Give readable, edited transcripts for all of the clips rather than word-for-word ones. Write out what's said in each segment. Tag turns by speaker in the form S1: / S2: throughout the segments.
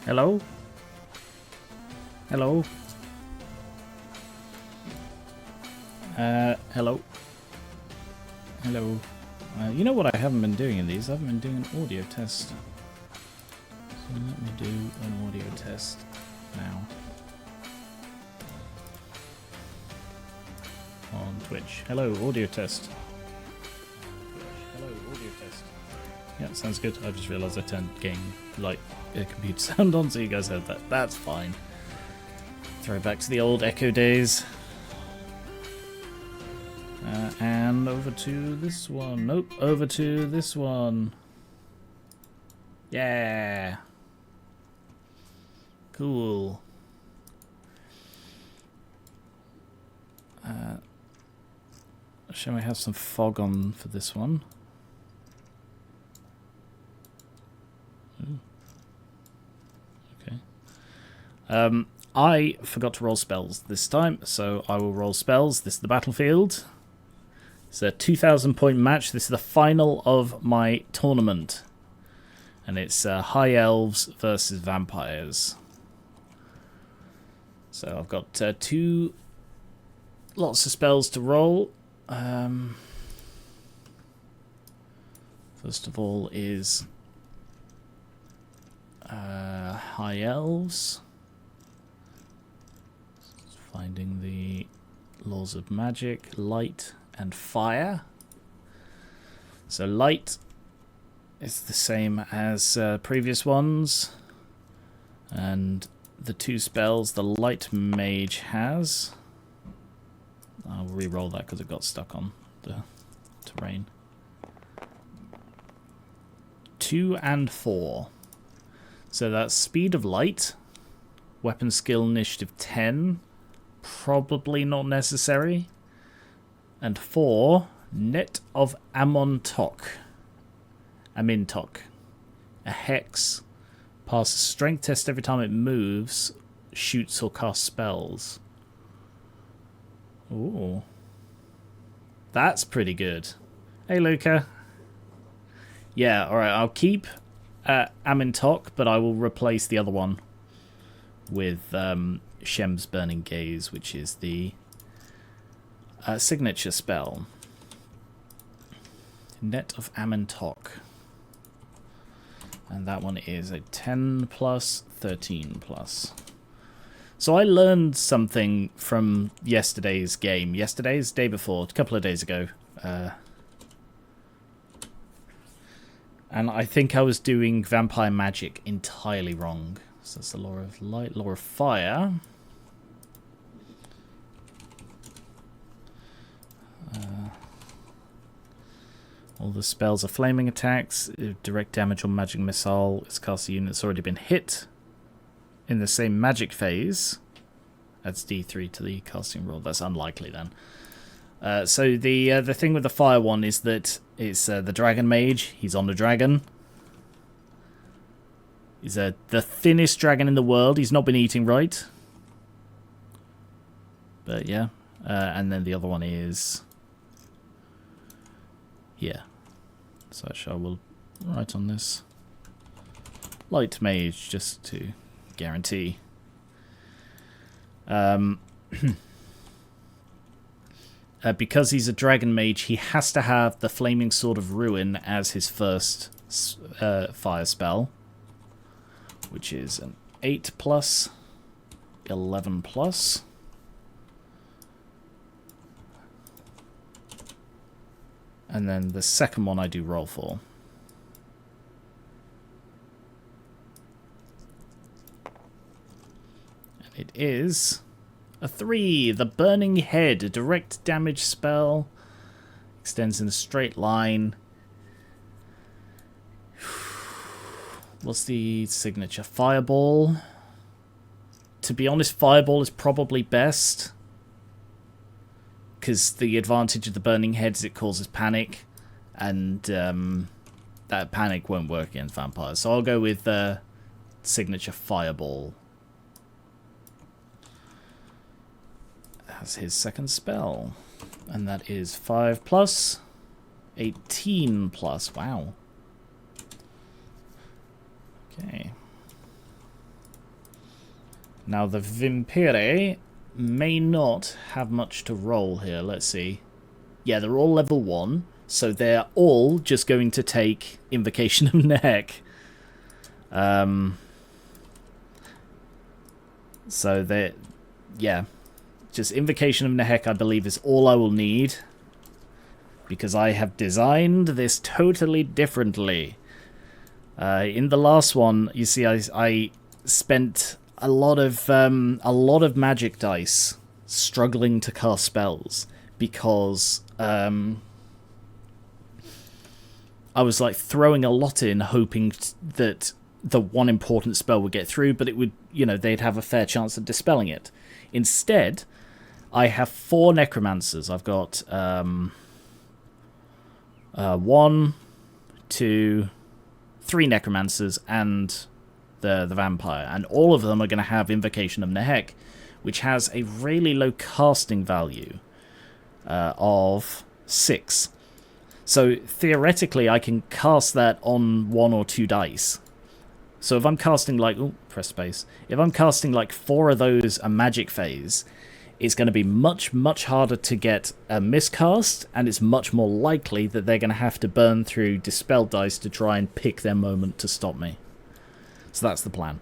S1: Hello? Hello? Hello? Hello? You know what I haven't been doing in these? I haven't been doing an audio test. So let me do an audio test now. On Twitch. Hello, audio test. Hello, audio test. Yeah, sounds good. I just realised I turned game light computer sound on, so you guys heard that. That's fine. Throw back to the old Echo days. And over to this one. Nope, over to this one. Yeah. Cool. Shall we have some fog on for this one? Ooh. Okay. I forgot to roll spells this time, so I will roll spells. This is the battlefield. It's a 2,000 point match. This is the final of my tournament. And it's High Elves versus Vampires. So I've got two lots of spells to roll. First of all is High Elves. Finding the laws of magic, light and fire. So light is the same as previous ones, and the two spells the light mage has, I'll re-roll that because it got stuck on the terrain. 2 and 4. So that's speed of light, weapon skill initiative 10, probably not necessary. And 4, net of Amintok. A hex. Passes strength test every time it moves, shoots or casts spells. Ooh. That's pretty good. Hey, Luca. Yeah, alright, I'll keep Amintok, but I will replace the other one with Shem's Burning Gaze, which is the signature spell. Net of Amintok. And that one is a 10 plus, 13 plus. So I learned something from yesterday's game. Day before, a couple of days ago. And I think I was doing vampire magic entirely wrong. So that's the law of light, law of fire. All the spells are flaming attacks, direct damage or magic missile. It's cast a unit that's already been hit in the same magic phase. That's D3 to the casting roll. That's unlikely then. So the thing with the fire one is that it's the dragon mage. He's on the dragon. He's the thinnest dragon in the world. He's not been eating right. But yeah. And then the other one is here. So I will write on this light mage just to guarantee. Because he's a dragon mage, he has to have the Flaming Sword of Ruin as his first fire spell, which is an 8 plus, 11 plus. And then the second one I do roll for. And it is a 3. The Burning Head, a direct damage spell. Extends in a straight line. What's the signature? Fireball. To be honest, Fireball is probably best. Because the advantage of the Burning Head is it causes panic, and that panic won't work against vampires. So I'll go with the signature Fireball. That's his second spell. And that is 5 plus, 18 plus. Wow. Okay. Now the Vampire may not have much to roll here. Let's see. Yeah, they're all level 1, so they're all just going to take Invocation of Neck. So they, yeah, just Invocation of Nehek, I believe, is all I will need, because I have designed this totally differently. In the last one, you see, I spent a lot of magic dice struggling to cast spells because I was like throwing a lot in, hoping that the one important spell would get through, but it would, you know, they'd have a fair chance of dispelling it. Instead, I have 4 necromancers. I've got 1, 2, 3 necromancers and the vampire, and all of them are going to have Invocation of Nehek, which has a really low casting value of 6. So theoretically, I can cast that on 1 or 2 dice. So if I'm casting like, press space. If I'm casting like 4 of those a magic phase, it's going to be much, much harder to get a miscast, and it's much more likely that they're going to have to burn through dispel dice to try and pick their moment to stop me. So that's the plan.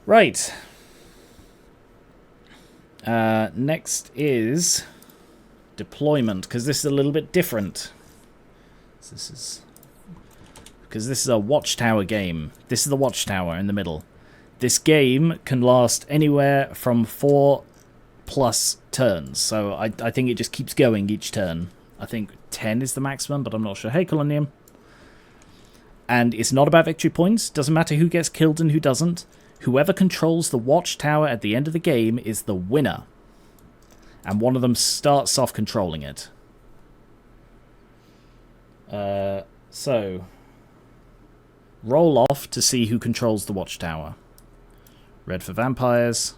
S1: Right. Next is deployment, because this is a little bit different. So this is because this is a Watchtower game. This is the Watchtower in the middle. This game can last anywhere from 4+ turns, so I think it just keeps going each turn. I think 10 is the maximum, but I'm not sure. Hey, Colonium. And it's not about victory points. Doesn't matter who gets killed and who doesn't. Whoever controls the Watchtower at the end of the game is the winner. And one of them starts off controlling it. So roll off to see who controls the Watchtower. Red for vampires.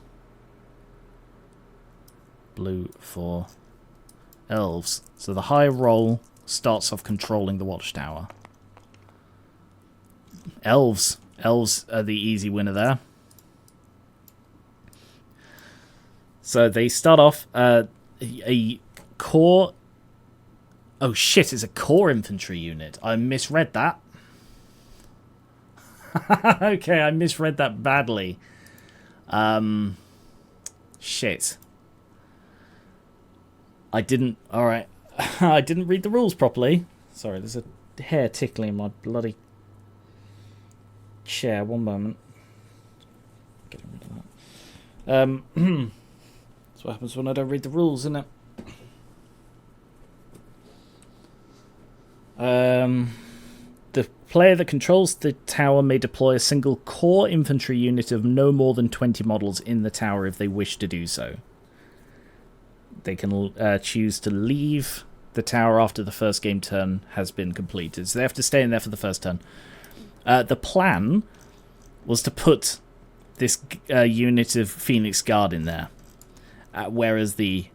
S1: Blue for elves. So the high roll starts off controlling the Watchtower. Elves. Elves are the easy winner there. So they start off a core... Oh shit, it's a core infantry unit. I misread that. Okay, I misread that badly. Shit. I didn't... Alright. I didn't read the rules properly. Sorry, there's a hair tickling my bloody chair. One moment. Get rid of that. That's what happens when I don't read the rules, isn't it? The player that controls the tower may deploy a single core infantry unit of no more than 20 models in the tower if they wish to do so. They can choose to leave the tower after the first game turn has been completed. So they have to stay in there for the first turn. The plan was to put this unit of Phoenix Guard in there. Whereas the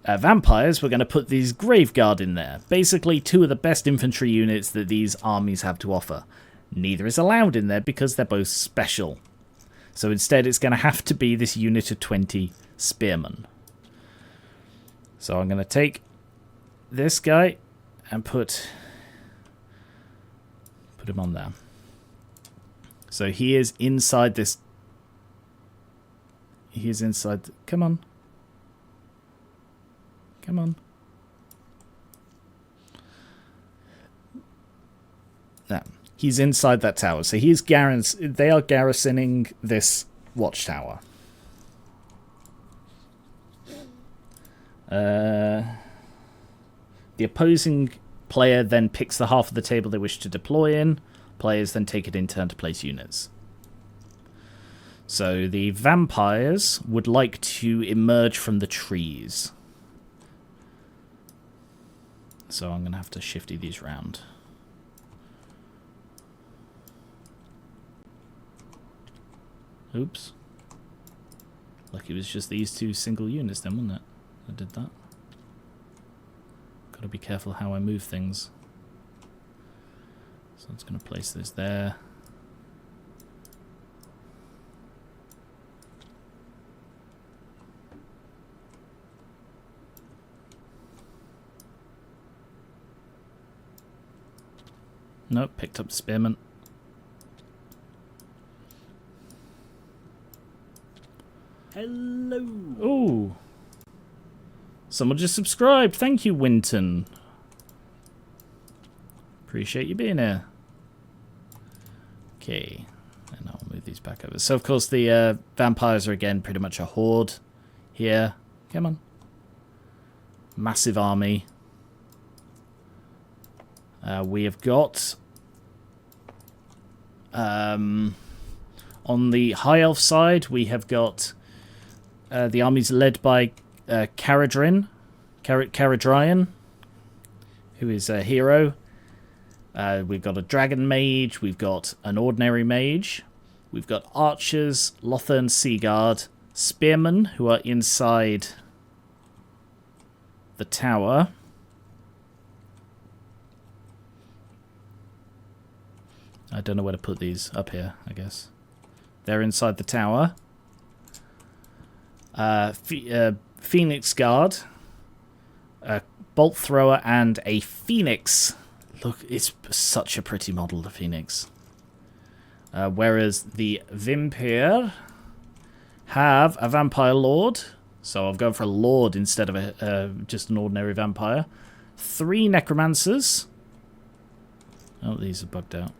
S1: vampires were going to put these Grave Guard in there. Basically 2 of the best infantry units that these armies have to offer. Neither is allowed in there because they're both special. So instead it's going to have to be this unit of 20 spearmen. So I'm going to take this guy and put him on there. So he is inside this. He is inside. Come on. Come on. Now, he's inside that tower. So he's they are garrisoning this watchtower. The opposing player then picks the half of the table they wish to deploy in. Players then take it in turn to place units. So the vampires would like to emerge from the trees. So I'm going to have to shifty these round. Oops. Like it was just these 2 single units then, wasn't it? I did that. Got to be careful how I move things. So I'm just going to place this there. Nope, picked up the spearman.
S2: Hello.
S1: Ooh. Someone just subscribed. Thank you, Winton. Appreciate you being here. Okay. And I'll move these back over. So, of course, the vampires are, again, pretty much a horde here. Come on. Massive army. We have got... on the High Elf side, we have got the armies led by Caradrian, who is a hero. We've got a dragon mage, we've got an ordinary mage, we've got archers, Lothern Seaguard, spearmen who are inside the tower. I don't know where to put these. Up here, I guess. They're inside the tower. Phoenix Guard, a Bolt Thrower, and a Phoenix. Look, it's such a pretty model, the Phoenix. Whereas the Vampire have a Vampire Lord. So I've gone for a Lord instead of just an ordinary Vampire. 3 Necromancers. Oh, these are bugged out.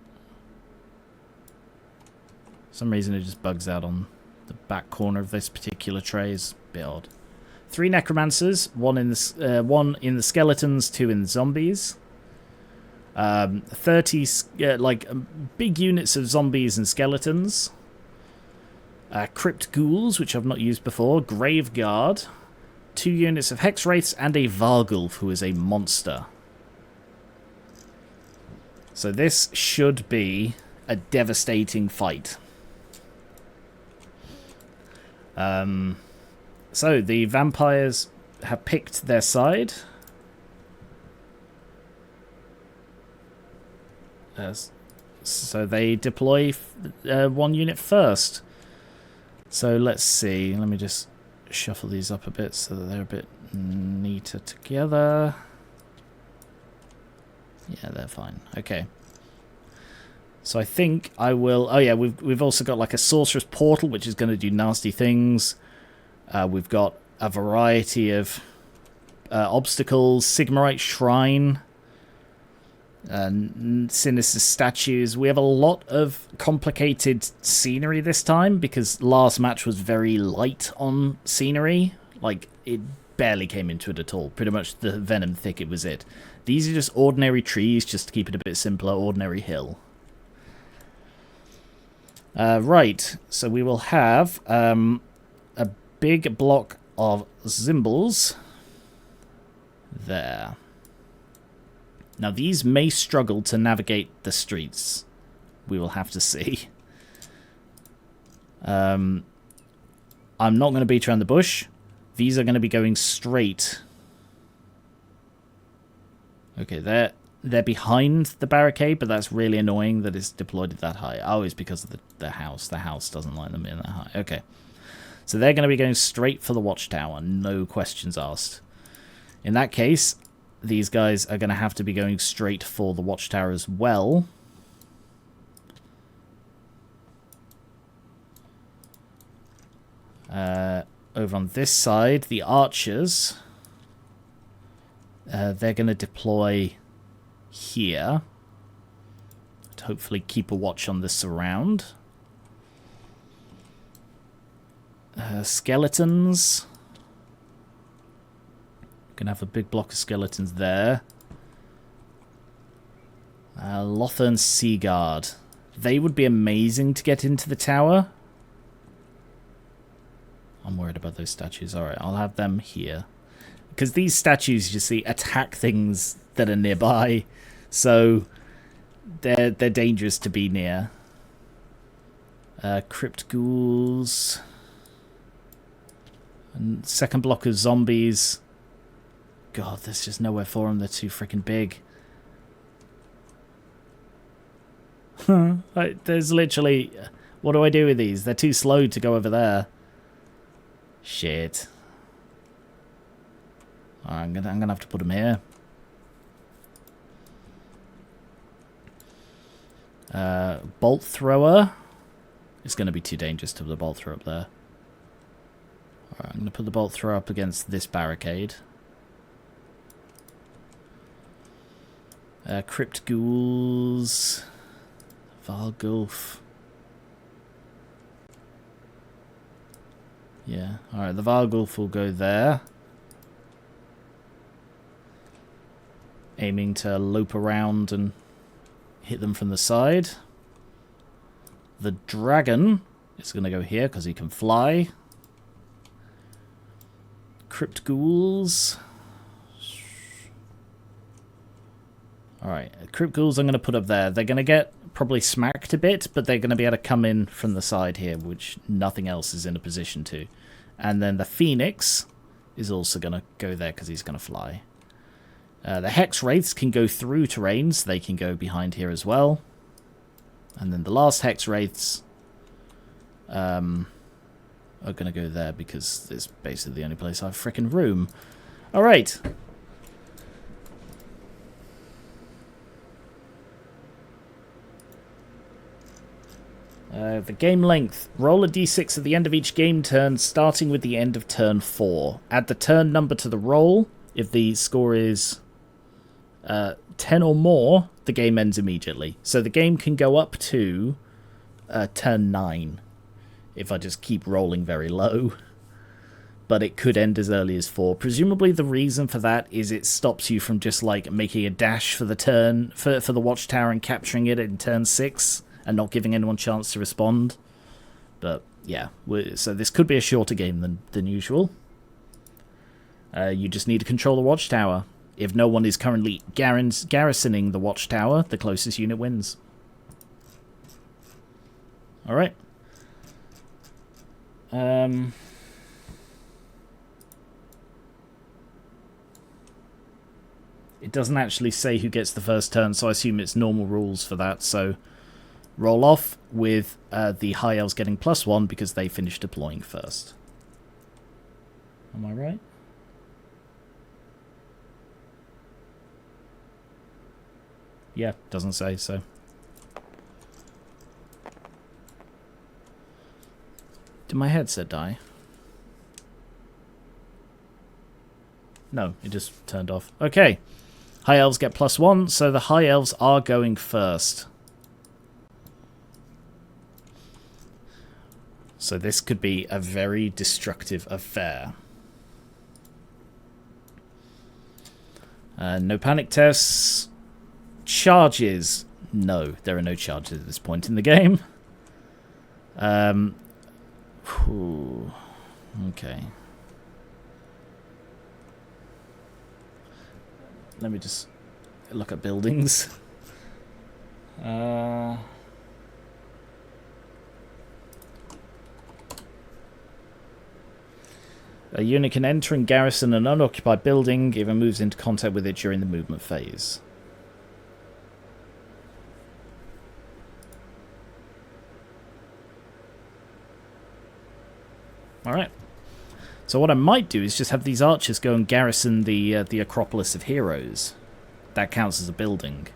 S1: For some reason it just bugs out on the back corner of this particular tray. Is a bit odd. 3 Necromancers, one in the skeletons, 2 in the zombies. 30 big units of zombies and skeletons. Crypt Ghouls, which I've not used before. Grave Guard. 2 units of Hex Wraiths and a Vargulf, who is a monster. So this should be a devastating fight. So the vampires have picked their side. So they deploy 1 unit first. So let's see. Let me just shuffle these up a bit so that they're a bit neater together. Yeah, they're fine. Okay. So I think I will... Oh yeah, we've also got like a Sorcerer's Portal, which is going to do nasty things. We've got a variety of obstacles. Sigmarite Shrine. Sinister statues. We have a lot of complicated scenery this time because last match was very light on scenery. Like, it barely came into it at all. Pretty much the Venom Thicket was it. These are just ordinary trees, just to keep it a bit simpler. Ordinary hill. Right, so we will have a big block of Zimbles there. Now, these may struggle to navigate the streets. We will have to see. I'm not going to beat around the bush. These are going to be going straight. Okay, they're behind the barricade, but that's really annoying that it's deployed that high. Oh, it's because of the house. The house doesn't line them in that high. Okay. So they're going to be going straight for the watchtower. No questions asked. In that case... These guys are going to have to be going straight for the watchtower as well. Over on this side, the archers, they're going to deploy here. To hopefully keep a watch on the surround. Skeletons... Gonna have a big block of skeletons there. Lothern Seaguard. They would be amazing to get into the tower. I'm worried about those statues. Alright, I'll have them here. Because these statues, you see, attack things that are nearby. So, they're dangerous to be near. Crypt Ghouls. And second block of zombies. God, there's just nowhere for them. They're too freaking big. There's literally... What do I do with these? They're too slow to go over there. Shit. I'm gonna have to put them here. Bolt thrower. It's going to be too dangerous to put the bolt thrower up there. Alright, I'm going to put the bolt thrower up against this barricade. Crypt ghouls. Vargulf. Yeah, alright, the Vargulf will go there. Aiming to lope around and hit them from the side. The dragon is going to go here because he can fly. Crypt ghouls. Alright, crypt ghouls I'm going to put up there. They're going to get probably smacked a bit, but they're going to be able to come in from the side here, which nothing else is in a position to. And then the phoenix is also going to go there because he's going to fly. The hex wraiths can go through terrains. They can go behind here as well. And then the last hex wraiths are going to go there because it's basically the only place I have frickin' room. Alright. The game length. Roll a d6 at the end of each game turn, starting with the end of turn 4. Add the turn number to the roll. If the score is 10 or more, the game ends immediately. So the game can go up to turn 9 if I just keep rolling very low. But it could end as early as 4. Presumably the reason for that is it stops you from just like making a dash for the turn for the watchtower and capturing it in turn 6 and not giving anyone a chance to respond. But yeah, so this could be a shorter game than usual. You just need to control the watchtower. If no one is currently garrisoning the watchtower, the closest unit wins. Alright. It doesn't actually say who gets the first turn, so I assume it's normal rules for that. So roll off with the High Elves getting +1 because they finished deploying first. Am I right? Yeah, doesn't say so. Did my headset die? No, it just turned off. Okay. High Elves get +1, so the High Elves are going first. So this could be a very destructive affair. No panic tests. Charges. No, there are no charges at this point in the game. Okay. Let me just look at buildings. A unit can enter and garrison an unoccupied building if it moves into contact with it during the movement phase. Alright. So what I might do is just have these archers go and garrison the Acropolis of Heroes. That counts as a building.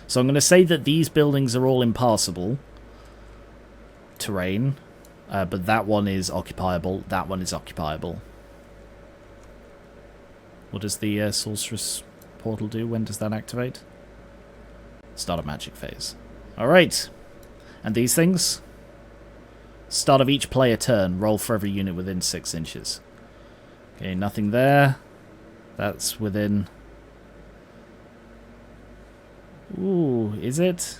S1: So I'm going to say that these buildings are all impassable terrain, but that one is occupiable, that one is occupiable. What does the Sorceress Portal do? When does that activate? Start of magic phase. Alright. And these things? Start of each player turn. Roll for every unit within 6 inches. Okay, nothing there. That's within... Ooh, is it?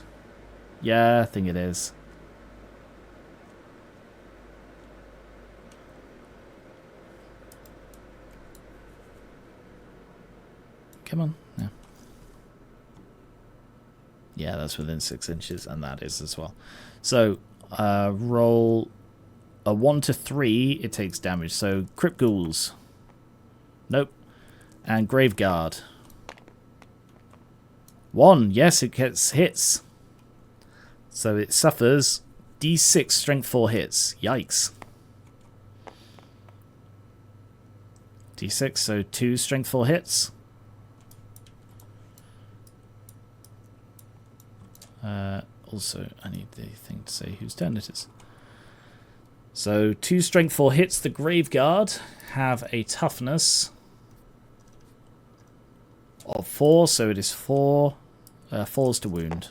S1: Yeah, I think it is. Come on. Yeah. Yeah, that's within 6 inches, and that is as well. So, roll a 1 to 3, it takes damage. So, Crypt Ghouls. Nope. And Graveguard. 1, yes, it gets hits. So it suffers D6 strength 4 hits. Yikes. D6, so 2 strength 4 hits. also, I need the thing to say whose turn it is. So 2 strength 4 hits. The Graveguard have a toughness of 4, so it is 4 4s to wound.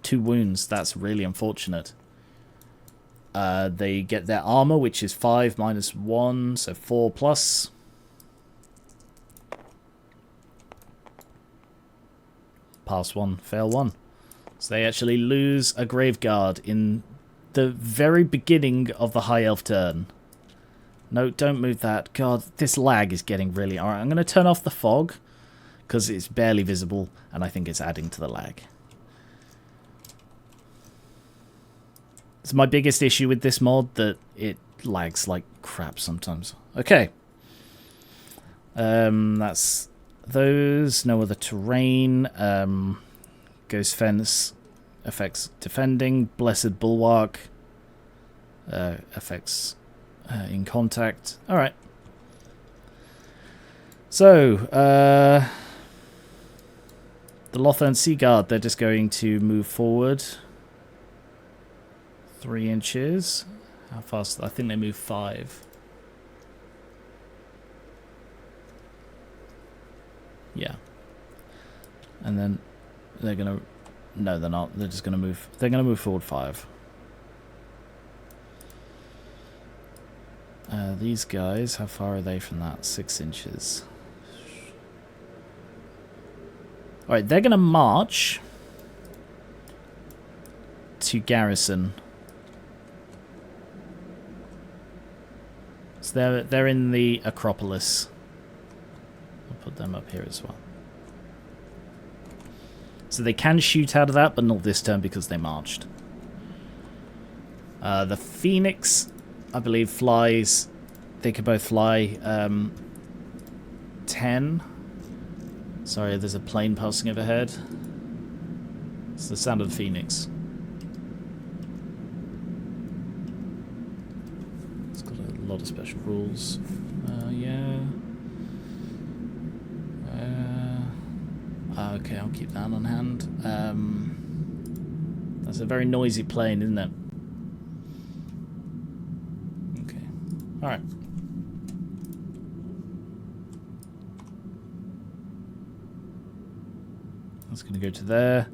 S1: 2 wounds, that's really unfortunate. They get their armor, which is 5 minus 1, so 4 plus. Pass 1, fail 1. So they actually lose a Graveguard in the very beginning of the High Elf turn. No, don't move that. God, this lag is getting really... Alright, I'm going to turn off the fog, because it's barely visible, and I think it's adding to the lag. It's my biggest issue with this mod, that it lags like crap sometimes. Okay. That's those. No other terrain. Ghost Fence affects defending. Blessed Bulwark affects in contact. Alright. So, the Lothern Sea Guard, they're just going to move forward 3 inches. How fast? I think they move 5. Yeah. And then they're gonna... No, they're not. They're just gonna move... They're gonna move forward 5. These guys, how far are they from that? 6 inches. Alright, they're gonna march to garrison. So they're in the Acropolis. I'll put them up here as well. So they can shoot out of that, but not this turn because they marched. The Phoenix, I believe, flies. They can both fly 10. Sorry, there's a plane passing overhead. It's the sound of the Phoenix. It's got a lot of special rules. Yeah. Okay, I'll keep that on hand. That's a very noisy plane, isn't it? Okay. Alright. That's going to go to there.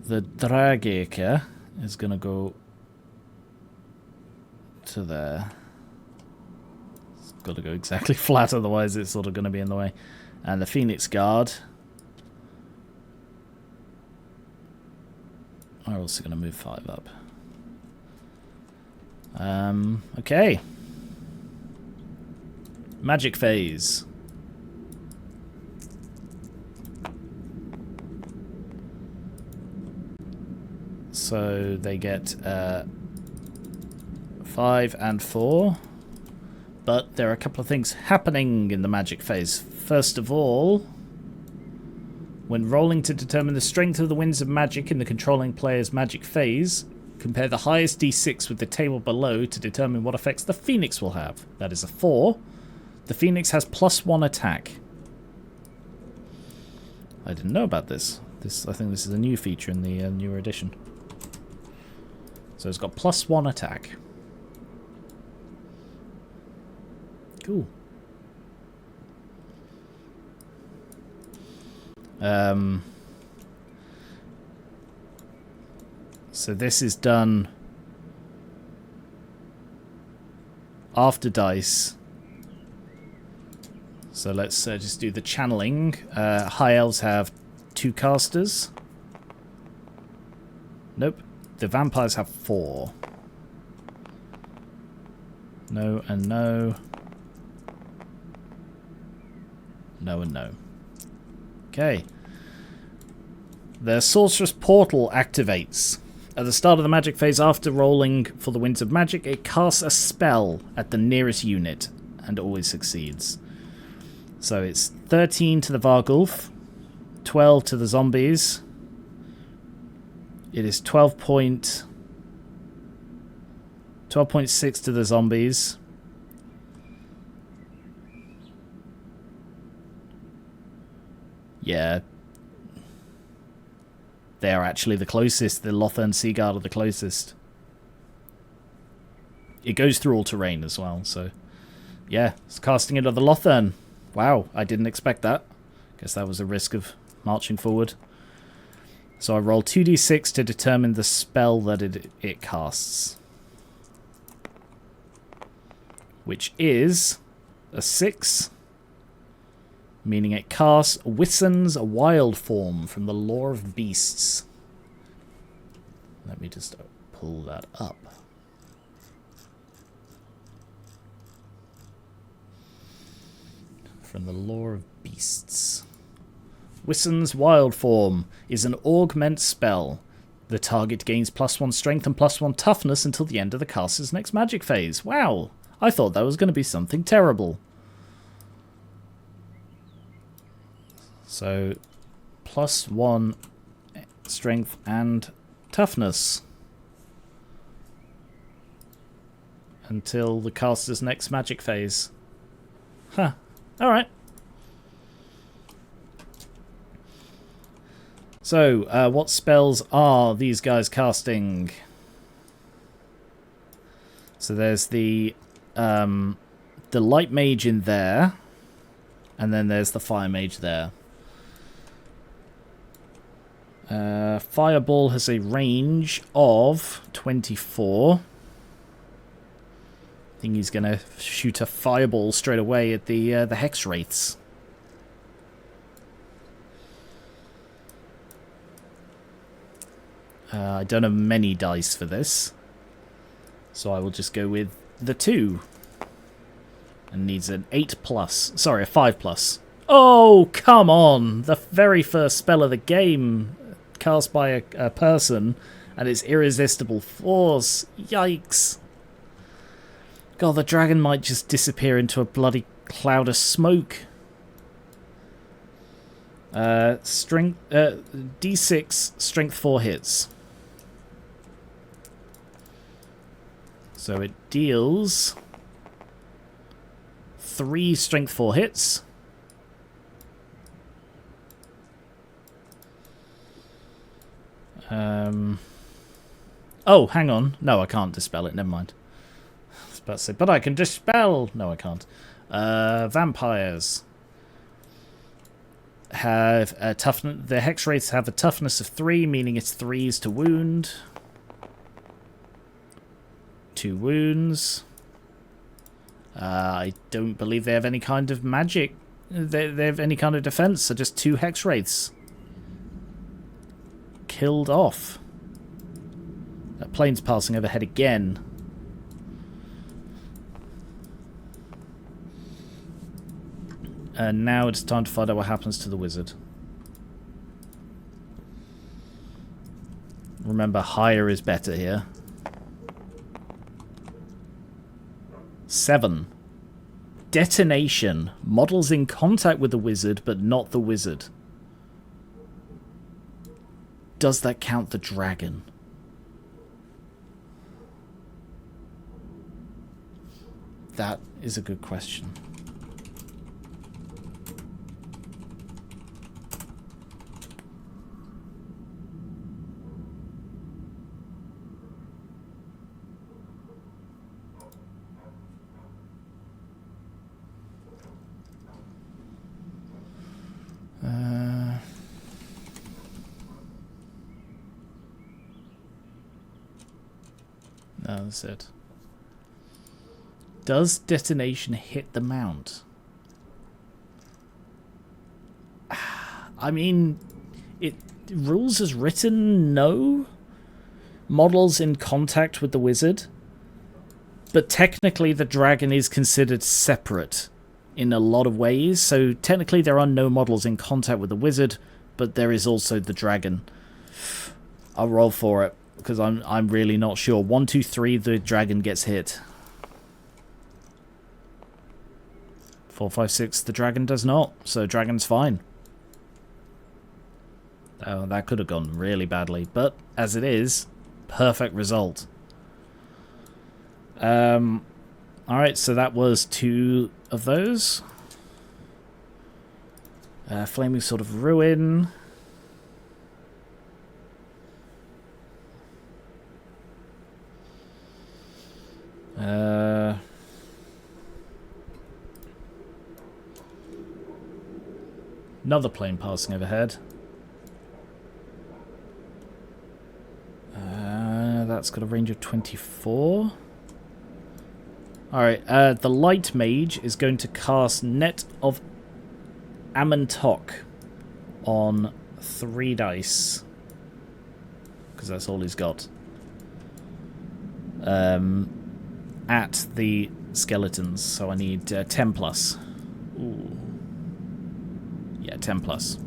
S1: The Drageka is going to go to there. It's got to go exactly flat, otherwise it's sort of going to be in the way. And the Phoenix Guard are also going to move 5 up. Okay. Magic phase. So they get 5 and 4. But there are a couple of things happening in the magic phase. First of all, when rolling to determine the strength of the winds of magic in the controlling player's magic phase, compare the highest d6 with the table below to determine what effects the Phoenix will have. That is a 4. The Phoenix has +1 attack. I didn't know about this. I think this is a new feature in the newer edition. So it's got +1 attack. Cool. So this is done after dice. So let's just do the channeling. High Elves have 2 casters. Nope. The vampires have 4. No and no. No and no. Okay. The Sorcerous Portal activates. At the start of the magic phase, after rolling for the Winds of Magic, it casts a spell at the nearest unit and always succeeds. So it's 13 to the Vargulf, 12 to the zombies. It is 12.6 to the zombies. Yeah. They are actually the closest. The Lothern Seaguard are the closest. It goes through all terrain as well, so... Yeah, it's casting into the Lothern. Wow, I didn't expect that. Guess that was a risk of marching forward. So I roll 2d6 to determine the spell that it casts. Which is a 6. Meaning it casts Wissen's Wild Form from the Lore of Beasts. Let me just pull that up. From the Lore of Beasts. Wissen's Wild Form is an augment spell. The target gains +1 strength and +1 toughness until the end of the caster's next magic phase. Wow! I thought that was going to be something terrible. So, +1 strength and toughness. Until the caster's next magic phase. Huh. Alright. So, what spells are these guys casting? So there's the light mage in there, and then there's the fire mage there. Fireball has a range of 24. I think he's going to shoot a fireball straight away at the Hex Wraiths. I don't have many dice for this, so I will just go with the 2. And needs an 8+. Sorry, a 5+. Oh, come on! The very first spell of the game cast by a person, and it's Irresistible Force. Yikes. God, the dragon might just disappear into a bloody cloud of smoke. D6, strength 4 hits. So it deals 3 strength 4 hits. Oh, hang on. No, I can't dispel it. Never mind. I was about to say, but I can dispel. No, I can't. Vampires have a toughness. The hex wraiths have a toughness of 3, meaning it's 3s to wound. 2 wounds. I don't believe they have any kind of magic. They have any kind of defense, so just 2 hex wraiths. Killed off. That plane's passing overhead again. And now it's time to find out what happens to the wizard. Remember, higher is better here. 7. Detonation. Models in contact with the wizard, but not the wizard. Does that count the dragon? That is a good question. No, that's it. Does detonation hit the mount? I mean, it rules as written, no. Models in contact with the wizard. But technically the dragon is considered separate in a lot of ways. So technically there are no models in contact with the wizard, but there is also the dragon. I'll roll for it, because I'm really not sure. 1, 2, 3, the dragon gets hit. 4, 5, 6, the dragon does not. So dragon's fine. Oh, that could have gone really badly. But as it is, perfect result. Alright, so that was 2 of those. Flaming Sword of Ruin. Another plane passing overhead. That's got a range of 24. Alright, the light mage is going to cast Net of Amantok on 3 dice. Because that's all he's got. At the skeletons, so I need 10 plus. Ooh. Yeah, 10 plus.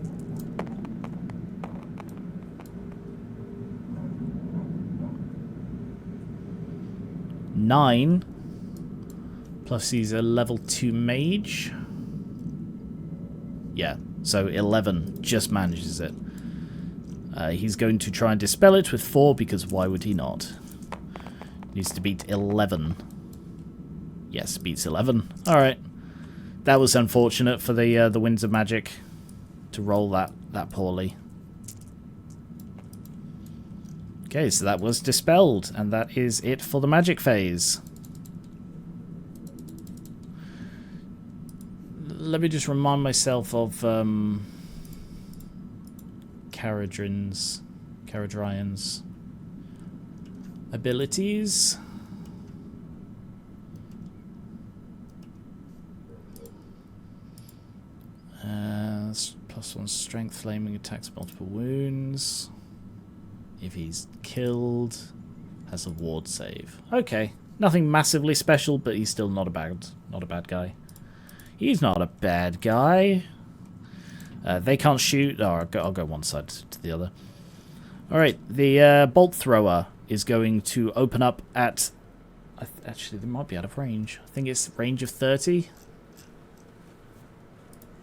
S1: Nine. Plus he's a level 2 mage. Yeah, so 11 just manages it. He's going to try and dispel it with 4 because why would he not? Needs to beat 11. Yes, beats 11. Alright. That was unfortunate for the Winds of Magic to roll that poorly. Okay, so that was dispelled, and that is it for the magic phase. Let me just remind myself of Caradhrin's abilities. +1 strength, flaming attacks, multiple wounds. If he's killed, has a ward save. Okay, nothing massively special, but he's still not a bad guy. He's not a bad guy. They can't shoot. Oh, I'll go one side to the other. Alright, the bolt thrower is going to open up at... Actually, they might be out of range. I think it's range of 30.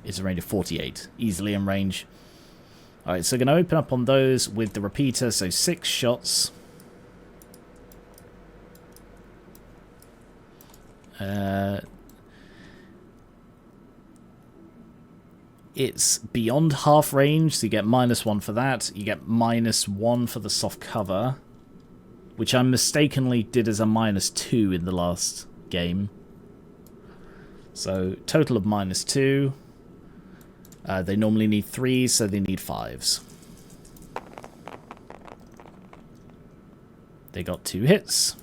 S1: It's a range of 48. Easily in range. Alright, so going to open up on those with the repeater, so 6 shots. It's beyond half range, so you get -1 for that. You get -1 for the soft cover, which I mistakenly did as a -2 in the last game. So, total of -2. They normally need 3s, so they need 5s. They got 2 hits.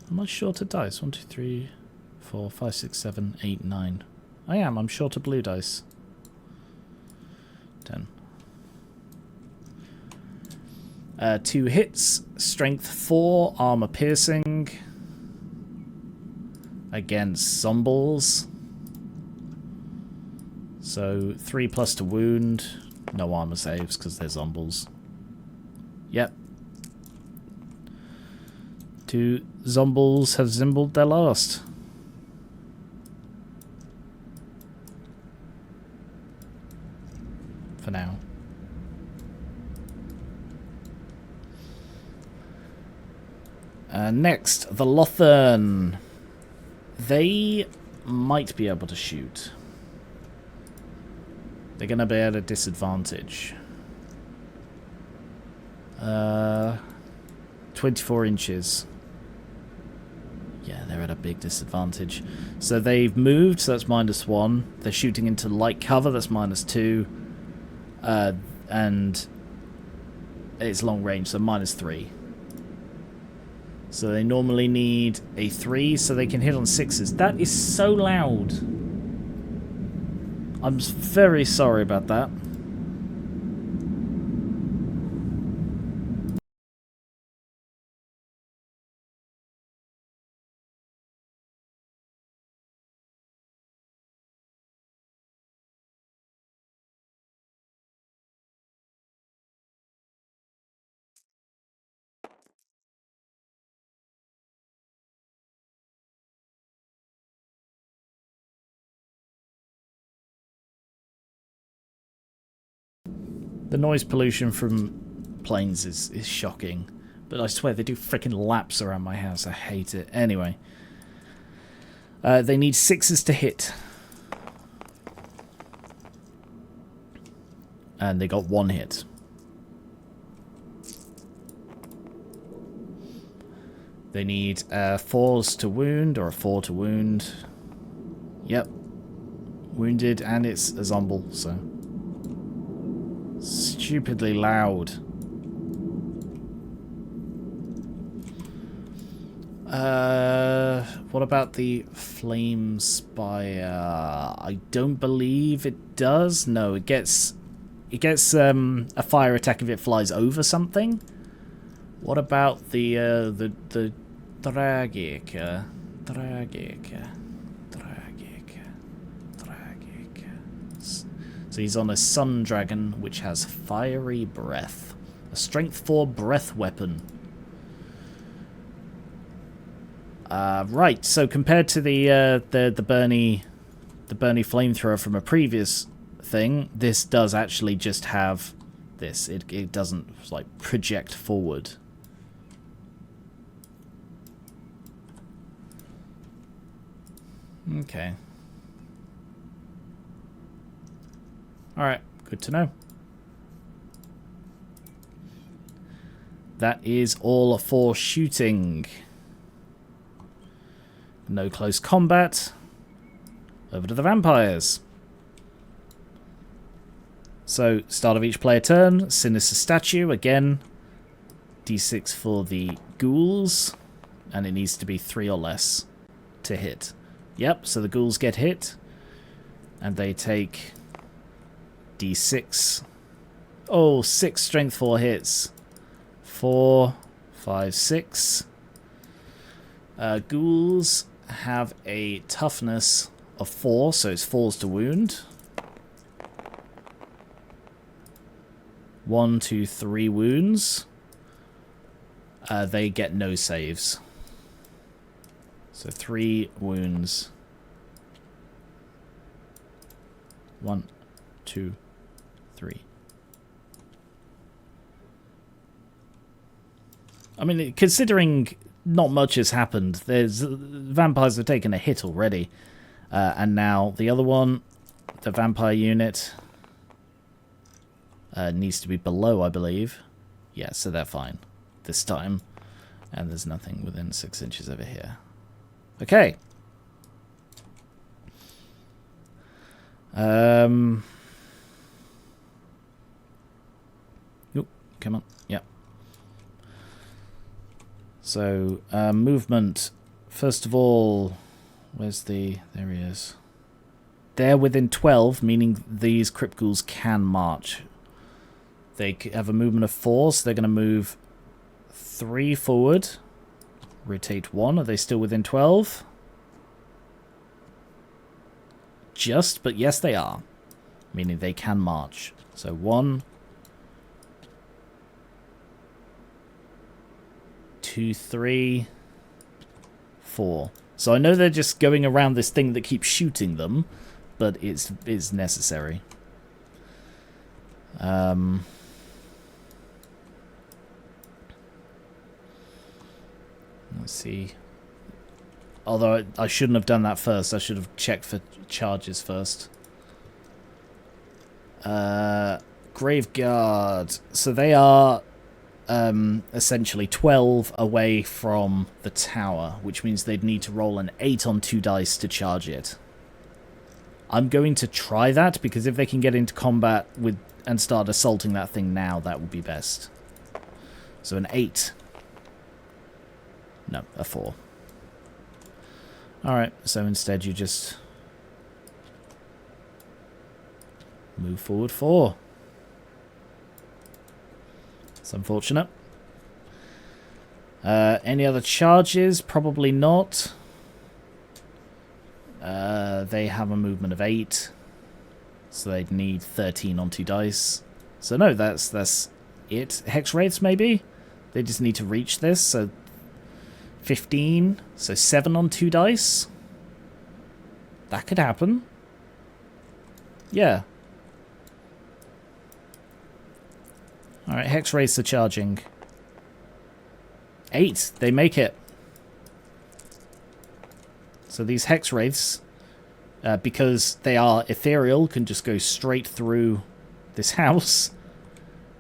S1: Am I short of dice? 1, 2, 3, 4, 5, 6, 7, 8, 9. I am. I'm short of blue dice. 10. 2 hits. Strength 4. Armor piercing. Against zombies. So 3 plus to wound. No armor saves because they're zombies. Yep. 2 zombies have zimbled their last. For now. Next, the Lothern. They might be able to shoot. They're going to be at a disadvantage. 24 inches. Yeah, they're at a big disadvantage. So they've moved, so that's -1. They're shooting into light cover, that's -2. And it's long range, so -3. So they normally need a 3, so they can hit on 6s. That is so loud. I'm very sorry about that. The noise pollution from planes is shocking. But I swear they do freaking laps around my house. I hate it. Anyway. They need 6s to hit. And they got 1 hit. They need 4s to wound, or a 4 to wound. Yep. Wounded, and it's a zomble, so... Stupidly loud. What about the Flame Spire? I don't believe it does. No, it gets a fire attack if it flies over something. What about the Dragica? So he's on a Sun Dragon, which has Fiery Breath. A Strength 4 breath weapon. Right, so compared to the Bernie flamethrower from a previous thing, this does actually just have this. It doesn't like project forward. Okay. Alright, good to know. That is all for shooting. No close combat. Over to the vampires. So, start of each player turn, Sinister Statue, again. D6 for the ghouls. And it needs to be 3 or less to hit. Yep, so the ghouls get hit. And they take D6. Oh, 6 strength 4 hits. 4, 5, 6. Ghouls have a toughness of 4, so it's 4s to wound. 1, 2, 3 wounds. They get no saves. So 3 wounds. 1, 2, 3. I mean, considering not much has happened, vampires have taken a hit already. And now the other one, the vampire unit, needs to be below, I believe. Yeah, so they're fine this time. And there's nothing within 6 inches over here. Okay. Oop, come on. Yep. So, movement. First of all, where's the... There he is. They're within 12, meaning these Crypt Ghouls can march. They have a movement of 4, so they're going to move 3 forward. Rotate 1. Are they still within 12? Just, but yes they are. Meaning they can march. So 1, 2, 3, 4. So I know they're just going around this thing that keeps shooting them, but it's necessary. Let's see. Although I shouldn't have done that first. I should have checked for charges first. Graveguard. So they are essentially 12 away from the tower, which means they'd need to roll an 8 on 2 dice to charge it. I'm going to try that, because if they can get into combat with and start assaulting that thing now, that would be best. So an 8. No, a 4. Alright, so instead you just move forward 4. It's unfortunate. Any other charges? Probably not. They have a movement of 8. So they'd need 13 on 2 dice. So no, that's it. Hex Wraiths, maybe? They just need to reach this, so 15. So 7 on 2 dice. That could happen. Yeah. Alright, Hex Wraiths are charging. 8. They make it. So these Hex Wraiths, because they are ethereal, can just go straight through this house.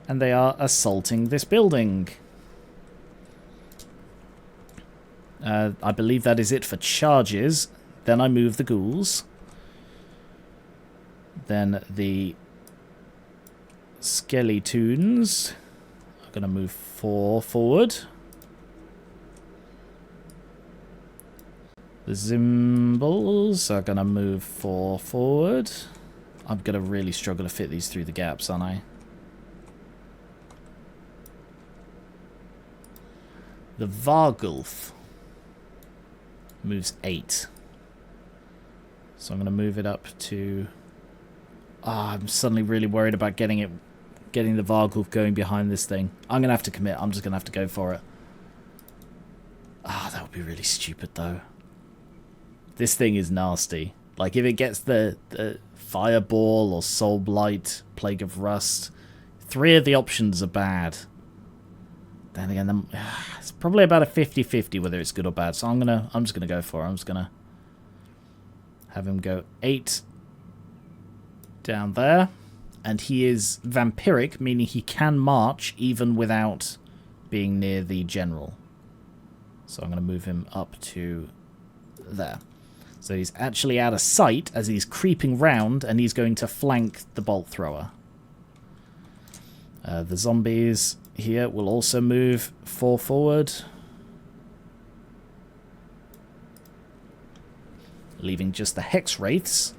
S1: And they are assaulting this building. I believe that is it for charges. Then I move the ghouls. Then the skeletoons are going to move 4 forward. The Zimbles are going to move 4 forward. I'm going to really struggle to fit these through the gaps, aren't I? The Vargulf moves 8. So I'm going to move it up to... I'm suddenly really worried about getting the Vargulf going behind this thing. I'm going to have to commit. I'm just going to have to go for it. That would be really stupid, though. This thing is nasty. Like, if it gets the Fireball or Soul Blight, Plague of Rust, 3 of the options are bad. Then again, it's probably about a 50-50 whether it's good or bad. So I'm just gonna go for it. I'm just gonna have him go 8 down there, and he is vampiric, meaning he can march even without being near the general. So I'm gonna move him up to there. So he's actually out of sight as he's creeping round, and he's going to flank the bolt thrower. The zombies here will also move 4 forward, leaving just the Hex Wraiths.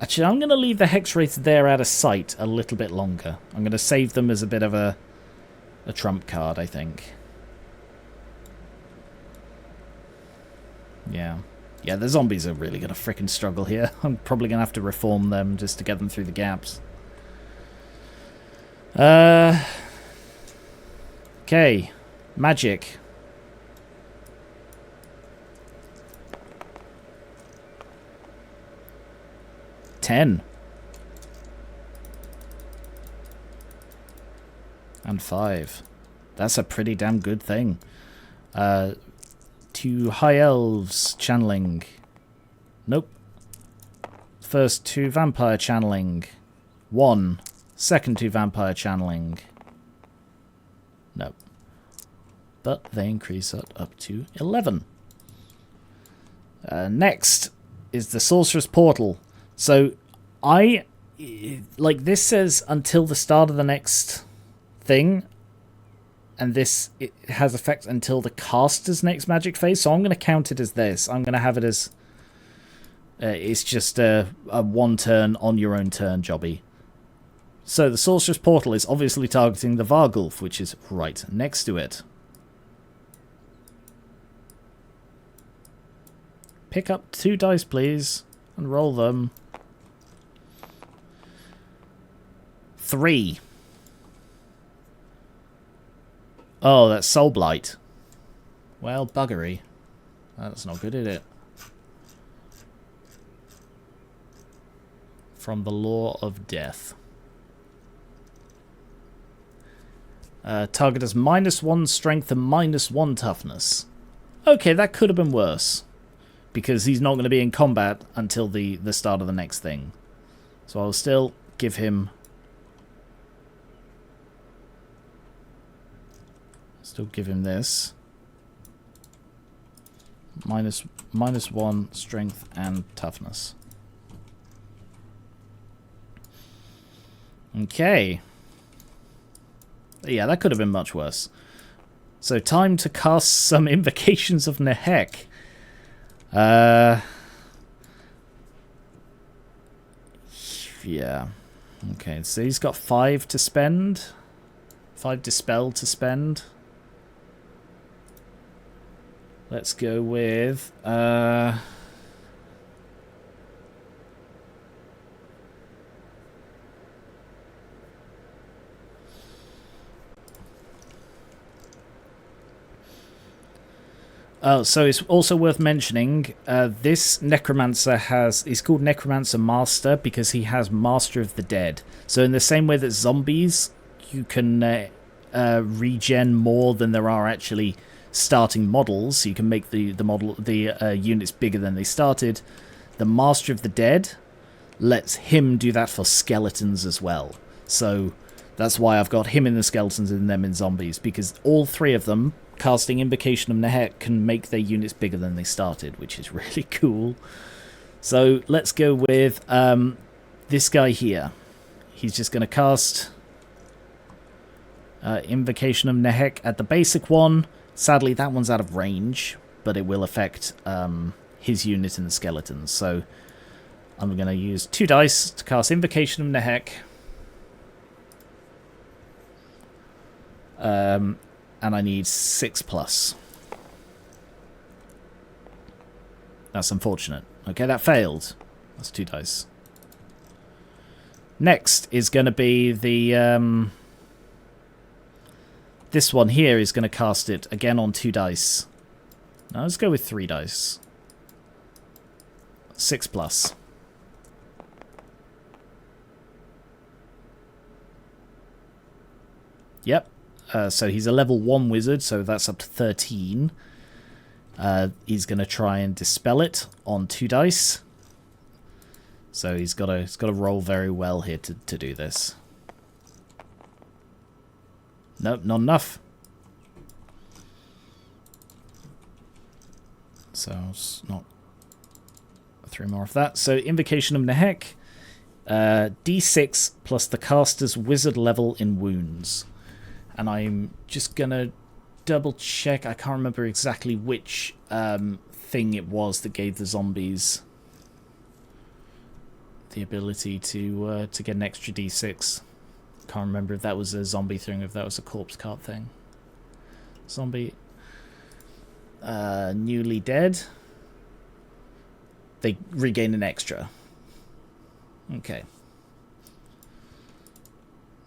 S1: Actually, I'm going to leave the Hex Wraiths there out of sight a little bit longer. I'm going to save them as a bit of a trump card, I think. Yeah. Yeah, the zombies are really going to frickin' struggle here. I'm probably going to have to reform them just to get them through the gaps. Okay. Magic. $10. And 5. That's a pretty damn good thing. 2 High Elves channeling. Nope. First 2 Vampire channeling. 1. Second 2 Vampire channeling. Nope. But they increase it up to 11. Next is the Sorcerer's Portal. So this says until the start of the next thing, and it has effect until the caster's next magic phase, so I'm going to count it as this. I'm going to have it as it's just a 1 turn on your own turn jobby. So the Sorcerer's Portal is obviously targeting the Vargulf, which is right next to it. Pick up 2 dice, please, and roll them. 3. Oh, that's Soul Blight. Well, buggery. That's not good, is it? From the Law of Death. Target has -1 strength and -1 toughness. Okay, that could have been worse. Because he's not going to be in combat until the start of the next thing. So I'll still give him... this. -1 strength and toughness. Okay. Yeah, that could have been much worse. So time to cast some Invocations of Nehek. Yeah. Okay, so he's got 5 to spend. 5 Dispel to spend. Let's go with... Oh, so it's also worth mentioning, this Necromancer he's called Necromancer Master because he has Master of the Dead. So in the same way that zombies, you can regen more than there are actually starting models, so you can make the units bigger than they started. The Master of the Dead lets him do that for skeletons as well. So that's why I've got him in the skeletons and them in zombies, because all three of them, casting Invocation of Nehek, can make their units bigger than they started, which is really cool. So let's go with this guy here. He's just going to cast Invocation of Nehek at the basic one. Sadly, that one's out of range, but it will affect his unit in the skeletons. So I'm going to use 2 dice to cast Invocation of Nehek. And I need 6+. That's unfortunate. Okay, that failed. That's 2 dice. Next is going to be the... this one here is going to cast it again on 2 dice. Now let's go with 3 dice. 6+. Yep. So he's a level 1 wizard, so that's up to 13. He's going to try and dispel it on 2 dice. So he's got to roll very well here to do this. Nope, not enough. So it's not 3 more of that. So Invocation of Nehek, D6 plus the caster's wizard level in wounds. And I'm just going to double check. I can't remember exactly which thing it was that gave the zombies the ability to get an extra D6. Can't remember if that was a zombie thing or if that was a corpse card thing. Zombie newly dead. They regain an extra. Okay.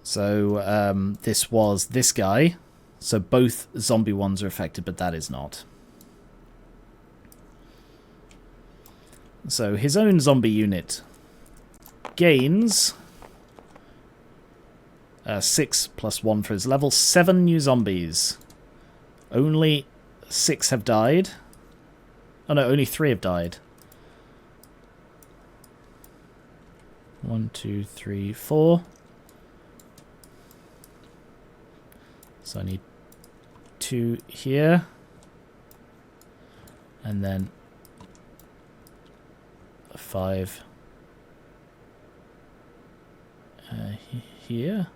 S1: So this was this guy. So both zombie ones are affected, but that is not. So his own zombie unit gains 6 plus 1 for his level. 7 new zombies. Only 6 have died. Oh no, only 3 have died. 1, 2, 3, 4. So I need 2 here. And then 5 here.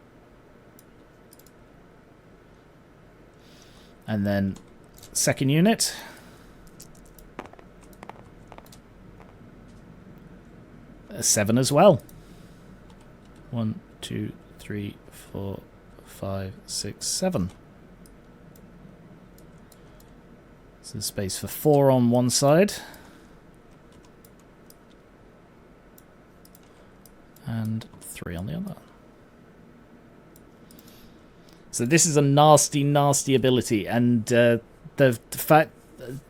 S1: And then second unit. A 7 as well. 1, 2, 3, 4, 5, 6, 7. So there's space for 4 on one side. And 3 on the other. So this is a nasty, nasty ability. And the fact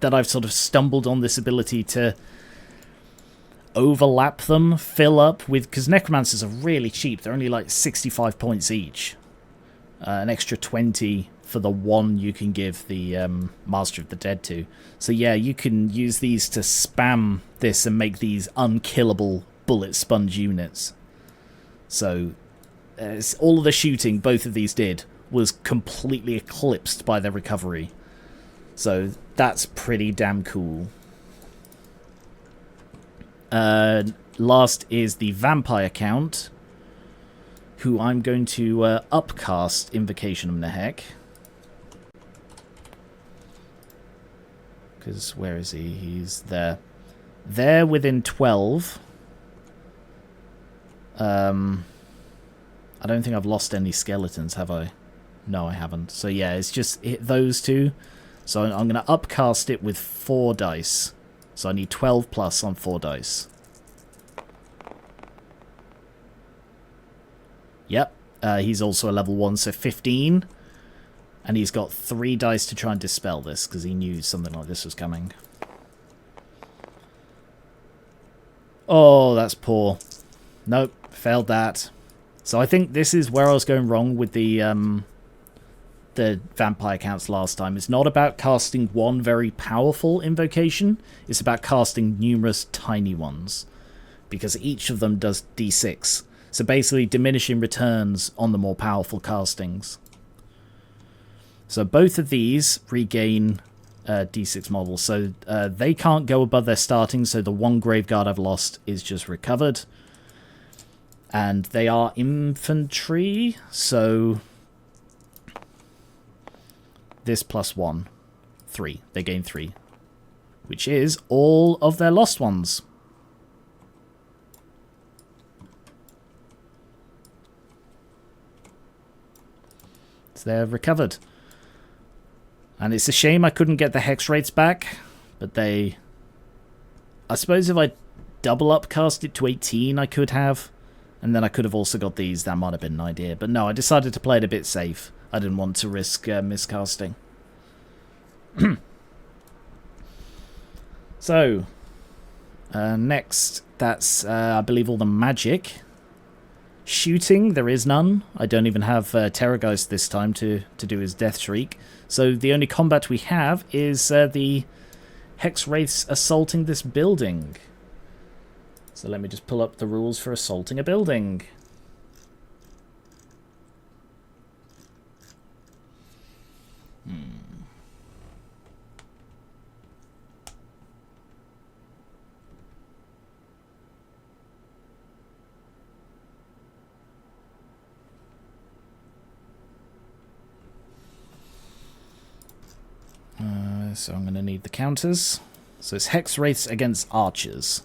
S1: that I've sort of stumbled on this ability to overlap them, fill up with... Because necromancers are really cheap. They're only like 65 points each. An extra 20 for the one you can give the Master of the Dead to. So yeah, you can use these to spam this and make these unkillable bullet sponge units. So all of the shooting both of these did was completely eclipsed by their recovery. So that's pretty damn cool. Last is the vampire count, who I'm going to upcast Invocation of Nehek. Because where is he? He's there. There within 12. I don't think I've lost any skeletons, have I? No, I haven't. So yeah, it's just those two. So I'm going to upcast it with 4 dice. So I need 12 plus on 4 dice. Yep. He's also a level 1, so 15. And he's got 3 dice to try and dispel this, because he knew something like this was coming. Oh, that's poor. Nope, failed that. So I think this is where I was going wrong with the vampire counts last time. It's not about casting one very powerful invocation. It's about casting numerous tiny ones. because each of them does d6. So basically diminishing returns on the more powerful castings. So both of these regain d6 models. So they can't go above their starting, so the one Graveguard I've lost is just recovered. And they are infantry, so this plus 1, 3. They gain 3, which is all of their lost ones. So they're recovered. And it's a shame I couldn't get the hex rates back, but they... I suppose if I double upcast it to 18 I could have, and then I could have also got these. That might have been an idea. But no, I decided to play it a bit safe. I didn't want to risk miscasting. So, next, that's, I believe, all the magic. Shooting, there is none. I don't even have Terrorgeist this time to do his Death Shriek. So the only combat we have is the Hex Wraiths assaulting this building. So let me just pull up the rules for assaulting a building. So I'm going to need the counters. So it's Hex Wraiths against Archers.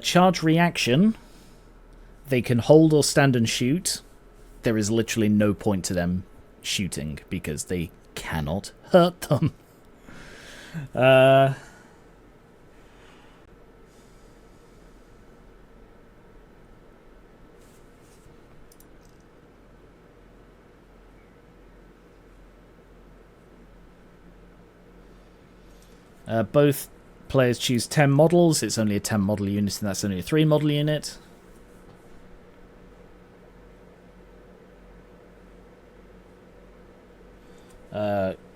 S1: Charge reaction. They can hold or stand and shoot. There is literally no point to them shooting because they cannot hurt them. Both players choose 10 models. It's only a 10 model unit, and that's only a 3 model unit.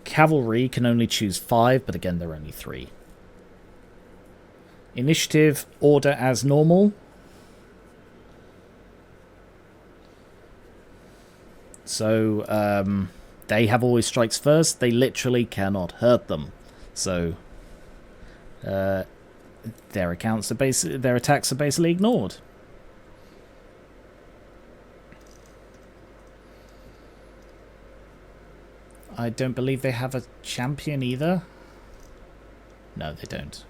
S1: Cavalry can only choose 5, but again, they're only 3. Initiative, order as normal. So, they have always strikes first. They literally cannot hurt them. So, their attacks are basically ignored. I don't believe they have a champion either. No, they don't.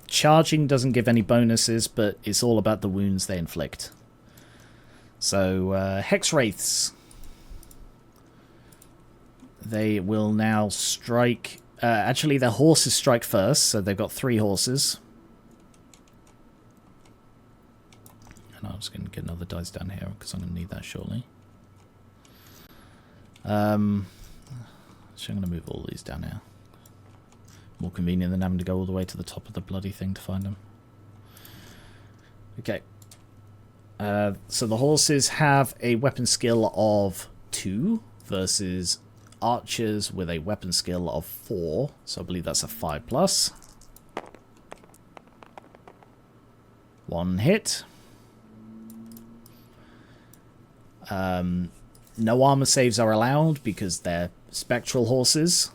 S1: Charging doesn't give any bonuses, but it's all about the wounds they inflict. So, Hex Wraiths. They will now strike... actually, their horses strike first, so they've got 3 horses. And I'm just going to get another dice down here, because I'm going to need that shortly. So I'm going to move all these down here. More convenient than having to go all the way to the top of the bloody thing to find them. Okay. So the horses have a weapon skill of 2 versus archers with a weapon skill of 4. So I believe that's a 5+. 1 hit. No armor saves are allowed because they're spectral horses.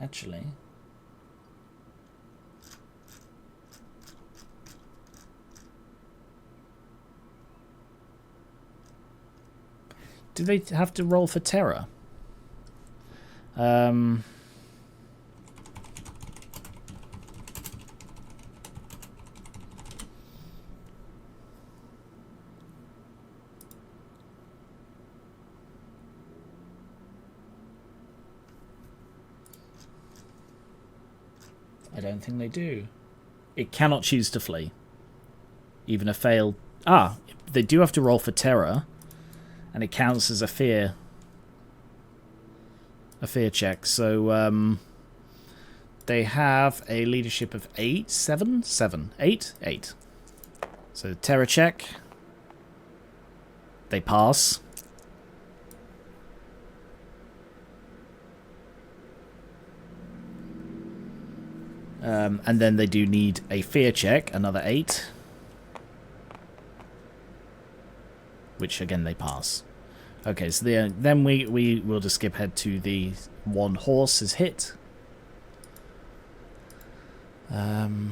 S1: Actually, do they have to roll for terror? I don't think they do. It cannot choose to flee. Even a failed They do have to roll for terror, and it counts as a fear check. So they have a leadership of 8. So terror check. They pass. And then they do need a fear check, another 8. Which, again, they pass. Okay, so then we will just skip ahead to the one horse is hit. Let me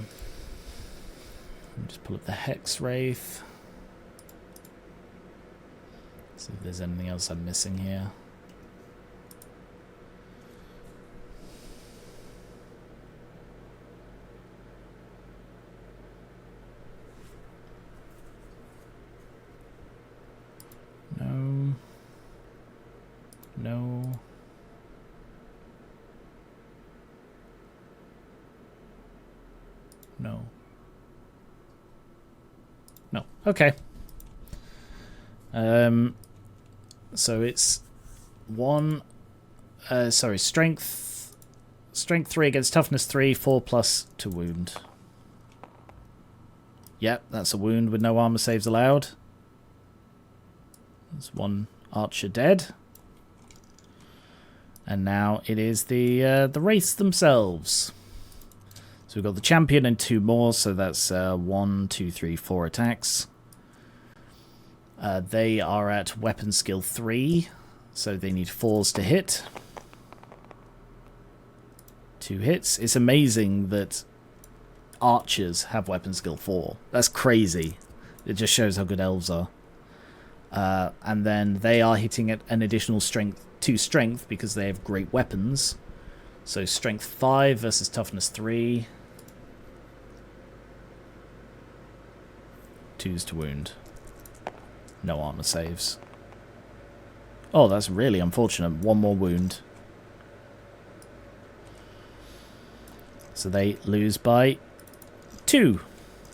S1: just pull up the Hex Wraith. See if there's anything else I'm missing here. No. No. No. No. Okay. So it's strength 3 against toughness 3, 4+ to wound. Yep, that's a wound with no armor saves allowed. There's one archer dead. And now it is the wraiths themselves. So we've got the champion and 2 more, so that's 1, 2, 3, 4 attacks. They are at weapon skill 3, so they need 4s to hit. 2 hits. It's amazing that archers have weapon skill 4. That's crazy. It just shows how good elves are. And then they are hitting at an additional strength 2 strength because they have great weapons. So strength 5 versus toughness 3. 2s to wound. No armor saves. Oh, that's really unfortunate. 1 more wound. So they lose by 2.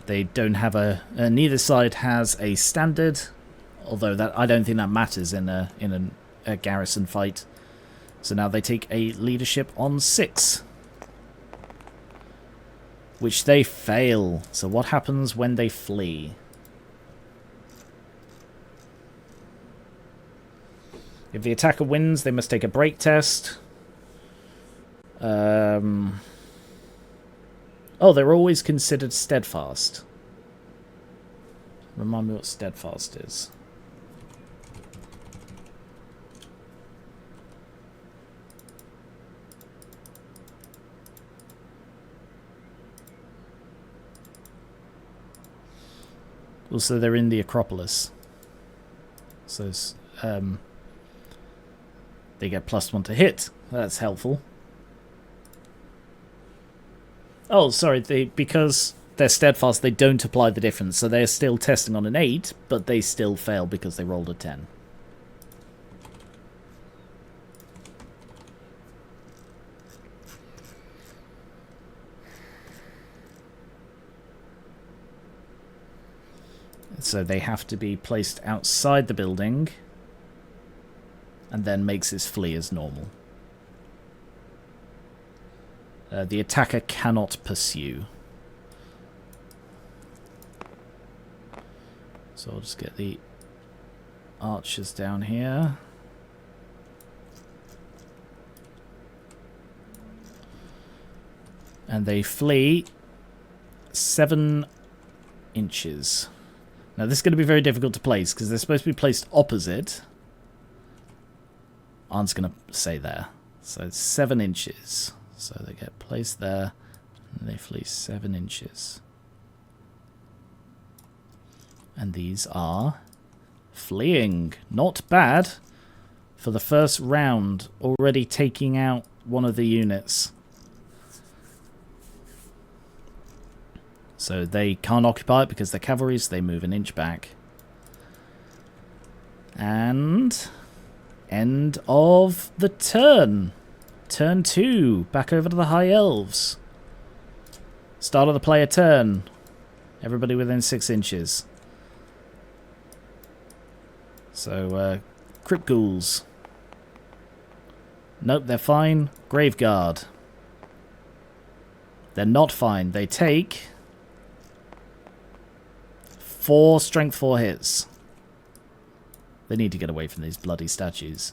S1: They don't have neither side has a standard, although that I don't think that matters in a garrison fight. So now they take a leadership on 6, which they fail. So what happens when they flee? If the attacker wins, they must take a break test. Oh, they're always considered steadfast. Remind me what steadfast is. Also, they're in the Acropolis. So, they get +1 to hit. That's helpful. Oh, sorry, because they're steadfast, they don't apply the difference. So they're still testing on an 8, but they still fail because they rolled a 10. So they have to be placed outside the building, and then makes his flee as normal. The attacker cannot pursue. So I'll just get the archers down here. And they flee 7 inches. Now this is going to be very difficult to place because they're supposed to be placed opposite. Aren't going to say there. So it's 7 inches. So they get placed there and they flee 7 inches. And these are fleeing. Not bad for the first round. Already taking out one of the units. So they can't occupy it because they're cavalry, so they move an inch back. And end of the turn. Turn 2. Back over to the High Elves. Start of the player turn. Everybody within 6 inches. So, Crypt Ghouls. Nope, they're fine. Graveguard. They're not fine. They take 4 strength 4 hits. They need to get away from these bloody statues.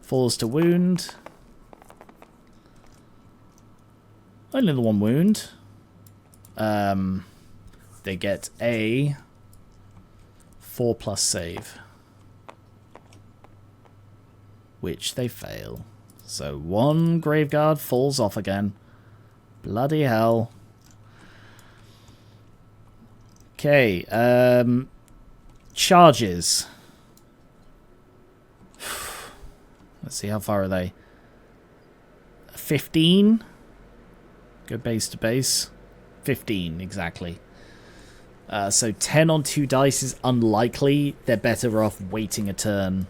S1: Falls to wound. Only the 1 wound. They get a 4+ save, which they fail. So 1 Graveguard falls off again. Bloody hell. Okay, charges. Let's see, how far are they? 15? Go base to base. 15, exactly. So 10 on 2 dice is unlikely. They're better off waiting a turn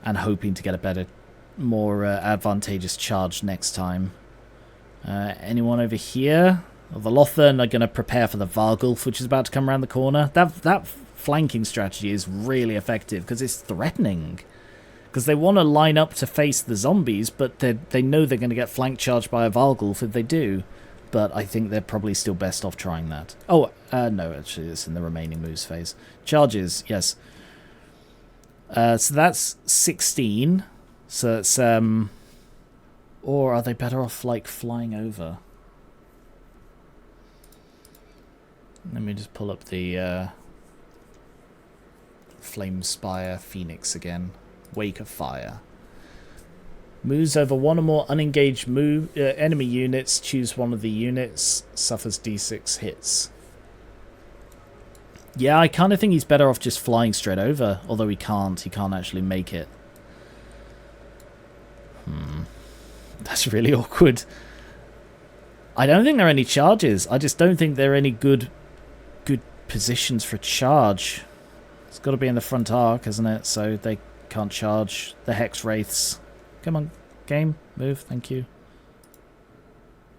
S1: and hoping to get a better, more advantageous charge next time. Anyone over here? Well, the Lothern are going to prepare for the Vargulf, which is about to come around the corner. That flanking strategy is really effective because it's threatening. Because they want to line up to face the zombies, but they know they're going to get flank charged by a Vargulf if they do. But I think they're probably still best off trying that. Oh, no, actually, it's in the remaining moves phase. Charges, yes. So that's 16. So it's, or are they better off, like, flying over? Let me just pull up the Flame Spire Phoenix again. Wake of Fire. Moves over 1 or more unengaged enemy units. Choose one of the units. Suffers d6 hits. Yeah, I kind of think he's better off just flying straight over. Although he can't. He can't actually make it. That's really awkward. I don't think there are any charges. I just don't think there are any good positions for charge. It's got to be in the front arc, isn't it? So they can't charge the Hex Wraiths. Come on, game. Move, thank you.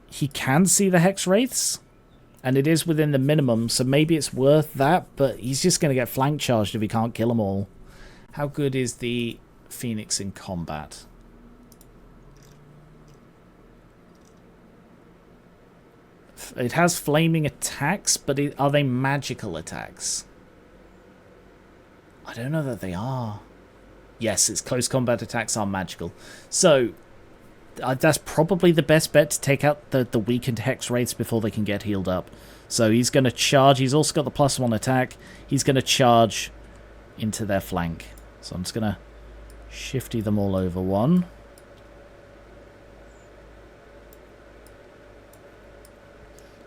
S1: He can see the Hex Wraiths, and it is within the minimum, so maybe it's worth that, but he's just going to get flank charged if he can't kill them all. How good is the Phoenix in combat? It has flaming attacks, but are they magical attacks? I don't know that they are. Yes, its close combat attacks are magical. So, that's probably the best bet to take out the weakened Hex Wraiths before they can get healed up. So he's going to charge. He's also got the +1 attack. He's going to charge into their flank. So I'm just going to shifty them all over 1.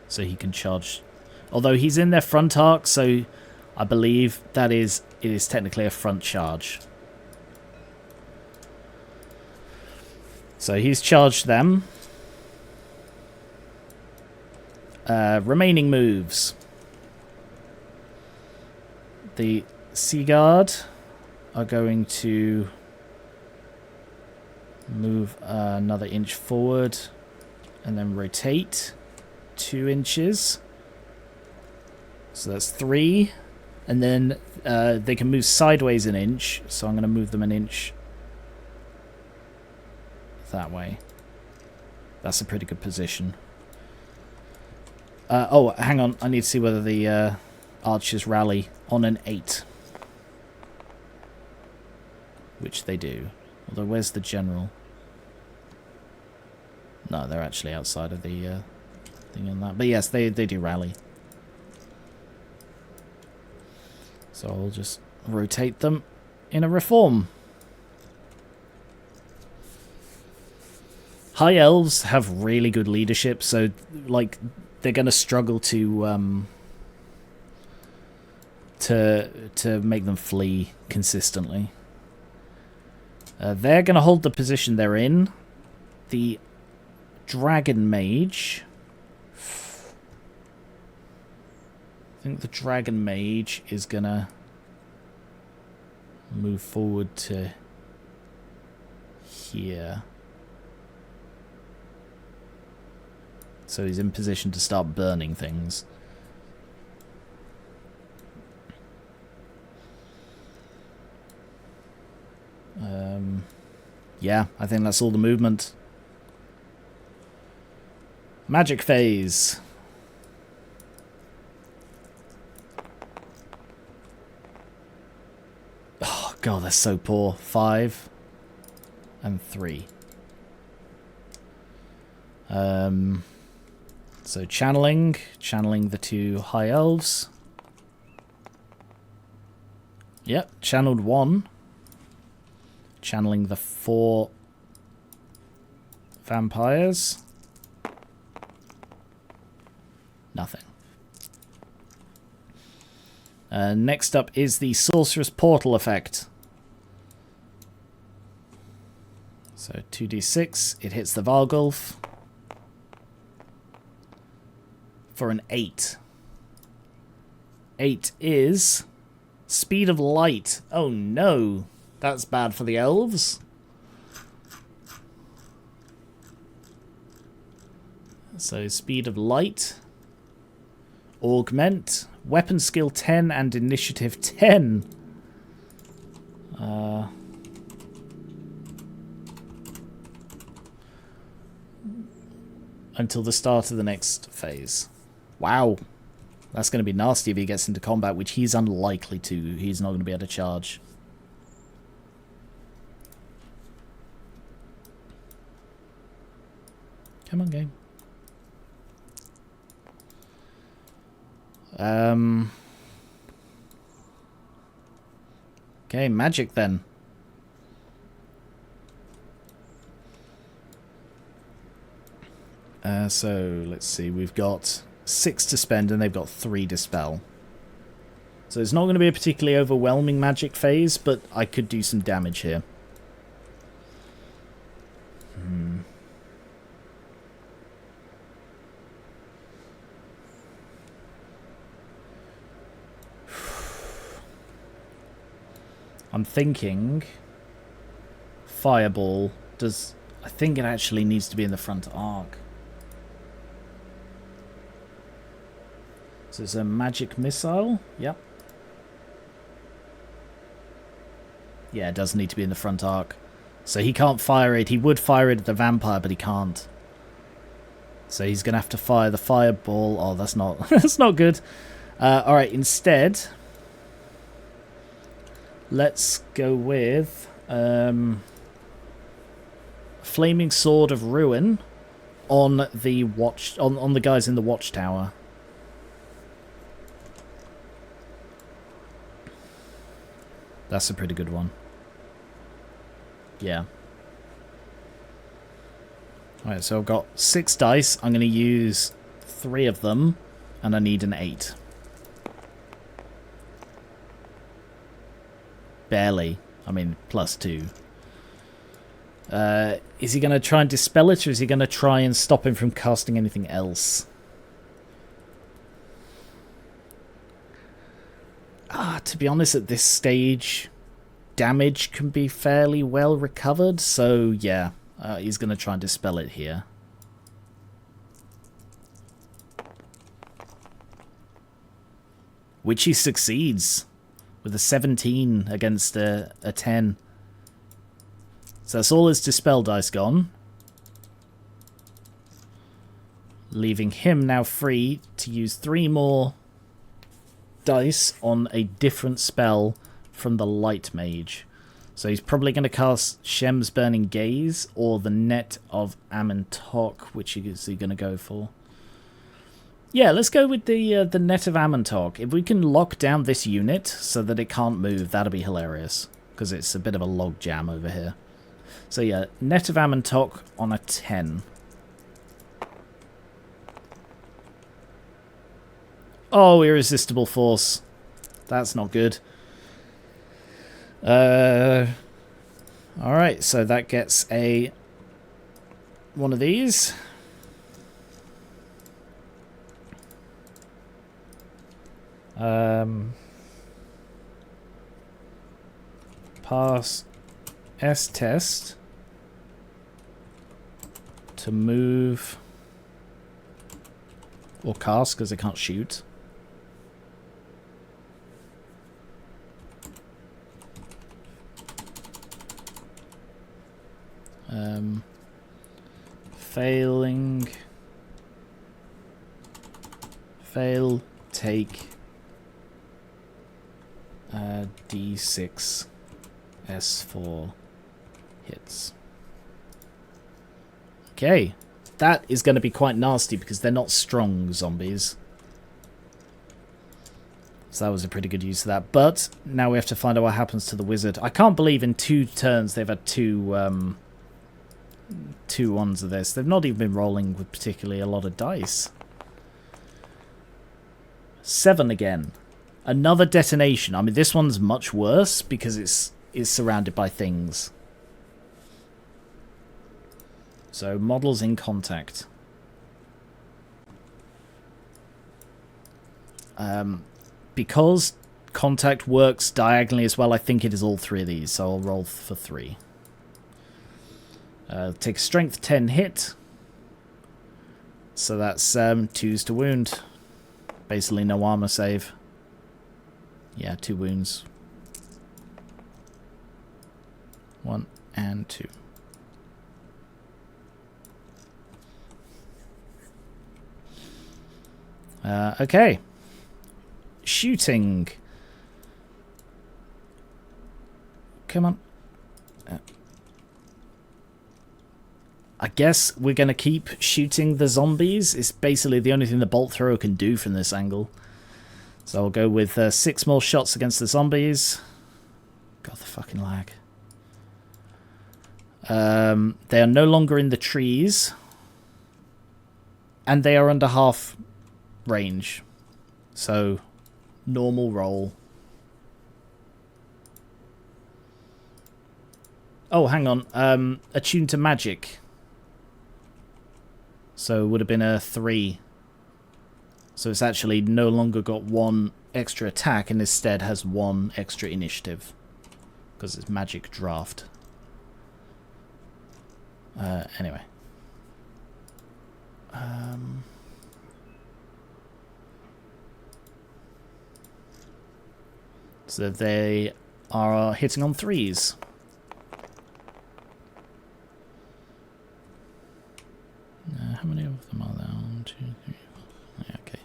S1: So he can charge. Although he's in their front arc, so I believe it is technically a front charge. So he's charged them. Remaining moves. The Sea Guard are going to move another inch forward and then rotate 2 inches. So that's 3. And then they can move sideways an inch. So I'm going to move them an inch that way. That's a pretty good position. Oh, hang on. I need to see whether the archers rally on an 8. Which they do. Although, where's the general? No, they're actually outside of the thing on that. But yes, they do rally. So I'll just rotate them in a reform. High Elves have really good leadership, so like they're going to struggle to make them flee consistently. They're going to hold the position they're in. The Dragon Mage. I think the Dragon Mage is going to move forward to here. So he's in position to start burning things. Yeah, I think that's all the movement. Magic phase. Oh, God, that's so poor. 5 and 3. So channeling the 2 high elves. Yep, channeled 1. Channeling the 4 vampires. Nothing. Next up is the Sorcerous Portal effect. So 2d6, it hits the Vargulf for an 8. 8 is Speed of Light. Oh no, that's bad for the elves. So Speed of Light. Augment. Weapon skill 10 and initiative 10. Until the start of the next phase. Wow. That's going to be nasty if he gets into combat, which he's unlikely to. He's not going to be able to charge. Come on, game. Okay, magic then. So let's see, we've got 6 to spend and they've got 3 to spell. So it's not going to be a particularly overwhelming magic phase, but I could do some damage here. I'm thinking Fireball does... I think it actually needs to be in the front arc. So it's a magic missile. Yep. Yeah, it does need to be in the front arc. So he can't fire it. He would fire it at the vampire, but he can't. So he's going to have to fire the fireball. Oh, that's not that's not good. Alright, instead... let's go with Flaming Sword of Ruin on the on the guys in the watchtower. That's a pretty good one. Yeah. Alright, so I've got 6 dice. I'm going to use 3 of them, and I need an 8. Barely. I mean, +2. Is he going to try and dispel it, or is he going to try and stop him from casting anything else? To be honest, at this stage, damage can be fairly well recovered, so yeah, he's going to try and dispel it here. Which he succeeds. With a 17 against a 10. So that's all his dispel dice gone. Leaving him now free to use 3 more dice on a different spell from the Light Mage. So he's probably going to cast Shem's Burning Gaze or the Net of Amantok. Which is he going to go for? Yeah, let's go with the Net of Amantok. If we can lock down this unit so that it can't move, that'll be hilarious. Because it's a bit of a log jam over here. So yeah, Net of Amantok on a 10. Oh, Irresistible Force. That's not good. Alright, so that gets a... one of these. Pass S test to move or cast because I can't shoot. Failing. Fail. Take. D6. S4 hits. Okay. That is going to be quite nasty because they're not strong zombies. So that was a pretty good use of that. But now we have to find out what happens to the wizard. I can't believe in 2 turns they've had two ones of this. They've not even been rolling with particularly a lot of dice. 7 again. Another detonation. I mean, this one's much worse because it's surrounded by things. So, models in contact. Because contact works diagonally as well, I think it is all 3 of these. So I'll roll for 3. Take a strength 10 hit. So that's 2s to wound. Basically no armor save. Yeah, 2 wounds. 1 and 2. Okay. Shooting. Come on. I guess we're going to keep shooting the zombies. It's basically the only thing the bolt thrower can do from this angle. So I'll go with 6 more shots against the zombies. God, the fucking lag. They are no longer in the trees. And they are under half range. So, normal roll. Oh, hang on. Attuned to magic. So, it would have been a 3. So, it's actually no longer got 1 extra attack and instead has 1 extra initiative. Because it's magic draft. Anyway. So they are hitting on 3s. How many of them are there? 1, 2, 3, 4. Yeah, okay.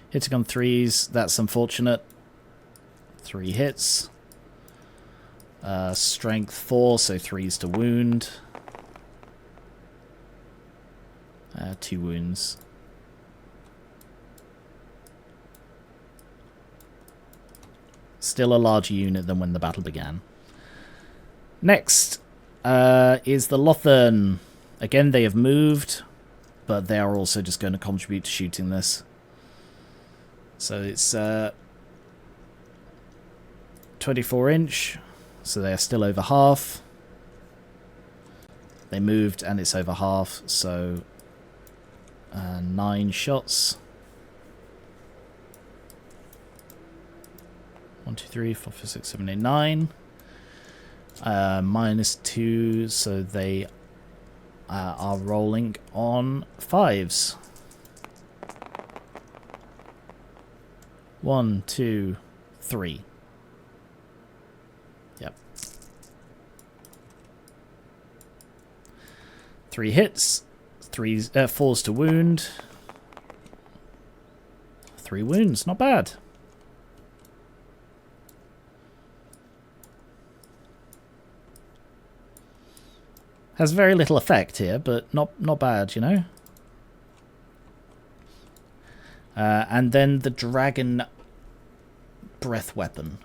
S1: Hitting on 3s. That's unfortunate. 3 hits. Strength 4, so 3s to wound. 2 wounds. Still a larger unit than when the battle began. Next is the Lothern. Again, they have moved, but they are also just going to contribute to shooting this. So it's 24 inch, so they are still over half. They moved and it's over half, so 9 shots. 1, 2, 3, 4, 5, 6, 7, 8, 9. -2, so they are rolling on 5s. 1, 2, 3. Yep. 3 hits. 4s to wound. 3 wounds, not bad. Has very little effect here, but not bad, you know. And then the dragon breath weapon.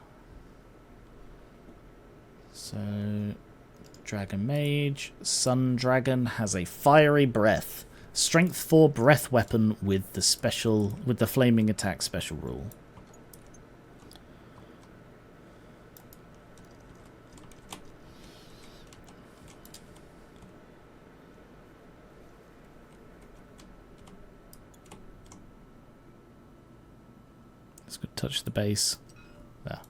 S1: So, dragon mage, sun dragon has a fiery breath, strength 4 breath weapon with the flaming attack special rule. Touch the base. There.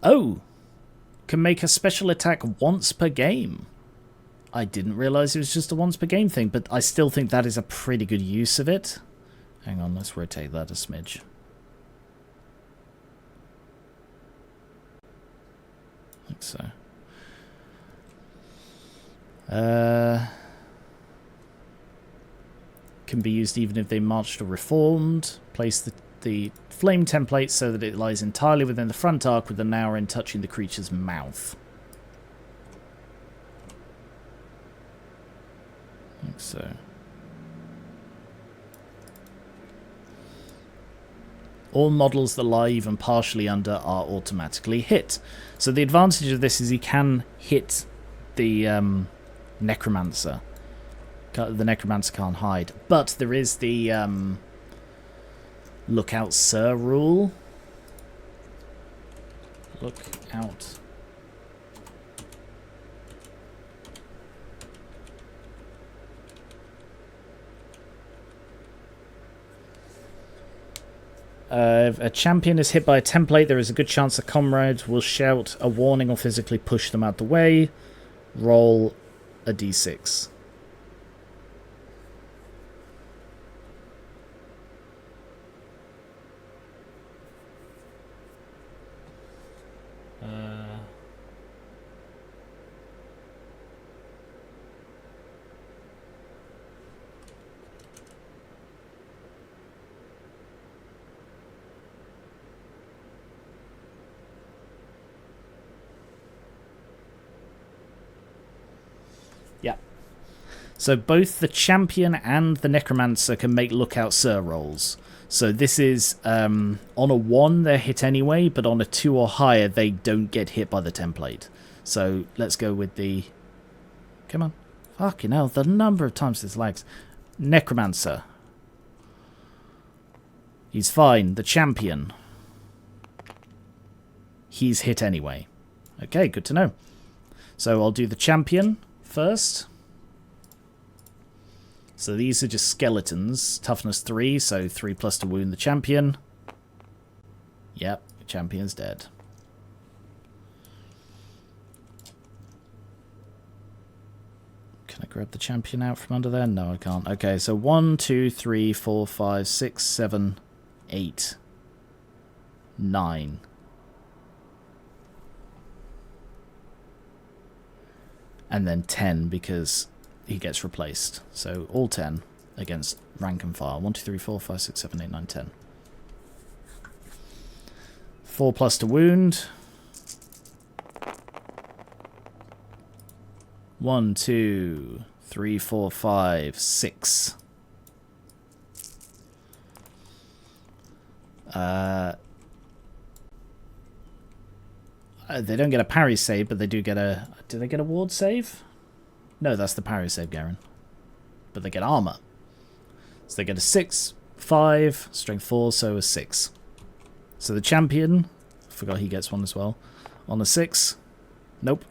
S1: Oh! Can make a special attack once per game. I didn't realise it was just a once per game thing, but I still think that is a pretty good use of it. Hang on, let's rotate that a smidge. Like so. Can be used even if they marched or reformed. Place the flame template so that it lies entirely within the front arc with the now end touching the creature's mouth. I think so. All models that lie even partially under are automatically hit. So the advantage of this is he can hit the Necromancer. The Necromancer can't hide. But there is the Look Out Sir rule. Look out. If a champion is hit by a template, there is a good chance a comrade will shout a warning or physically push them out the way. Roll a d6. Yeah. So both the champion and the necromancer can make Lookout Sir rolls. So this is, on a 1 they're hit anyway, but on a 2 or higher they don't get hit by the template. So let's go with the... Come on. Fucking hell, the number of times this lags. Necromancer. He's fine. The champion. He's hit anyway. Okay, good to know. So I'll do the champion first. So these are just skeletons. Toughness 3, so 3 plus to wound the champion. Yep, the champion's dead. Can I grab the champion out from under there? No, I can't. Okay, so 1, 2, 3, 4, 5, 6, 7, 8, 9. And then 10 because he gets replaced. So all 10 against rank and file. 1, 2, 3, 4, 5, 6, 7, 8, 9, 10. 4 plus to wound. 1, 2, 3, 4, 5, 6. They don't get a parry save, but they do get a... Do they get a ward save? No, that's the parry save, Garen. But they get armor. So they get a 6, 5, strength 4, so a 6. So the champion... I forgot he gets one as well. On a 6. Nope.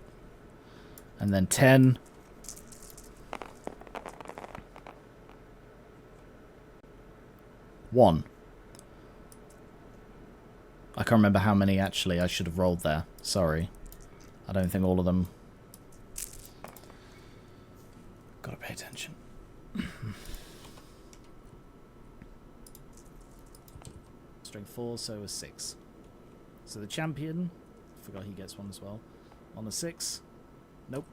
S1: And then 10. One. I can't remember how many actually I should have rolled there. Sorry. I don't think all of them... Gotta pay attention. Strength 4, so a 6. So the champion... I forgot he gets one as well. On a 6. Nope.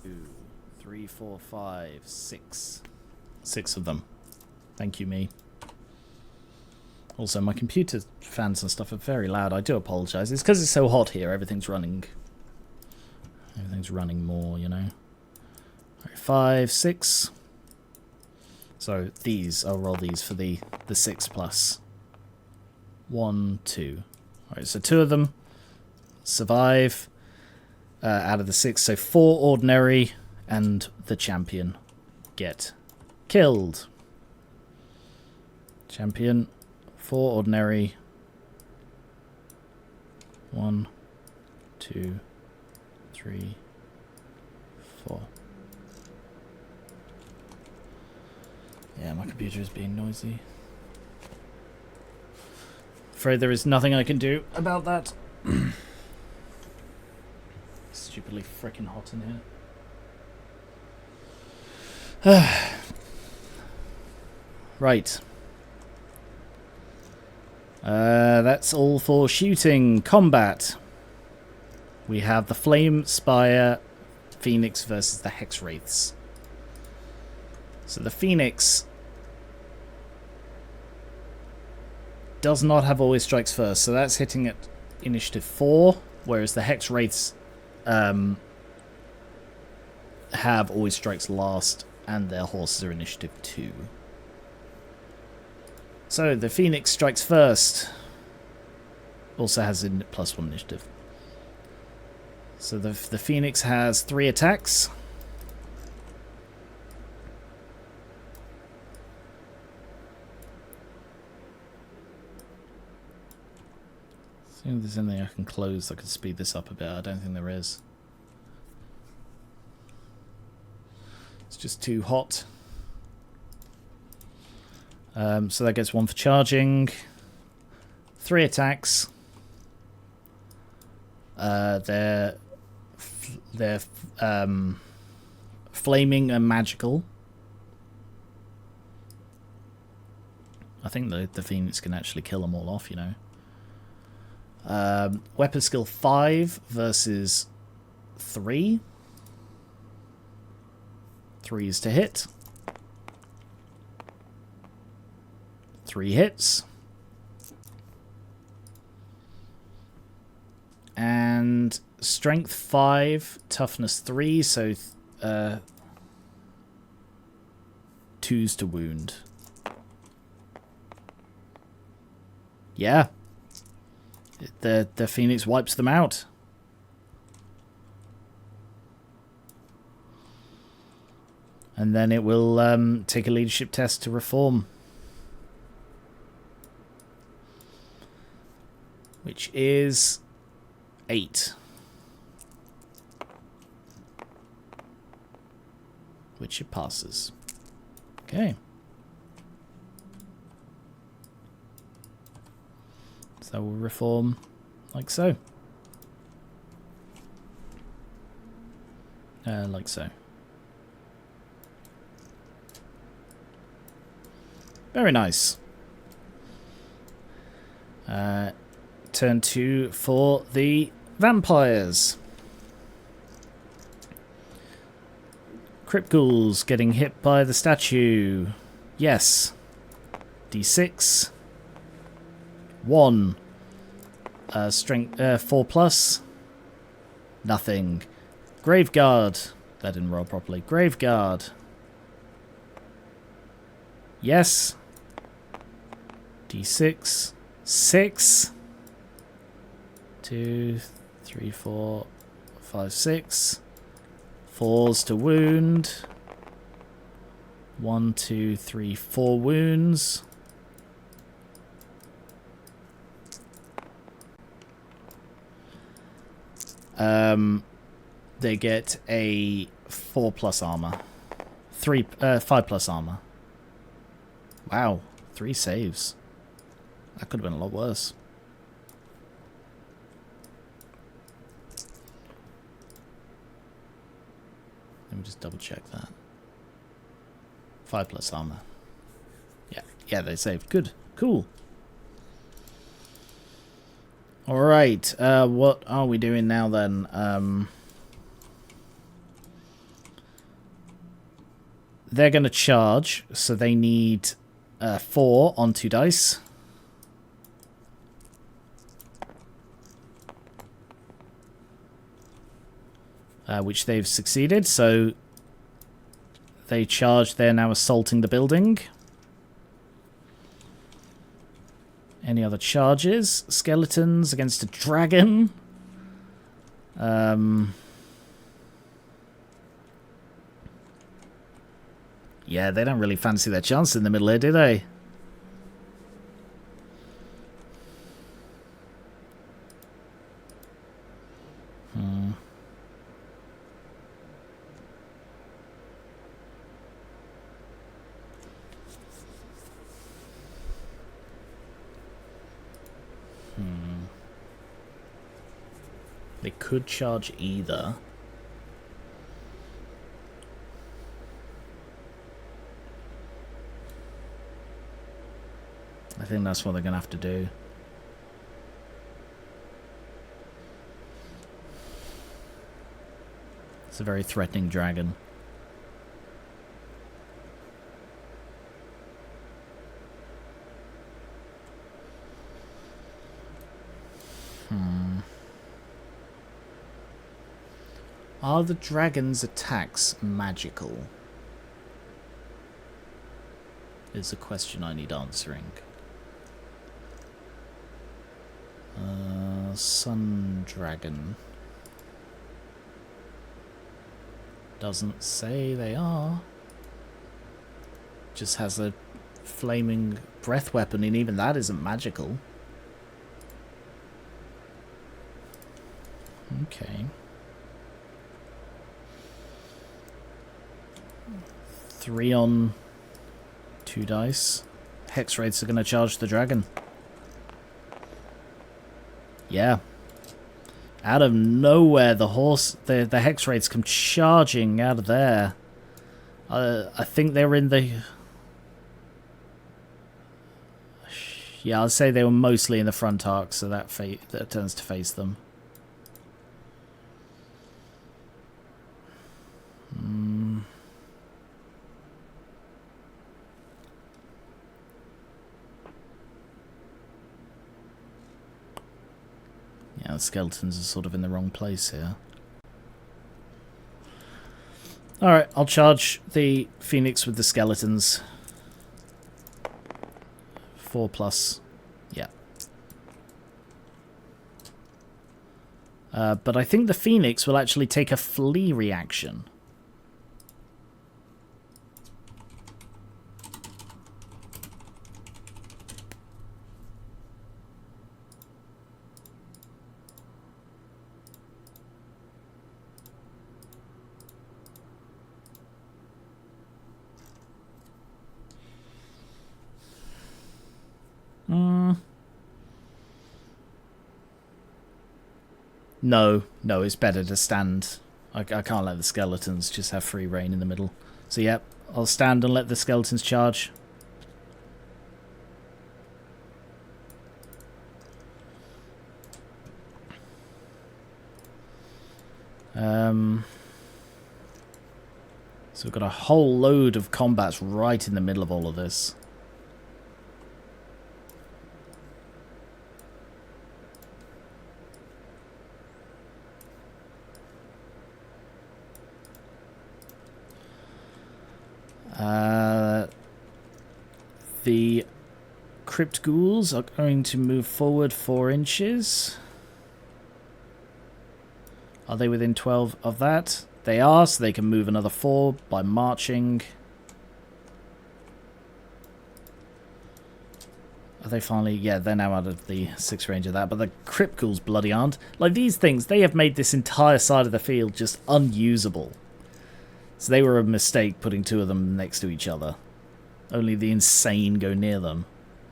S1: 2, 3, 4, 5, 6. 6 of them. Thank you, me. Also, my computer fans and stuff are very loud. I do apologise. It's because it's so hot here. Everything's running more, you know. Alright, 5, 6. So these, I'll roll these for the 6 plus. 1, 2. Alright, so 2 of them survive out of the 6. So 4 ordinary and the champion get killed. Champion, 4 ordinary. 1, 2, 3, 4. Yeah, my computer is being noisy. Afraid there is nothing I can do about that. Stupidly freaking hot in here. Right. That's all for shooting. Combat. We have the Flame Spire Phoenix versus the Hex Wraiths. So the Phoenix does not have always strikes first, so that's hitting at initiative 4, whereas the Hex Wraiths have always strikes last, and their horses are initiative 2. So the Phoenix strikes first. Also has a +1 initiative. So the Phoenix has 3 attacks. See if there's anything I can close that could speed this up a bit. I don't think there is. It's just too hot. So that gets 1 for charging. 3 attacks. They're flaming and magical. I think the Phoenix can actually kill them all off, you know. Weapon skill 5 versus 3. 3 is to hit. 3 hits. And strength 5, toughness 3, so 2s to wound. Yeah. The Phoenix wipes them out. And then it will take a leadership test to reform. Which is 8. Which it passes. Okay. So we'll reform like so. Like so. Very nice. Turn 2 for the vampires. Crypt ghouls getting hit by the statue. Yes. D6. 1. Strength 4+. Nothing. Graveguard. That didn't roll properly. Graveguard. Yes. D6. 6. 2, 3, 4, 5, 6. 4s to wound. 1, 2, 3, 4 wounds. They get a 4+ armor. 5+ armor. Wow, 3 saves. That could have been a lot worse. Let me just double check that. 5+ armor. Yeah, they saved. Good. Cool. Alright, what are we doing now then? They're going to charge, so they need 4 on 2 dice. Which they've succeeded, so they charge. They're now assaulting the building. Any other charges? Skeletons against a dragon. Yeah, they don't really fancy their chance in the middle here, do they? They could charge either. I think that's what they're going to have to do. It's a very threatening dragon. Are the dragon's attacks magical? Is a question I need answering. Sun dragon. Doesn't say they are. Just has a flaming breath weapon, and even that isn't magical. Okay. 3 on 2 dice. Hex Wraiths are going to charge the dragon. Yeah. Out of nowhere, the Hex Wraiths come charging out of there. I think they were in the... Yeah, I'll say they were mostly in the front arc, so that turns to face them. Yeah, the skeletons are sort of in the wrong place here. Alright, I'll charge the Phoenix with the skeletons. 4+. Yeah. But I think the Phoenix will actually take a flee reaction. No, it's better to stand. I can't let the skeletons just have free reign in the middle. So yeah, I'll stand and let the skeletons charge. So we've got a whole load of combats right in the middle of all of this. The Crypt Ghouls are going to move forward 4 inches. Are they within 12 of that? They are, so they can move another 4 by marching. Are they finally... Yeah, they're now out of the 6 range of that, but the Crypt Ghouls bloody aren't. Like, these things, they have made this entire side of the field just unusable. So they were a mistake putting 2 of them next to each other. Only the insane go near them.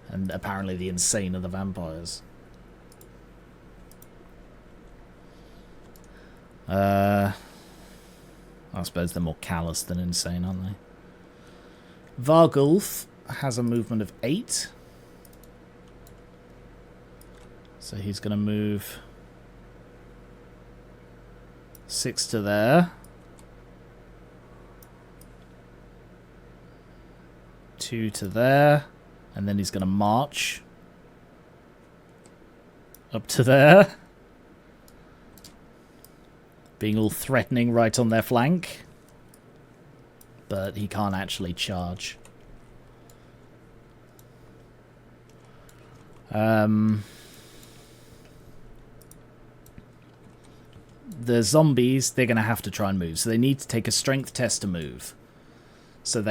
S1: And apparently the insane are the vampires. I suppose they're more callous than insane, aren't they? Vargulf has a movement of 8. So he's going to move 6 to there. 2 to there, and then he's going to march up to there, being all threatening right on their flank, but he can't actually charge. The zombies, they're going to have to try and move, so they need to take a strength test to move. So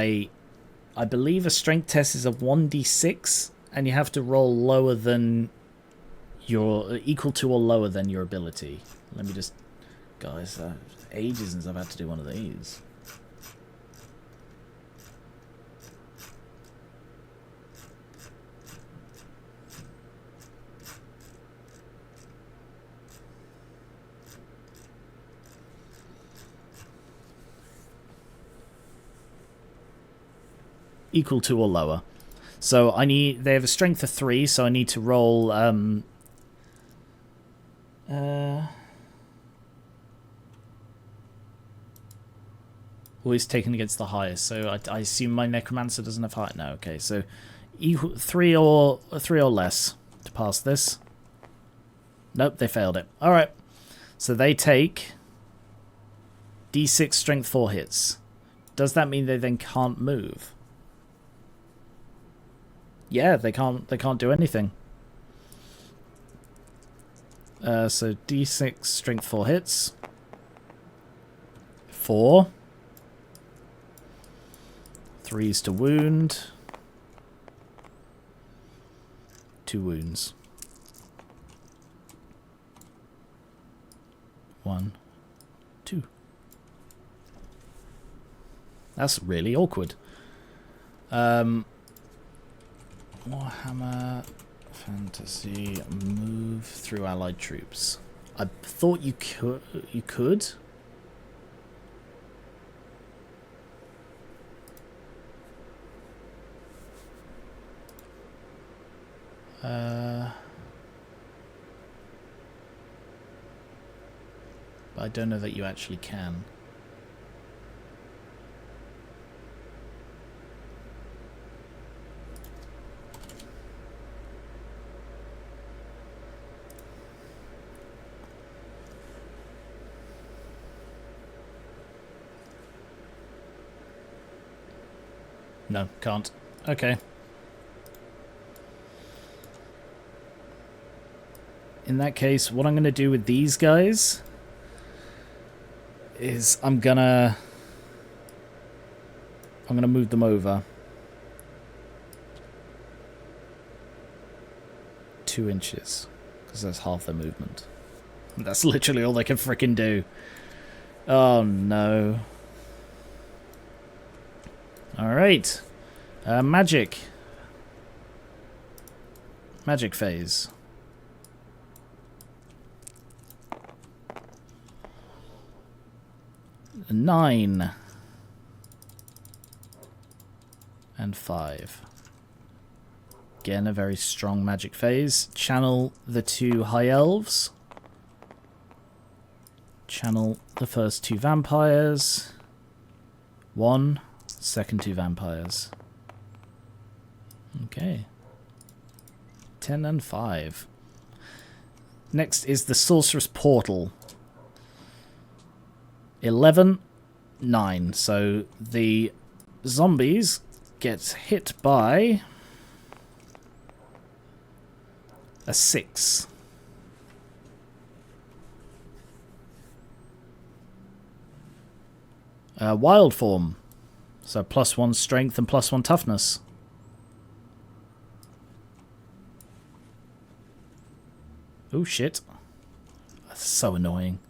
S1: I believe a strength test is a 1d6, and you have to roll lower than equal to or lower than your ability. Let me just... Guys, ages since I've had to do one of these. Equal to or lower. So they have a strength of 3, so I need to roll Always taken against the highest. So I assume my necromancer doesn't have high. No, okay. So equal, three or less to pass this. Nope, they failed it. All right. So they take D6 strength 4 hits. Does that mean they then can't move? Yeah, they can't do anything. So D6 strength 4 hits. 4. 3's to wound. 2 wounds. 1, 2. That's really awkward. Warhammer Fantasy, move through allied troops. I thought you could. But I don't know that you actually can. No, can't. Okay. In that case, what I'm going to do with these guys is I'm gonna move them over 2 inches because that's half their movement. That's literally all they can frickin' do. Oh no. Alright. Magic phase. A 9 and 5. Again, a very strong magic phase. Channel the 2 high elves. Channel the first 2 vampires. 1, second 2 vampires. Okay. 10 and 5. Next is the Sorceress Portal. 11, 9. So the zombies get hit by a 6. Wild form. So +1 strength and +1 toughness. Oh shit. That's so annoying.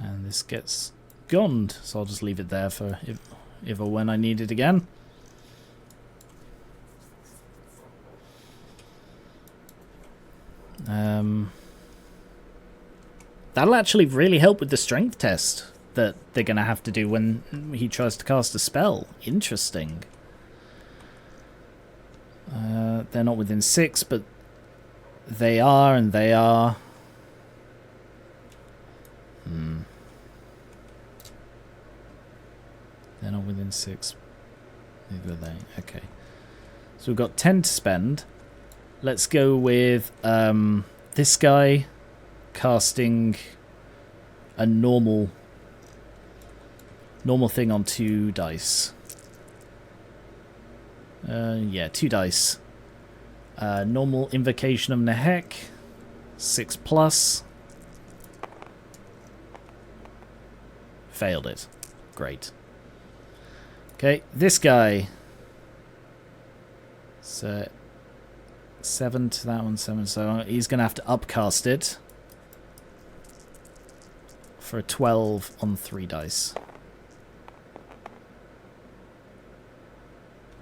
S1: And this gets gonned, so I'll just leave it there for if or when I need it again. That'll actually really help with the strength test that they're going to have to do when he tries to cast a spell. Interesting. They're not within 6, but they are, and they are. They're not within 6. Neither are they. Okay. So we've got 10 to spend. Let's go with this guy casting a normal thing on 2 dice. Yeah, 2 dice. Normal Invocation of Nehek, 6+. Failed it. Great. Okay, this guy. So 7 to that one, 7. So he's going to have to upcast it for a 12 on 3 dice.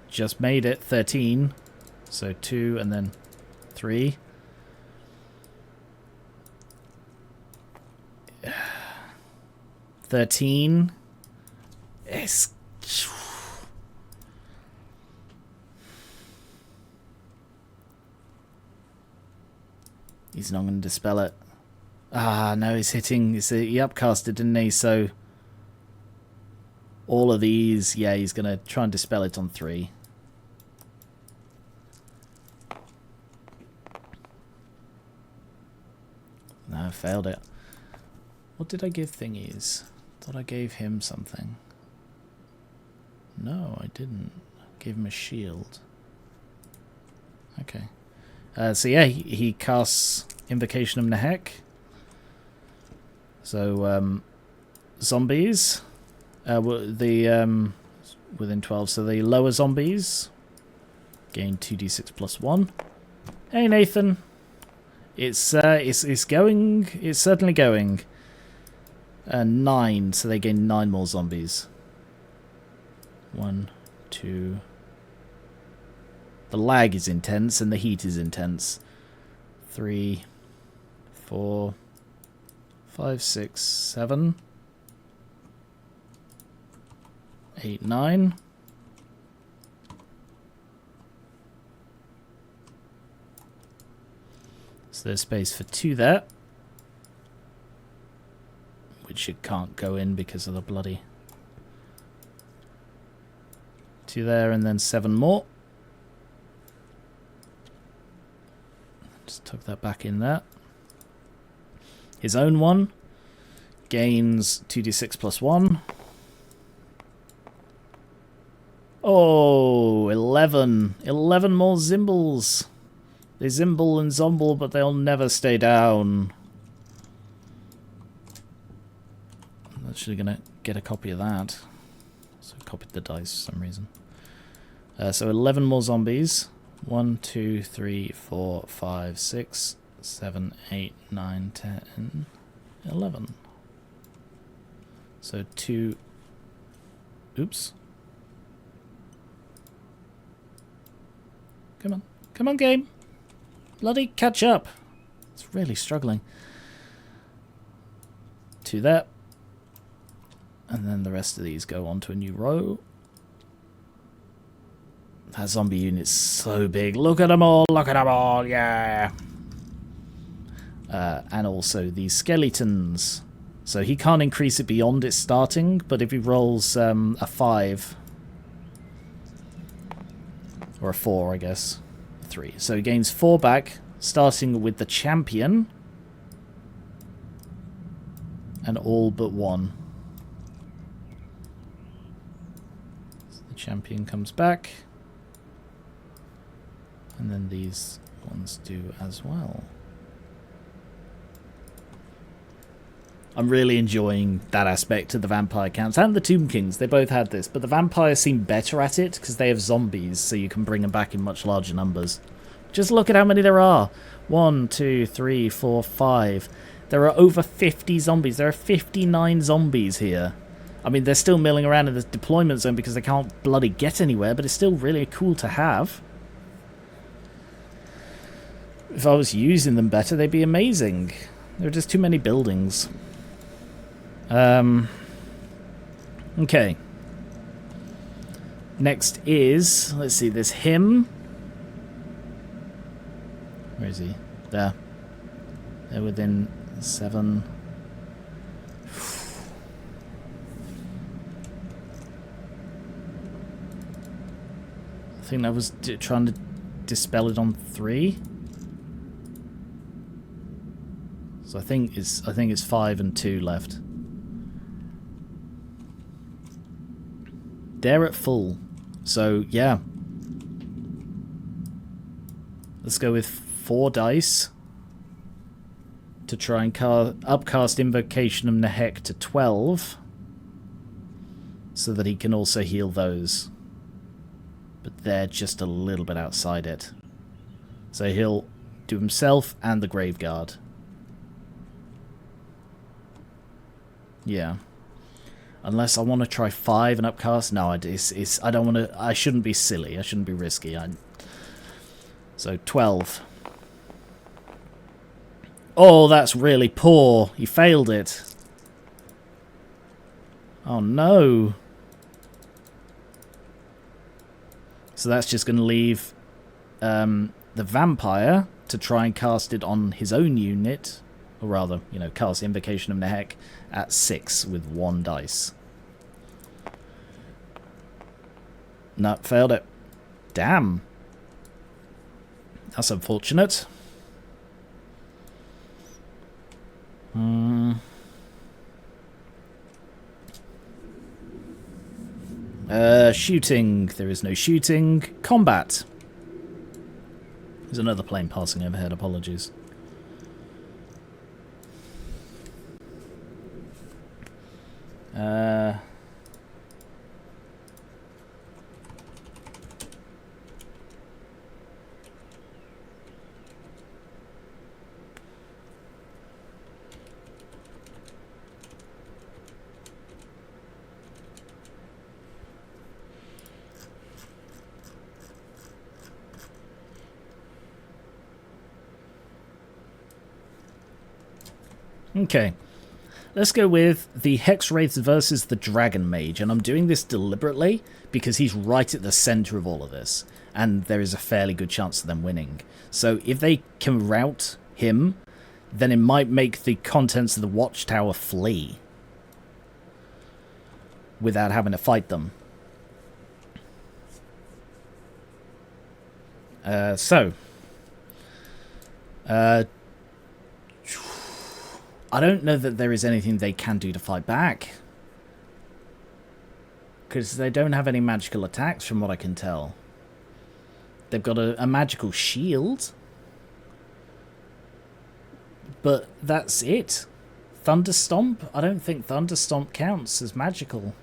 S1: Just made it. 13. So 2 and then 3. $13. He's not going to dispel it. Ah, no, he's hitting. He upcasted, didn't he? So all of these, yeah, he's going to try and dispel it on 3. No, failed it. What did I give thingies? Thought I gave him something. No, I didn't. I gave him a shield. Okay. So yeah, he casts Invocation of Nehek. So zombies, within 12. So the lower zombies gain 2d6 plus 1. Hey Nathan, it's going. It's certainly going. 9, so they gain 9 more zombies. 1, 2. The lag is intense and the heat is intense. 3, 4, 5, 6, 7, 8, 9. So there's space for 2 there. Which it can't go in because of the bloody 2 there, and then 7 more. Just tuck that back in there. His own one gains 2d6 plus 1. Oh, 11. 11 more Zimbles. They Zimble and Zomble, but they'll never stay down. I'm actually going to get a copy of that. So I copied the dice for some reason. So 11 more zombies. 1, 2, 3, 4, 5, 6, 7, 8, 9, 10, 11. So 2... Oops. Come on. Come on, game. Bloody catch up. It's really struggling. 2 there. And then the rest of these go onto a new row. That zombie unit's so big. Look at them all. Look at them all. Yeah. And also these skeletons. So he can't increase it beyond its starting, but if he rolls a 5 or a 4, I guess, 3. So he gains 4 back, starting with the champion, and all but 1. So the champion comes back, and then these ones do as well. I'm really enjoying that aspect of the vampire counts, and the Tomb Kings. They both had this, but the vampires seem better at it because they have zombies, so you can bring them back in much larger numbers. Just look at how many there are. 1, 2, 3, 4, 5. There are over 50 zombies. There are 59 zombies here. I mean, they're still milling around in the deployment zone because they can't bloody get anywhere, but it's still really cool to have. If I was using them better, they'd be amazing. There are just too many buildings. Okay. Next is, let's see, there's him. Where is he? There. They're within 7. I think that was trying to dispel it on 3. So I think it's 5 and 2 left. They're at full. So yeah. Let's go with 4 dice to try and upcast Invocation of Nehek to 12 so that he can also heal those. But they're just a little bit outside it. So he'll do himself and the Graveguard. Yeah. Unless I want to try 5 and upcast. No, I don't want to. I shouldn't be silly. I shouldn't be risky. So 12. Oh, that's really poor. He failed it. Oh no. So that's just going to leave the vampire to try and cast it on his own unit, or rather, cast Invocation of Nehek at 6 with 1 dice. No, failed it. Damn. That's unfortunate. Shooting. There is no shooting. Combat. There's another plane passing overhead. Apologies. Okay, let's go with the Hex Wraiths versus the Dragon Mage, and I'm doing this deliberately because he's right at the center of all of this, and there is a fairly good chance of them winning. So if they can rout him, then it might make the contents of the Watchtower flee without having to fight them. I don't know that there is anything they can do to fight back, because they don't have any magical attacks from what I can tell. They've got a magical shield, but that's it. Thunderstomp? I don't think Thunderstomp counts as magical.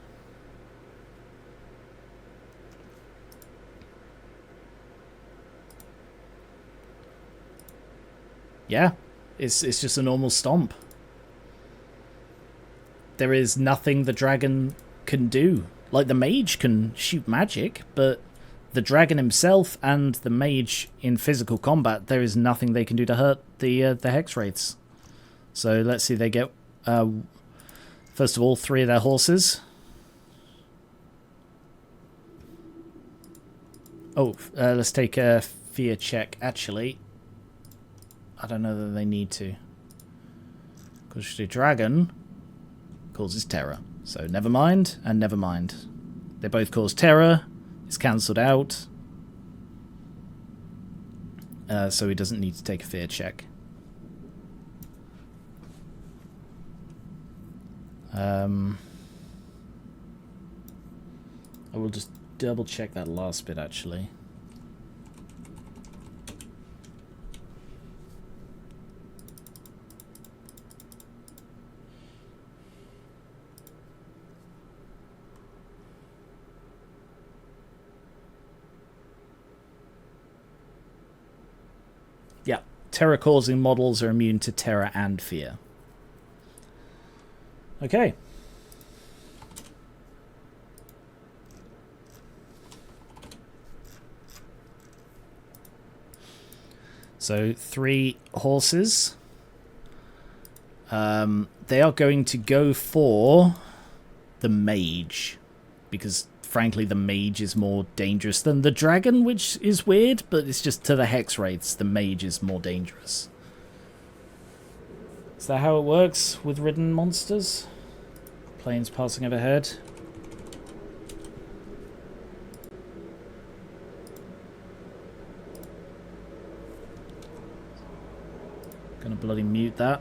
S1: Yeah, it's just a normal stomp. There is nothing the dragon can do. Like, the mage can shoot magic, but the dragon himself and the mage in physical combat, there is nothing they can do to hurt the Hex Wraiths. So let's see, they get, first of all, 3 of their horses. Oh, let's take a fear check. Actually, I don't know that they need to, because the dragon causes terror. So never mind, and never mind. They both cause terror. It's cancelled out. So he doesn't need to take a fear check. I will just double check that last bit, actually. Yeah, terror-causing models are immune to terror and fear. Okay. So 3 horses. They are going to go for the mage, because frankly the mage is more dangerous than the dragon, which is weird, but it's just to the Hex Wraiths, the mage is more dangerous. Is that how it works with ridden monsters? Planes passing overhead. Gonna bloody mute that.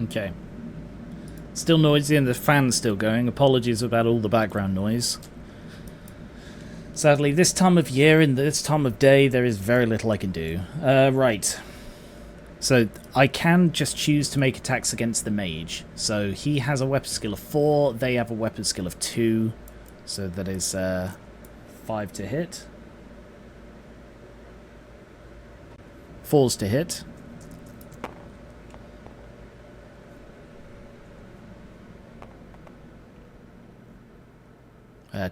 S1: Okay. Still noisy and the fan's still going. Apologies about all the background noise. Sadly, this time of year and this time of day, there is very little I can do. Right. So I can just choose to make attacks against the mage. So he has a weapon skill of 4, they have a weapon skill of 2. So that is 5 to hit. 4's to hit.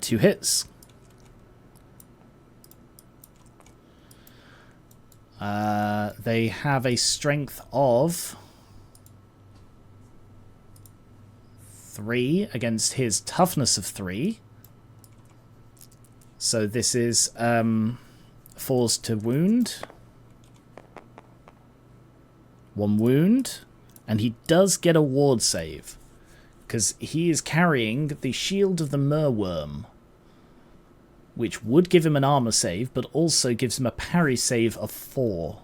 S1: Two hits. They have a strength of 3 against his toughness of 3. So this is 4's to wound. 1 wound. And he does get a ward save, because he is carrying the Shield of the Merworm, which would give him an armor save, but also gives him a parry save of 4.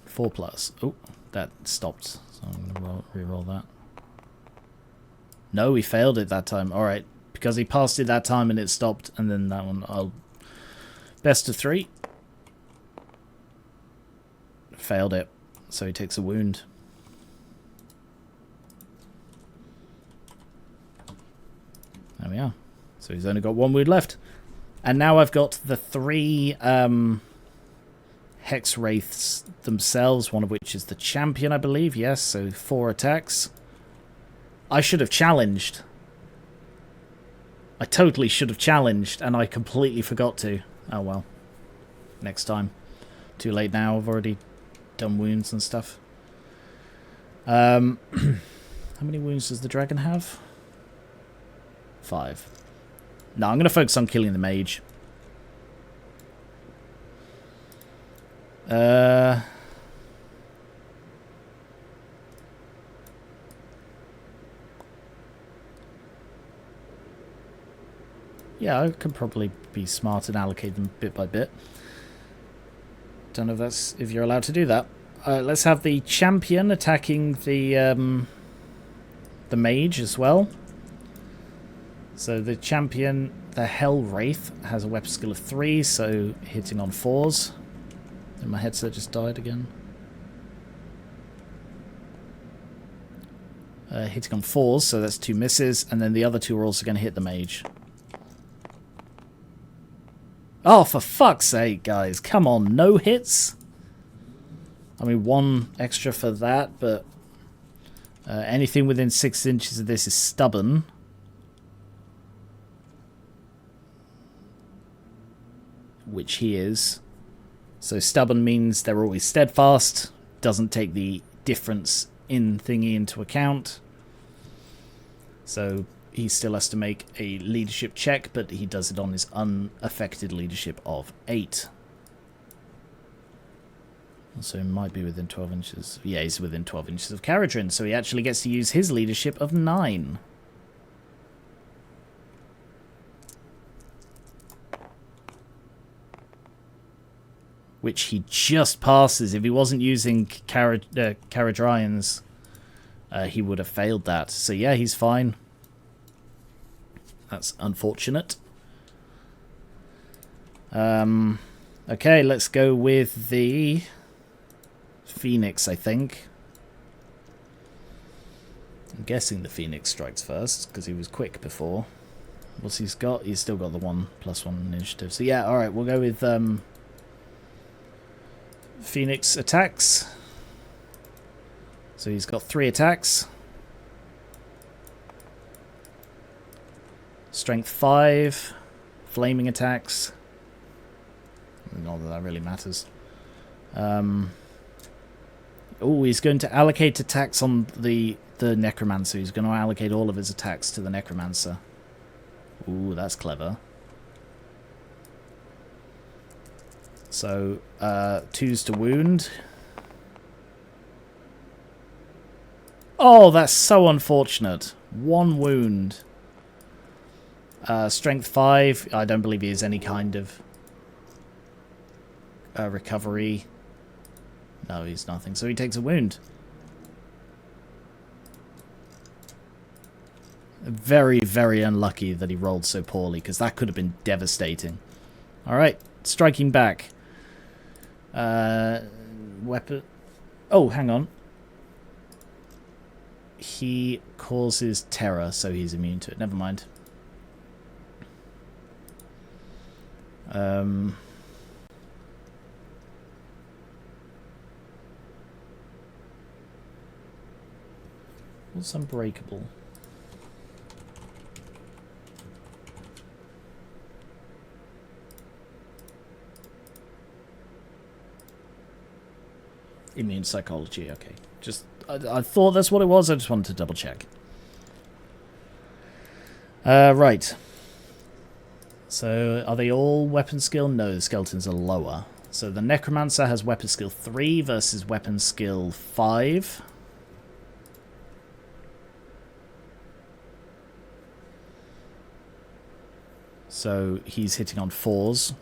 S1: 4 plus. Oh, that stopped. So I'm going to re-roll that. No, he failed it that time. Alright, because he passed it that time and it stopped, and then that one, I'll... Best of 3. Failed it, so he takes a wound. There we are. So he's only got 1 wound left. And now I've got the 3 Hex Wraiths themselves, one of which is the champion, I believe. Yes, so 4 attacks. I should have challenged. I totally should have challenged, and I completely forgot to. Oh well. Next time. Too late now, I've already done wounds and stuff. How many wounds does the dragon have? 5. No, I'm going to focus on killing the mage. Yeah, I could probably be smart and allocate them bit by bit. Don't know if you're allowed to do that. Let's have the champion attacking the mage as well. So the champion, the Hell Wraith, has a weapon skill of 3, so hitting on 4s. And my headset just died again. Hitting on 4s, so that's 2 misses, and then the other 2 are also going to hit the mage. Oh, for fuck's sake, guys. Come on, no hits? I mean, 1 extra for that, but anything within 6 inches of this is stubborn. Which he is. So stubborn means they're always steadfast. Doesn't take the difference in thingy into account. So he still has to make a leadership check, but he does it on his unaffected leadership of 8. So he might be within 12 inches. Yeah, he's within 12 inches of Caradrin, so he actually gets to use his leadership of 9. Which he just passes. If he wasn't using Caradrian's, he would have failed that. So yeah, he's fine. That's unfortunate. Okay, let's go with the Phoenix, I think. I'm guessing the Phoenix strikes first, because he was quick before. What's he's got? He's still got the 1+1 initiative. So yeah, alright, we'll go with Phoenix attacks. So he's got 3 attacks. Strength 5. Flaming attacks. Not that that really matters. Oh, he's going to allocate attacks on the Necromancer. He's going to allocate all of his attacks to the Necromancer. Ooh, that's clever. So, 2s to wound. Oh, that's so unfortunate. 1 wound. Strength 5. I don't believe he has any kind of recovery. No, he's nothing. So he takes a wound. Very, very unlucky that he rolled so poorly, because that could have been devastating. Alright, striking back. Weapon. Oh, hang on. He causes terror, so he's immune to it. Never mind. What's unbreakable? Immune psychology, okay. Just, I thought that's what it was, I just wanted to double check. Right. So, are they all weapon skill? No, the skeletons are lower. So the Necromancer has weapon skill 3 versus weapon skill 5. So he's hitting on 4s.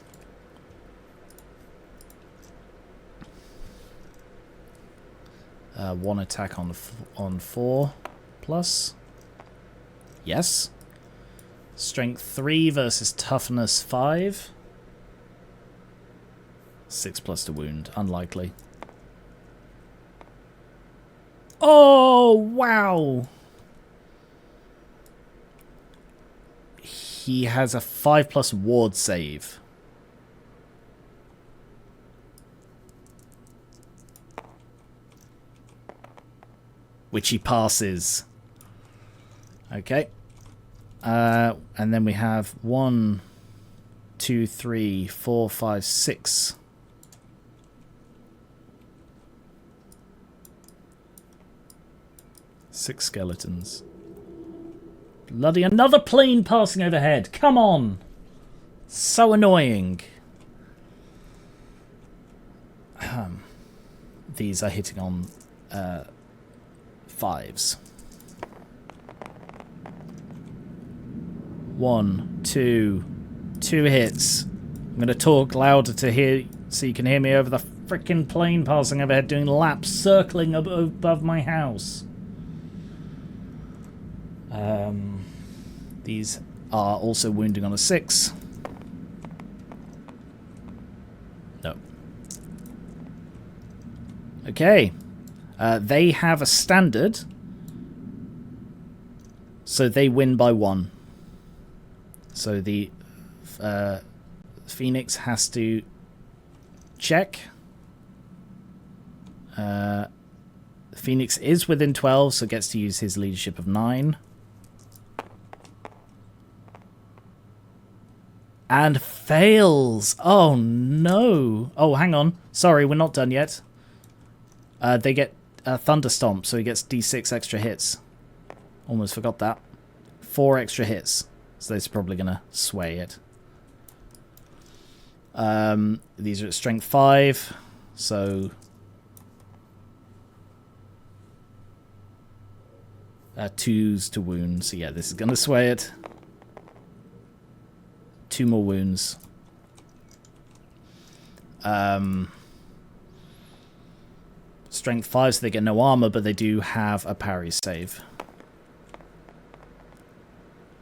S1: One attack on 4 plus. Yes. Strength 3 versus toughness 5. 6 plus to wound. Unlikely. Oh, wow. He has a 5 plus ward save. Which he passes. Okay. And then we have 1, 2, 3, 4, 5, 6. Six skeletons. Bloody another plane passing overhead. Come on. So annoying. These are hitting on 5s. 1, 2, 2 hits. I'm going to talk louder to hear, so you can hear me over the frickin' plane passing overhead, doing laps, circling above my house. These are also wounding on a 6. No. Okay. They have a standard, so they win by 1. So the Phoenix has to check. Phoenix is within 12, so gets to use his leadership of 9. And fails. Oh, no. Oh, hang on. Sorry, we're not done yet. They get a Thunder Stomp, so he gets D6 extra hits. Almost forgot that. 4 extra hits. So that's probably going to sway it. These are at strength 5. So 2s to wound. So yeah, this is going to sway it. 2 more wounds. Strength 5, so they get no armor, but they do have a parry save.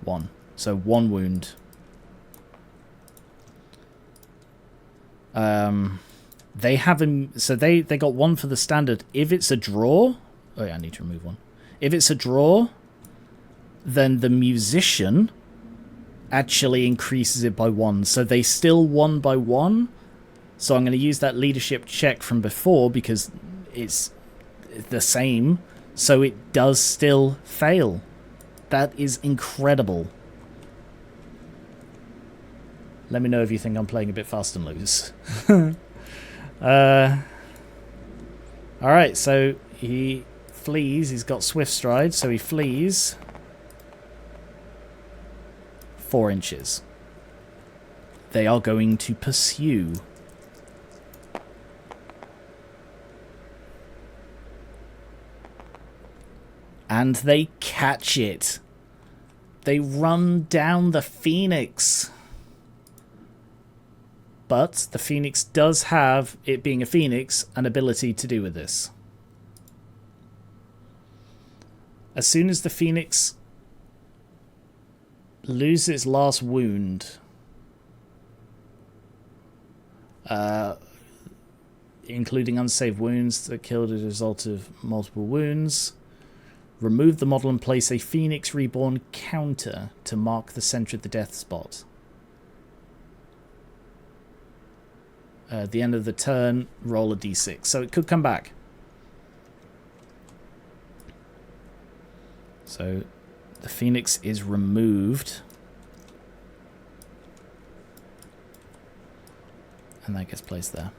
S1: 1. So 1 wound. They have him. So they got 1 for the standard. If it's a draw, oh yeah, I need to remove 1. If it's a draw, then the musician actually increases it by 1. So they still won by 1. So I'm going to use that leadership check from before because it's the same. So it does still fail. That is incredible. Let me know if you think I'm playing a bit fast and loose. Alright, so he flees. He's got swift stride, so he flees 4 inches. They are going to pursue. And they catch it. They run down the Phoenix. But the Phoenix does have, it being a Phoenix, an ability to do with this. As soon as the Phoenix loses its last wound, including unsaved wounds that killed as a result of multiple wounds. Remove the model and place a Phoenix Reborn counter to mark the center of the death spot. At the end of the turn, roll a d6. So it could come back. So the Phoenix is removed. And that gets placed there.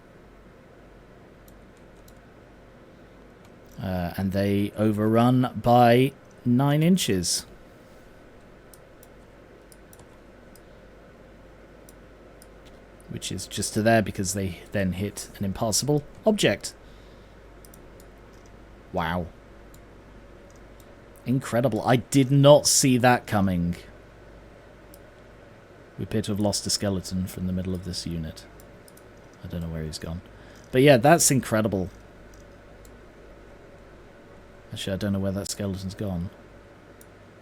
S1: And they overrun by 9 inches. Which is just to there because they then hit an impassable object. Wow. Incredible. I did not see that coming. We appear to have lost a skeleton from the middle of this unit. I don't know where he's gone. But yeah, that's incredible. Actually, I don't know where that skeleton's gone.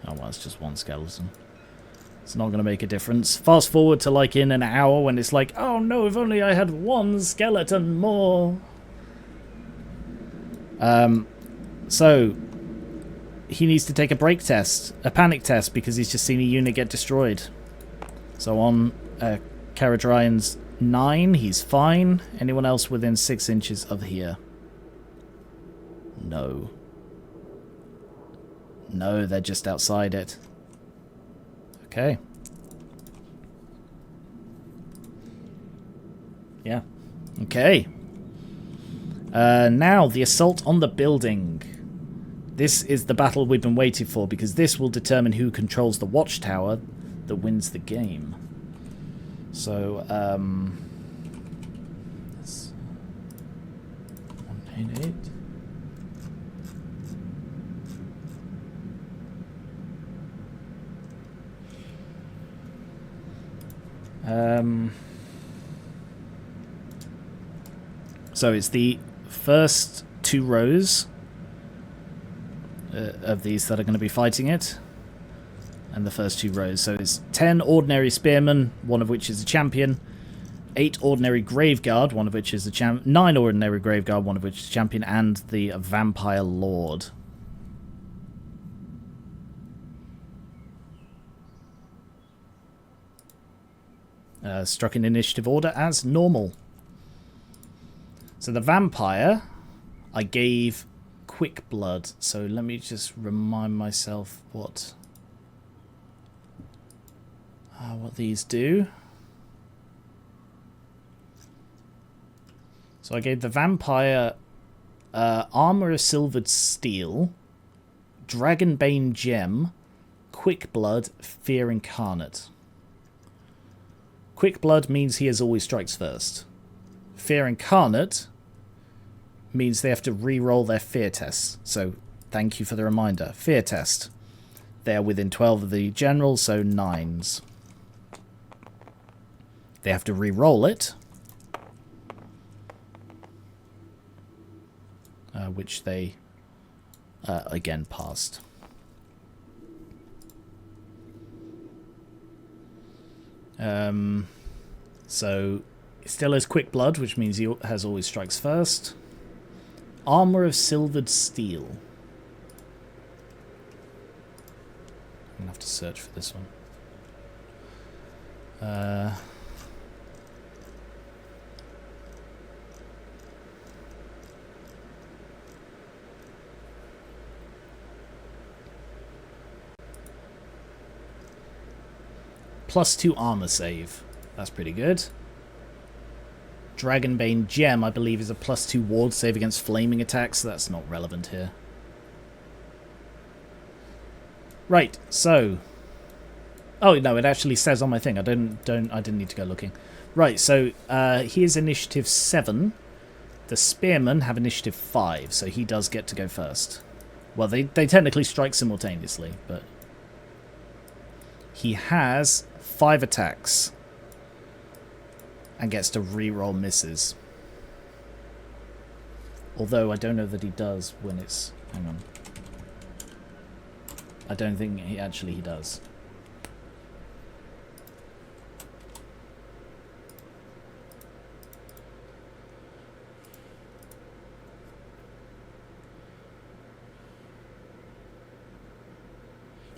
S1: Oh, well, it's just one skeleton. It's not going to make a difference. Fast forward to like in an hour when it's like, oh no, if only I had one skeleton more. So, he needs to take a break test, a panic test, because he's just seen a unit get destroyed. So on Caradryan's 9, he's fine. Anyone else within 6 inches of here? No. No, they're just outside it. Okay. Yeah. Okay. Now, the assault on the building. This is the battle we've been waiting for, because this will determine who controls the watchtower that wins the game. So, let's 188. So it's the first 2 rows of these that are going to be fighting it, and the first 2 rows. So it's 10 ordinary spearmen, one of which is a champion, 8 ordinary graveguard, one of which is a champion, 9 ordinary graveguard, one of which is a champion, and the vampire lord. Struck in initiative order as normal. So the vampire, I gave quick blood. So let me just remind myself what these do. So I gave the vampire armor of silvered steel, dragonbane gem, quick blood, fear incarnate. Quick blood means he has always strikes first. Fear incarnate means they have to re-roll their fear tests. So thank you for the reminder. Fear test. They are within 12 of the general, so 9s. They have to re-roll it, which they again passed. So it still has quick blood, which means he has always strikes first. Armor of silvered steel. I'm gonna have to search for this one. +2 armor save. That's pretty good. Dragonbane Gem, I believe, is a +2 ward save against flaming attacks, so that's not relevant here. Right, so... Oh, no, it actually says on my thing. I didn't need to go looking. Right, so here's initiative 7. The spearmen have initiative 5, so he does get to go first. Well, they technically strike simultaneously, but... He has 5 attacks and gets to re-roll misses. Although I don't know that he does when it's... Hang on. I don't think he does.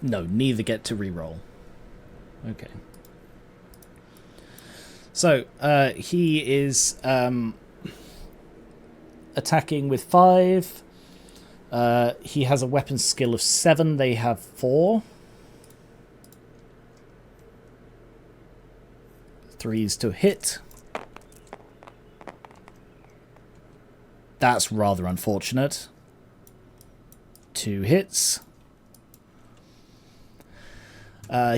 S1: No, neither get to reroll. Okay. So, he is attacking with 5. He has a weapon skill of 7. They have 4. 3s to hit. That's rather unfortunate. 2 hits.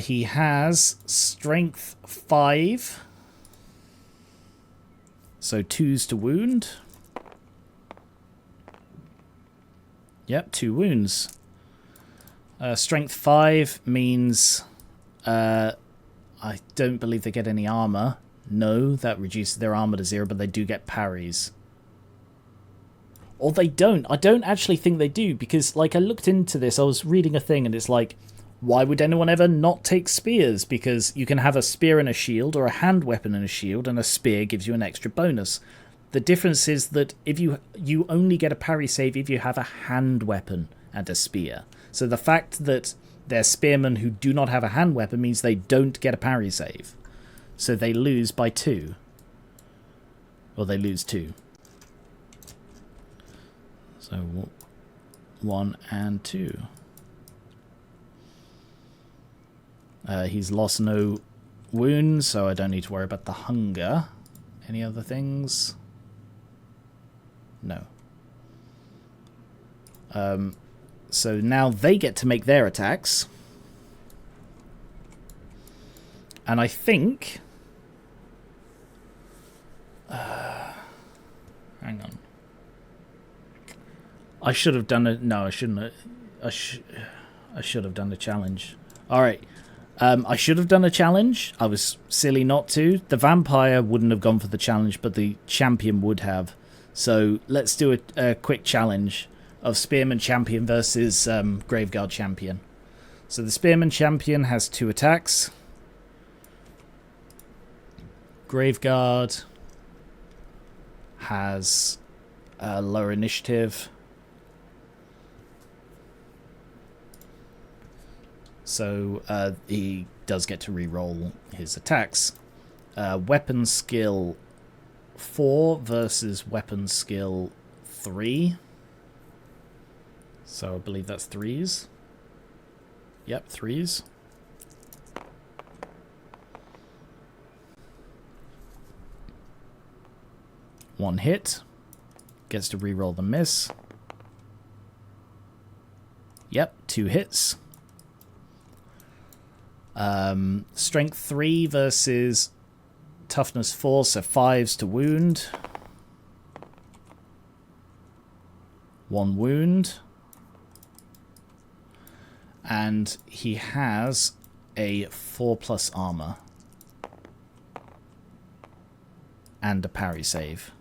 S1: He has strength 5. So 2s to wound. Yep, 2 wounds. Strength 5 means I don't believe they get any armor. No, that reduces their armor to 0, but they do get parries. Or they don't. I don't actually think they do, because like I looked into this, I was reading a thing and it's like, why would anyone ever not take spears? Because you can have a spear and a shield, or a hand weapon and a shield, and a spear gives you an extra bonus. The difference is that if you only get a parry save if you have a hand weapon and a spear. So the fact that they're spearmen who do not have a hand weapon means they don't get a parry save. So they lose by 2. Or they lose 2. So 1 and 2. He's lost no wounds, so I don't need to worry about the hunger. Any other things? No. So now they get to make their attacks. And I think... hang on. I should have done a... No, I shouldn't have. I should have done a challenge. Alright. I should have done a challenge. I was silly not to. The vampire wouldn't have gone for the challenge, but the champion would have. So let's do a quick challenge of Spearman Champion versus Graveguard Champion. So the Spearman Champion has 2 attacks. Graveguard has lower initiative. So he does get to re-roll his attacks. Weapon skill 4 versus weapon skill 3. So I believe that's 3s. Yep, 3s. One hit. Gets to re-roll the miss. Yep, 2 hits. Strength 3 versus toughness 4, so 5s to wound. 1 wound. And he has a 4+ armor. And a parry save.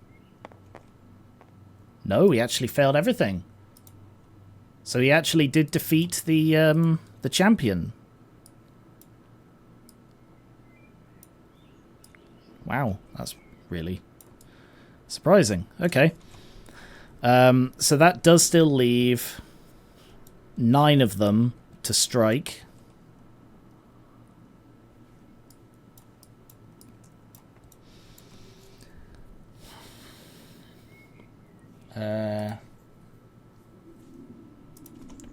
S1: No, he actually failed everything. So he actually did defeat the champion. Wow, that's really surprising. Okay. So that does still leave 9 of them to strike.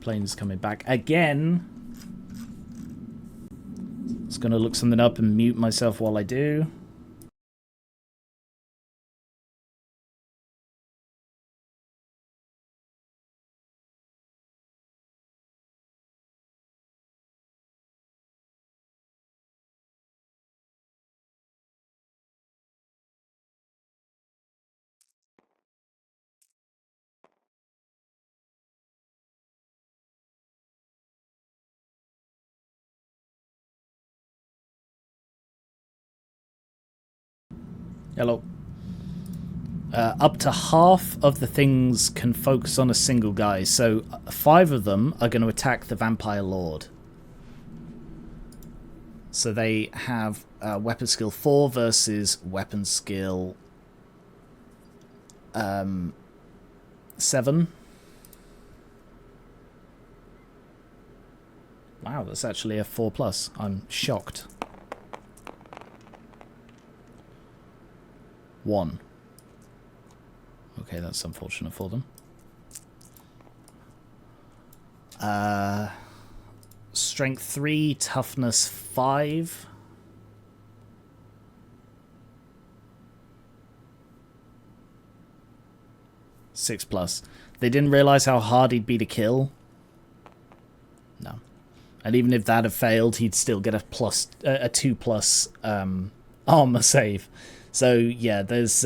S1: Plane's coming back again. Just gonna look something up and mute myself while I do. Hello. Up to half of the things can focus on a single guy, so 5 of them are going to attack the Vampire Lord. So they have weapon skill 4 versus weapon skill 7. Wow, that's actually a 4+. I'm shocked. 1. Okay, that's unfortunate for them. Strength 3, toughness 5. +6. They didn't realize how hard he'd be to kill. No. And even if that had failed, he'd still get a 2+ armor save. So yeah, there's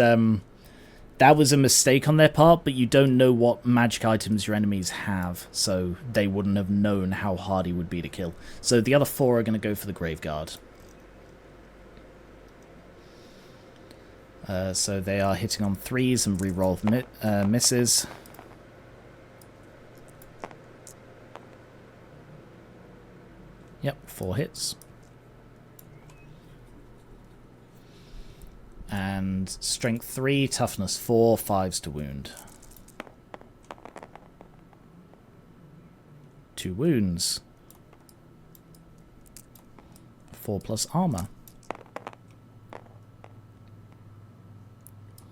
S1: that was a mistake on their part, but you don't know what magic items your enemies have, so they wouldn't have known how hard he would be to kill. So the other 4 are going to go for the Graveguard. So they are hitting on 3s and reroll misses. Yep, 4 hits. And strength 3, toughness 4, 5s to wound. 2 wounds. 4+ armor.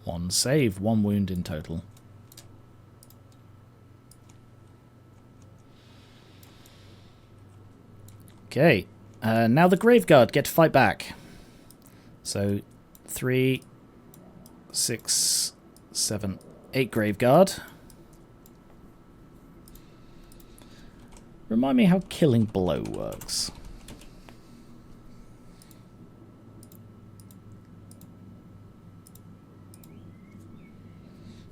S1: 1 save, 1 wound in total. Okay, now the Graveguard get to fight back. So 3, 6, 7, 8 Graveguard. Remind me how Killing Blow works.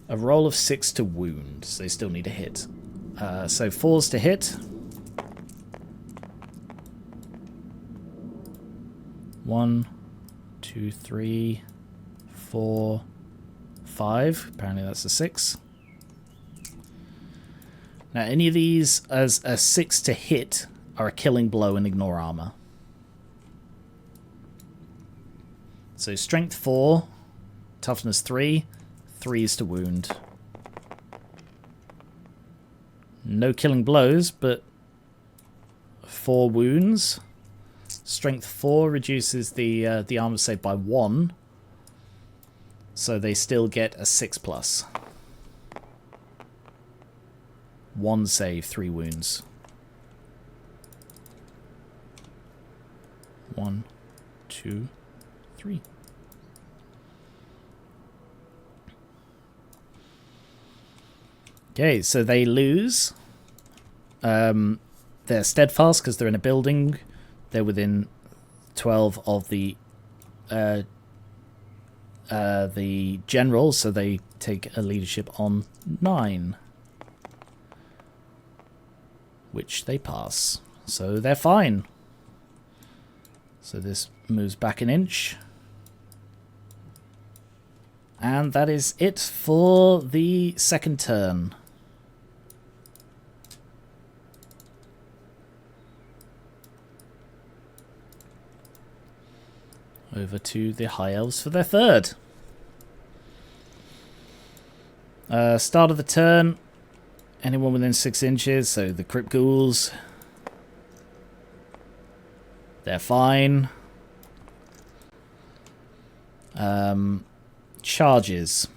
S1: A roll of 6 to wound, so they still need a hit. So 4s to hit. 1, 2, 3, 4, 5. Apparently that's a 6. Now any of these as a 6 to hit are a killing blow and ignore armor. So strength 4, toughness 3, 3s to wound. No killing blows, but 4 wounds. Strength 4 reduces the armor save by 1, so they still get a 6+. 1 save, 3 wounds. 1, 2, 3. Okay, so they lose. They're steadfast because they're in a building. They're within 12 of the general, so they take a leadership on 9, which they pass. So they're fine. So this moves back an inch. And that is it for the second turn. Over to the High Elves for their third. Start of the turn. Anyone within 6 inches, so the Crypt Ghouls. They're fine. Charges.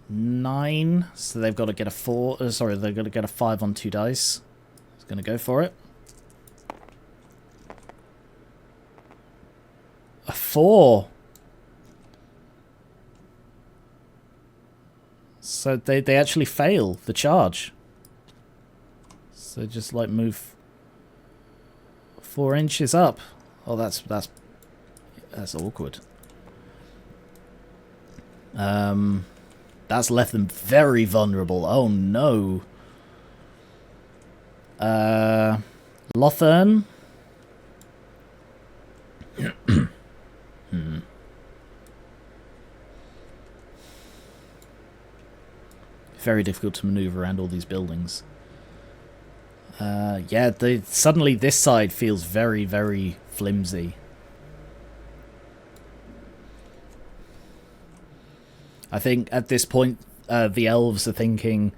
S1: 9, so they've got to get a 4. Sorry, they've got to get a 5 on 2 dice. It's going to go for it. A 4. So they actually fail the charge. So just like move 4 inches up. Oh, that's awkward. That's left them very vulnerable. Oh no. Lothern. Very difficult to maneuver around all these buildings. Yeah, suddenly this side feels very, very flimsy. I think at this point the elves are thinking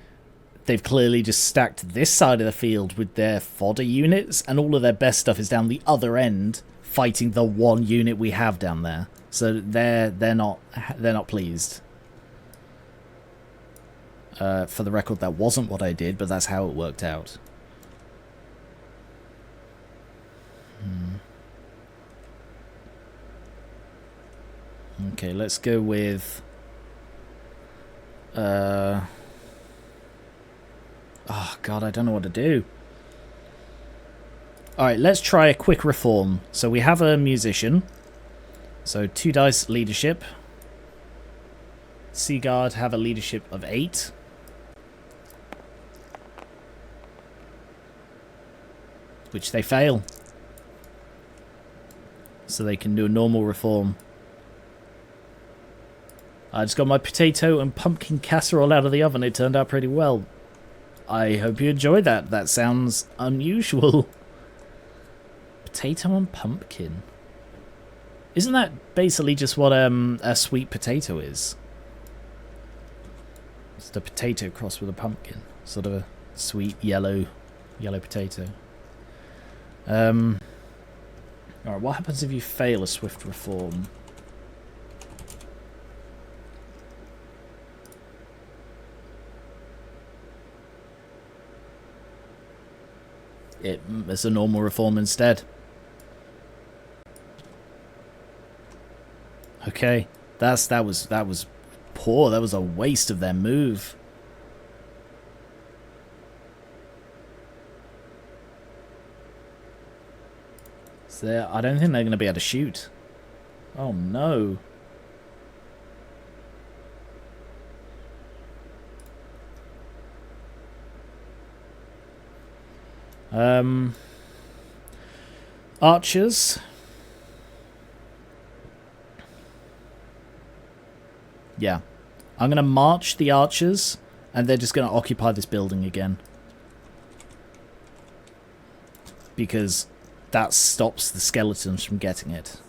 S1: they've clearly just stacked this side of the field with their fodder units, and all of their best stuff is down the other end, fighting the one unit we have down there. So they're not pleased. For the record, that wasn't what I did, but that's how it worked out. Okay, let's go with... Oh, God, I don't know what to do. Alright, let's try a quick reform. So we have a musician. So 2 dice leadership. Sea Guard have a leadership of 8. Which they fail. So they can do a normal reform. I just got my potato and pumpkin casserole out of the oven. It turned out pretty well. I hope you enjoyed that. That sounds unusual. Potato and pumpkin. Isn't that basically just what a sweet potato is? It's a potato crossed with a pumpkin. Sort of a sweet yellow potato. Alright, what happens if you fail a swift reform? It's a normal reform instead. Okay, that was poor. That was a waste of their move. So I don't think they're going to be able to shoot. Oh no. Archers. Yeah. I'm going to march the archers, and they're just going to occupy this building again. Because that stops the skeletons from getting it.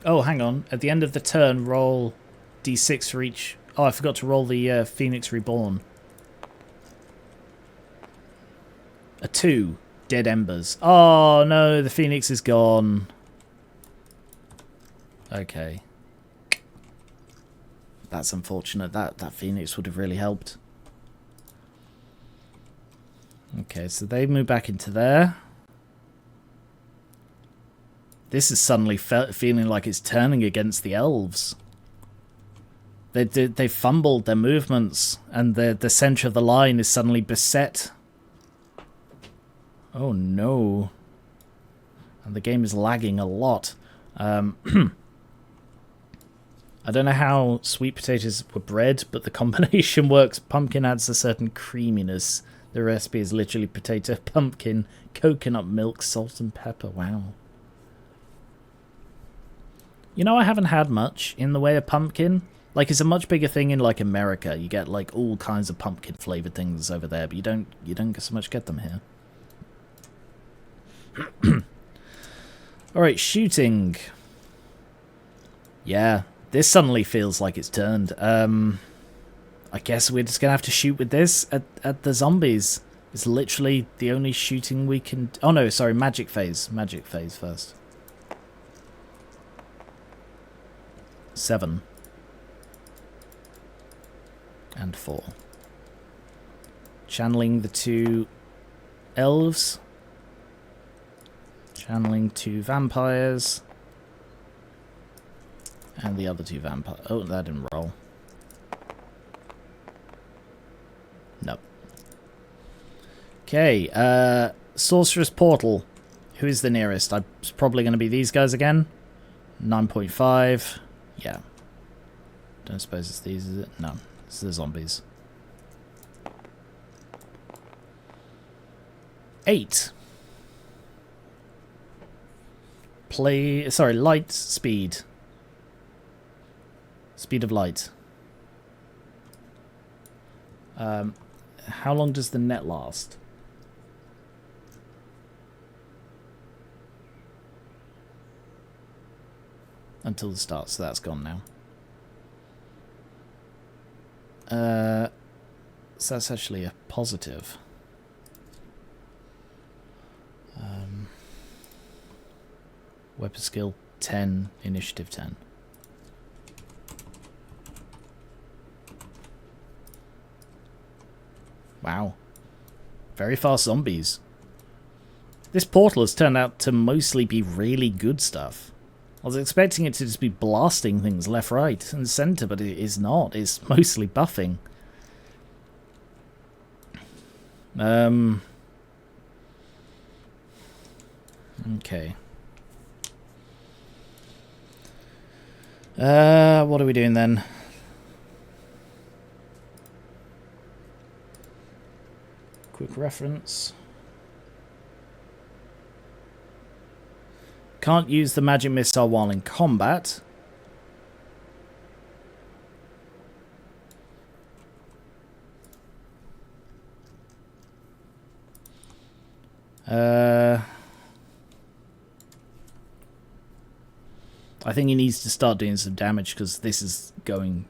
S1: Oh, hang on. At the end of the turn, roll d6 for each... Oh, I forgot to roll the Phoenix Reborn. A 2. Dead embers. Oh, no, the Phoenix is gone. Okay. That's unfortunate. That Phoenix would have really helped. Okay, so they move back into there. This is suddenly feeling like it's turning against the elves. They fumbled their movements, and the center of the line is suddenly beset. Oh no. And the game is lagging a lot. I don't know how sweet potatoes were bred, but the combination works. Pumpkin adds a certain creaminess. The recipe is literally potato, pumpkin, coconut milk, salt and pepper. Wow. You know, I haven't had much in the way of pumpkin. Like, it's a much bigger thing in, like, America. You get, like, all kinds of pumpkin-flavored things over there, but you don't so much get them here. Alright, shooting. Yeah, this suddenly feels like it's turned. I guess we're just going to have to shoot with this at the zombies. It's literally the only shooting we can... Oh no, sorry, magic phase. Magic phase first. 7. And 4. Channeling the 2 elves. Channeling 2 vampires. And the other 2 vampires. Oh, that didn't roll. Nope. Okay, Sorcerer's Portal. Who is the nearest? It's probably going to be these guys again. 9.5. Yeah. Don't suppose it's these, is it? No. It's the zombies. 8. Light speed. Speed of light. How long does the net last? until the start, so that's gone now. So that's actually a positive. Weapon skill 10, initiative 10. Wow. Very fast zombies. This portal has turned out to mostly be really good stuff. I was expecting it to just be blasting things left, right, and center, but it is not. It's mostly buffing. Okay. What are we doing then? Quick reference. Can't use the magic missile while in combat. I think he needs to start doing some damage because this is going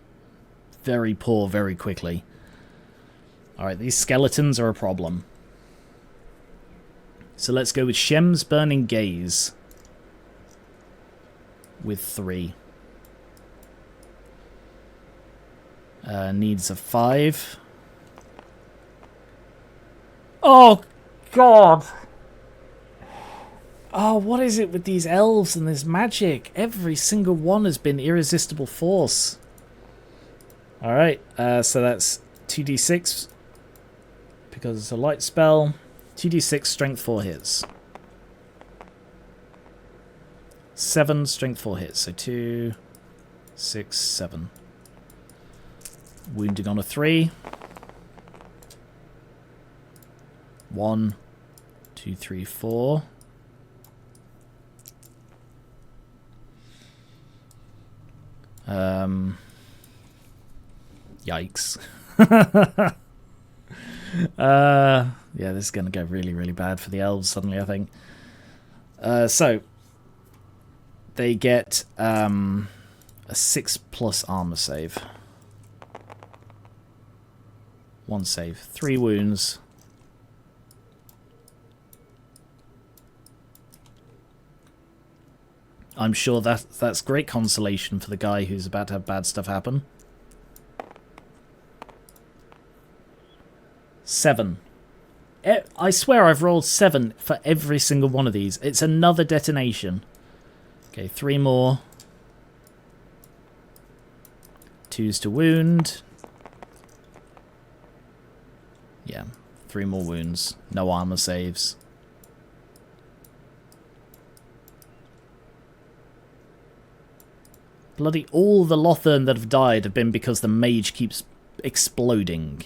S1: very poor very quickly. Alright, these skeletons are a problem. So let's go with Shem's Burning Gaze. With 3. Needs a 5. Oh, God! Oh, what is it with these elves and this magic? Every single one has been irresistible force. Alright, so that's 2d6. Because it's a light spell. 2d6 strength 4 hits. 7 strength 4 hits. So 2, 6, 7. Wounding on a 3. 1, 2, 3, 4. Yikes. Yeah, this is going to go really, really bad for the elves suddenly, I think. So, they get a 6+ armor save. 1 save. 3 wounds. I'm sure that's great consolation for the guy who's about to have bad stuff happen. 7. I swear I've rolled 7 for every single one of these. It's another detonation. Okay, 3 more. 2s to wound. Yeah, 3 more wounds. No armor saves. Bloody all the Lothern that have died have been because the mage keeps exploding.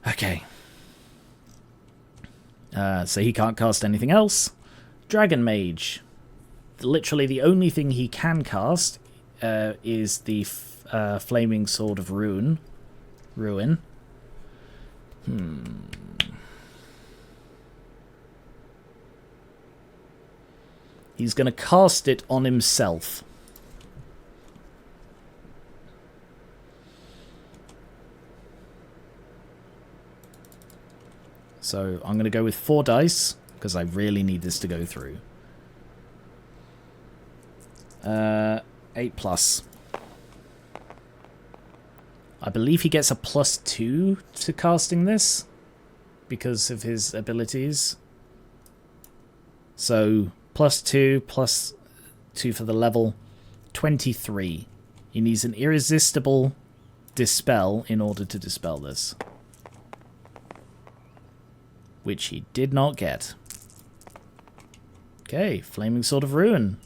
S1: Okay. So he can't cast anything else. Dragon Mage. Literally the only thing he can cast is the Flaming Sword of Ruin. He's going to cast it on himself. So I'm going to go with 4 dice, because I really need this to go through. 8+. I believe he gets a +2 to casting this, because of his abilities. So +2, +2 for the level. 23. He needs an irresistible dispel in order to dispel this. Which he did not get. Okay, Flaming Sword of Ruin.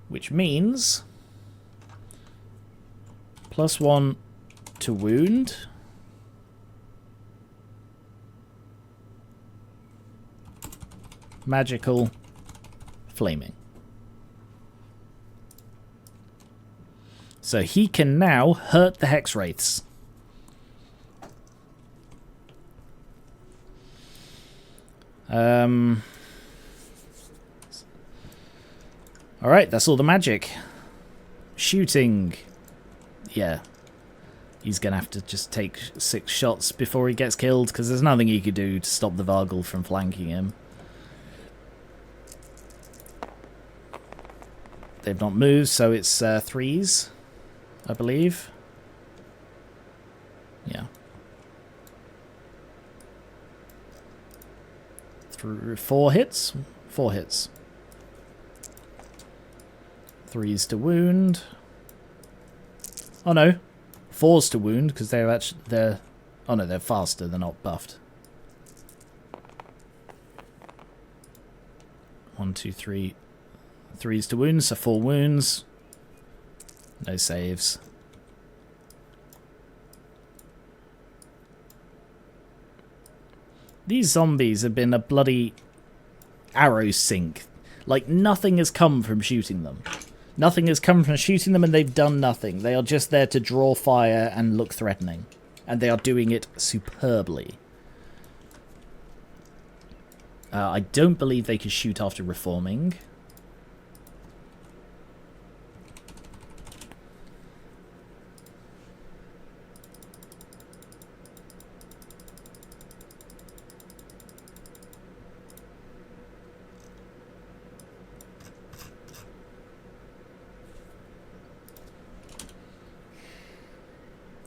S1: Which means +1 to wound. Magical flaming. So he can now hurt the Hex Wraiths. Alright, that's all the magic. Shooting. Yeah. He's going to have to just take 6 shots before he gets killed, because there's nothing he could do to stop the Vargle from flanking him. They've not moved, so it's 3s, I believe. Yeah. 4 hits? 4 hits. 3s to wound. Oh no. 4s to wound, because they're oh no, they're faster, they're not buffed. 1, 2, 3. 3s to wound, so 4 wounds. No saves. These zombies have been a bloody arrow sink. Like, nothing has come from shooting them. Nothing has come from shooting them, and they've done nothing. They are just there to draw fire and look threatening. And they are doing it superbly. I don't believe they can shoot after reforming.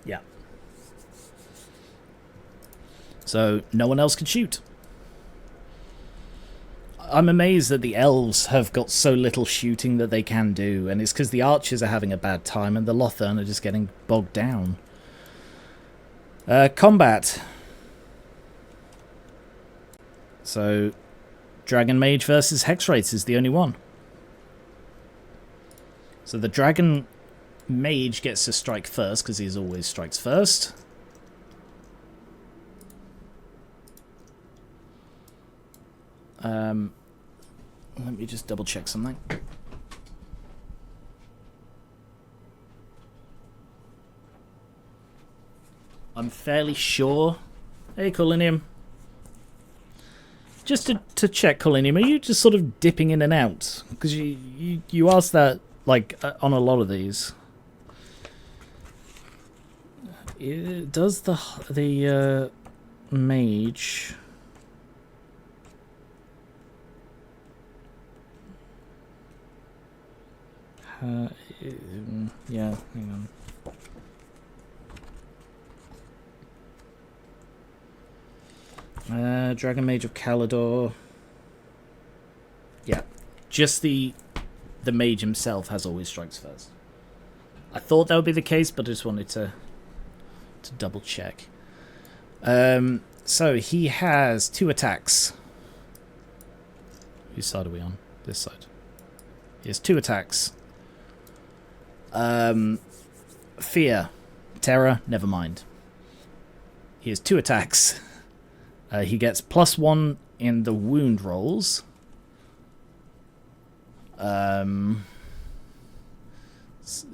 S1: Yeah. So, no one else can shoot. I'm amazed that the elves have got so little shooting that they can do, and it's because the archers are having a bad time and the Lothern are just getting bogged down. Combat. So, Dragon Mage versus Hexwraith is the only one. So the Dragon Mage gets to strike first, because he always strikes first. Let me just double check something. I'm fairly sure. Hey, Colinium. Just to check, Colinium, are you just sort of dipping in and out? Because you asked that, like, on a lot of these. Does the mage... yeah, hang on. Dragon Mage of Calidor. Yeah, just the mage himself has always strikes first. I thought that would be the case, but I just wanted to double check. So he has 2 attacks. Whose side are we on? This side. He has 2 attacks. Fear. Terror, never mind. He has 2 attacks. He gets +1 in the wound rolls.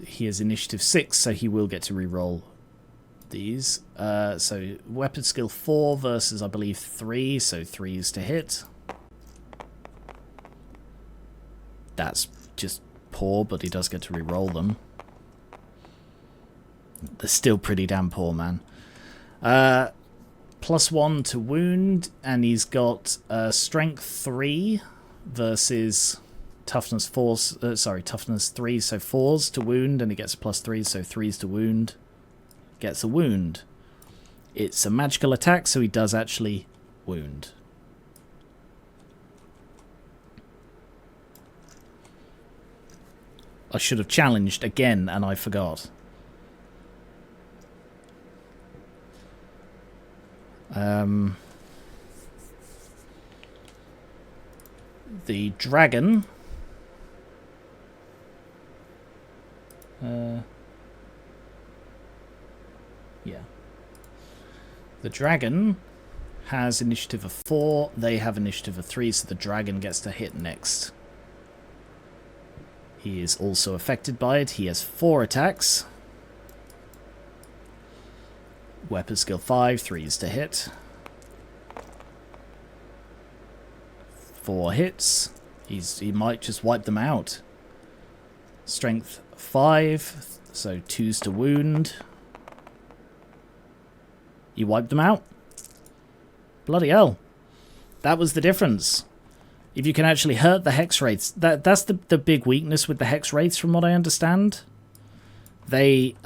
S1: He has initiative 6, so he will get to reroll these. So weapon skill 4 versus, I believe, 3, so 3s to hit. That's just poor, but he does get to reroll them. They're still pretty damn poor, man. +1 to wound, and he's got strength 3 versus toughness 4. Toughness 3, so 4s to wound, and he gets +3, so 3s to wound. Gets a wound. It's a magical attack, so he does actually wound. I should have challenged again, and I forgot. The dragon. Yeah. The dragon has initiative of 4. They have initiative of 3, so the dragon gets to hit next. He is also affected by it. He has 4 attacks. Weapon skill 5, 3s to hit. 4 hits. He might just wipe them out. Strength 5, so 2s to wound. You wiped them out. Bloody hell. That was the difference. If you can actually hurt the hex wraiths, that's the big weakness with the hex wraiths, from what I understand. They're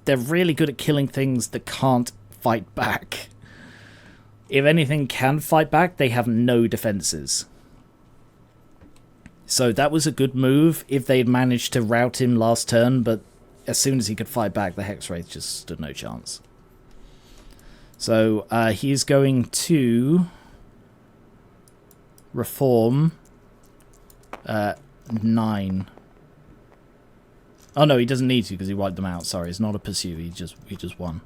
S1: really good at killing things that can't fight back. If anything can fight back, they have no defenses. So that was a good move if they'd managed to rout him last turn, but as soon as he could fight back, the hex wraith just stood no chance. So he's going to reform 9. Oh no, he doesn't need to because he wiped them out. Sorry, it's not a pursue. He just won.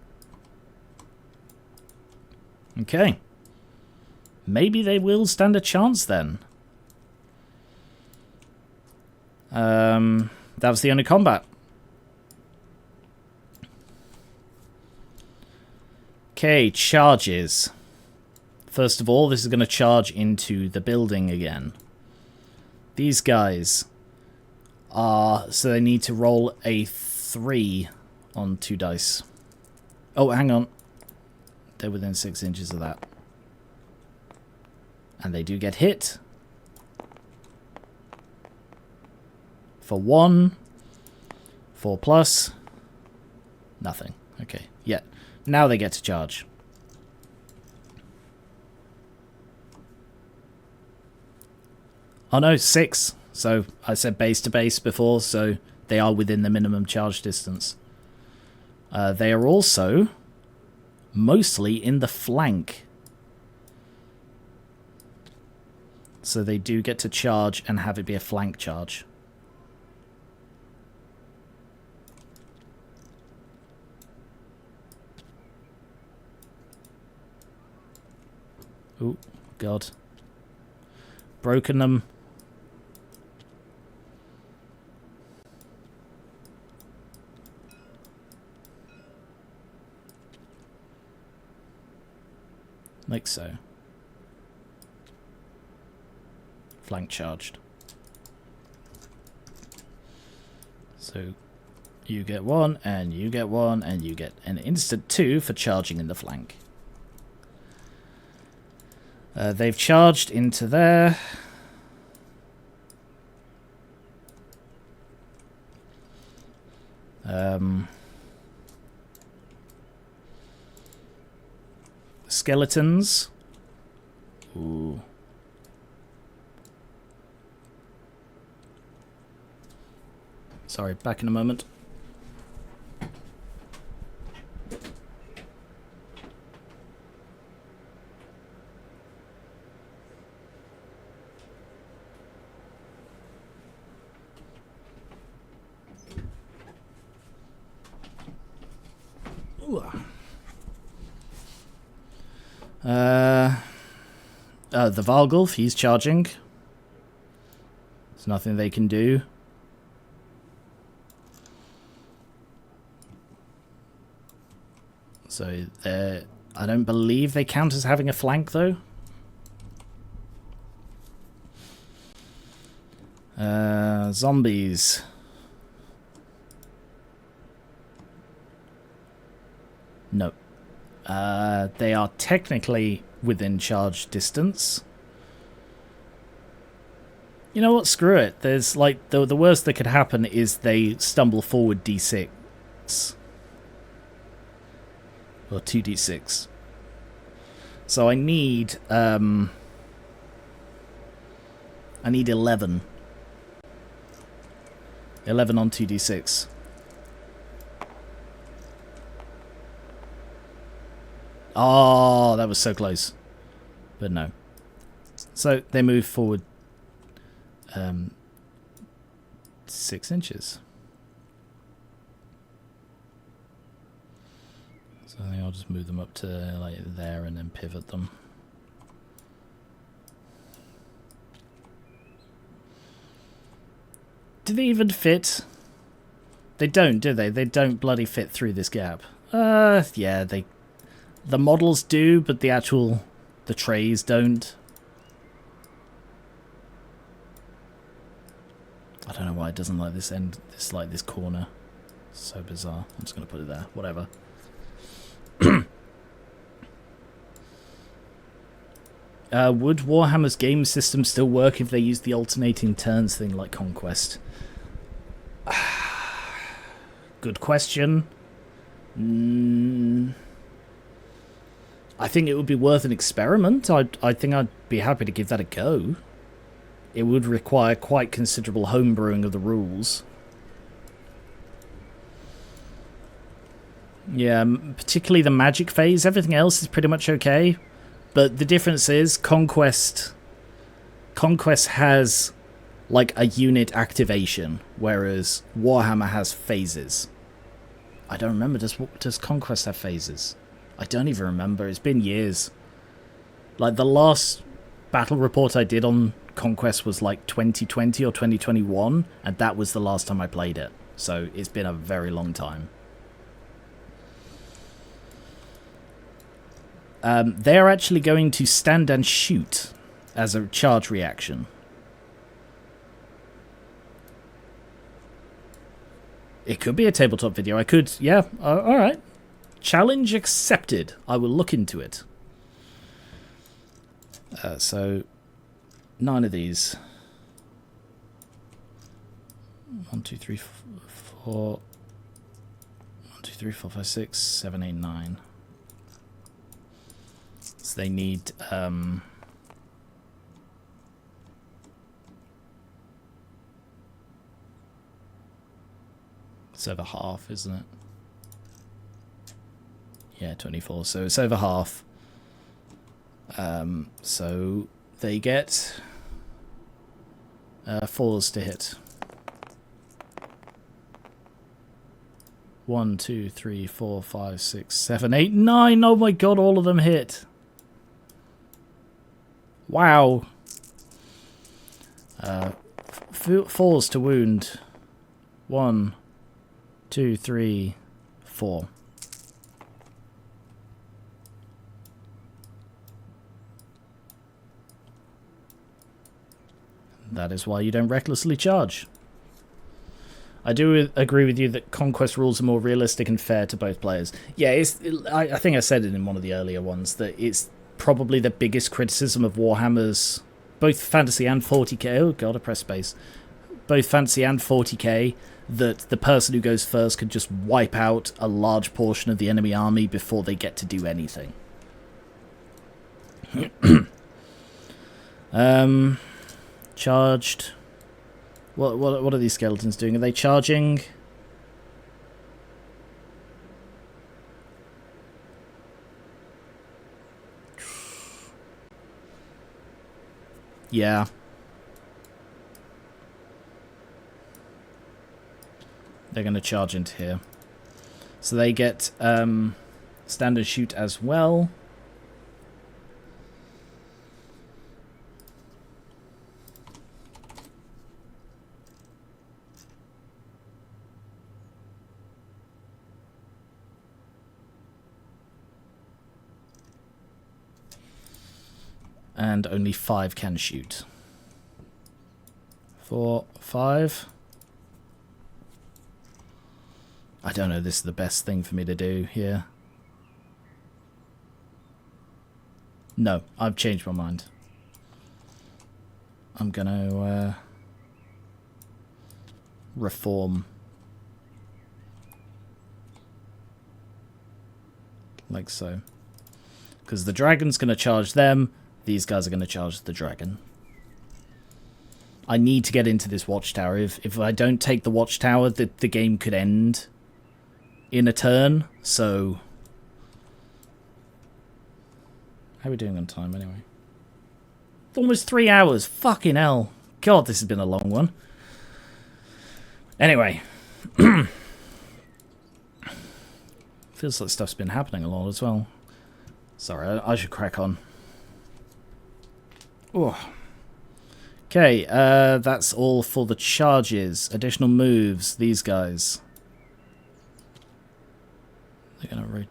S1: Okay. Maybe they will stand a chance then. That was the only combat. Okay, charges. First of all, this is going to charge into the building again. These guys are... So they need to roll a 3 on 2 dice. Oh, hang on. They're within 6 inches of that. And they do get hit. For 1. 4 plus. Nothing. Okay, yeah. Now they get to charge. Oh no, 6. So I said base to base before, so they are within the minimum charge distance. They are also mostly in the flank. So they do get to charge and have it be a flank charge. Oh, God. Broken them. Like so. Flank charged. So you get 1, and you get 1, and you get an instant 2 for charging in the flank. They've charged into there. Skeletons. Ooh. Sorry, back in a moment. The Vargulf, he's charging. There's nothing they can do. So I don't believe they count as having a flank though. Zombies. No. They are technically within charge distance. You know what? Screw it. There's like the worst that could happen is they stumble forward d6. Or 2d6. So I need 11. I need 11. 11 on 2d6. Oh, that was so close. But no. So they move forward 6 inches. So I think I'll just move them up to like there and then pivot them. Do they even fit? They don't, do they? They don't bloody fit through this gap. Yeah, the models do, but the trays don't. I don't know why it doesn't like this end, this corner. So bizarre. I'm just going to put it there. Whatever. Would Warhammer's game system still work if they used the alternating turns thing like Conquest? Good question. I think it would be worth an experiment. I think I'd be happy to give that a go. It would require quite considerable homebrewing of the rules. Yeah, particularly the magic phase. Everything else is pretty much okay. But the difference is Conquest has like a unit activation, whereas Warhammer has phases. I don't remember, does Conquest have phases? I don't even remember, it's been years. Like the last battle report I did on Conquest was like 2020 or 2021, and that was the last time I played it. So it's been a very long time. They're actually going to stand and shoot as a charge reaction. It could be a tabletop video. I could, yeah, alright. Challenge accepted. I will look into it. So, 9 of these. 1, 2, 3, 4. 1, 2, 3, 4, 5, 6, 7, 8, 9. So they need it's over half, isn't it? Yeah, 24. So it's over half. So they get 4s to hit. 1, 2, 3, 4, 5, 6, 7, 8, 9. Oh my god, all of them hit. Wow. 4s to wound. 1, 2, 3, 4. That is why you don't recklessly charge. I do agree with you that Conquest rules are more realistic and fair to both players. Yeah, I think I said it in one of the earlier ones, that it's probably the biggest criticism of Warhammer's, both Fantasy and 40k, oh god, I pressed space, both Fantasy and 40k, that the person who goes first could just wipe out a large portion of the enemy army before they get to do anything. Charged. What are these skeletons doing? Are they charging? Yeah. They're going to charge into here. So they get standard shoot as well. And only 5 can shoot. 4, 5. I don't know, this is the best thing for me to do here. No, I've changed my mind. I'm gonna reform. Like so. Because the dragon's gonna charge them. These guys are going to charge the dragon. I need to get into this watchtower. If I don't take the watchtower, the game could end in a turn. So, how are we doing on time anyway? Almost 3 hours. Fucking hell. God, this has been a long one. Anyway. Feels like stuff's been happening a lot as well. Sorry, I should crack on. Oh. Okay, that's all for the charges. Additional moves, these guys. They're gonna rotate.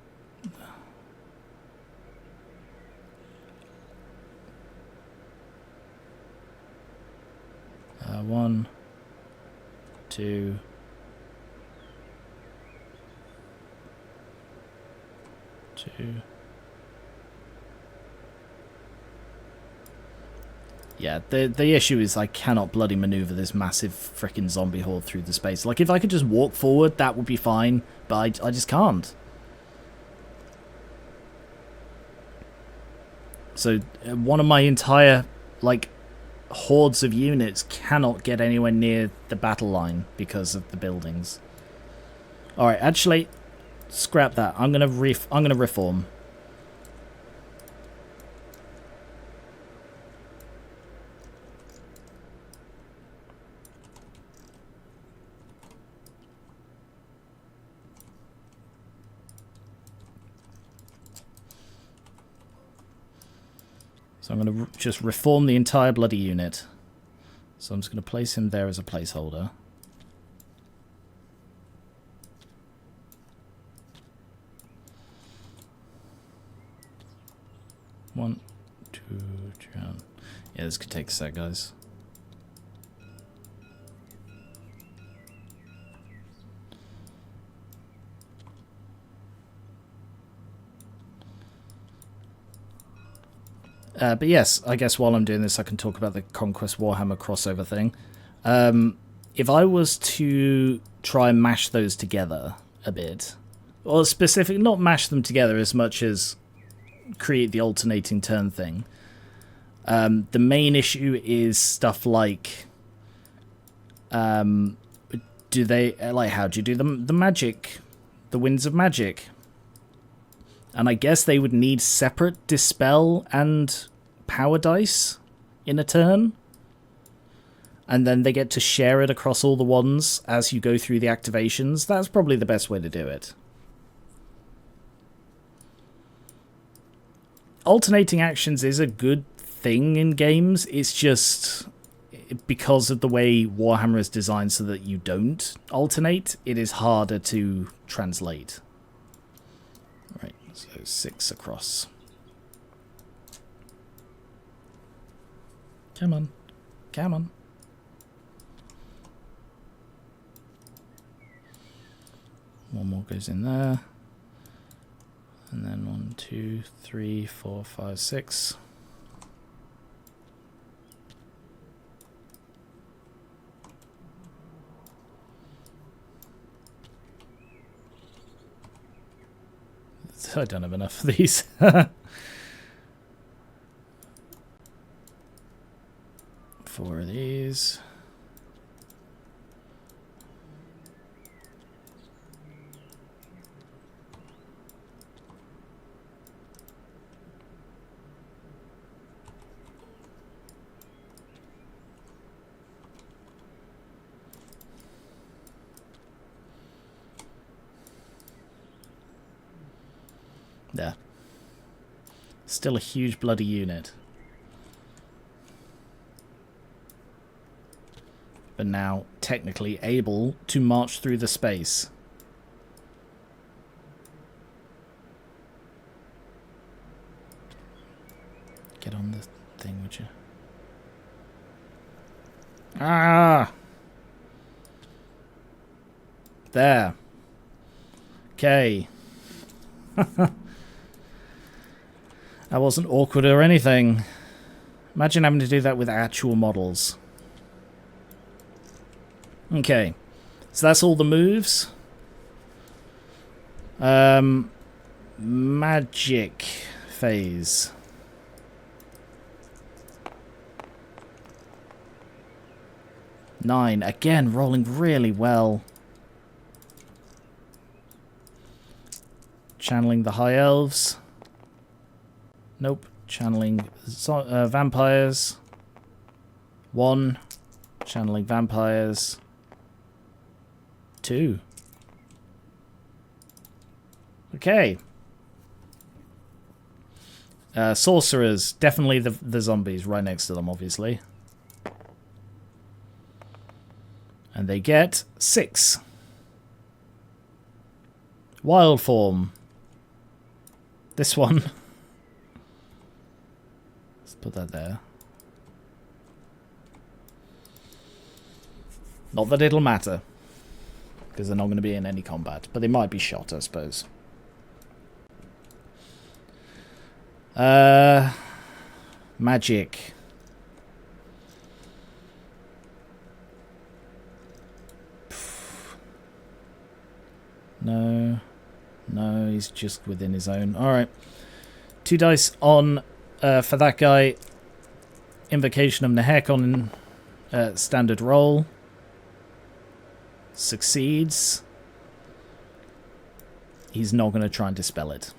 S1: 1, 2. Yeah, the issue is I cannot bloody maneuver this massive freaking zombie horde through the space. Like, if I could just walk forward, that would be fine, but I just can't. So, one of my entire, like, hordes of units cannot get anywhere near the battle line because of the buildings. Alright, actually, scrap that. I'm gonna reform. So I'm going to just reform the entire bloody unit. So I'm just going to place him there as a placeholder. One, two, three. Yeah, this could take a sec, guys. But yes, I guess while I'm doing this, I can talk about the Conquest Warhammer crossover thing. If I was to try and mash those together a bit, or not mash them together as much as create the alternating turn thing, the main issue is stuff like, how do you do the magic, the Winds of Magic? And I guess they would need separate Dispel and Power dice in a turn. And then they get to share it across all the ones as you go through the activations. That's probably the best way to do it. Alternating actions is a good thing in games. It's just because of the way Warhammer is designed so that you don't alternate, it is harder to translate. Right, so 6 across. Come on. Come on. One more goes in there. And then 1, 2, 3, 4, 5, 6. I don't have enough of these. 4 of these. There. Still a huge bloody unit. But now technically able to march through the space. Get on the thing, would you? Ah! There. Okay. That wasn't awkward or anything. Imagine having to do that with actual models. Okay. So that's all the moves. Magic phase. Nine. Again, rolling really well. Channeling the High Elves. Nope. Channeling vampires. 1. Channeling vampires. 2. Okay. Sorcerers. Definitely the zombies right next to them, obviously. And they get 6. Wild form. This one. Let's put that there. Not that it'll matter, because they're not going to be in any combat, but they might be shot, I suppose. Magic. No, he's just within his own. Alright. 2 dice on, for that guy, Invocation of Nehek on standard roll. Succeeds. He's not going to try and dispel it.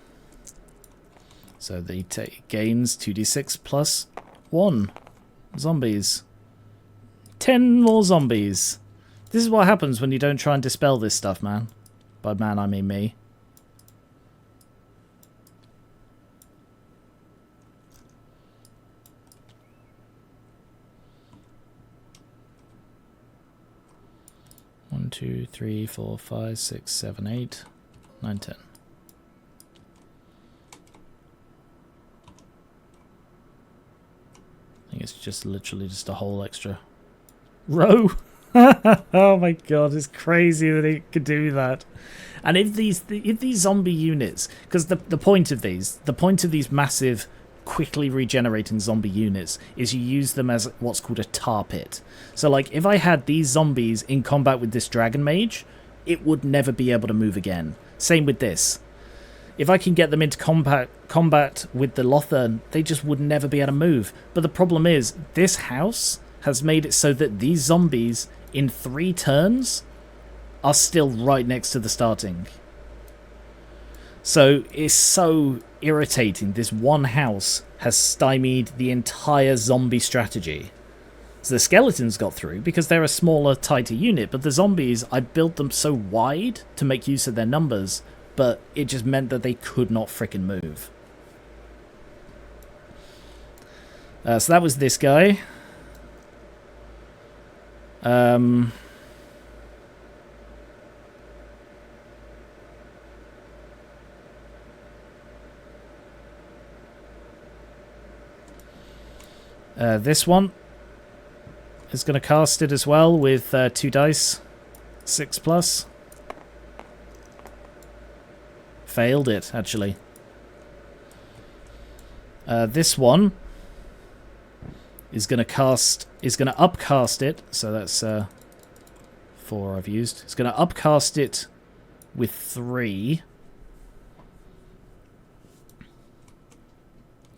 S1: So they gains 2d6 plus 1 zombies. 10 more zombies. This is what happens when you don't try and dispel this stuff, man. By man, I mean me. One, 2, 3, 4, 5, 6, 7, 8, 9, 10. I think it's just literally just a whole extra row. Oh my god, it's crazy that it could do that. And if these zombie units, because the point of these massive, quickly regenerating zombie units is you use them as what's called a tar pit. So like if I had these zombies in combat with this dragon mage, it would never be able to move again. Same with this. If I can get them into combat with the Lothern, they just would never be able to move. But the problem is, this house has made it so that these zombies, in 3 turns, are still right next to the starting. So it's so irritating. This one house has stymied the entire zombie strategy. So the skeletons got through because they're a smaller, tighter unit, but the zombies, I built them so wide to make use of their numbers, but it just meant that they could not frickin' move. So that was this guy. This one is going to cast it as well with 2 dice, 6 plus. Failed it, actually. This one is going to upcast it, so that's 4 I've used. It's going to upcast it with 3.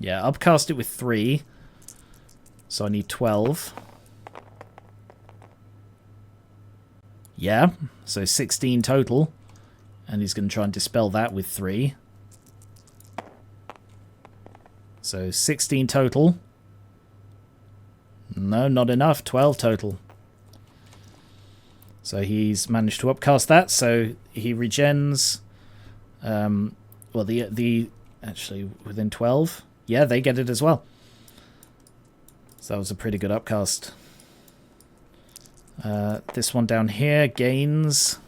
S1: Yeah, upcast it with 3. So I need 12. Yeah, so 16 total. And he's going to try and dispel that with 3. So 16 total. No, not enough. 12 total. So he's managed to upcast that. So he regens. Well, the actually within 12. Yeah, they get it as well. So that was a pretty good upcast. This one down here gains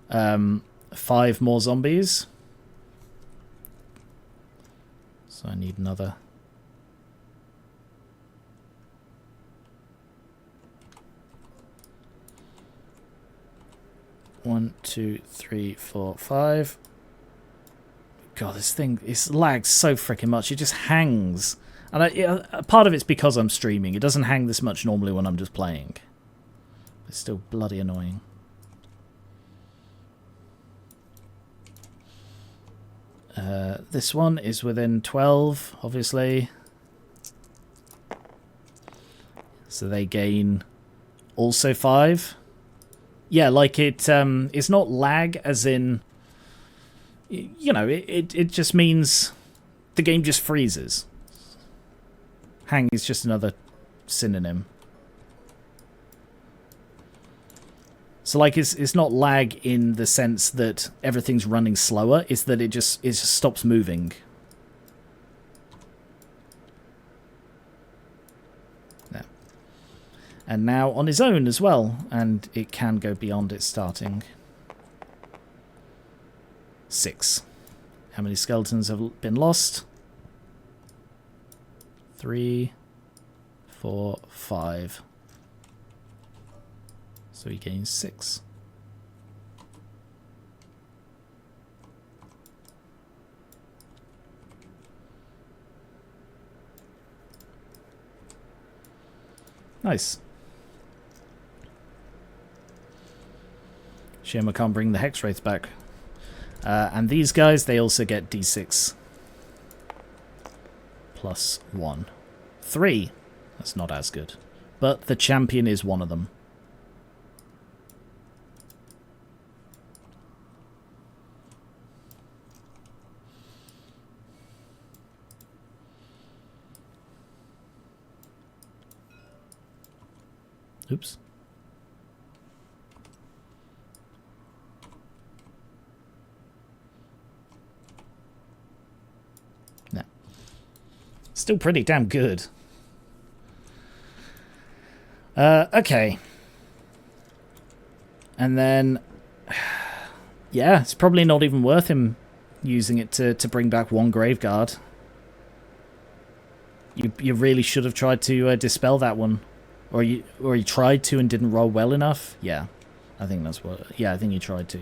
S1: 5 more zombies. So I need another. One, 2, 3, 4, 5. God, this thing lags so freaking much. It just hangs. And part of it's because I'm streaming. It doesn't hang this much normally when I'm just playing. It's still bloody annoying. This one is within 12, obviously. So they gain also 5. Yeah, like it's not lag as in, you know, it just means the game just freezes. Hang is just another synonym. So like it's not lag in the sense that everything's running slower, it's that it just stops moving. Yeah. And now on his own as well, and it can go beyond its starting. 6. How many skeletons have been lost? 3, 4, 5. So he gains 6. Nice. Shame I can't bring the Hex Wraiths back. And these guys, they also get D6. Plus 1. 3. That's not as good. But the champion is one of them. Oops. No. Still pretty damn good. Okay. And then... yeah, it's probably not even worth him using it to bring back one Graveguard. You really should have tried to dispel that one. Or you tried to and didn't roll well enough? Yeah. I think that's what... yeah, I think you tried to.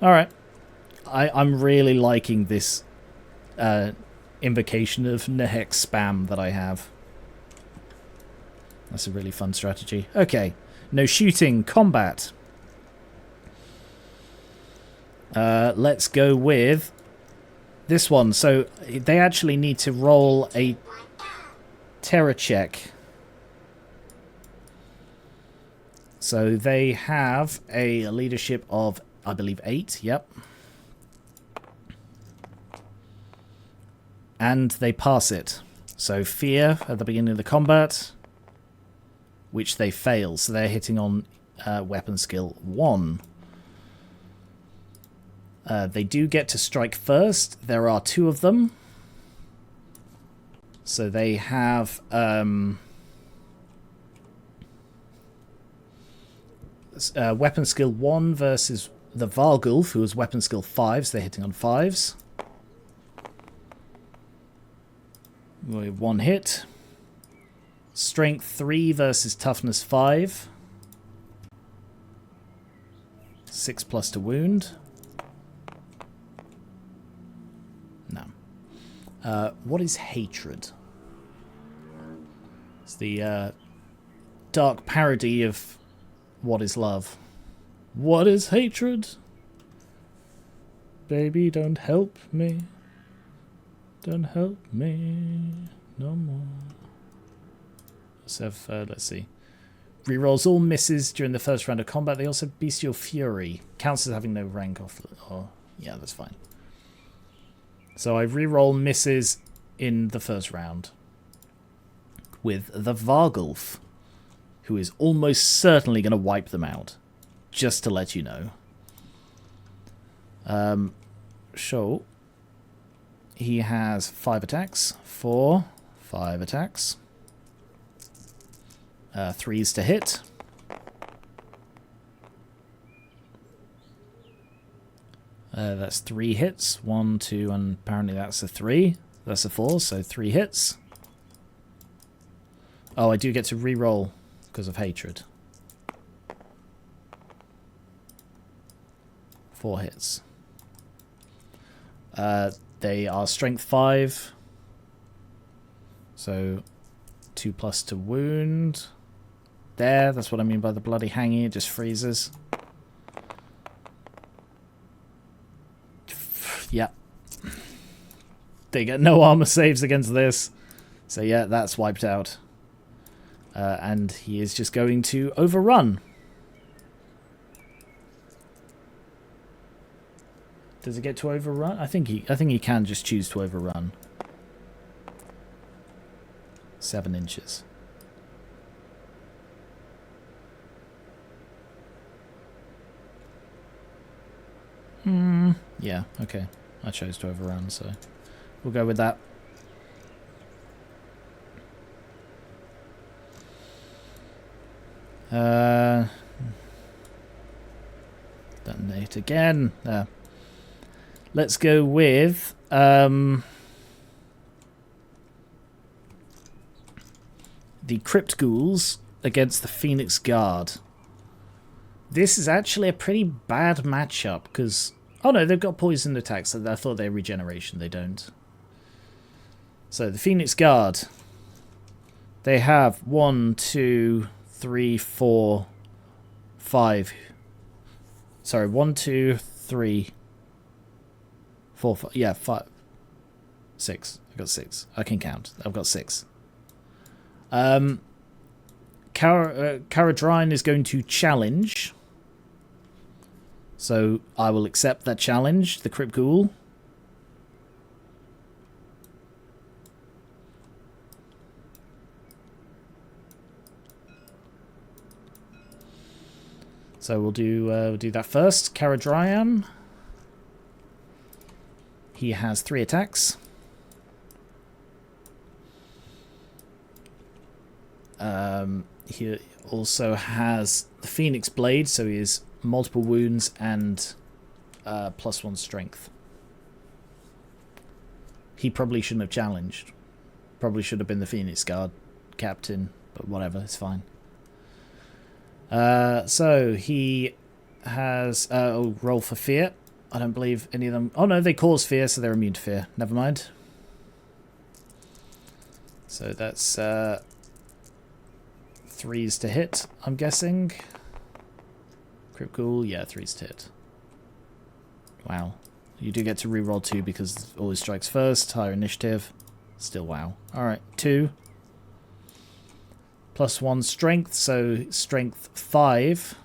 S1: Alright. I'm really liking this invocation of Nehek spam that I have. That's a really fun strategy. Okay. No shooting. Combat. Let's go with this one. So they actually need to roll a terror check. So they have a leadership of, I believe, 8. Yep. And they pass it. So fear at the beginning of the combat, which they fail. So they're hitting on weapon skill 1. They do get to strike first. There are 2 of them. So they have weapon skill 1 versus the Vargulf, who has weapon skill 5, so they're hitting on 5s. With 1 hit. Strength 3 versus toughness 5. 6 plus to wound. No. What is hatred? It's the dark parody of what is love. What is hatred? Baby, don't help me. Don't help me no more. Let's have, let's see. Rerolls all misses during the first round of combat. They also have Bestial Fury. Counts as having no rank off. Oh, yeah, that's fine. So I reroll misses in the first round with the Vargulf, who is almost certainly going to wipe them out. Just to let you know. So he has 5 attacks. 4, 5 attacks. 3s to hit. That's 3 hits. 1, 2, and apparently that's a 3. That's a 4, so 3 hits. Oh, I do get to re-roll because of hatred. 4 hits. They are strength 5. So 2 plus to wound. There, that's what I mean by the bloody hanging. It just freezes. Yeah. They get no armor saves against this. So yeah, that's wiped out. And he is just going to overrun. Does it get to overrun? I think he can just choose to overrun. 7 inches. Yeah, okay. I chose to overrun, so we'll go with that. Detonate again. Let's go with the Crypt Ghouls, against the Phoenix Guard. This is actually a pretty bad matchup because... Oh no, they've got poison attacks. I thought they had regeneration. They don't. So the Phoenix Guard. They have 1, 2, 3, 4, 5. Sorry, 1, 2, 3, 4, 5. Yeah, 5. 6. I've got 6. I can count. I've got 6. Caradrine is going to challenge. So I will accept that challenge, the Crypt Ghoul. So we'll do that first. Caradryan. He has 3 attacks. He also has the Phoenix Blade, so he has multiple wounds and +1 strength. He probably shouldn't have challenged. Probably should have been the Phoenix Guard captain, but whatever, it's fine. So he has roll for fear. I don't believe any of them. Oh no, they cause fear, so they're immune to fear. Never mind. So that's 3s to hit, I'm guessing. Crypt Ghoul, yeah, 3s to hit. Wow. You do get to reroll 2 because always strikes first. Higher initiative. Still wow. Alright, 2. +1 strength, so strength 5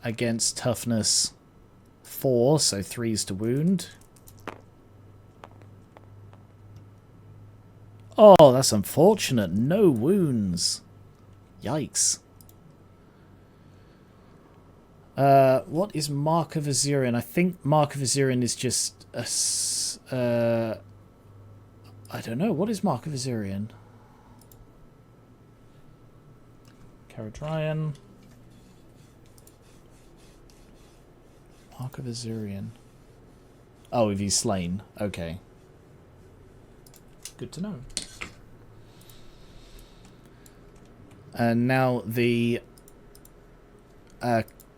S1: against toughness 4, so 3s to wound. Oh, that's unfortunate. No wounds. Yikes. What is Mark of Azirian? I think Mark of Azirian is just a... I don't know. What is Mark of Azirian? Caradryan. Mark of Azirian. Oh, if he's slain. Okay. Good to know. And now the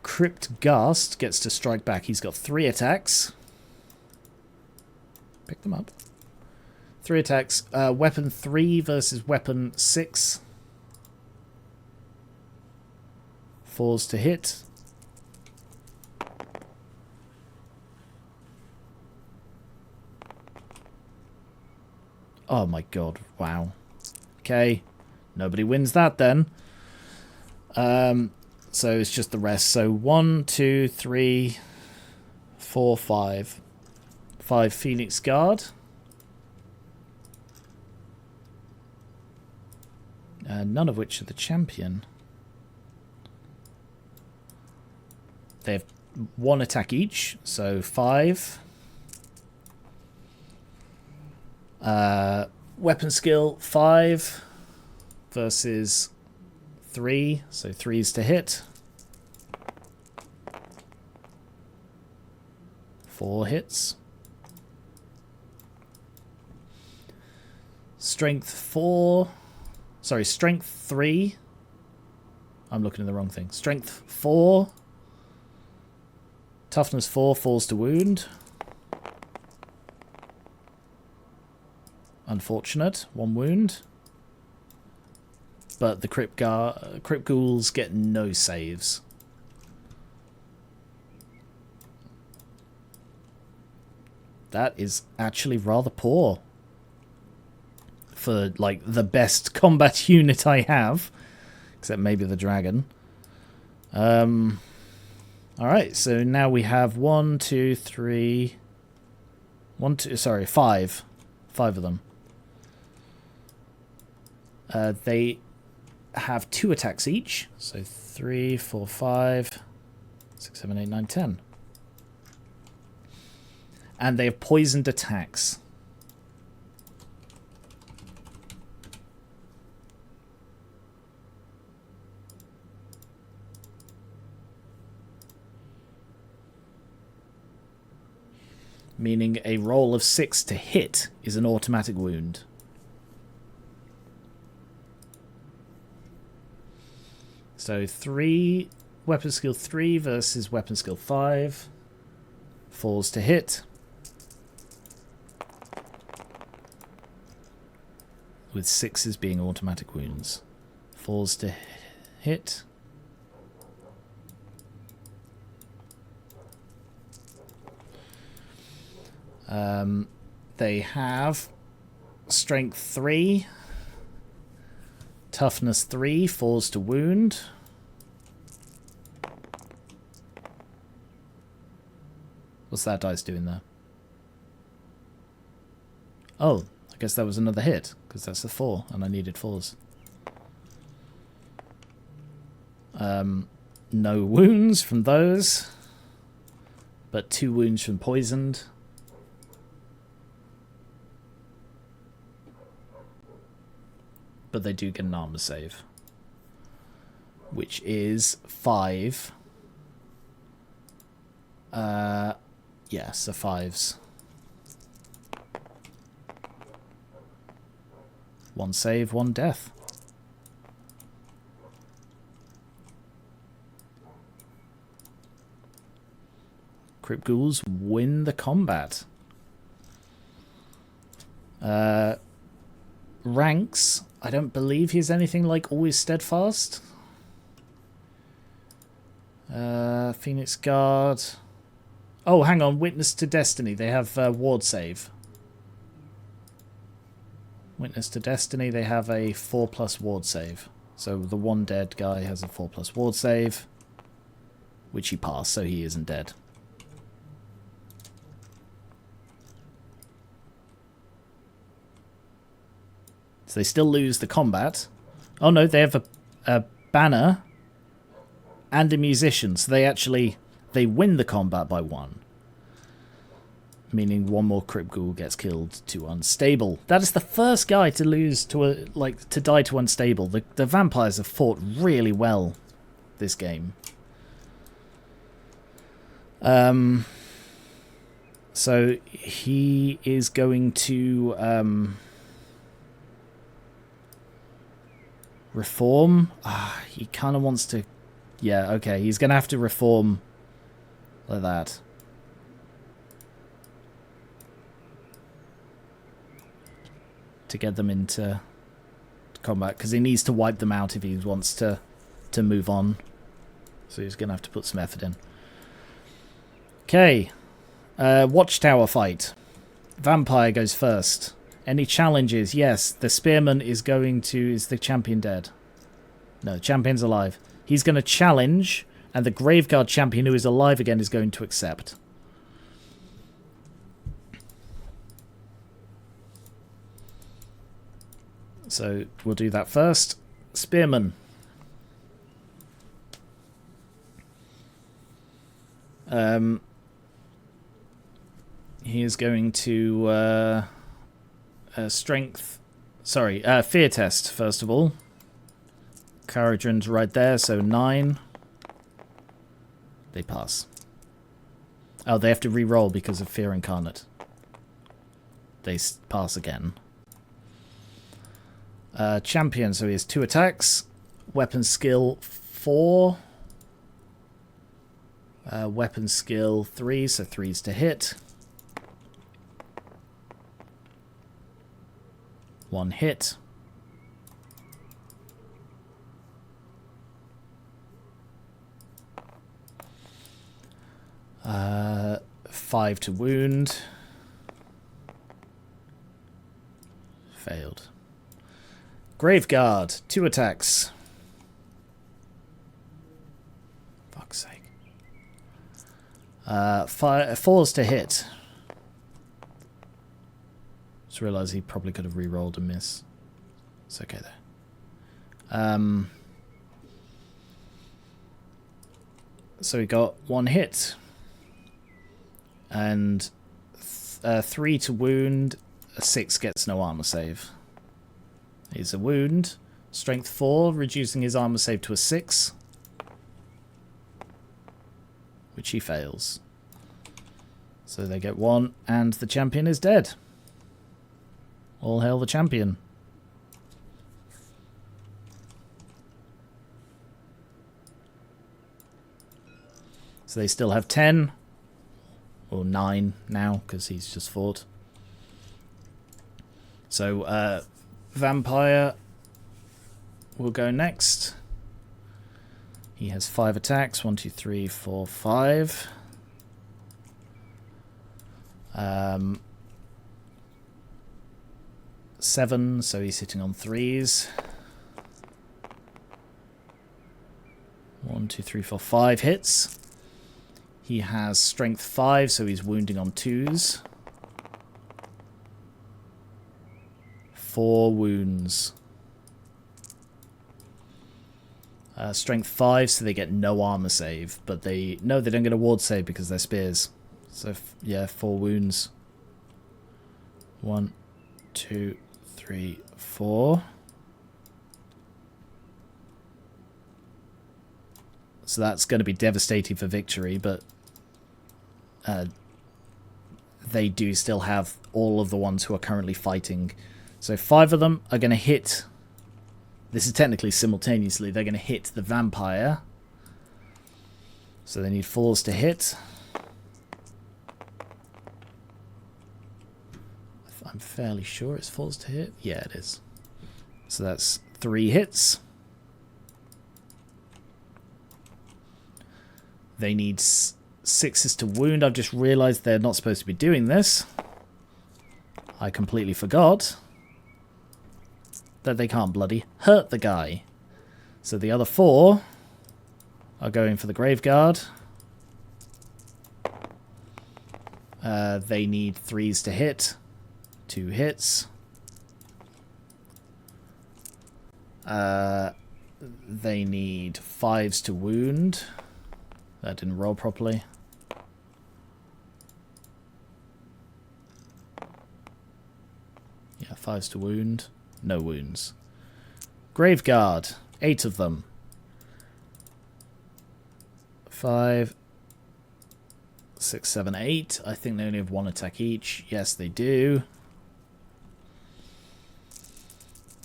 S1: Crypt Ghast gets to strike back. He's got 3 attacks. Pick them up. 3 attacks. Weapon 3 versus weapon 6. 4s to hit. Oh my god, wow. Okay. Nobody wins that then. So it's just the rest. So 1, 2, 3, 4, 5. 5 Phoenix Guard. None of which are the champion. They have 1 attack each, so 5. Weapon skill 5 versus 3, so 3s to hit. 4 hits. Strength 4. Sorry, strength 3. I'm looking at the wrong thing. Strength 4. Toughness 4 falls to wound. Unfortunate. 1 wound. But the Crypt Ghouls get no saves. That is actually rather poor. For, like, the best combat unit I have. Except maybe the dragon. Alright, so now we have 1, 2, 3... 1, 2, sorry, 5. 5 of them. They have 2 attacks each. So 3, 4, 5, 6, 7, 8, 9, 10. And they have poisoned attacks. Meaning a roll of 6 to hit is an automatic wound. So 3, weapon skill 3 versus weapon skill 5. Falls to hit. With 6s being automatic wounds. Falls to hit. They have strength 3, toughness 3, falls to wound. What's that dice doing there? Oh, I guess that was another hit, because that's a 4, and I needed 4s. No wounds from those, but 2 wounds from poisoned. But they do get an armor save, which is 5. Yeah, so 5s. 1 save, 1 death. Crypt Ghouls win the combat. Ranks. I don't believe he's anything like always steadfast. Phoenix Guard. Oh, hang on. Witness to Destiny. They have ward save. Witness to Destiny. They have a 4+ ward save. So the one dead guy has a 4+ ward save, which he passed, so he isn't dead. So they still lose the combat. Oh no, they have a banner and a musician. So they win the combat by 1. Meaning 1 more Crypt Ghoul gets killed to unstable. That is the first guy to lose to to die to unstable. The vampires have fought really well this game. So he is going to reform. He kind of wants to. Yeah, okay. He's going to have to reform like that. To get them into combat, because he needs to wipe them out if he wants to move on. So he's going to have to put some effort in. Okay. Watchtower fight. Vampire goes first. Any challenges? Yes. The spearman is going to... Is the champion dead? No, the champion's alive. He's going to challenge, and the Graveguard champion, who is alive again, is going to accept. So we'll do that first. Spearman. He is going to strength. Sorry, fear test first of all. Couragean's right there, so 9. They pass. Oh, they have to re-roll because of fear incarnate. They pass again. Champion, so he has 2 attacks. Weapon skill 4. Weapon skill 3, so 3's to hit. 1 hit. Uh, 5 to wound. Failed. Graveguard, 2 attacks. Fuck's sake. 4's to hit. Just realised he probably could have re-rolled and miss. It's okay there. So we got 1 hit. And 3 to wound. A 6 gets no armor save. He's a wound. Strength 4, reducing his armor save to a 6. Which he fails. So they get 1, and the champion is dead. All hail the champion. So they still have 10. Or 9 now, because he's just fought. So, Vampire will go next. He has 5 attacks. 1, 2, 3, 4, 5. 7, so he's sitting on 3s. 1, 2, 3, 4, 5 hits. He has strength 5, so he's wounding on 2s. 4 wounds. Strength 5, so they get no armor save, but they don't get a ward save because they're spears. So yeah, 4 wounds. 1, 2, 3, 4. So that's going to be devastating for victory, but they do still have all of the ones who are currently fighting. So 5 of them are going to hit. This is technically simultaneously. They're going to hit the vampire. So they need 4s to hit. I'm fairly sure it's 4s to hit. Yeah, it is. So that's 3 hits. They need 6s to wound. I've just realised they're not supposed to be doing this. I completely forgot that they can't bloody hurt the guy. So the other 4 are going for the Graveguard. They need 3s to hit. 2 hits. They need 5s to wound. That didn't roll properly. Yeah, 5s to wound. No wounds. Graveguard. 8 of them. 5, 6, 7, 8. I think they only have 1 attack each. Yes, they do.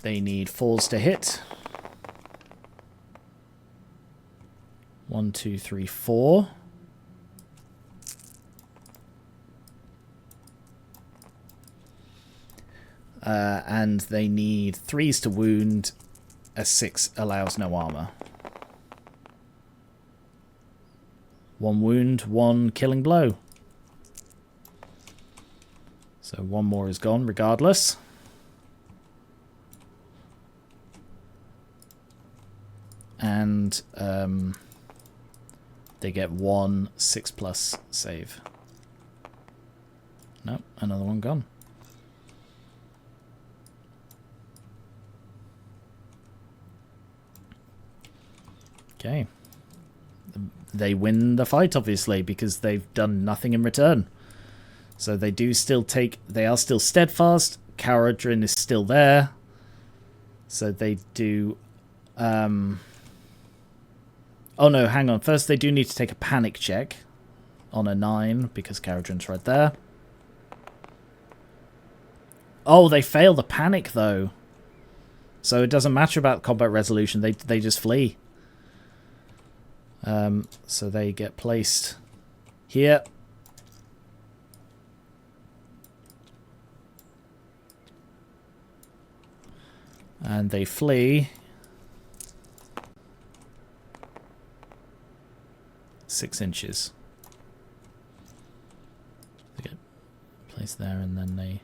S1: They need 4s to hit. 1, 2, 3, 4. And they need 3s to wound. A 6 allows no armor. 1 wound, 1 killing blow. So 1 more is gone regardless. And they get 1 6+ save. Nope, another one gone. Okay. They win the fight, obviously, because they've done nothing in return. So they do still take... They are still steadfast. Caradrin is still there. So they do... Oh no, hang on. First they do need to take a panic check on a 9, because Caradrin's right there. Oh, they fail the panic, though. So it doesn't matter about combat resolution. They just flee. So they get placed here. And they flee 6 inches. They get placed there and then they...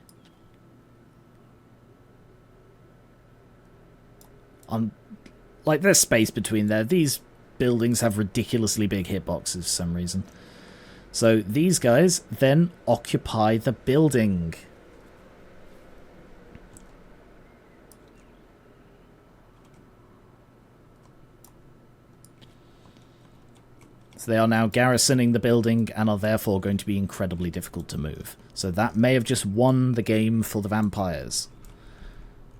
S1: Like, there's space between there. These buildings have ridiculously big hitboxes for some reason. So these guys then occupy the building. So they are now garrisoning the building and are therefore going to be incredibly difficult to move. So that may have just won the game for the vampires.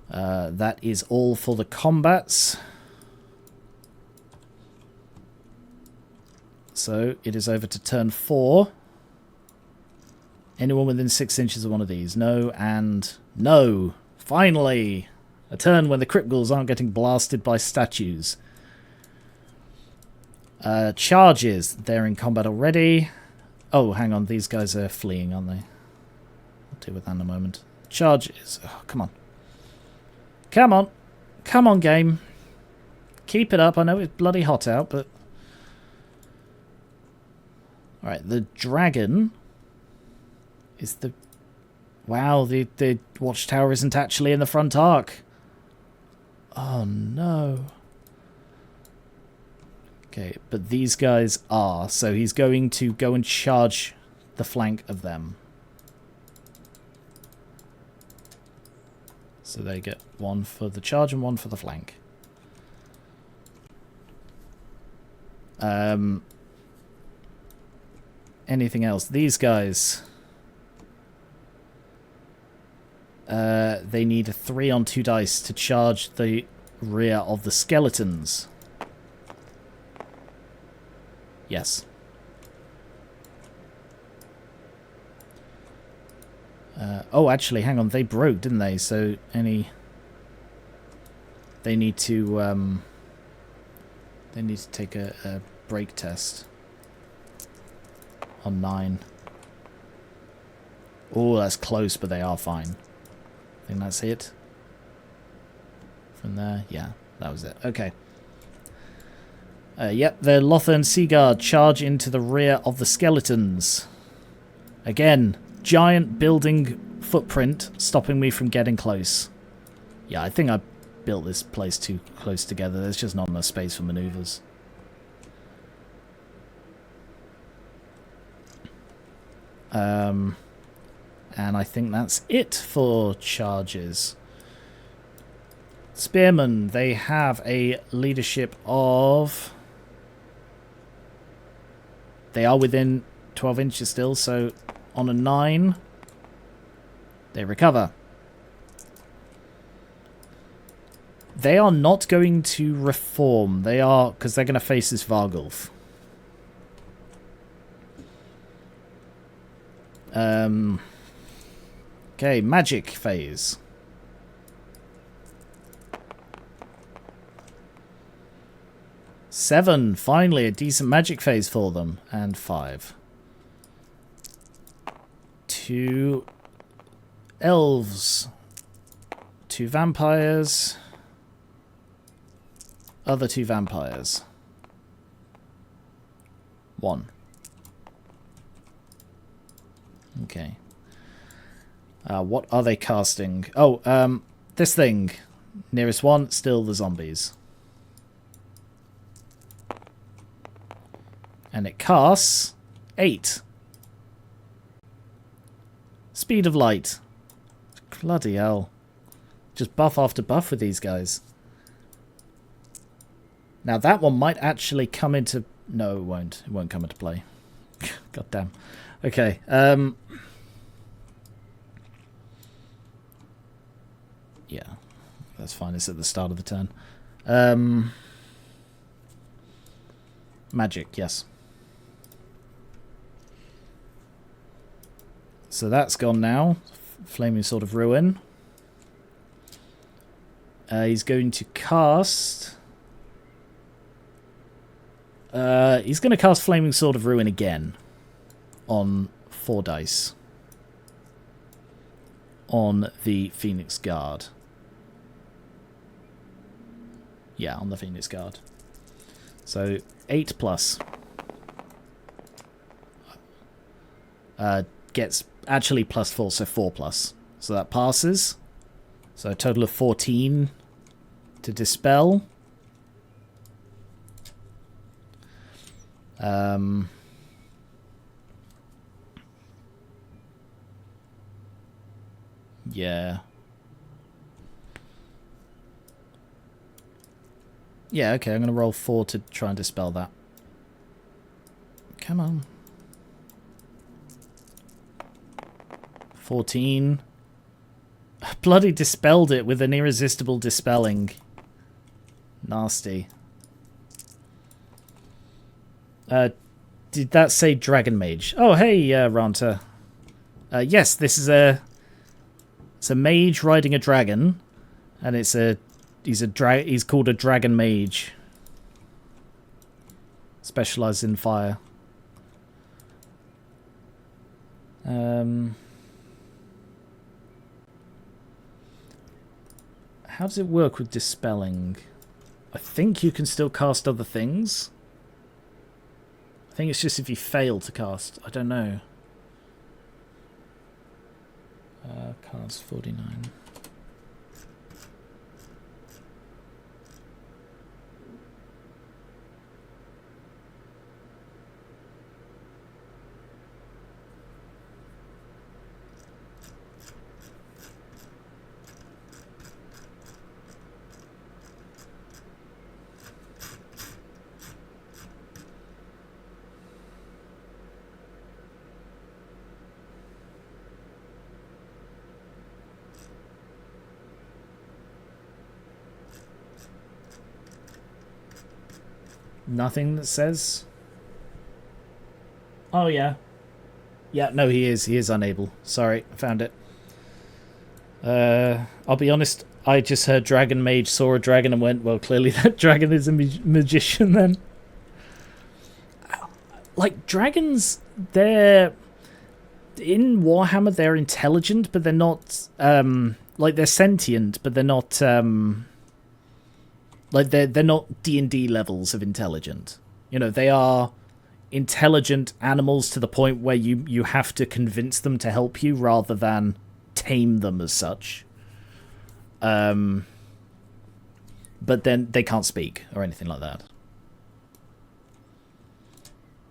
S1: That is all for the combats. So it is over to turn 4. Anyone within 6 inches of one of these? No and no. Finally! A turn when the crypt ghouls aren't getting blasted by statues. Charges. They're in combat already. Oh, hang on. These guys are fleeing, aren't they? I'll deal with that in a moment. Charges. Oh, come on. Come on. Come on, game. Keep it up. I know it's bloody hot out, but... Alright, the dragon is the... Wow, the watchtower isn't actually in the front arc. Oh, no. Okay, but these guys are, so he's going to go and charge the flank of them. So they get one for the charge and one for the flank. Anything else? These guys. They need a 3 on 2 dice to charge the rear of the skeletons. Yes. Oh, actually, hang on. They broke, didn't they? So any... They need to take a break test on 9. Oh, that's close, but they are fine. I think that's it. From there, yeah, that was it. Okay. Yep, the Lothern Sea Guard charge into the rear of the skeletons. Again, giant building footprint stopping me from getting close. Yeah, I think I built this place too close together. There's just not enough space for maneuvers. And I think that's it for charges. Spearmen, they have a leadership of... They are within 12 inches still, so on a 9, they recover. They are not going to reform. They are, because they're going to face this Vargulf. Okay, magic phase. Seven, finally a decent magic phase for them. And 5. 2 elves. 2 vampires. Other 2 vampires. 1. Okay. What are they casting? Oh, this thing. Nearest one, still the zombies. And it casts 8. Speed of light. Bloody hell. Just buff after buff with these guys. Now that one might actually come into... No, it won't. It won't come into play. God damn. Okay. Yeah. That's fine. It's at the start of the turn. Magic, yes. So that's gone now. Flaming Sword of Ruin. He's going to cast... he's going to cast Flaming Sword of Ruin again. On 4 dice. On the Phoenix Guard. Yeah, on the Phoenix Guard. So, 8 plus. Gets actually plus 4, so 4 plus. So that passes. So a total of 14 to dispel. Yeah. Yeah, okay, I'm going to roll 4 to try and dispel that. Come on. 14. Bloody dispelled it with an irresistible dispelling. Nasty. Did that say Dragon Mage? Oh, hey, Ranta. Yes, this is it's a mage riding a dragon, and he's called a Dragon Mage. specialized in fire. How does it work with dispelling? I think you can still cast other things. I think it's just if you fail to cast. I don't know. Cards 49. Nothing that says. Oh yeah. Yeah, no, he is unable. Sorry, I found it. I'll be honest, I just heard Dragon Mage, saw a dragon and went, well, clearly that dragon is a magician then. Like, dragons, they're... In Warhammer, they're intelligent, but they're not... like, they're sentient, but they're not... like, they're not D&D levels of intelligent. You know, they are intelligent animals to the point where you have to convince them to help you rather than tame them as such. But then they can't speak or anything like that.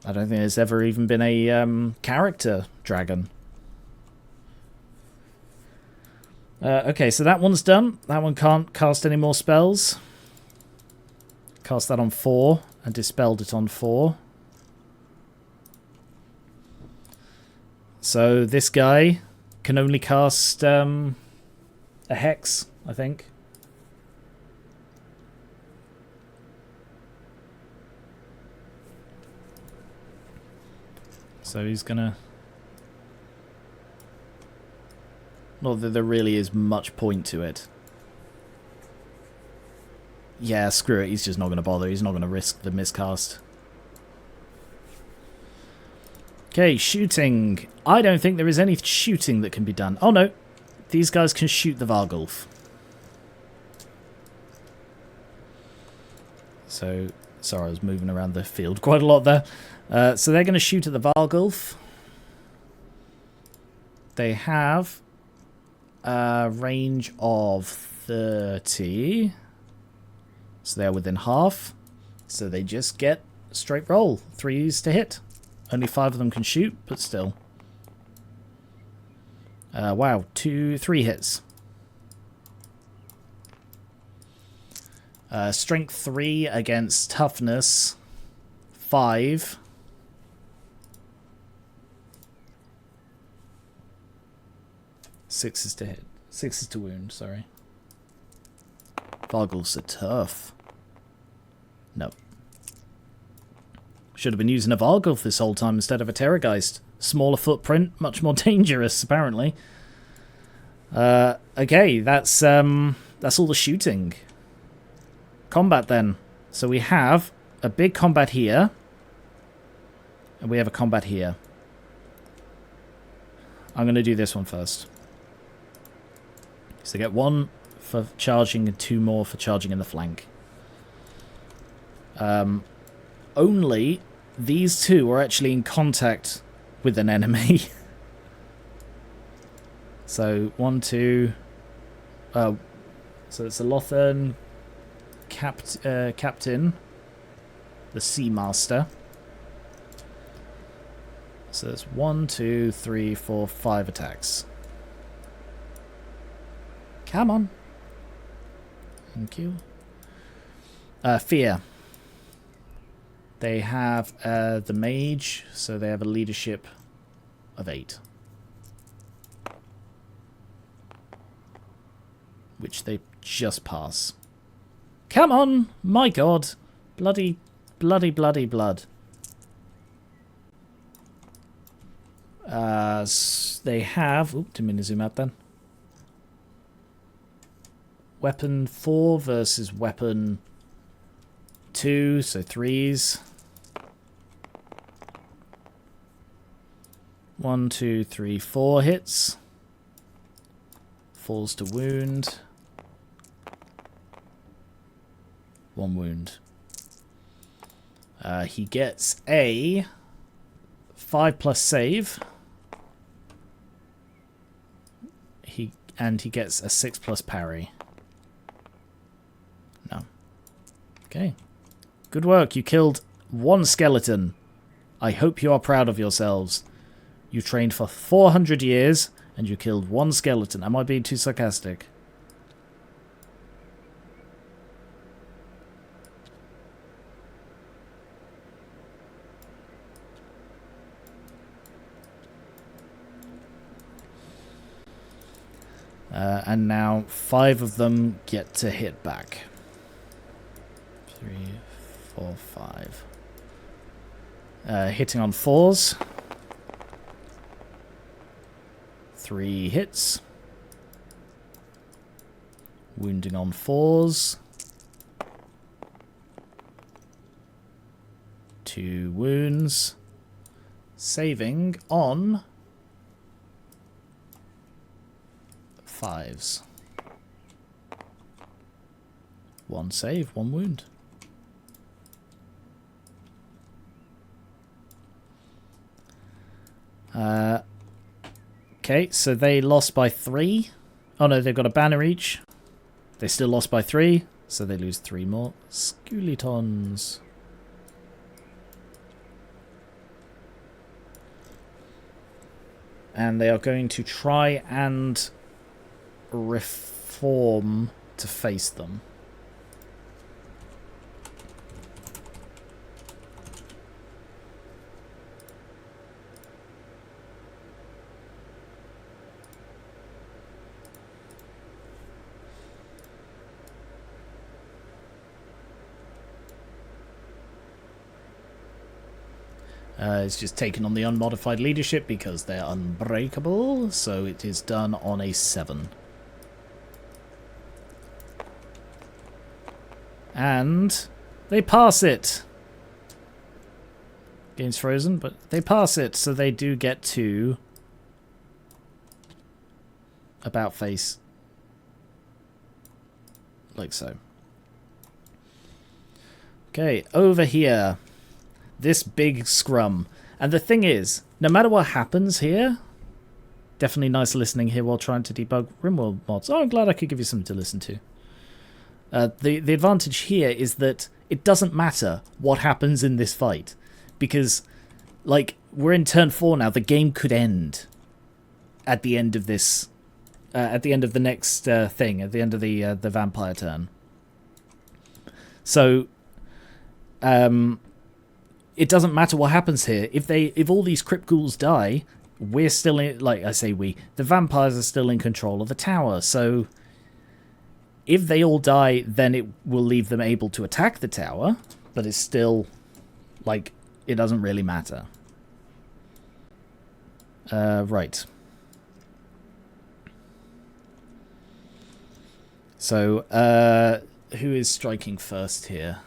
S1: I don't think there's ever even been a character dragon. Okay, so that one's done. That one can't cast any more spells. Cast that on 4 and dispelled it on 4. So this guy can only cast a hex, I think. So he's gonna... Not that there really is much point to it. Yeah, screw it. He's just not going to bother. He's not going to risk the miscast. Okay, shooting. I don't think there is any shooting that can be done. Oh, no. These guys can shoot the Vargulf. So, sorry, I was moving around the field quite a lot there. So they're going to shoot at the Vargulf. They have a range of 30... So they're within half. So they just get a straight roll. 3s to hit. Only 5 of them can shoot, but still. Wow, 3 hits. Strength 3 against toughness 5. Sixes to hit. 6s to wound, sorry. Vargulfs are tough. No. Should have been using a Vargulf this whole time instead of a Terrorgeist. Smaller footprint, much more dangerous, apparently. Okay, that's all the shooting. Combat, then. So we have a big combat here. And we have a combat here. I'm going to do this one first. So get 1 for charging and 2 more for charging in the flank. Only these 2 are actually in contact with an enemy. So 1, 2. So it's a Lothern captain, the Sea Master. So it's 1, 2, 3, 4, 5 attacks. Come on. Thank you. Fear. They have the mage, so they have a leadership of 8. Which they just pass. Come on! My god! Bloody, bloody, bloody blood. They have... Oop, didn't mean to zoom out then. Weapon 4 versus weapon 2, so 3s. 1, 2, 3, 4 hits. Falls to wound. 1 wound. He gets a 5+ save. He gets a 6+ parry. No. Okay. Good work. You killed 1 skeleton. I hope you are proud of yourselves. You trained for 400 years and you killed 1 skeleton. Am I being too sarcastic? And now 5 of them get to hit back. 3, 4, 5. Hitting on 4s. 3 hits. Wounding on 4s. 2 wounds. Saving on 5s. 1 save, 1 wound. Okay, so they lost by 3. Oh no, they've got a banner each. They still lost by 3, so they lose 3 more skeletons. And they are going to try and reform to face them. It's just taken on the unmodified leadership because they're unbreakable, so it is done on a 7. And they pass it. Game's frozen, but they pass it, so they do get to about face. Like so. Okay, over here. This big scrum. And the thing is, no matter what happens here, definitely nice listening here while trying to debug RimWorld mods. Oh, I'm glad I could give you something to listen to. The advantage here is that it doesn't matter what happens in this fight. Because, like, we're in turn 4 now. The game could end at the end of this... at the end of the next thing. At the end of the vampire turn. So... it doesn't matter what happens here. If all these crypt ghouls die, we're still in, like I say the vampires are still in control of the tower. So if they all die, then it will leave them able to attack the tower, but it's still like it doesn't really matter. Right. So who is striking first here?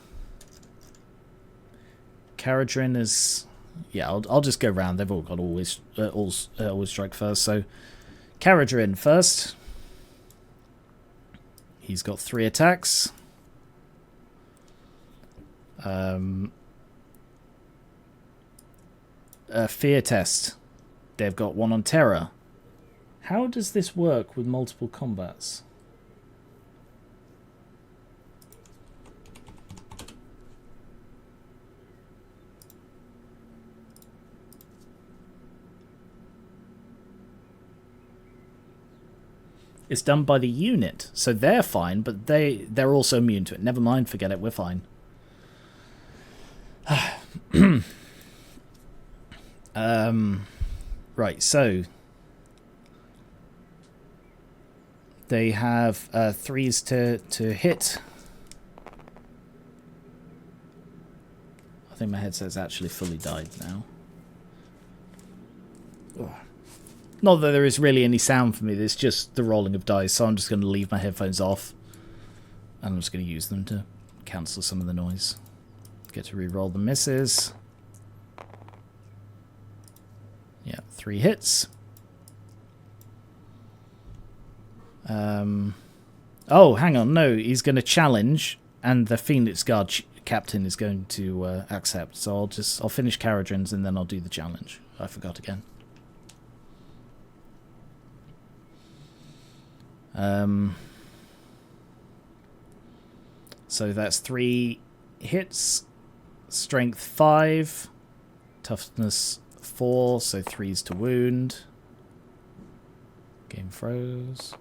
S1: Caradrin is... Yeah, I'll just go round. They've all got always strike first. So, Caradrin first. He's got 3 attacks. Fear test. They've got 1 on terror. How does this work with multiple combats? It's done by the unit, so they're fine, but they're also immune to it. Never mind, forget it, we're fine. Right, so they have 3s to hit. I think my headset's actually fully died now. Ugh. Not that there is really any sound for me, there's just the rolling of dice, so I'm just going to leave my headphones off. And I'm just going to use them to cancel some of the noise. Get to re-roll the misses. Yeah, 3 hits. Oh, hang on. No, he's going to challenge, and the Phoenix Guard captain is going to accept. So I'll finish Caradrin's, and then I'll do the challenge. I forgot again. So that's 3 hits, strength 5, toughness 4, so 3's to wound. Game froze.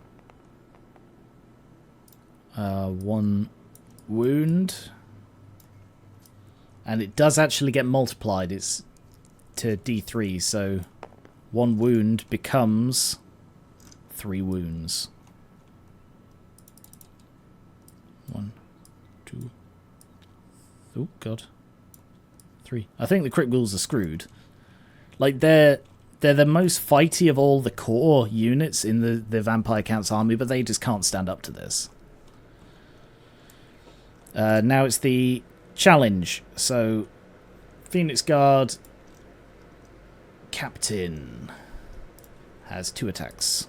S1: 1 wound. And it does actually get multiplied. It's to D3, so 1 wound becomes 3 wounds. 1, 2. Oh god. 3. I think the crit ghouls are screwed. Like they're the most fighty of all the core units in the Vampire Count's army, but they just can't stand up to this. Now it's the challenge. So Phoenix Guard Captain has 2 attacks.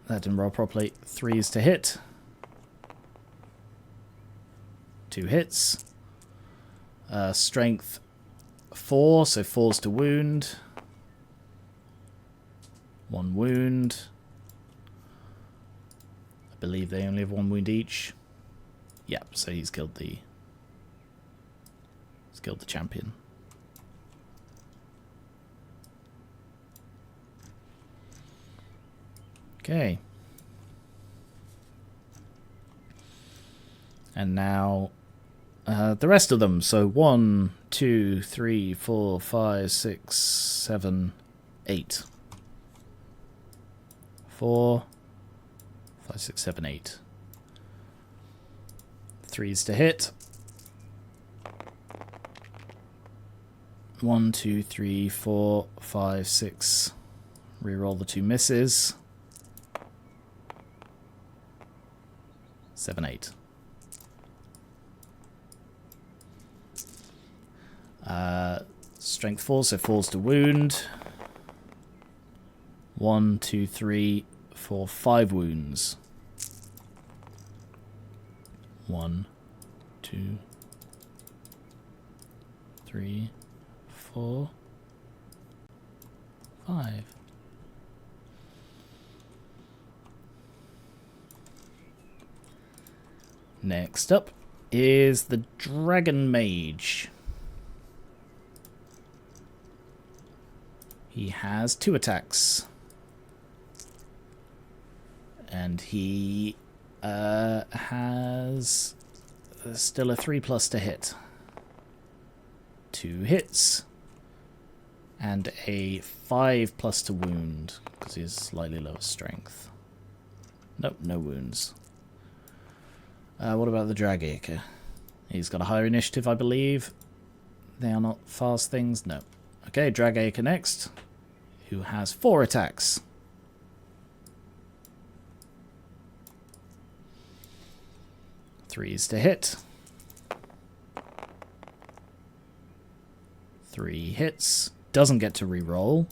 S1: That didn't roll properly. 3 is to hit. 2 hits. Strength 4, so 4's to wound. 1 wound. I believe they only have 1 wound each. Yep, so he's killed the champion. Okay. And now the rest of them. So 1, 2, 3, 4, 5, 6, 7, 8. 4, 5, 6, 7, 8. 3's to hit. 1, 2, 3, 4, 5, 6. Reroll the 2 misses. 7, 8. Strength 4, so 4's to wound. 1, 2, 3, 4, 5 wounds. 1, 2, 3, 4, 5. Next up is the Dragon Mage. He has 2 attacks. And he has still a 3+ to hit. 2 hits. And a 5+ to wound, because he has slightly lower strength. Nope, no wounds. What about the Dragacre? He's got a higher initiative, I believe. They are not fast things. No. Okay, Dragacre next, who has 4 attacks. 3's to hit. 3 hits. Doesn't get to reroll.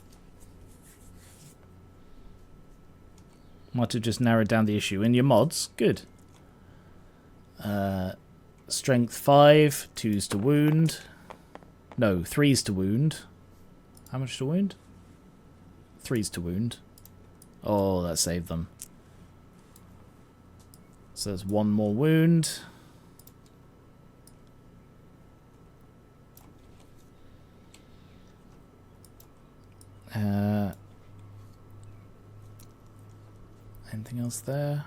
S1: Might have just narrowed down the issue. In your mods, good. Strength 5, 2's to wound. No, 3's to wound. How much to wound? 3's to wound. Oh, that saved them. So there's 1 more wound. Anything else there?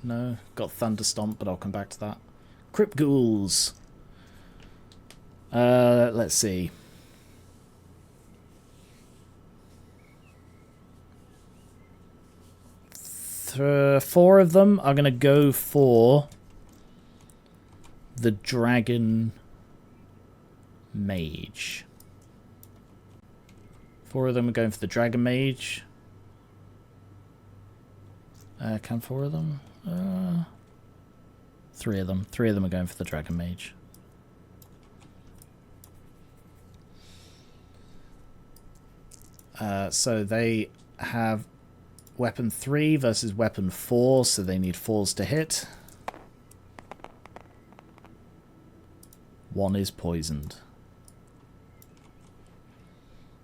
S1: No, got Thunderstomp, but I'll come back to that. Crypt Ghouls. Let's see. Four of them are going to go for the Dragon Mage. 4 of them are going for the Dragon Mage. Can 4 of them? 3 of them. 3 of them are going for the Dragon Mage. So they have weapon 3 versus weapon 4, so they need 4s to hit. 1 is poisoned.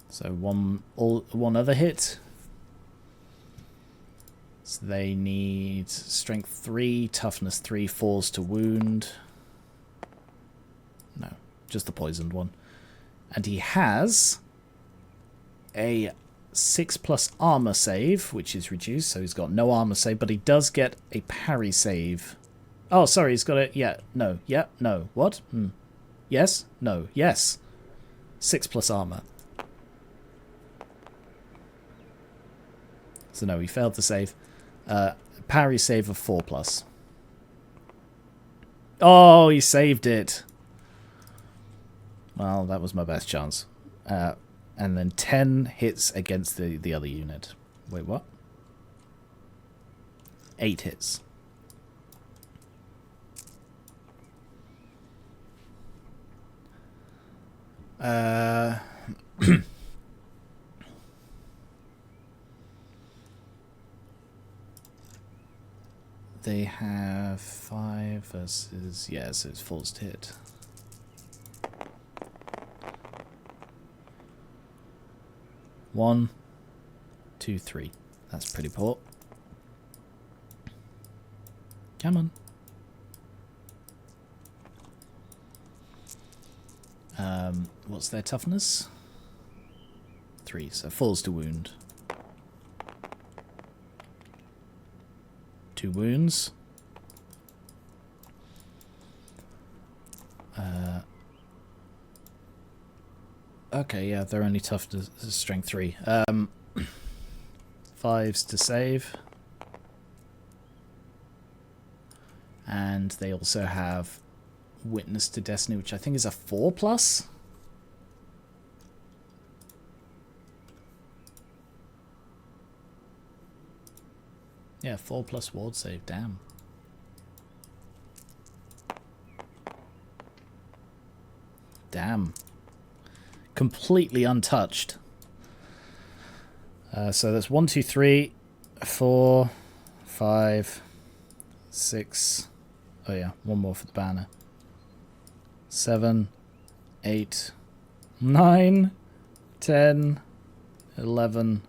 S1: So one other hit. So they need strength 3, toughness 3, 4s to wound. No, just the poisoned one. And he has a 6+ armor save, which is reduced, so he's got no armor save, but he does get a parry save. Oh, sorry, he's got a... Yeah, no, what? Yes, no, yes. 6+ armor. So no, he failed to save. Parry save of 4+. Oh, he saved it. Well, that was my best chance. And then 10 hits against the other unit. Wait, what? 8 hits. They have 5 versus... Yeah, so it's forced hit. One, 2, 3. That's pretty poor. Come on. What's their toughness? 3, so falls to wound. 2 wounds. Okay, yeah, they're only tough to strength 3. 5s to save. And they also have Witness to Destiny, which I think is a 4+. Yeah, 4+ ward save, damn. Damn. Completely untouched. So that's 1, 2, 3, 4, 5, 6. Oh yeah, one more for the banner. 7, 8, 9, 10, 11,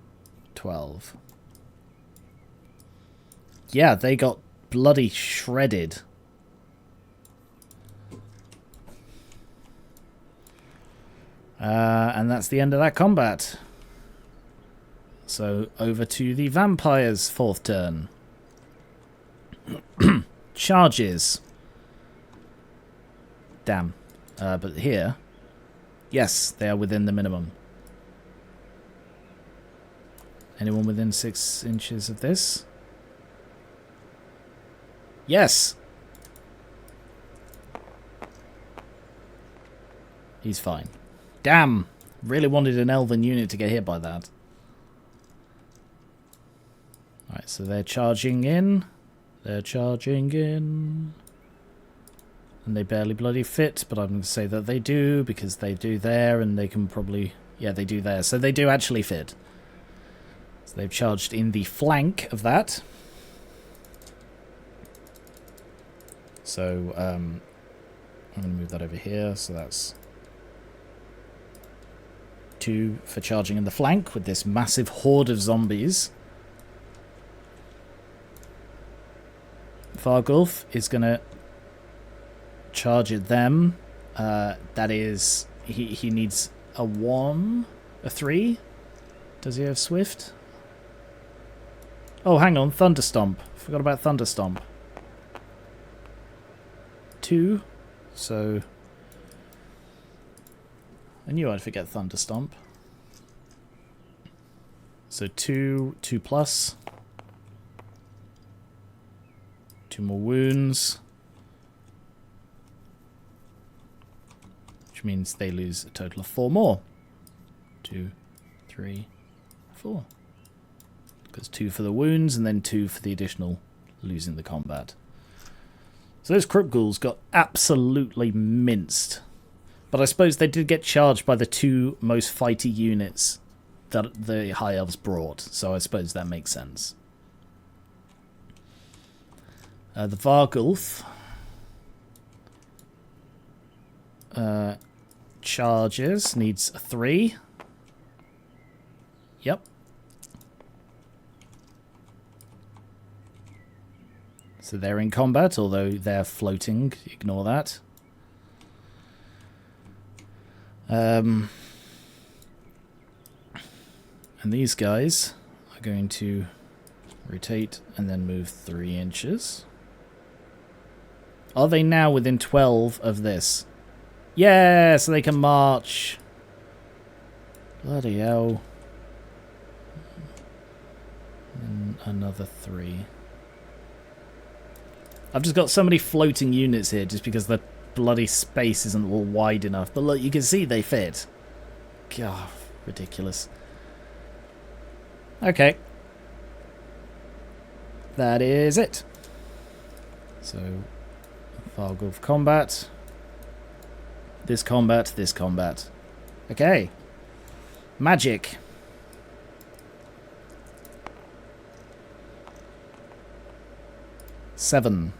S1: 12. Yeah, they got bloody shredded. And that's the end of that combat. So over to the vampires' 4th turn. Charges. Damn. But here, yes, they are within the minimum. Anyone within 6 inches of this? Yes! He's fine. Damn! Really wanted an elven unit to get hit by that. Alright, so they're charging in. They're charging in. And they barely bloody fit, but I'm going to say that they do, because they do there, and they can probably... Yeah, they do there. So they do actually fit. So they've charged in the flank of that. So, I'm going to move that over here, so that's 2 for charging in the flank with this massive horde of zombies. Vargulf is going to charge at them. That is, he needs a 1, a 3. Does he have Swift? Oh, hang on, Thunderstomp. Forgot about Thunderstomp. 2, so I knew I'd forget Thunderstomp. So 2, 2+. 2 more wounds. Which means they lose a total of 4 more. 2, 3, 4. Because 2 for the wounds and then 2 for the additional losing the combat. So those Crypt Ghouls got absolutely minced. But I suppose they did get charged by the 2 most fighty units that the High Elves brought, so I suppose that makes sense. The Vargulf charges, needs 3. Yep. So they're in combat, although they're floating. Ignore that. And these guys are going to rotate and then move 3 inches. Are they now within 12 of this? Yeah, so they can march. Bloody hell. And another 3. I've just got so many floating units here just because the bloody space isn't all wide enough. But look, you can see they fit. God, ridiculous. Okay. That is it. So, Vargulf combat. This combat, this combat. Okay. Magic. Seven.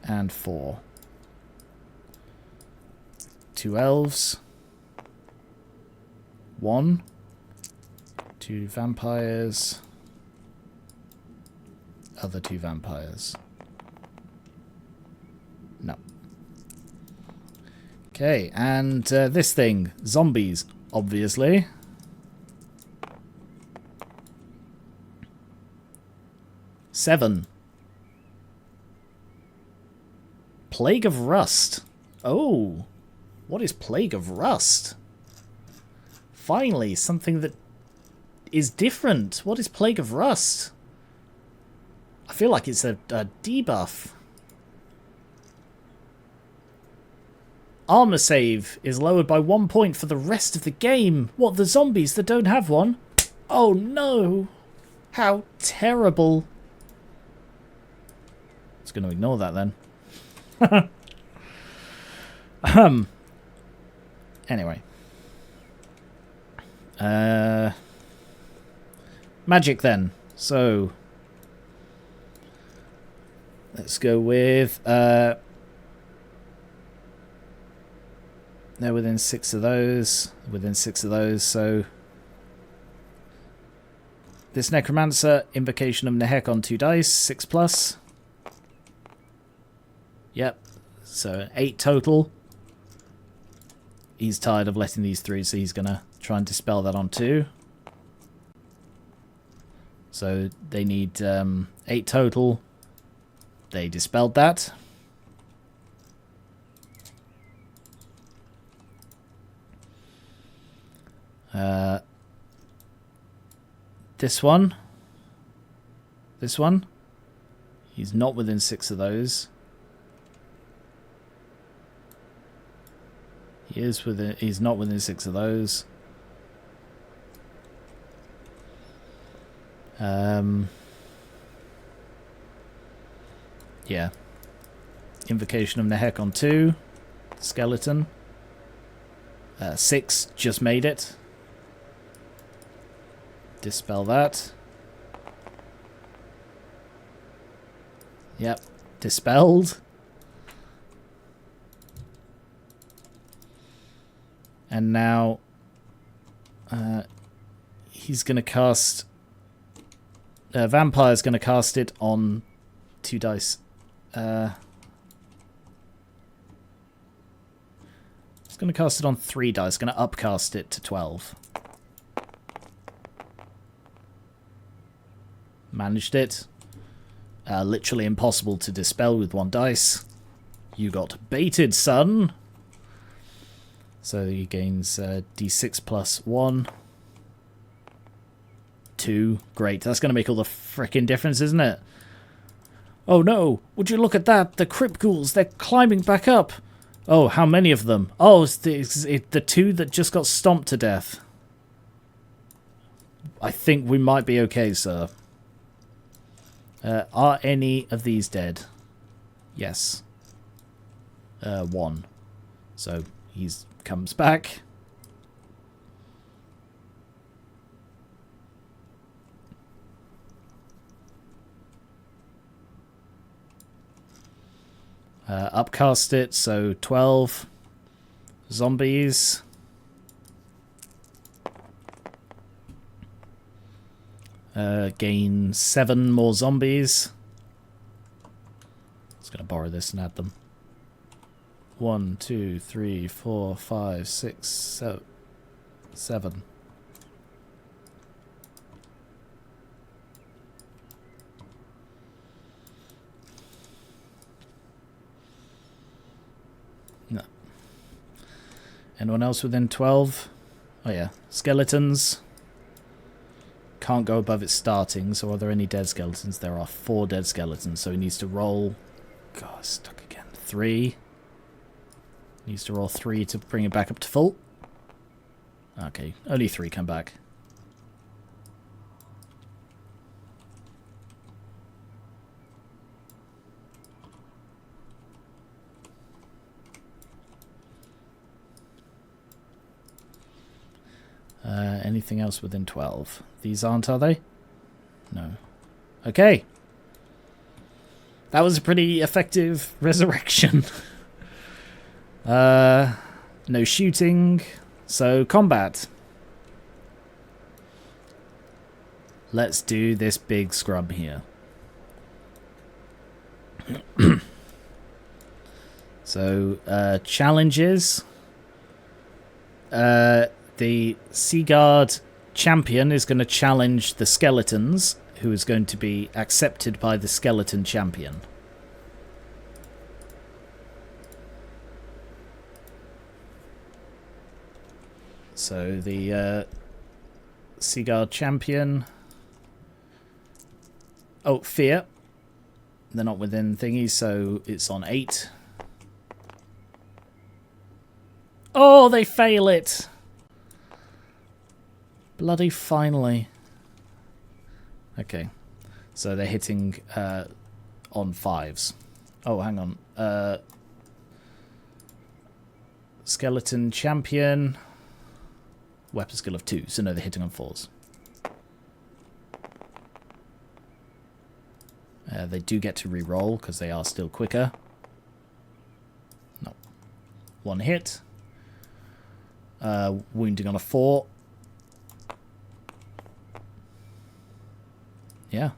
S1: And 4. 2 elves. 1. 2 vampires. Other 2 vampires. No. Okay, and this thing. Zombies, obviously. Seven. Plague of Rust. Oh, what is Plague of Rust? Finally, something that is different. What is Plague of Rust? I feel like it's a debuff. Armor save is lowered by 1 point for the rest of the game. What, the zombies that don't have one? Oh no! How terrible. It's going to ignore that then. Anyway. Magic then. So let's go with they're within 6 of those. Within 6 of those, so this Necromancer, Invocation of Nehek on 2 dice, 6+. Yep, so 8 total. He's tired of letting these through, so he's going to try and dispel that on 2. So they need 8 total. They dispelled that. This one. This one. He's not within 6 of those. He is within. He's not within 6 of those. Yeah. Invocation of Nehek on 2. Skeleton. 6 just made it. Dispel that. Yep. Dispelled. And now he's going to cast... Vampire's going to cast it on 2 dice. He's going to cast it on 3 dice. Going to upcast it to 12. Managed it. Literally impossible to dispel with 1 dice. You got baited, son. So he gains d6 plus 1. 2. Great. That's going to make all the frickin' difference, isn't it? Oh no! Would you look at that? The crypt ghouls, they're climbing back up. Oh, how many of them? Oh, it's the 2 that just got stomped to death. I think we might be okay, sir. Are any of these dead? Yes. 1. So he's comes back. Upcast it, so 12 zombies. Gain 7 more zombies. Just gonna borrow this and add them. 1, 2, 3, 4, 5, 6, 7. No. Anyone else within 12? Oh yeah, skeletons. Can't go above its starting, so are there any dead skeletons? There are 4 dead skeletons, so he needs to roll... God, stuck again. 3. Needs to roll 3 to bring it back up to full. Okay, only 3 come back. Anything else within 12? These aren't, are they? No. Okay. That was a pretty effective resurrection. No shooting. So, combat. Let's do this big scrub here. So, challenges. The Seaguard champion is going to challenge the skeletons, who is going to be accepted by the skeleton champion. So the Seaguard champion... Oh, fear. They're not within thingies, so it's on 8. Oh, they fail it! Bloody finally. Okay. So they're hitting on 5s. Oh, hang on. Skeleton champion. Weapon skill of 2. So no, they're hitting on 4s. They do get to re-roll because they are still quicker. No. 1 hit. Wounding on a 4. Yeah.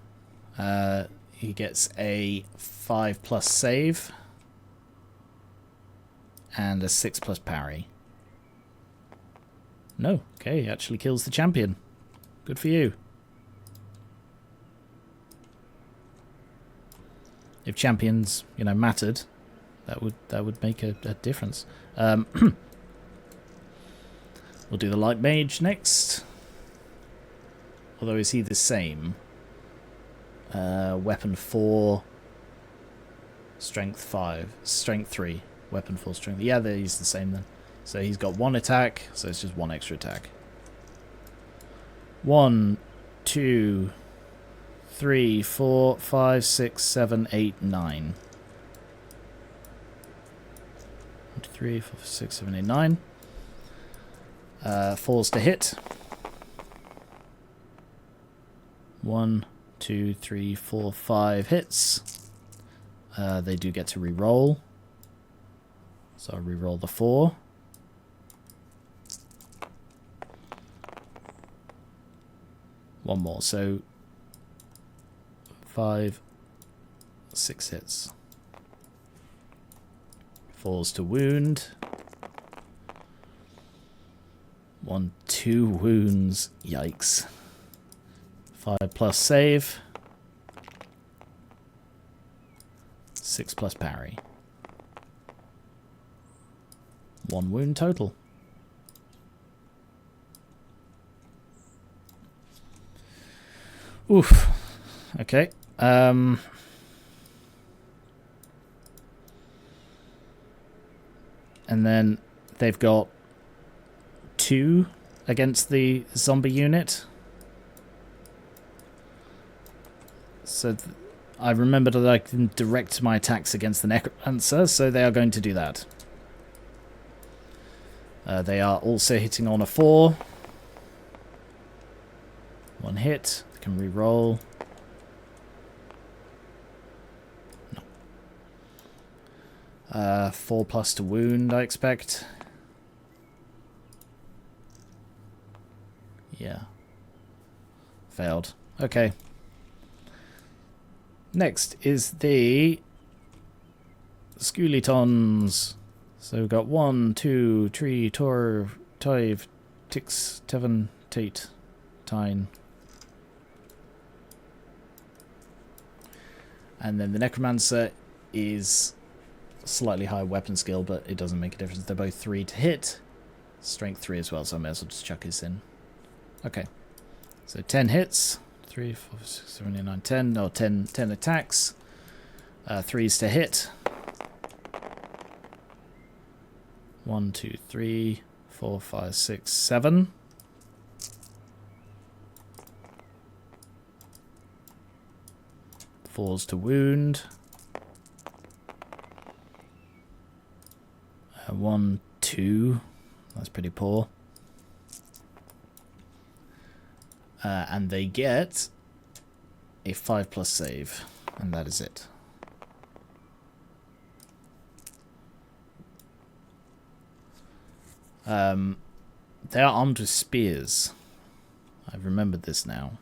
S1: He gets a 5+ save. And a 6+ parry. No. Okay, he actually kills the champion. Good for you. If champions, you know, mattered, that would make a difference. We'll do the light mage next. Although is he the same? Weapon 4, strength 5, strength 3, weapon 4, strength. Yeah, he's the same then. So he's got 1 attack, so it's just 1 extra attack. 1, 2, 3, 4, 5, 6, 7, 8, 9. 1, 2, 3, 4, 5, 6, 7, 8, 9. Falls to hit. 1, 2, 3, 4, 5 hits. They do get to re-roll. So I'll re-roll the 4. One more, so 5, 6 hits. Falls to wound. 1, 2 wounds. Yikes. 5+ save. 6+ parry. 1 wound total. Oof. Okay. And then they've got 2 against the zombie unit. So I remembered that I can direct my attacks against the necromancer, so they are going to do that. They are also hitting on a 4. 1 hit. They can re-roll. No. 4+ to wound, I expect. Yeah. Failed. Okay. Next is the Skeletons. So we've got 1, 2, 3, 4, 5, 6, 7, 8, 9. And then the Necromancer is slightly higher weapon skill, but it doesn't make a difference. They're both 3 to hit. Strength 3 as well, so I may as well just chuck his in. Okay. So 10 hits. 3, 4, 6, 7, 8, 9, 10. No, 10 attacks. 3s to hit. 1, 2, 3, 4, 5, 6, 7. Fours to wound. 1, 2. That's pretty poor. And they get a 5+ save, and that is it. They are armed with spears. I've remembered this now.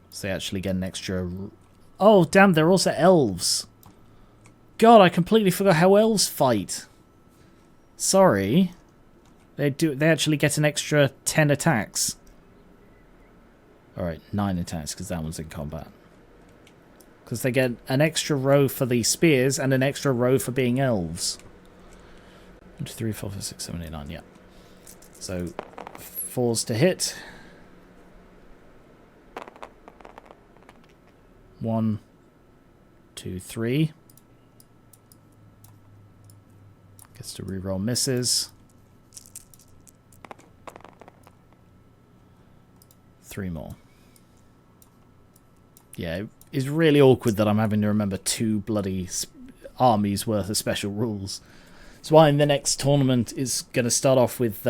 S1: So they actually get an extra... Oh, damn, they're also elves. God, I completely forgot how elves fight. Sorry. They actually get an extra 10 attacks. Alright, 9 attacks, because that one's in combat. Because they get an extra row for the spears and an extra row for being elves. 1, 2, 3, 4, 5, 6, 7, 8, 9, yeah. So, 4s to hit. 1, 2, 3. Gets to reroll misses. 3 more. Yeah, it's really awkward that I'm having to remember 2 bloody armies worth of special rules. That's why in the next tournament is going to start off with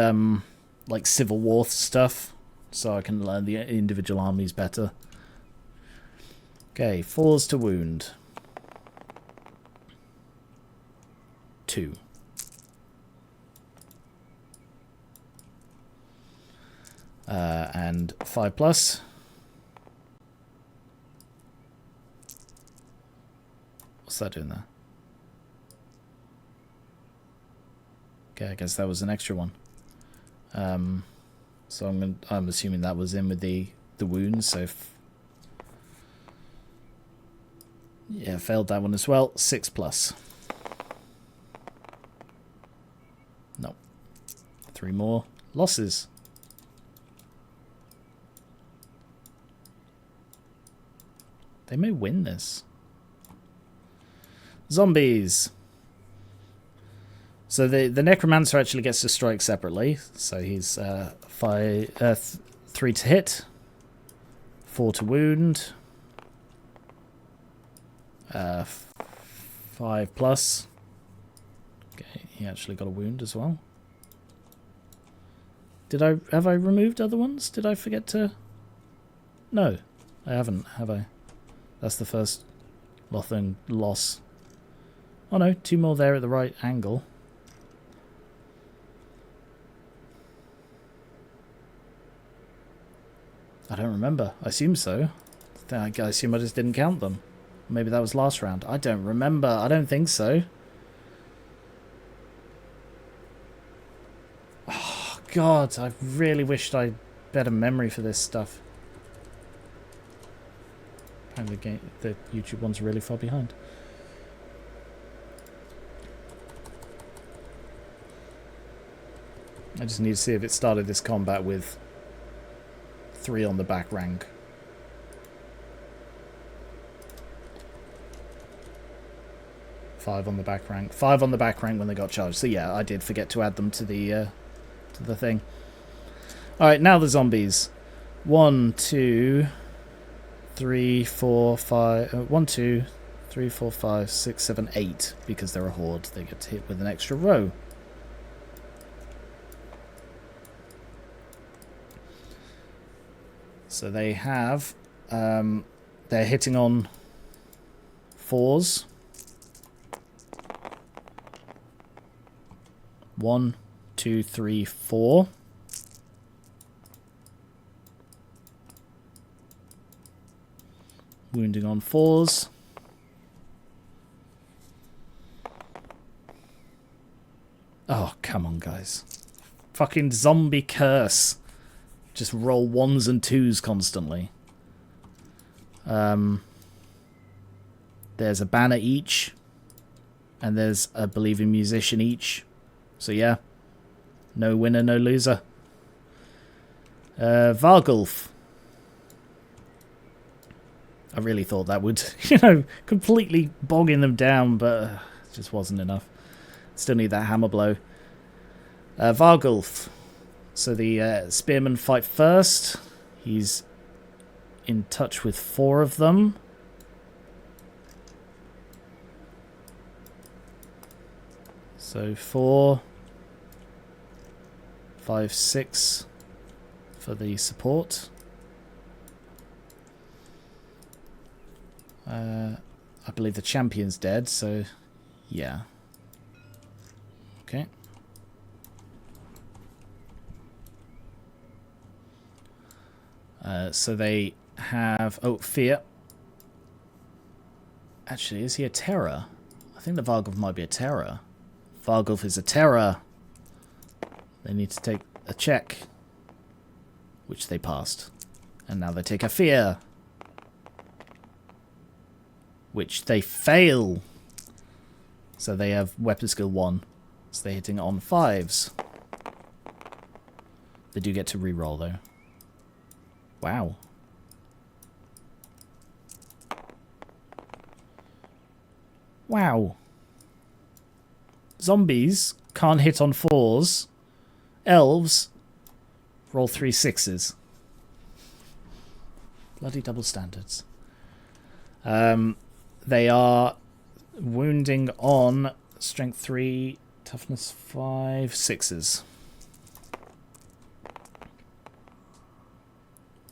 S1: like Civil War stuff, so I can learn the individual armies better. Okay, 4s to wound. 2. And 5+. What's that doing there? Okay, I guess that was an extra one. So I'm assuming that was in with the wounds. So yeah, failed that one as well. 6+. No. 3 more losses. They may win this. Zombies. So the Necromancer actually gets to strike separately. So he's 3 to hit, 4 to wound, 5+. Okay, he actually got a wound as well. Have I removed other ones? Did I forget to? No, I haven't, have I? That's the first Lothern loss. Oh no, 2 more there at the right angle. I don't remember. I assume so. I assume I just didn't count them. Maybe that was last round. I don't remember. I don't think so. Oh, God. I really wished I had better memory for this stuff. And the YouTube one's really far behind. I just need to see if it started this combat with 3 on the back rank. 5 on the back rank. 5 on the back rank when they got charged. So yeah, I did forget to add them to the thing. Alright, now the zombies. 1, 2, 3, 4, 5... 1, 2, 3, 4, 5, 6, 7, 8. Because they're a horde, they get hit with an extra row. So they have... they're hitting on 4s. 1, 2, 3, 4. Wounding on 4s. Oh, come on, guys. Fucking zombie curse. Just roll 1s and 2s constantly. There's a banner each. And there's a believing musician each. So yeah. No winner, no loser. Vargulf. I really thought that would, completely bogging them down, but it just wasn't enough. Still need that hammer blow. Vargulf. So the spearmen fight first. He's in touch with 4 of them. So 4, 5, 6 for the support. I believe the champion's dead, so yeah. Okay. So they have... Oh, Fear. Actually, is he a terror? I think the Vargulf might be a terror. Vargulf is a terror. They need to take a check. Which they passed. And now they take a Fear. Which they fail. So they have weapon skill 1. So they're hitting on 5s. They do get to reroll though. Wow. Wow. Zombies can't hit on 4s. Elves roll 3 6s. Bloody double standards. They are wounding on strength 3, toughness 5, 6s.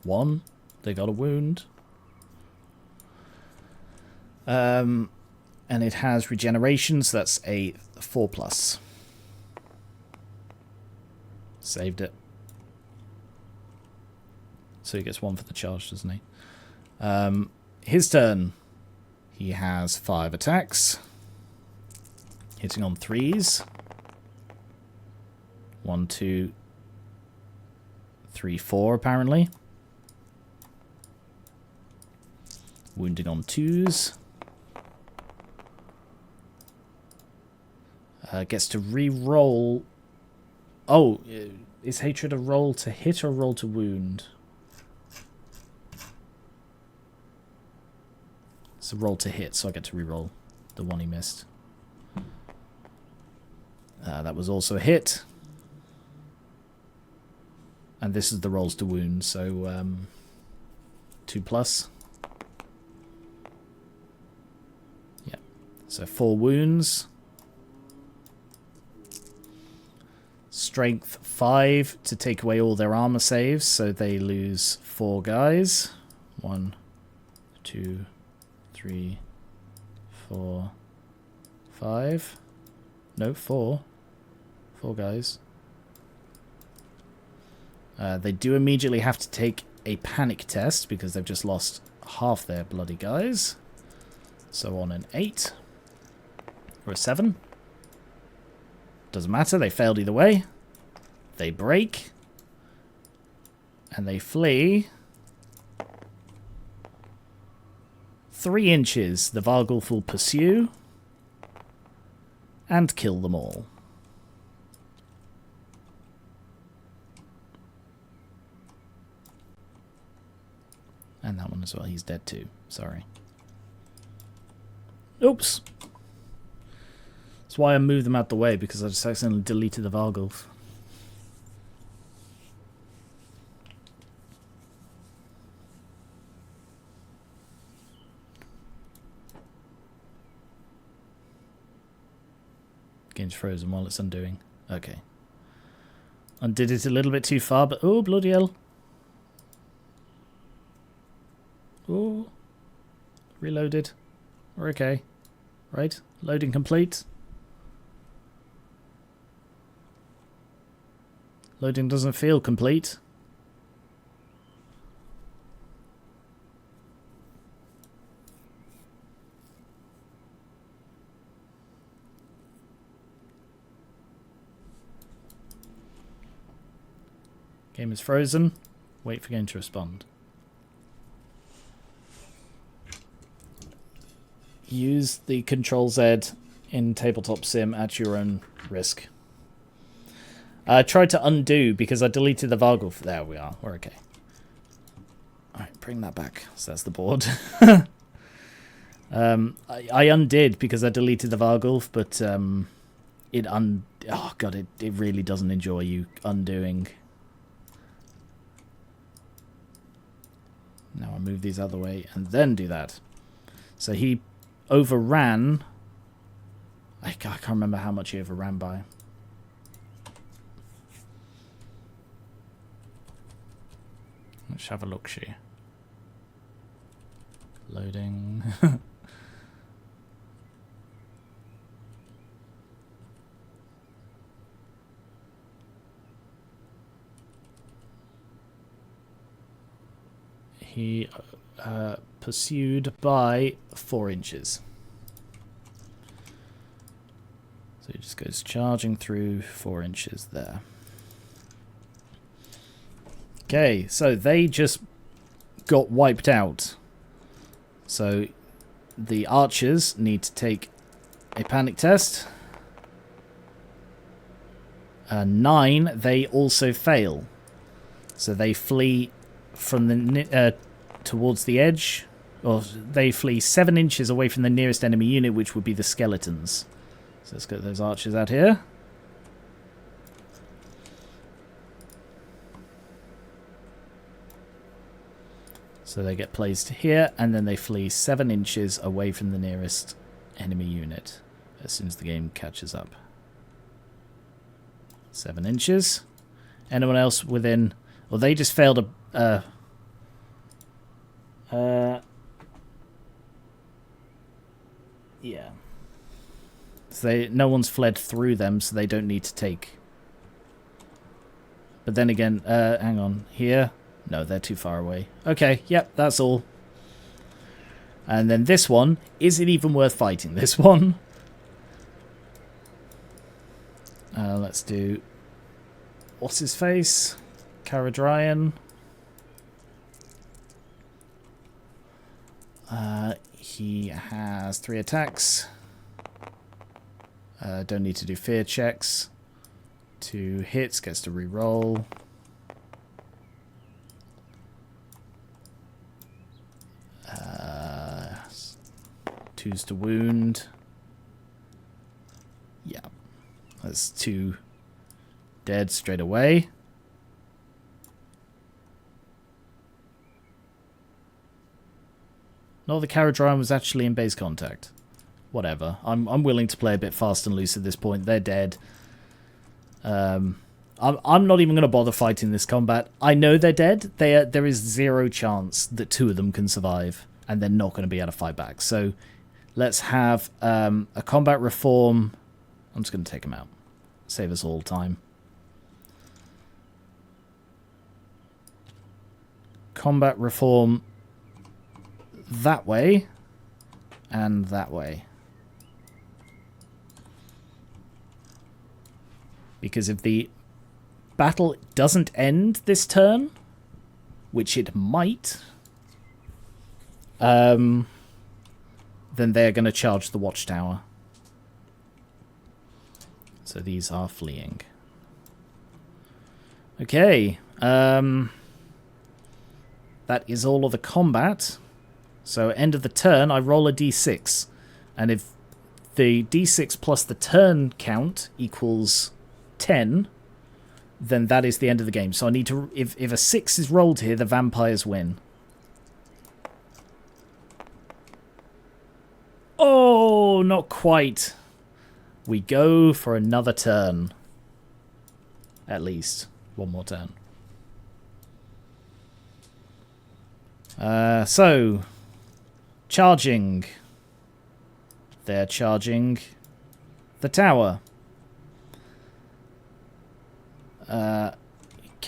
S1: 1, they got a wound. And it has regeneration, so that's a 4+. Saved it. So he gets 1 for the charge, doesn't he? His turn. He has 5 attacks. Hitting on 3s. 1, 2, 3, 4 apparently. Wounding on 2s. Gets to re-roll. Oh, is hatred a roll to hit or a roll to wound? It's a roll to hit, so I get to re-roll the one he missed. That was also a hit. And this is the rolls to wound, so 2+. Yeah, so 4 wounds. Strength 5 to take away all their armor saves, so they lose 4 guys. 1, 2, 3, 4, 5. No, 4. 4 guys. They do immediately have to take a panic test because they've just lost half their bloody guys. So on an 8 or a 7. Doesn't matter, they failed either way. They break. And they flee. 3 inches. The Vargulf will pursue. And kill them all. And that one as well. He's dead too. Sorry. Oops. That's why I moved them out the way, because I just accidentally deleted the Vargulf. Game's frozen while it's undoing. Okay. Undid it a little bit too far, but oh, bloody hell. Oh. Reloaded. We're okay. Right? Loading complete. Loading doesn't feel complete. Game is frozen. Wait for game to respond. Use the Control Z in Tabletop Sim at your own risk. I tried to undo because I deleted the Vargulf. There we are. We're okay. Alright, bring that back. So that's the board. I undid because I deleted the Vargulf, but oh god, it really doesn't enjoy you undoing. Now I'll move these other way and then do that. So he overran. I can't remember how much he overran by. Let's have a look-see. Loading. He pursued by 4 inches. So he just goes charging through 4 inches there. Okay, so they just got wiped out. So the archers need to take a panic test. 9, they also fail. So they flee from the towards the edge, or they flee 7 inches away from the nearest enemy unit, which would be the skeletons. So let's get those archers out here. So they get placed here, and then they flee 7 inches away from the nearest enemy unit as soon as the game catches up. 7 inches. Anyone else within... Well, they just failed a... yeah. So no one's fled through them, so they don't need to take... But then again, hang on. Here... No, they're too far away. Okay, yep, that's all. And then this one, is it even worth fighting this one? Let's do... What's his face? Caradryan. He has 3 attacks. Don't need to do fear checks. 2 hits, gets to re-roll. Twos to wound. Yeah. That's 2 dead straight away. No, the Caradryan was actually in base contact. Whatever. I'm willing to play a bit fast and loose at this point. They're dead. I'm not even going to bother fighting this combat. I know they're dead. There is 0 chance that 2 of them can survive, and they're not going to be able to fight back. So let's have a combat reform. I'm just going to take them out. Save us all time. Combat reform that way and that way. Because if the battle doesn't end this turn, which it might, then they're going to charge the watchtower. So these are fleeing. Okay. That is all of the combat. So end of the turn, I roll a d6. And if the d6 plus the turn count equals 10, then that is the end of the game. So I need to... If a 6 is rolled here, the vampires win. Oh, not quite. We go for another turn. At least. One more turn. So, charging. They're charging the tower.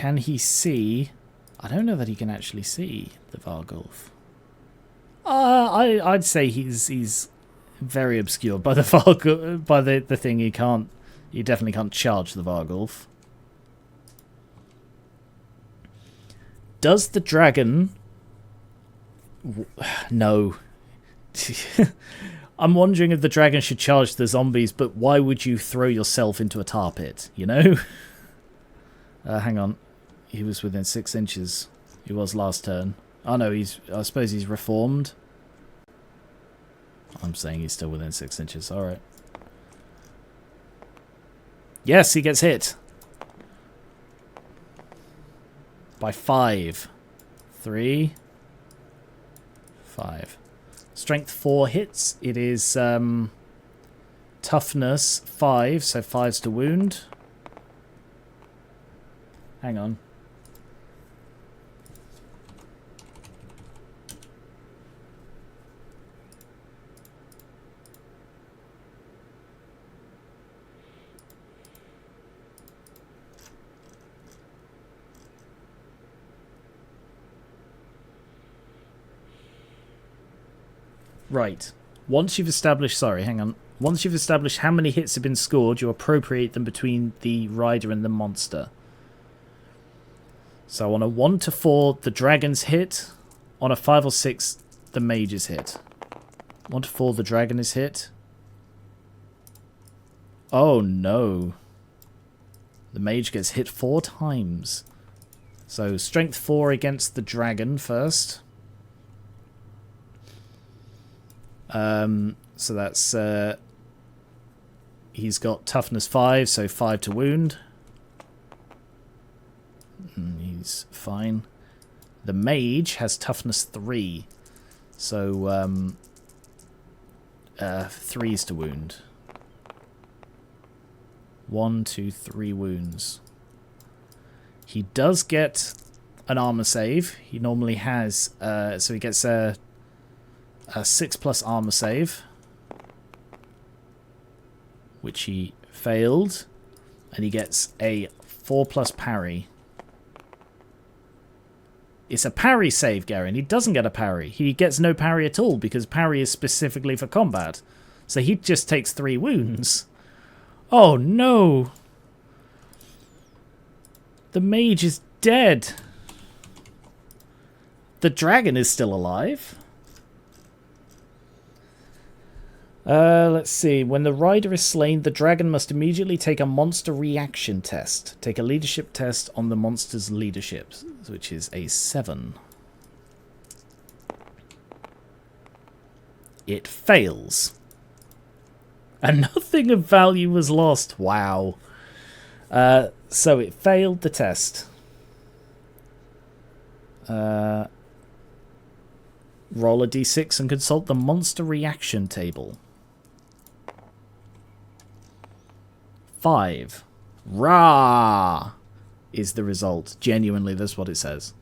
S1: Can he see? I don't know that he can actually see the Vargulf. I'd say he's very obscured by the Vargulf, by the thing. He definitely can't charge the Vargulf. Does the dragon? No. I'm wondering if the dragon should charge the zombies, but why would you throw yourself into a tar pit, you know? Hang on. He was within 6 inches. He was last turn. Oh no, I suppose he's reformed. I'm saying he's still within 6 inches. Alright. Yes, he gets hit. By 5. 3. 5. Strength 4 hits. It is toughness 5, so 5's to wound. Hang on. Right. Once you've established... Sorry, hang on. Once you've established how many hits have been scored, you appropriate them between the rider and the monster. So on a 1 to 4, the dragon's hit. On a 5 or 6, the mage is hit. 1 to 4, the dragon is hit. Oh no. The mage gets hit 4 times. So strength 4 against the dragon first. So that's he's got toughness 5, so 5 to wound. He's fine. The mage has toughness 3, so 3's to wound. 1, 2, 3 wounds. He does get an armor save. He normally has so he gets a 6+ armor save, which he failed, and he gets a 4+ parry. It's a parry save, Garen. He doesn't get a parry. He gets no parry at all because parry is specifically for combat. So he just takes 3 wounds. Oh no! The mage is dead. The dragon is still alive. Let's see. When the rider is slain, the dragon must immediately take a monster reaction test. Take a leadership test on the monster's leadership, which is a 7. It fails. And nothing of value was lost. Wow. So it failed the test. Roll a d6 and consult the monster reaction table. 5. Rah! Is the result. Genuinely, that's what it says.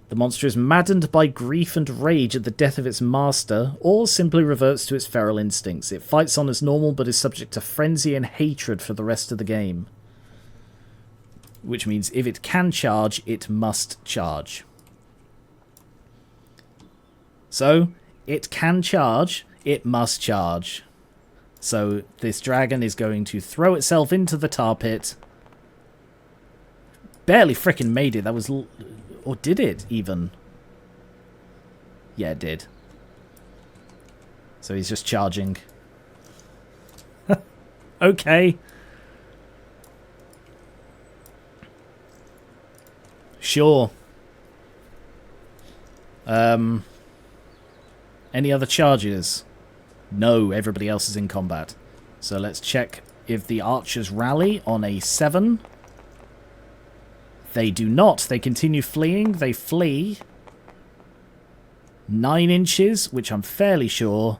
S1: The monster is maddened by grief and rage at the death of its master, or simply reverts to its feral instincts. It fights on as normal, but is subject to frenzy and hatred for the rest of the game. Which means if it can charge, it must charge. So, it can charge, it must charge. So, this dragon is going to throw itself into the tar pit. Barely frickin' made it. That was... Or did it, even? Yeah, it did. So he's just charging. Okay. Sure. Any other charges? No, everybody else is in combat. So let's check if the archers rally on a 7. They do not. They continue fleeing. They flee 9 inches, which I'm fairly sure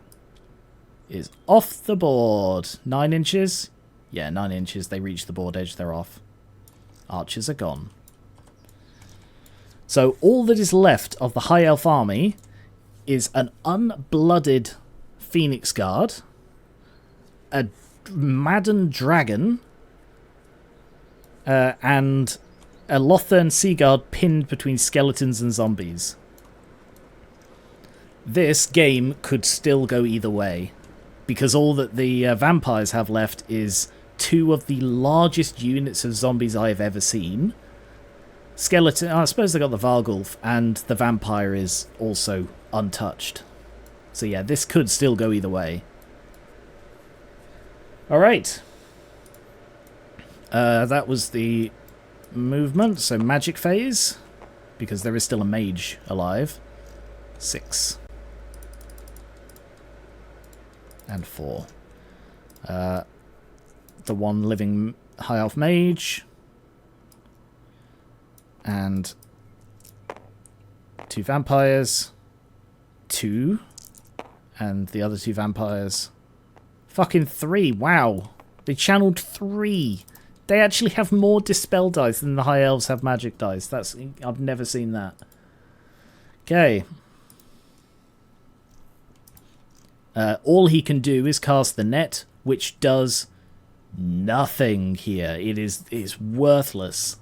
S1: is off the board. 9 inches? Yeah, 9 inches. They reach the board edge. They're off. Archers are gone. So all that is left of the High Elf army is an unblooded Phoenix Guard, a maddened dragon, and a Lothern Seaguard pinned between skeletons and zombies. This game could still go either way, because all that the vampires have left is 2 of the largest units of zombies I have ever seen. Skeleton, I suppose they got the Vargulf, and the vampire is also untouched. So yeah, this could still go either way. Alright. That was the movement, so magic phase, because there is still a mage alive. 6. And 4. The one living high elf mage. And 2 vampires. 2. And the other 2 vampires. Fucking 3. Wow. They channeled 3. They actually have more dispel dice than the high elves have magic dice. I've never seen that. Okay. All he can do is cast the net, which does nothing here. It's worthless.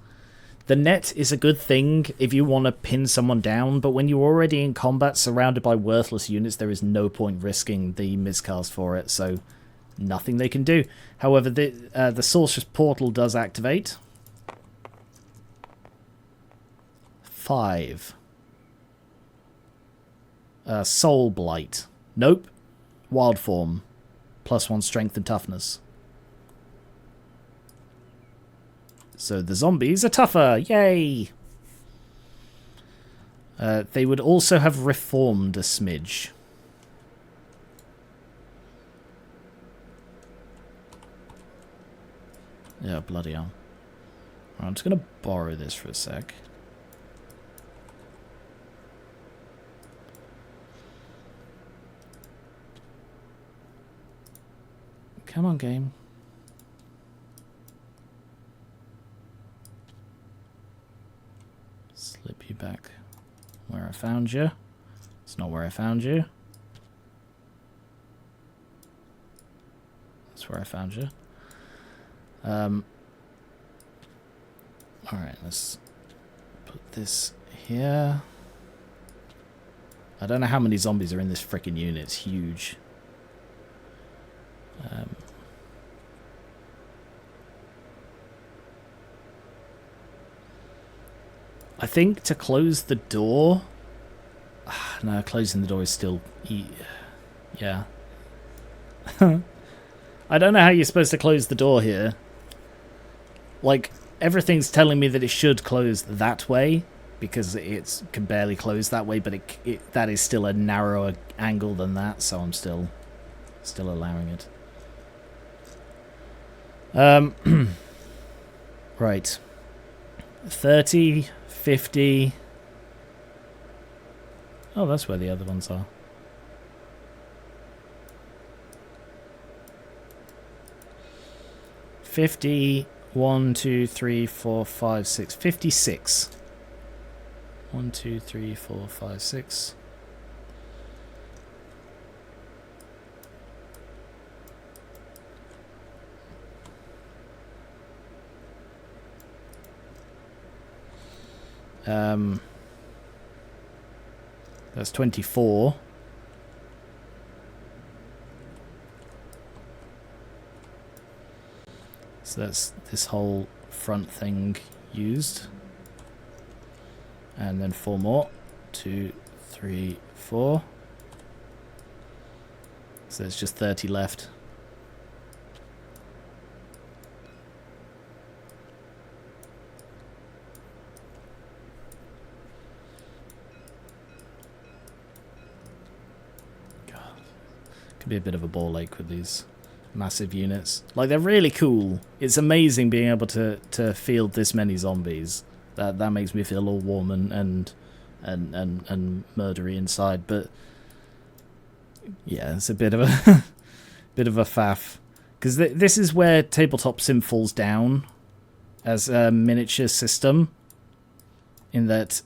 S1: The net is a good thing if you want to pin someone down, but when you're already in combat surrounded by worthless units, there is no point risking the miscast for it, so nothing they can do. However, the Sorcerer's Portal does activate. 5. Soul Blight. Nope. Wild Form. +1 strength and toughness. So the zombies are tougher. Yay! They would also have reformed a smidge. Yeah, bloody hell. Right, I'm just going to borrow this for a sec. Come on, game. Slip you back where I found you. It's not where I found you. That's where I found you. Alright, let's put this here. I don't know how many zombies are in this frickin' unit. It's huge. I think to close the door... No, closing the door is still... Yeah. I don't know how you're supposed to close the door here. Like, everything's telling me that it should close that way, because it can barely close that way, but that is still a narrower angle than that, so I'm still allowing it. Right. 30, 50... Oh, that's where the other ones are. 50, 1, 2, 3, 4, 5, 6, 56. 1, 2, 3, 4, 5, 6. That's 24. So that's this whole front thing used. And then 4 more. 2, 3, 4. So there's just 30 left. Could be a bit of a ball ache with these massive units. Like, they're really cool. It's amazing being able to field this many zombies. That makes me feel all warm and murdery inside. But yeah, it's a bit of a bit of a faff, because this is where Tabletop Sim falls down as a miniature system, in that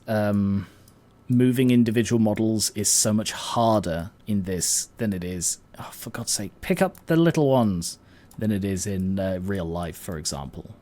S1: moving individual models is so much harder in this than it is, oh, for God's sake, pick up the little ones, than it is in real life, for example.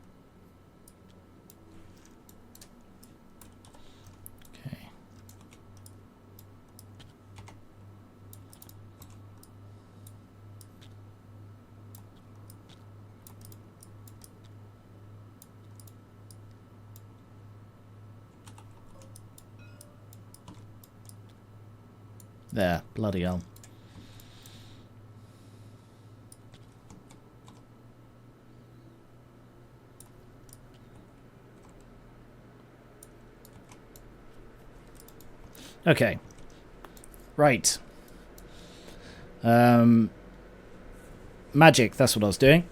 S1: There, bloody hell. Okay. Right. Magic, that's what I was doing.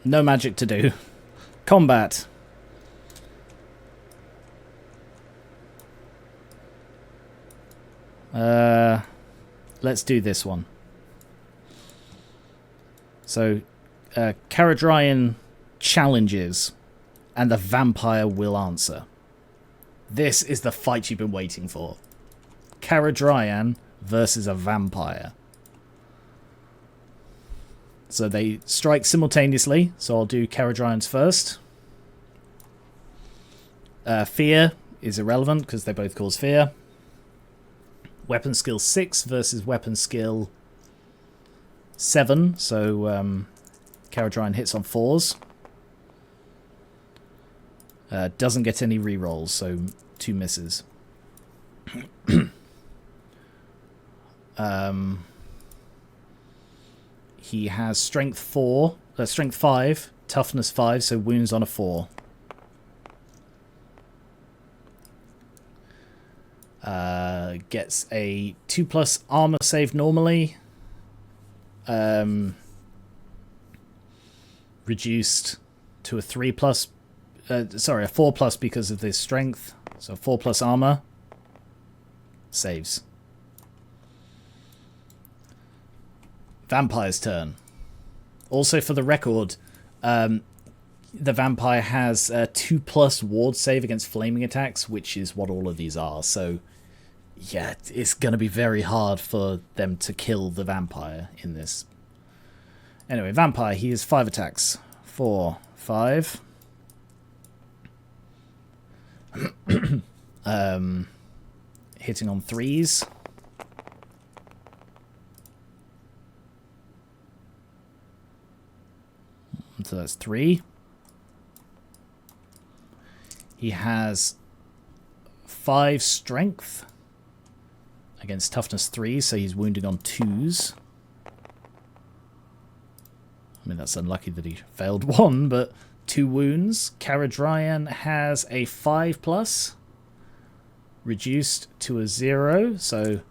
S1: No magic to do. Combat. Let's do this one. So, Caradryan challenges, and the vampire will answer. This is the fight you've been waiting for. Caradryan versus a vampire. So they strike simultaneously, so I'll do Caradryan's first. Fear is irrelevant, because they both cause fear. Weapon skill 6 versus weapon skill 7, so Caradryan hits on 4s. Doesn't get any rerolls, so 2 misses. He has strength 5, toughness 5, so wounds on a 4. Gets a 2+ armor save normally. Reduced to a 3+. Sorry, a 4+ because of this strength. So 4+ armor. Saves. Vampire's turn. Also, for the record, the vampire has a 2+ ward save against flaming attacks, which is what all of these are. So, yeah, it's going to be very hard for them to kill the vampire in this. Anyway, vampire, he has 5 attacks. 4, 5. Hitting on 3s. So that's 3. He has 5 strength against toughness 3, so he's wounding on 2s. I mean, that's unlucky that he failed 1, but 2 wounds. Caradryan has a 5+, reduced to a 0, so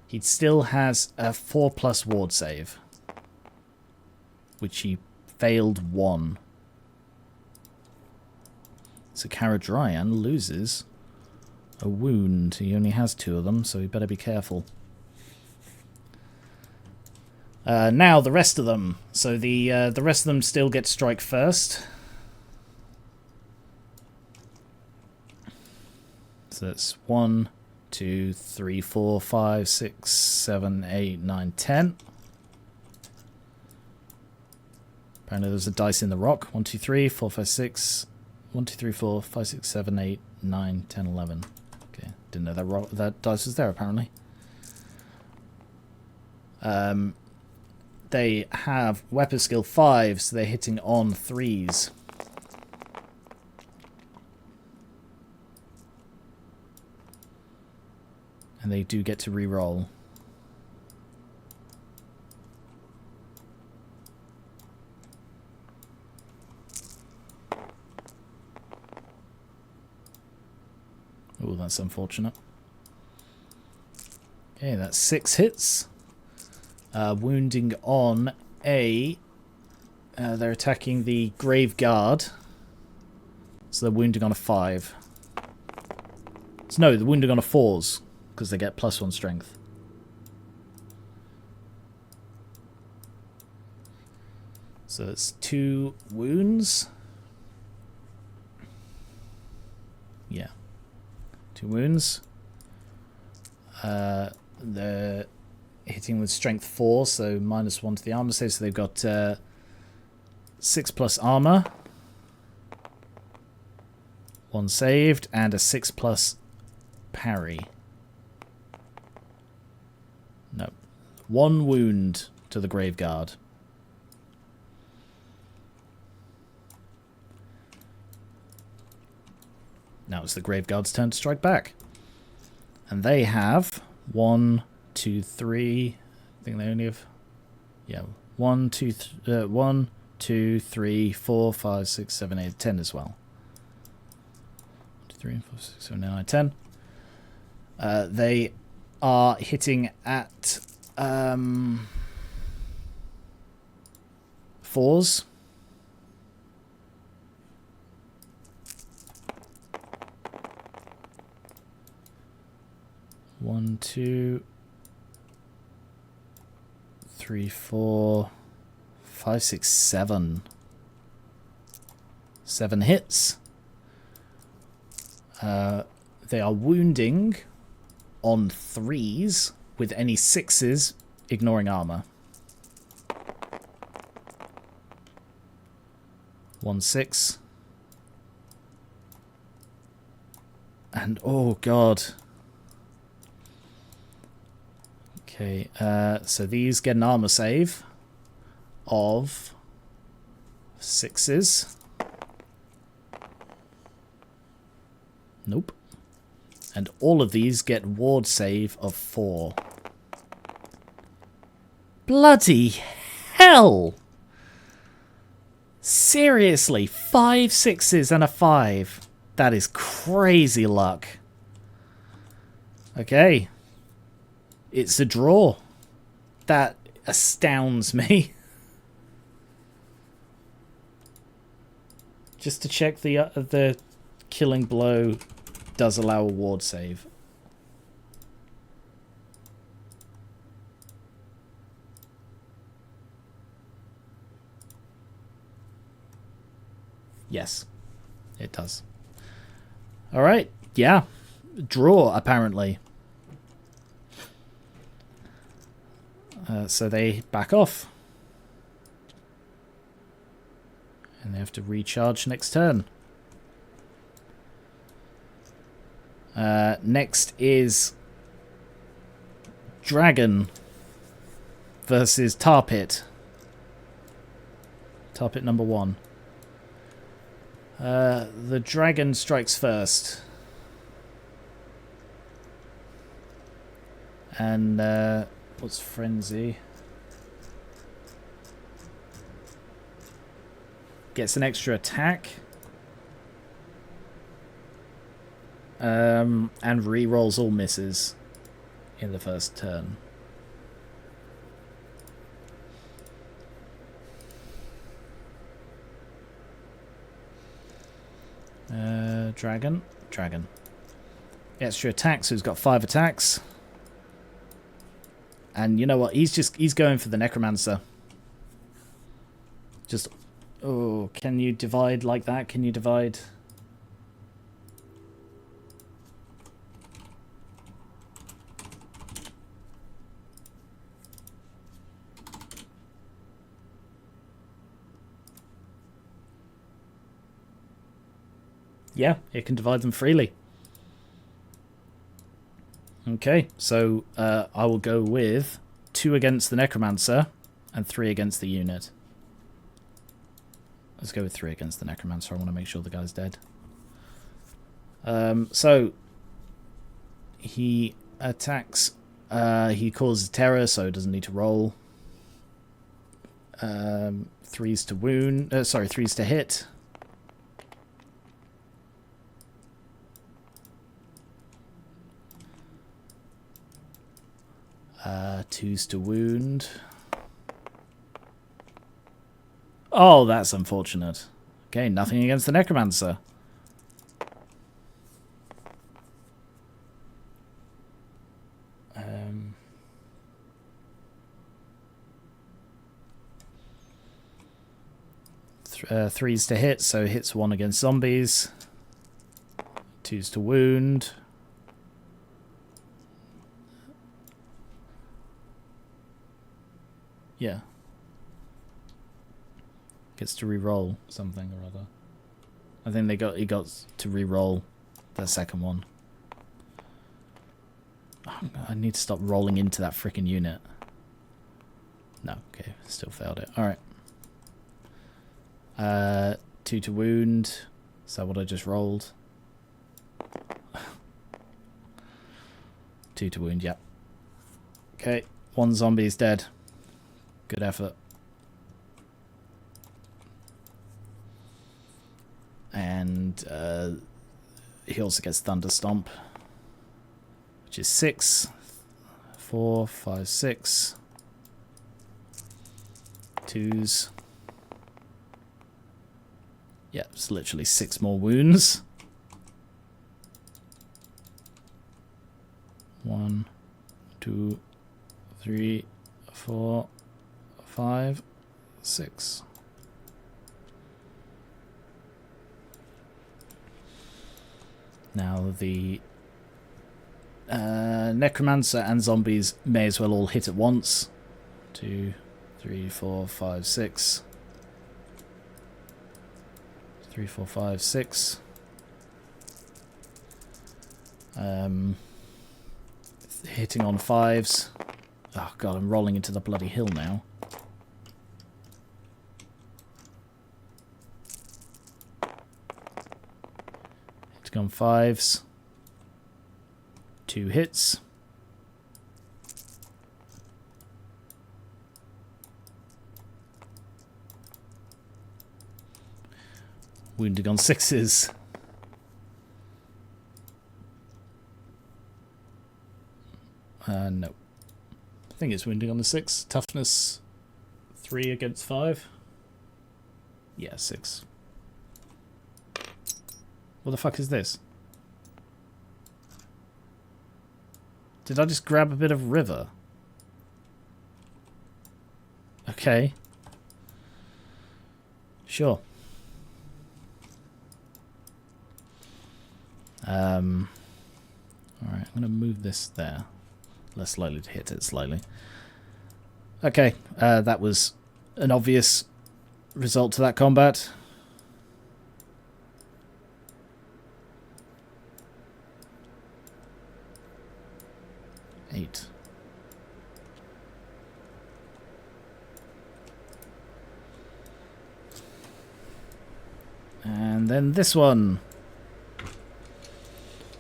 S1: he still has a 4+ ward save, which he failed 1. So Caradryan loses a wound. He only has 2 of them, so he better be careful. Now the rest of them. So the rest of them still get strike first. So that's 1, 2, 3, 4, 5, 6, 7, 8, 9, 10. Apparently there's a dice in the rock. 1, 2, 3, 4, 5, 6. 1, 2, 3, 4, 5, 6, 7, 8, 9, 10, 11. Okay, didn't know that dice was there apparently. They have weapon skill 5, so they're hitting on 3s. And they do get to reroll. Oh, that's unfortunate. Okay, that's 6 hits. Wounding on a... they're attacking the Grave Guard. So they're wounding on a 5. So no, they're wounding on a 4s, because they get +1 strength. So it's 2 wounds. Yeah. 2 wounds. They're hitting with strength 4, so -1 to the armor save, so they've got 6+ armor. 1 saved, and a 6+ parry. No. 1 wound to the Grave Guard. Now it's the Grave Guard's turn to strike back. And they have 1, 2, 3. I think they only have... Yeah, 1, 2, 1, 2, 3, 4, 5, 6, 7, 8, 10 as well. 1, 2, 3, 4, 6, 7, 8, 9, 10. They are hitting at 4s. One, 2, 3, 4, 5, 6, 7. 7 hits. They are wounding on 3s with any 6s, ignoring armor. 1, 6. And oh god. Okay, so these get an armor save of 6s. Nope. And all of these get ward save of 4. Bloody hell! Seriously, 5 6s and a 5. That is crazy luck. Okay. It's a draw. That astounds me. Just to check, the killing blow does allow a ward save. Yes, it does. All right. Yeah. Draw, apparently. So they back off. And they have to recharge next turn. Next is Dragon versus Tar Pit. Tar Pit number 1. The Dragon strikes first. And what's Frenzy? Gets an extra attack. And re-rolls all misses in the first turn. Dragon. Extra attack, so he's got 5 attacks. And you know what? He's going for the Necromancer. Just, oh, can you divide like that? Can you divide? Yeah, it can divide them freely. Okay, so I will go with 2 against the Necromancer and 3 against the unit. Let's go with 3 against the Necromancer. I want to make sure the guy's dead. So he attacks. He causes terror, so doesn't need to roll. 3s to wound. 3s to hit. 2s to wound. Oh, that's unfortunate. Okay, nothing against the Necromancer. Threes to hit, so hits 1 against zombies. 2s to wound. Yeah. Gets to re-roll something or other. I think he got to re-roll the second one. Oh, I need to stop rolling into that freaking unit. No, okay, still failed it. Alright. 2 to wound. Is that what I just rolled? 2 to wound, yep. Okay, 1 zombie is dead. Good effort. And he also gets Thunder Stomp, which is 6. 4, 5, 6. 2s. Yeah, it's literally 6 more wounds. 1, 2, 3, 4, 5, 6. Now the Necromancer and zombies may as well all hit at once. 2, 3, 4, 5, 6. 3, 4, 5, 6. Hitting on 5s. Oh god, I'm rolling into the bloody hill now. Hitting on 5s. 2 hits. Wounding on 6s. No. I think it's wounding on the 6. Toughness 3 against 5. Yeah, 6. What the fuck is this? Did I just grab a bit of river? Okay. Sure. Alright, I'm going to move this there. Less likely to hit it slightly. Okay, that was an obvious result to that combat. Eight. And then this one.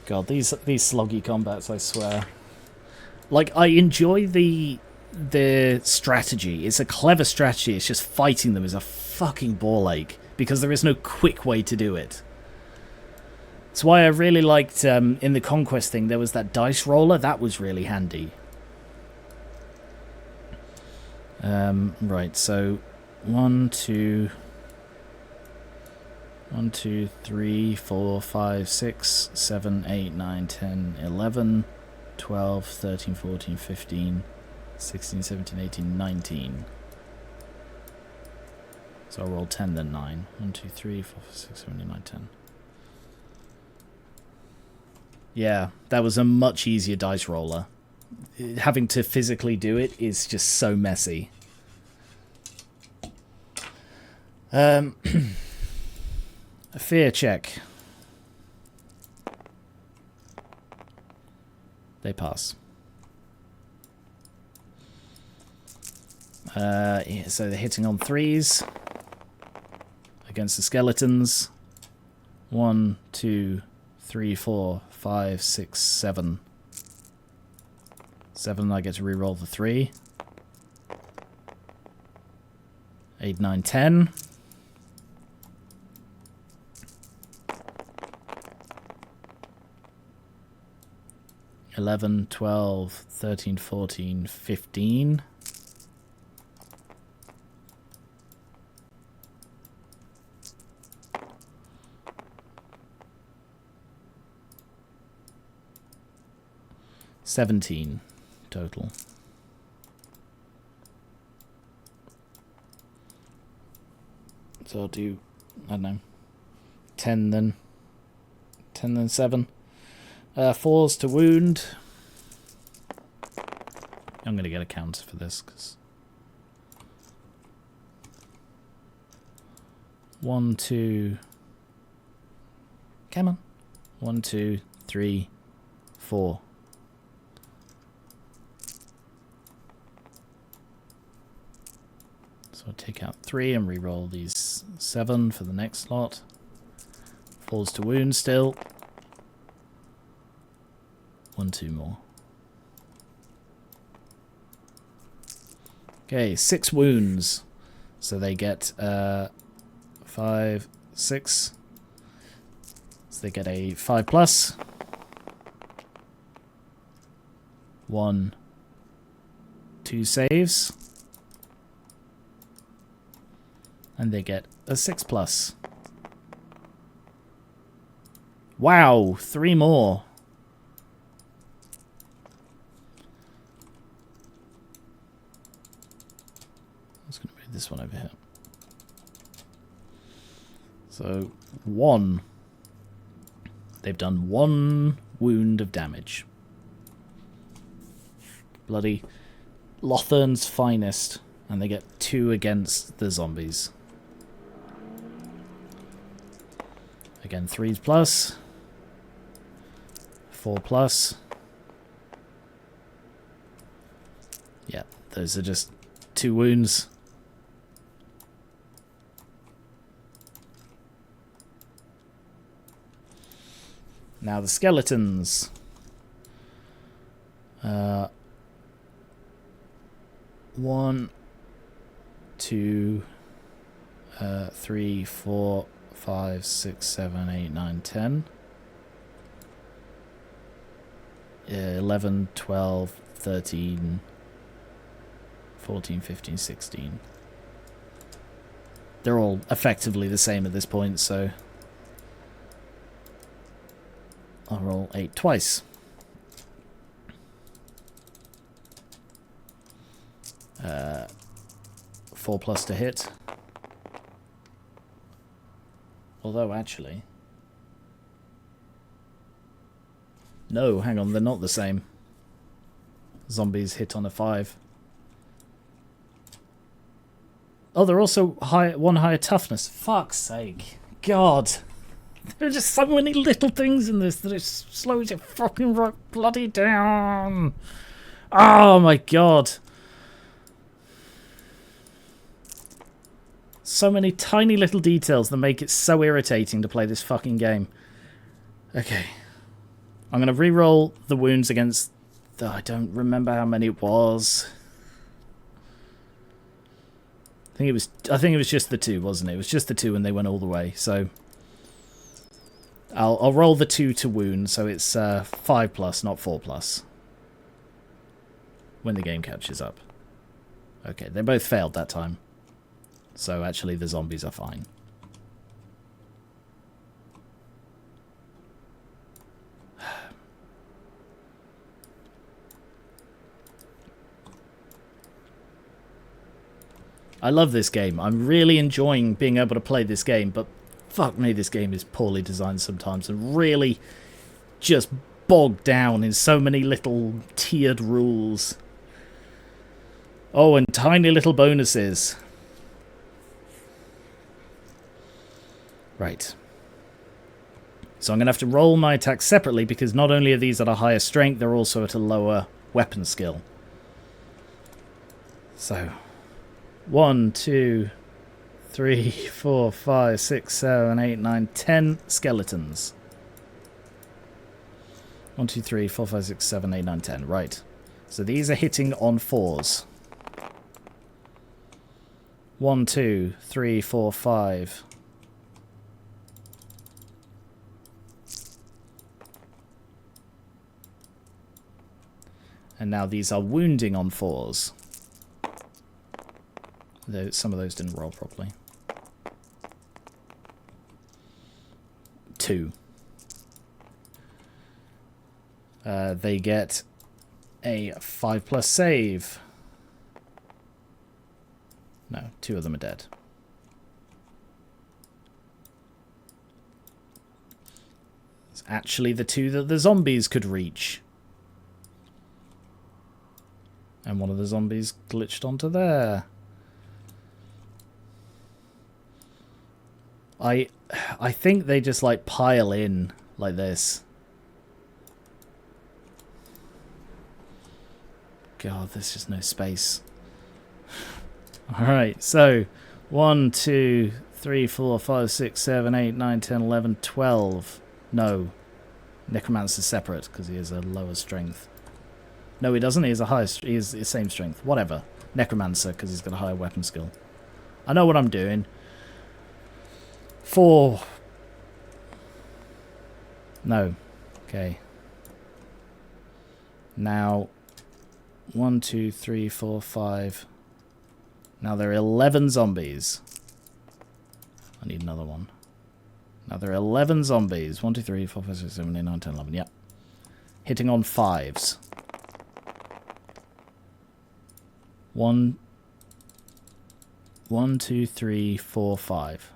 S1: God, these sloggy combats, I swear. Like, I enjoy the strategy. It's a clever strategy. It's just fighting them is a fucking ball ache because there is no quick way to do it. That's why I really liked in the Conquest thing there was that dice roller. That was really handy. Right, so 1, 2, 3, 4, 5, 6, 7, 8, 9, 10, 11, 12, 13, 14, 15, 16, 17, 18, 19. So I'll roll 10 then 9. 1, 2, 3, 4, 5, 6, 7, 8, 9, 10. Yeah, that was a much easier dice roller. Having to physically do it is just so messy. A fear check. They pass. Yeah, so they're hitting on 3s against the skeletons. 1, 2, 3, 4, 5, 6, 7. 7, I get to reroll the 3. 8, 9, 10. 11, 12, 13, 14, 15. $17 total. So I'll do, I don't know, 10 then. 10 then 7. 4s to wound. I'm going to get a counter for this because 1, 2. Come on. 1, 2, 3, 4. So I'll take out 3 and re-roll these 7 for the next slot. 4s to wound still. 1, 2 more. Okay, 6 wounds. So they get 5, 6. So they get a 5+. 1, 2 saves. And they get a 6+. Wow, 3 more. I'm just going to move this one over here. So, 1. They've done 1 wound of damage. Bloody Lothern's finest. And they get 2 against the zombies. Again, 3+. 4+. Yeah, those are just 2 wounds. Now the skeletons. 1, 2, 3, 4, 5, 6, 7, 8, 9, 10. 11, 12, 13, 14, 15, 16. They're all effectively the same at this point, so I'll roll 8 twice. Uh, 4+ to hit. Although, actually... No, hang on, they're not the same. Zombies hit on a 5. Oh, they're also 1 higher toughness. Fuck's sake. God. There are just so many little things in this that it slows you fucking bloody down. Oh my god. So many tiny little details that make it so irritating to play this fucking game. Okay. I'm going to re-roll the wounds against... I don't remember how many it was. I think it was just the 2, wasn't it? It was just the 2 and they went all the way. So I'll roll the 2 to wound, so it's 5+, not 4+. When the game catches up. Okay, they both failed that time. So actually the zombies are fine. I love this game. I'm really enjoying being able to play this game, but fuck me, this game is poorly designed sometimes and really just bogged down in so many little tiered rules. Oh, and tiny little bonuses. Right. So I'm going to have to roll my attacks separately because not only are these at a higher strength, they're also at a lower weapon skill. So, 1, 2, 3, 4, 5, 6, 7, 8, 9, 10 skeletons. 1, 2, 3, 4, 5, 6, 7, 8, 9, 10. Right. So these are hitting on 4s. 1, 2, 3, 4, 5. And now these are wounding on 4s. Though some of those didn't roll properly. 2. They get a 5+ save. No, 2 of them are dead. It's actually the 2 that the zombies could reach. And one of the zombies glitched onto there. I think they just like pile in like this. God, there's just no space. Alright, so 1, 2, 3, 4, 5, 6, 7, 8, 9, 10, 11, 12. No. Necromancer's separate because he has a lower strength. No, he doesn't. He has a higher. He has the same strength. Whatever. Necromancer, because he's got a higher weapon skill. I know what I'm doing. 4. No. Okay. Now, 1, 2, 3, 4, 5. Now there are 11 zombies. I need another one. Now there are 11 zombies. 1, 2, 3, 4, 5, 6, 7, 8, 9, 10, 11. Yep. Hitting on 5s. 1, 2, 3, 4, 5.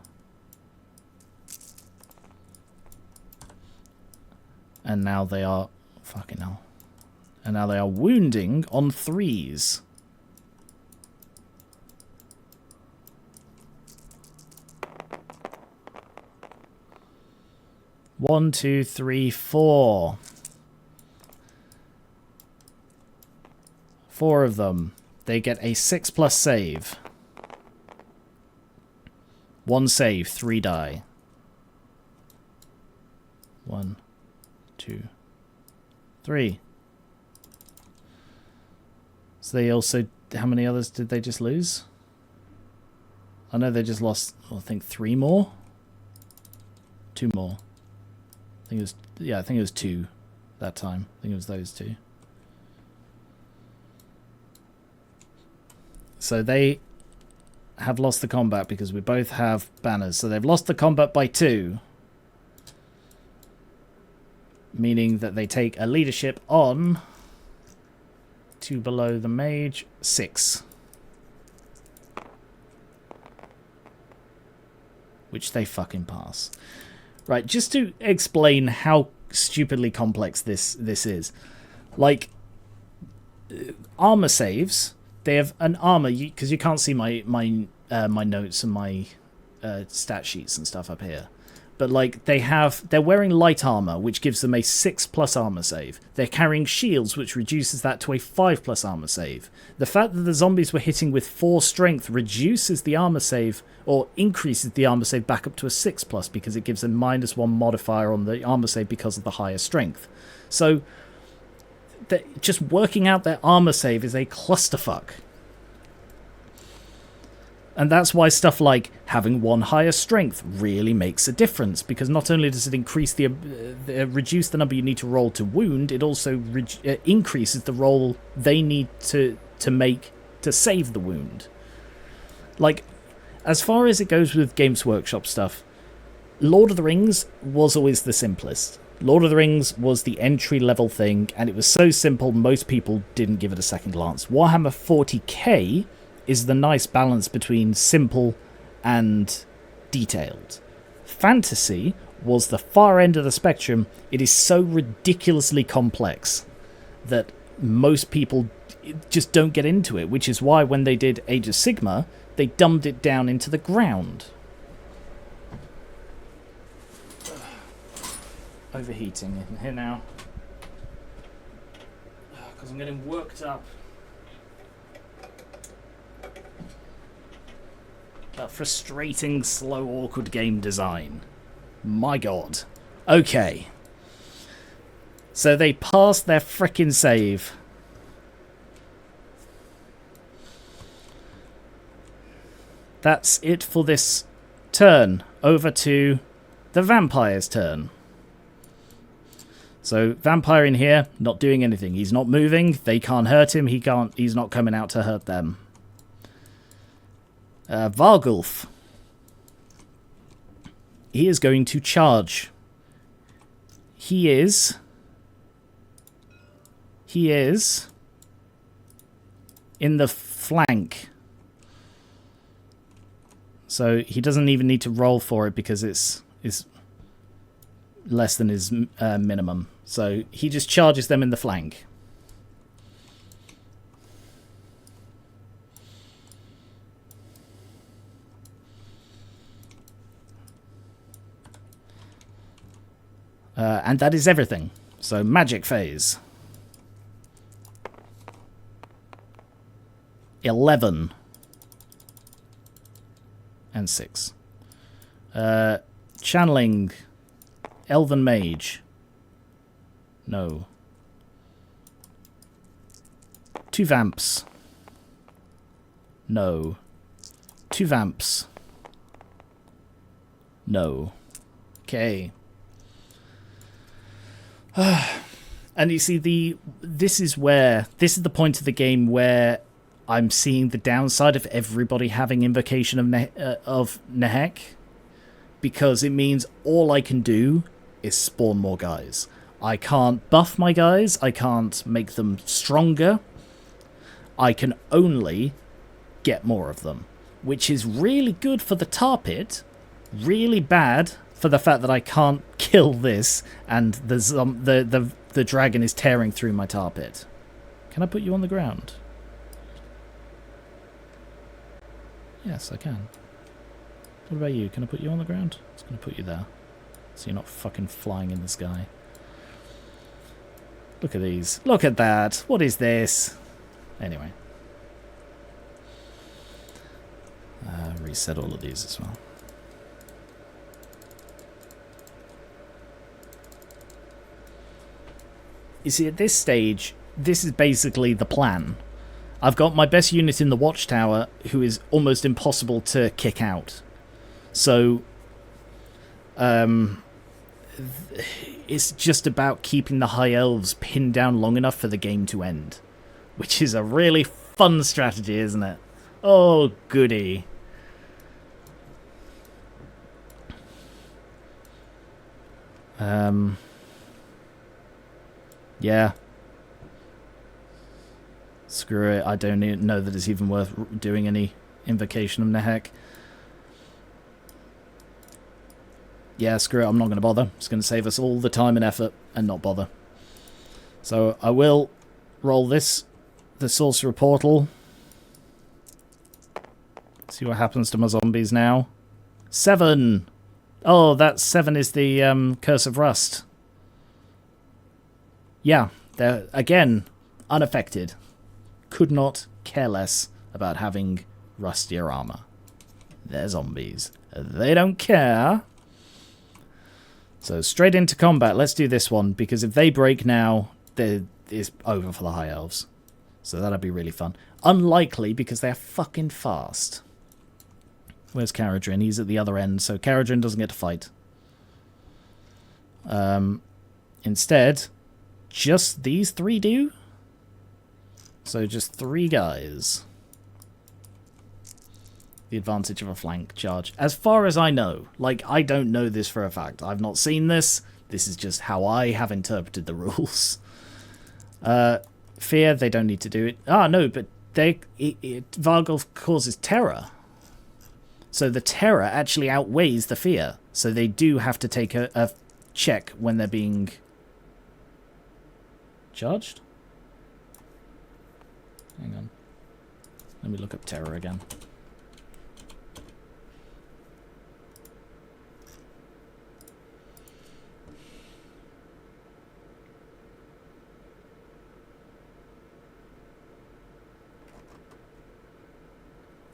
S1: And now they are... Fucking hell. And now they are wounding on 3s. One, two, three, 4. 4 of them. They get a 6+ save. 1 save, 3 die. 1, 2, 3. So they also... How many others did they just lose? I know they just lost, I think, 3 more? 2 more. I think it was... Yeah, I think it was 2 that time. I think it was those 2. So they have lost the combat because we both have banners. So they've lost the combat by 2. Meaning that they take a leadership on... 2 below the mage, 6. Which they fucking pass. Right, just to explain how stupidly complex this is. Like, armor saves, they have an armor, because you can't see my notes and my stat sheets and stuff up here. But like they're wearing light armor, which gives them a 6+ armor save. They're carrying shields, which reduces that to a 5+ armor save. The fact that the zombies were hitting with 4 strength reduces the armor save, or increases the armor save back up to a 6+, because it gives a -1 modifier on the armor save because of the higher strength. So just working out their armor save is a clusterfuck. And that's why stuff like having 1 higher strength really makes a difference, because not only does it increase reduce the number you need to roll to wound, it also increases the roll they need to make to save the wound. Like, as far as it goes with Games Workshop stuff, Lord of the Rings was always the simplest. Lord of the Rings was the entry-level thing, and it was so simple most people didn't give it a second glance. Warhammer 40k is the nice balance between simple and detailed. Fantasy was the far end of the spectrum. It is so ridiculously complex that most people just don't get into it, which is why when they did Age of Sigmar, they dumbed it down into the ground. Overheating in here now. Because I'm getting worked up. That frustrating, slow, awkward game design. My god. Okay. So they passed their frickin' save. That's it for this turn. Over to the vampire's turn. So vampire in here, not doing anything. He's not moving. They can't hurt him. He's not coming out to hurt them. Vargulf. He is going to charge. He is in the flank. So he doesn't even need to roll for it because it's less than his minimum. So he just charges them in the flank. And that is everything. So magic phase. 11. And 6. Channeling. Elven Mage. No. 2 vamps. No. 2 vamps. No. Okay. And you see, this is the point of the game where I'm seeing the downside of everybody having Invocation of Nehek, because it means all I can do is spawn more guys. I can't buff my guys, I can't make them stronger, I can only get more of them, which is really good for the tar pit, really bad for the fact that I can't kill this and the dragon is tearing through my tar pit. Can I put you on the ground? Yes, I can. What about you? Can I put you on the ground? I'm just going to put you there, so you're not fucking flying in the sky. Look at these. Look at that. What is this? Anyway. Reset all of these as well. You see, at this stage, this is basically the plan. I've got my best unit in the watchtower, who is almost impossible to kick out. So, it's just about keeping the High Elves pinned down long enough for the game to end. Which is a really fun strategy, isn't it? Oh, goody. Yeah. Screw it. I don't even know that it's even worth doing any Invocation of Nehek. Yeah, screw it. I'm not going to bother. It's going to save us all the time and effort and not bother. So I will roll this, the Sorcerer Portal. See what happens to my zombies now. 7! Oh, that 7 is the Curse of Rust. Yeah, they're, again, unaffected. Could not care less about having rustier armor. They're zombies. They don't care. So straight into combat. Let's do this one, because if they break now, it's over for the High Elves. So that'll be really fun. Unlikely, because they're fucking fast. Where's Caradrin? He's at the other end, so Caradrin doesn't get to fight. Instead, just these 3 do? So just 3 guys. The advantage of a flank charge. As far as I know. Like, I don't know this for a fact. I've not seen this. This is just how I have interpreted the rules. Fear, they don't need to do it. Ah, no, but Vargulf causes terror. So the terror actually outweighs the fear. So they do have to take a check when they're being charged. Hang on. Let me look up terror again.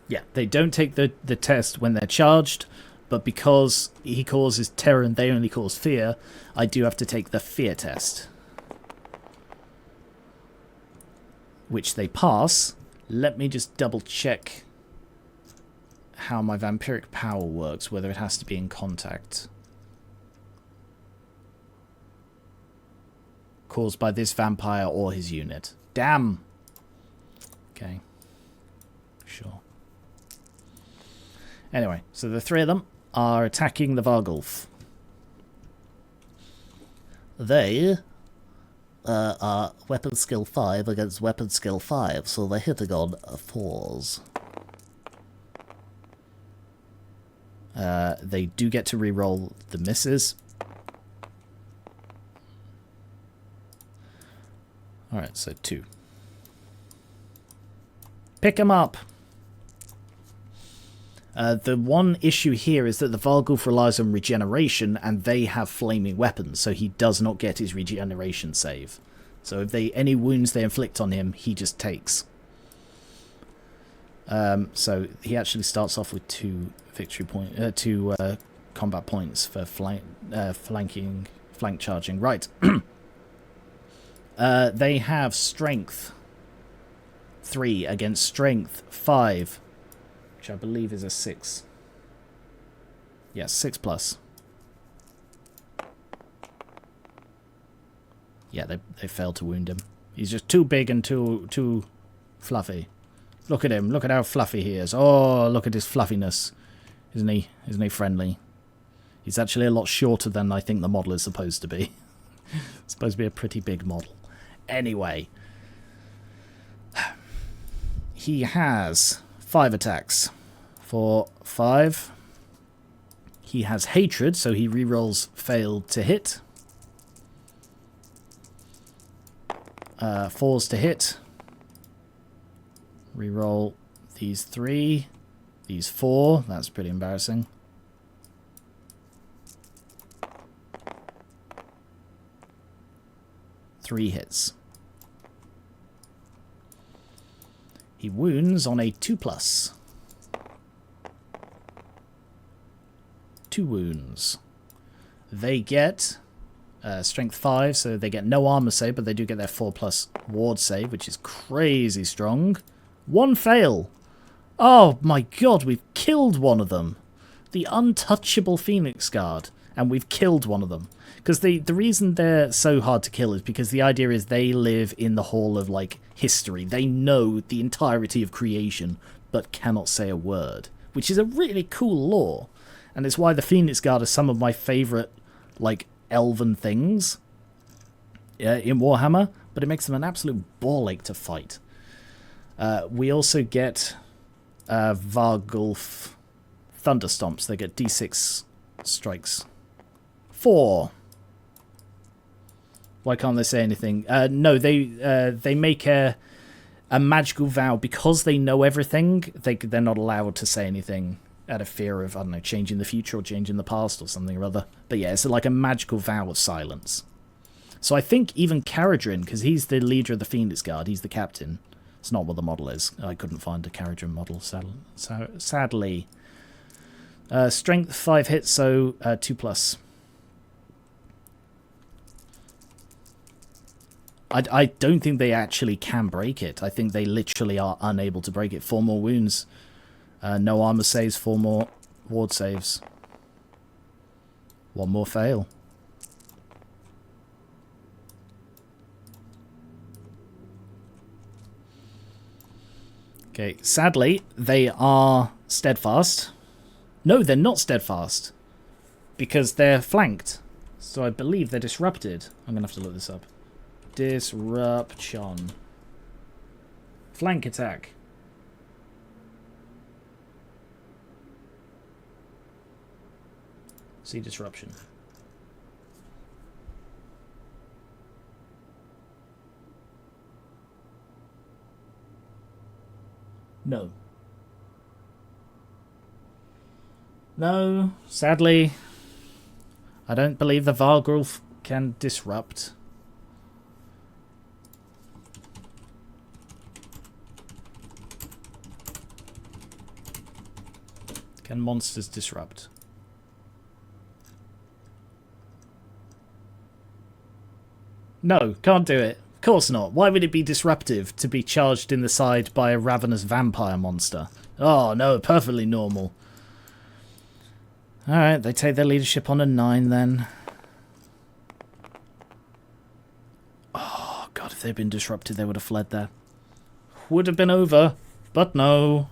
S1: Yeah, they don't take the test when they're charged, but because he causes terror and they only cause fear, I do have to take the fear test. Which they pass. Let me just double check how my vampiric power works, whether it has to be in contact. Caused by this vampire or his unit. Damn! Okay. Sure. Anyway, so the 3 of them are attacking the Vargulf. They are weapon skill 5 against weapon skill 5, so they're hitting on 4s. They do get to reroll the misses. Alright, so 2. Pick 'em up! The one issue here is that the Vargulf relies on regeneration, and they have flaming weapons, so he does not get his regeneration save. So if any wounds they inflict on him, he just takes. So he actually starts off with 2 combat points for flank charging. Right. They have strength 3 against strength 5 which I believe is a 6. Yes, 6+. Yeah, they failed to wound him. He's just too big and too fluffy. Look at him. Look at how fluffy he is. Oh, look at his fluffiness. Isn't he friendly? He's actually a lot shorter than I think the model is supposed to be. It's supposed to be a pretty big model. Anyway. He has 5 attacks for 5. He has hatred, so he rerolls failed to hit. 4s to hit. Reroll these 3. These 4. That's pretty embarrassing. Three hits. He wounds on a 2+. 2 wounds. They get strength 5, so they get no armor save, but they do get their 4+ ward save, which is crazy strong. 1 fail. Oh my god, we've killed one of them. The untouchable Phoenix Guard. And we've killed one of them. Because the reason they're so hard to kill is because the idea is they live in the hall of, like, history. They know the entirety of creation, but cannot say a word. Which is a really cool lore. And it's why the Phoenix Guard are some of my favourite, like, elven things in Warhammer. But it makes them an absolute ball ache to fight. We also get Vargulf Thunderstomps. They get D6 strikes. 4. Why can't they say anything? No, they make a magical vow because they know everything. They're not allowed to say anything out of fear of, I don't know, changing the future or changing the past or something or other. But yeah, it's like a magical vow of silence. So I think even Caradrin, because he's the leader of the Phoenix Guard, he's the captain. It's not what the model is. I couldn't find a Caradrin model, sadly. Strength 5 hits, so 2+. I don't think they actually can break it. I think they literally are unable to break it. 4 more wounds. No armor saves, 4 more ward saves. 1 more fail. Okay, sadly, they are steadfast. No, they're not steadfast. Because they're flanked. So I believe they're disrupted. I'm going to have to look this up. Disruption. Flank attack. See disruption. No. No, sadly, I don't believe the Vargulf can disrupt. Can monsters disrupt? No, can't do it. Of course not. Why would it be disruptive to be charged in the side by a ravenous vampire monster? Oh, no, perfectly normal. Alright, they take their leadership on a 9 then. Oh, God, if they'd been disrupted, they would have fled there. Would have been over, but no.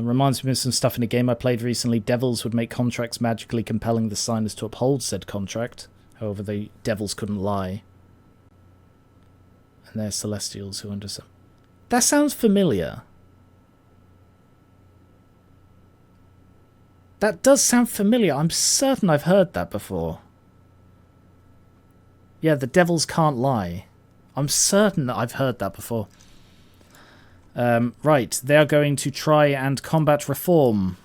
S1: Reminds me of some stuff in a game I played recently. Devils would make contracts magically compelling the signers to uphold said contract. However, the devils couldn't lie. And they're celestials who understand. That sounds familiar. That does sound familiar. I'm certain I've heard that before. Yeah, the devils can't lie. I'm certain that I've heard that before. Right, they are going to try and combat reform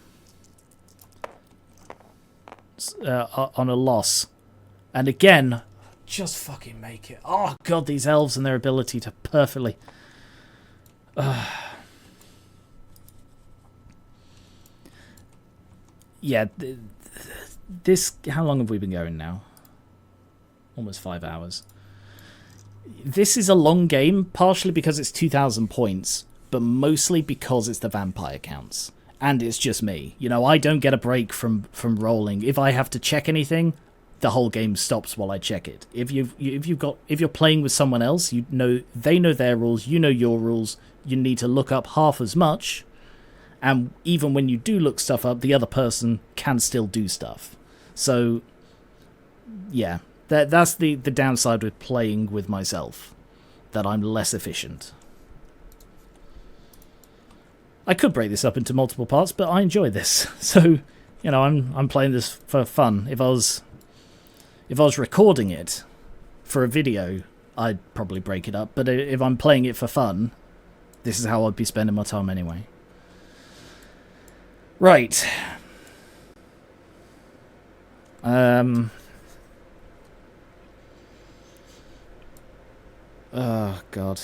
S1: on a loss. And again, just fucking make it. Oh god, these elves and their ability to perfectly... Yeah, this... How long have we been going now? Almost 5 hours. This is a long game, partially because it's 2,000 points, but mostly because it's the vampire counts. And it's just me. You know, I don't get a break from rolling. If I have to check anything, the whole game stops while I check it. If you're playing with someone else, you know they know their rules, you know your rules, you need to look up half as much, and even when you do look stuff up, the other person can still do stuff. So, yeah, that's the downside with playing with myself, that I'm less efficient. I could break this up into multiple parts, but I enjoy this. So, you know, I'm playing this for fun. If I was recording it for a video, I'd probably break it up. But if I'm playing it for fun, this is how I'd be spending my time anyway. Right. Oh, God.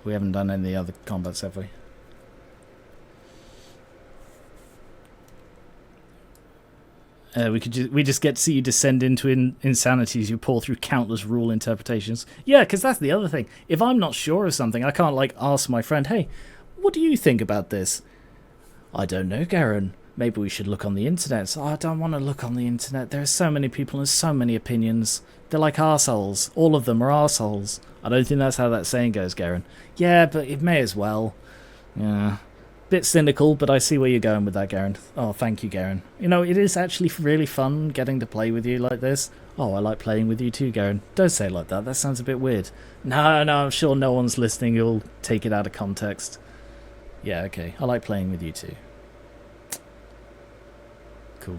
S1: We haven't done any other combats, have we? We just get to see you descend into insanity as you pour through countless rule interpretations. Yeah, because that's the other thing. If I'm not sure of something, I can't, like, ask my friend, hey, what do you think about this? I don't know, Garen. Maybe we should look on the internet. Oh, I don't want to look on the internet. There are so many people and so many opinions. They're like arseholes. All of them are arseholes. I don't think that's how that saying goes, Garen. Yeah, but it may as well. Yeah. Bit cynical, but I see where you're going with that, Garen. Oh, thank you, Garen. You know, it is actually really fun getting to play with you like this. Oh, I like playing with you too, Garen. Don't say it like that. That sounds a bit weird. No, I'm sure no one's listening. You'll take it out of context. Yeah, okay. I like playing with you too. Cool.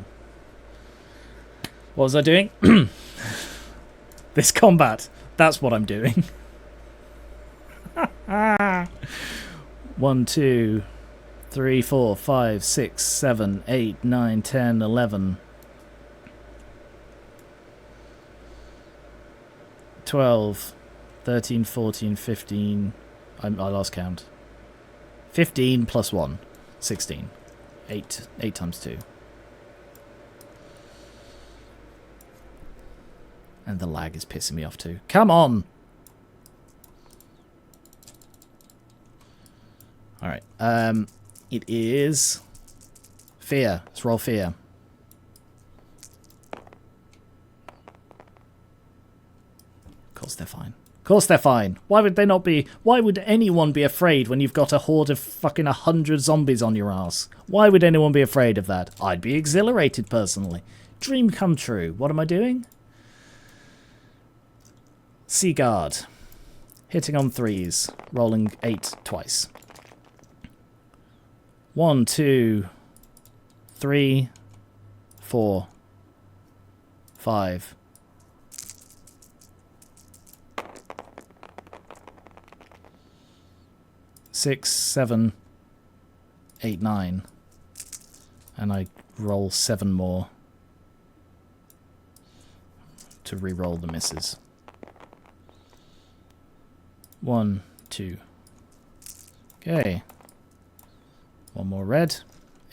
S1: What was I doing? This combat. That's what I'm doing. 1, 2, 3, 4, 5, 6, 7, 8, 9, 10, 11, 12, 13, 14, 15. I lost count. 15 plus 1. 16. 8 times 2. And the lag is pissing me off too. Come on! Alright. It is fear. Let's roll fear. Of course they're fine. Of course they're fine. Why would they not be? Why would anyone be afraid when you've got a horde of fucking 100 zombies on your ass? Why would anyone be afraid of that? I'd be exhilarated personally. Dream come true. What am I doing? Sea Guard. Hitting on 3s. Rolling 8 twice. 1, 2, 3, 4, 5. 6, 7, 8, 9. And I roll 7 more to re-roll the misses. 1, 2. Okay. 1 more red.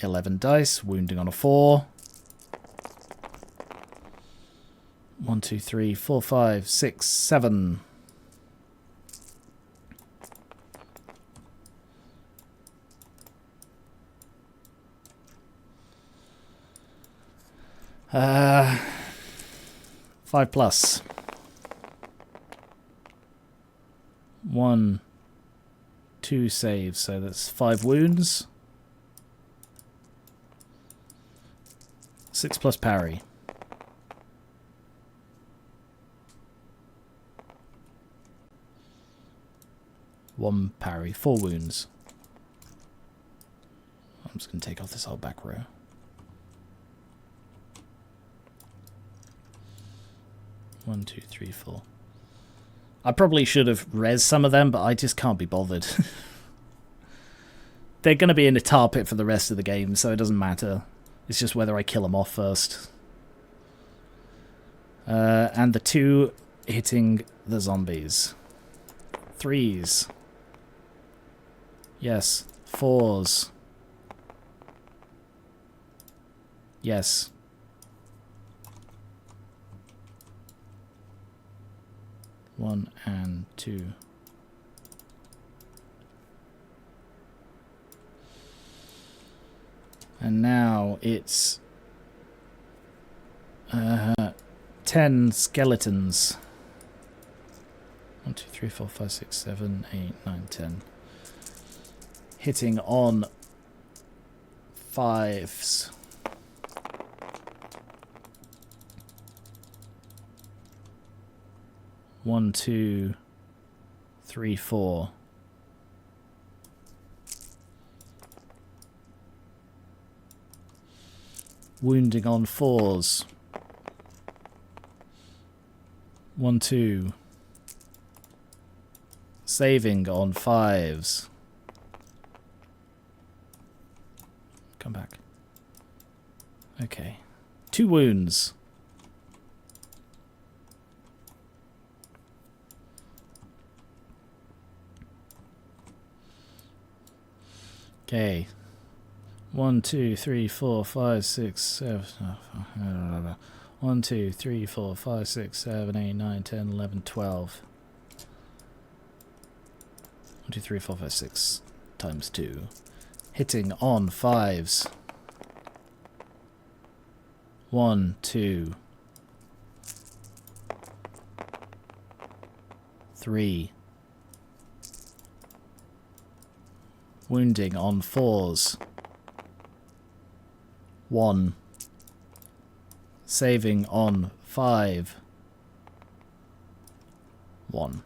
S1: 11 dice. Wounding on a 4. 1, 2, 3, 4, 5, 6, 7. Uh, 5 plus. 1, 2 saves, so that's 5 wounds. 6 plus parry. One parry, 4 wounds. I'm just going to take off this whole back row. One, 2, 3, 4. I probably should have res some of them, but I just can't be bothered. They're going to be in a tar pit for the rest of the game, so it doesn't matter. It's just whether I kill them off first. And the 2 hitting the zombies. 3s. Yes. 4s. Yes. 1 and 2. And now it's 10 skeletons. 1, 2, 3, 4, 5, 6, 7, 8, 9, 10. Hitting on 5s. 1, 2, 3, 4. Wounding on 4s. 1, 2. Saving on 5s. Come back. Okay. 2 wounds. Okay. 1, 2, 3, 4, 5, 6, 7. 1, 2, 3, 4, 5, 6, 7, 8, 9, 10, 11, 12. 1, 2, 3, 4, 5, 6 times 2. Hitting on 5s. 1, 2, 3. Wounding on 4s. 1. Saving on 5. 1.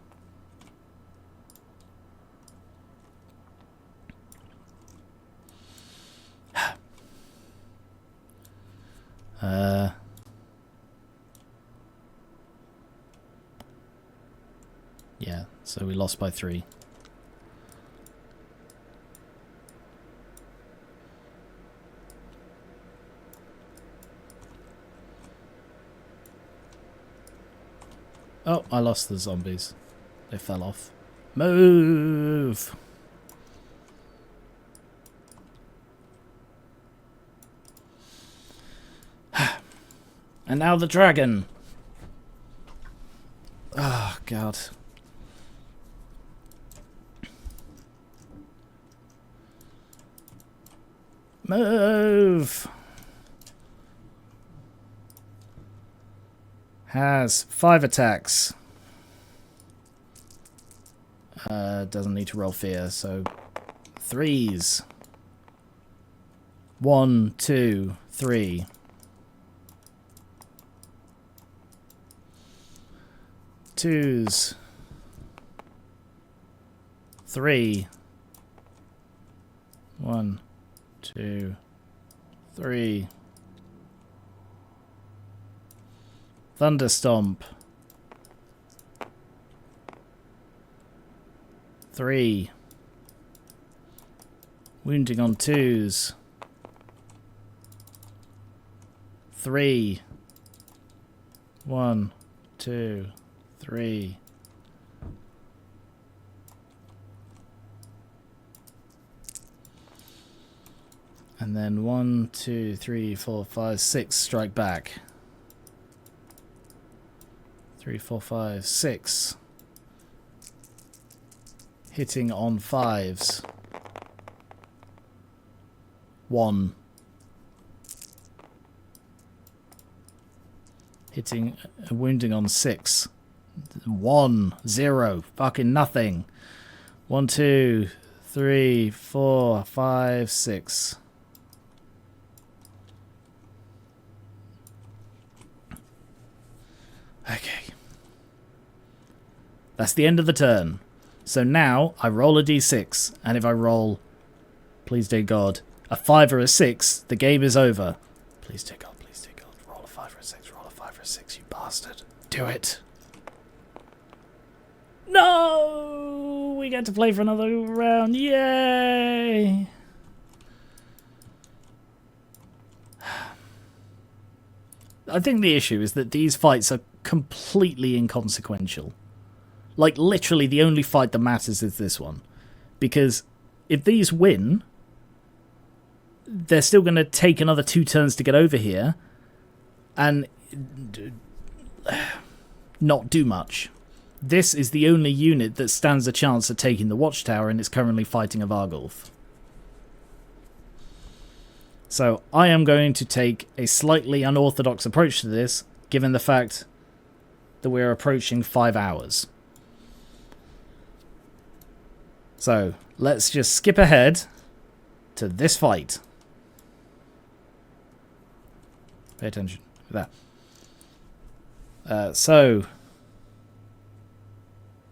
S1: Yeah, so we lost by 3. Oh, I lost the zombies. They fell off. Move! And now the dragon. Oh, God. Move! Has 5 attacks. Doesn't need to roll fear, so 3s. 1, 2, 3. 2s. 3. 1, 2, 3. Thunderstomp. 3. Wounding on 2s. 3. 1, 2, 3. And then 1, 2, 3, 4, 5, 6 strike back. 3, 4, 5, 6. Hitting on 5s. 1. Hitting, wounding on 6. 1, 0, fucking nothing. 1, 2, 3, 4, 5, 6. Okay. That's the end of the turn. So now I roll a d6, and if I roll, please dear God, a 5 or a 6, the game is over. Please dear God, please dear God, roll a 5 or a 6, roll a 5 or a 6, you bastard. Do it. No! We get to play for another round. Yay! I think the issue is that these fights are completely inconsequential. Like, literally, the only fight that matters is this one. Because if these win, they're still going to take another 2 turns to get over here and not do much. this is the only unit that stands a chance of taking the Watchtower, and it's currently fighting a Vargulf. So I am going to take a slightly unorthodox approach to this, given the fact that we're approaching 5 hours. So let's just skip ahead to this fight. Pay attention. There. So,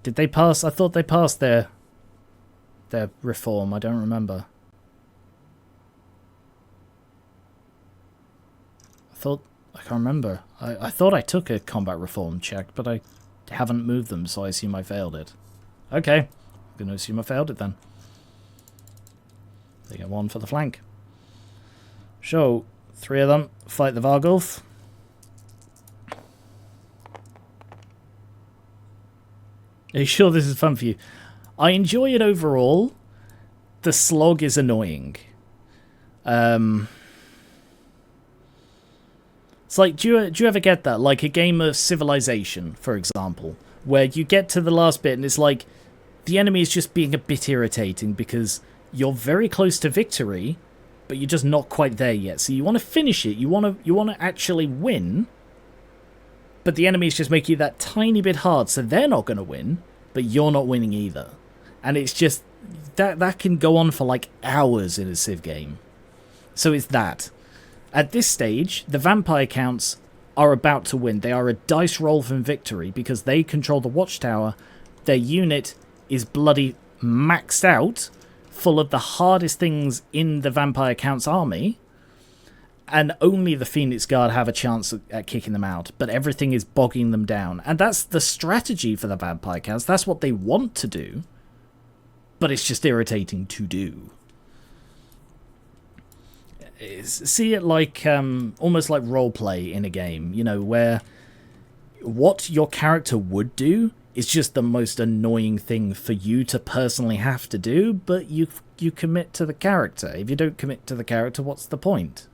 S1: did they pass? I thought they passed their reform. I don't remember. I can't remember. I thought I took a combat reform check, but I haven't moved them, so I assume I failed it. Okay, I'm going to assume I failed it then. They get 1 for the flank. So, 3 of them fight the Vargulf. Are you sure this is fun for you? I enjoy it overall. The slog is annoying. It's like, do you ever get that? Like a game of Civilization, for example, where you get to the last bit and it's like the enemy is just being a bit irritating because you're very close to victory, but you're just not quite there yet. So you want to finish it. You want to actually win, but the enemy is just making it that tiny bit hard, so they're not going to win, but you're not winning either. And it's just that can go on for like hours in a Civ game. So it's that. At this stage, the vampire counts are about to win. They are a dice roll from victory because they control the Watchtower. Their unit is bloody maxed out, full of the hardest things in the vampire count's army, and only the Phoenix Guard have a chance at kicking them out, but everything is bogging them down. And that's the strategy for the vampire counts. That's what they want to do, but it's just irritating to do. See it like almost like roleplay in a game, you know, where what your character would do is just the most annoying thing for you to personally have to do, but you commit to the character. If you don't commit to the character, what's the point?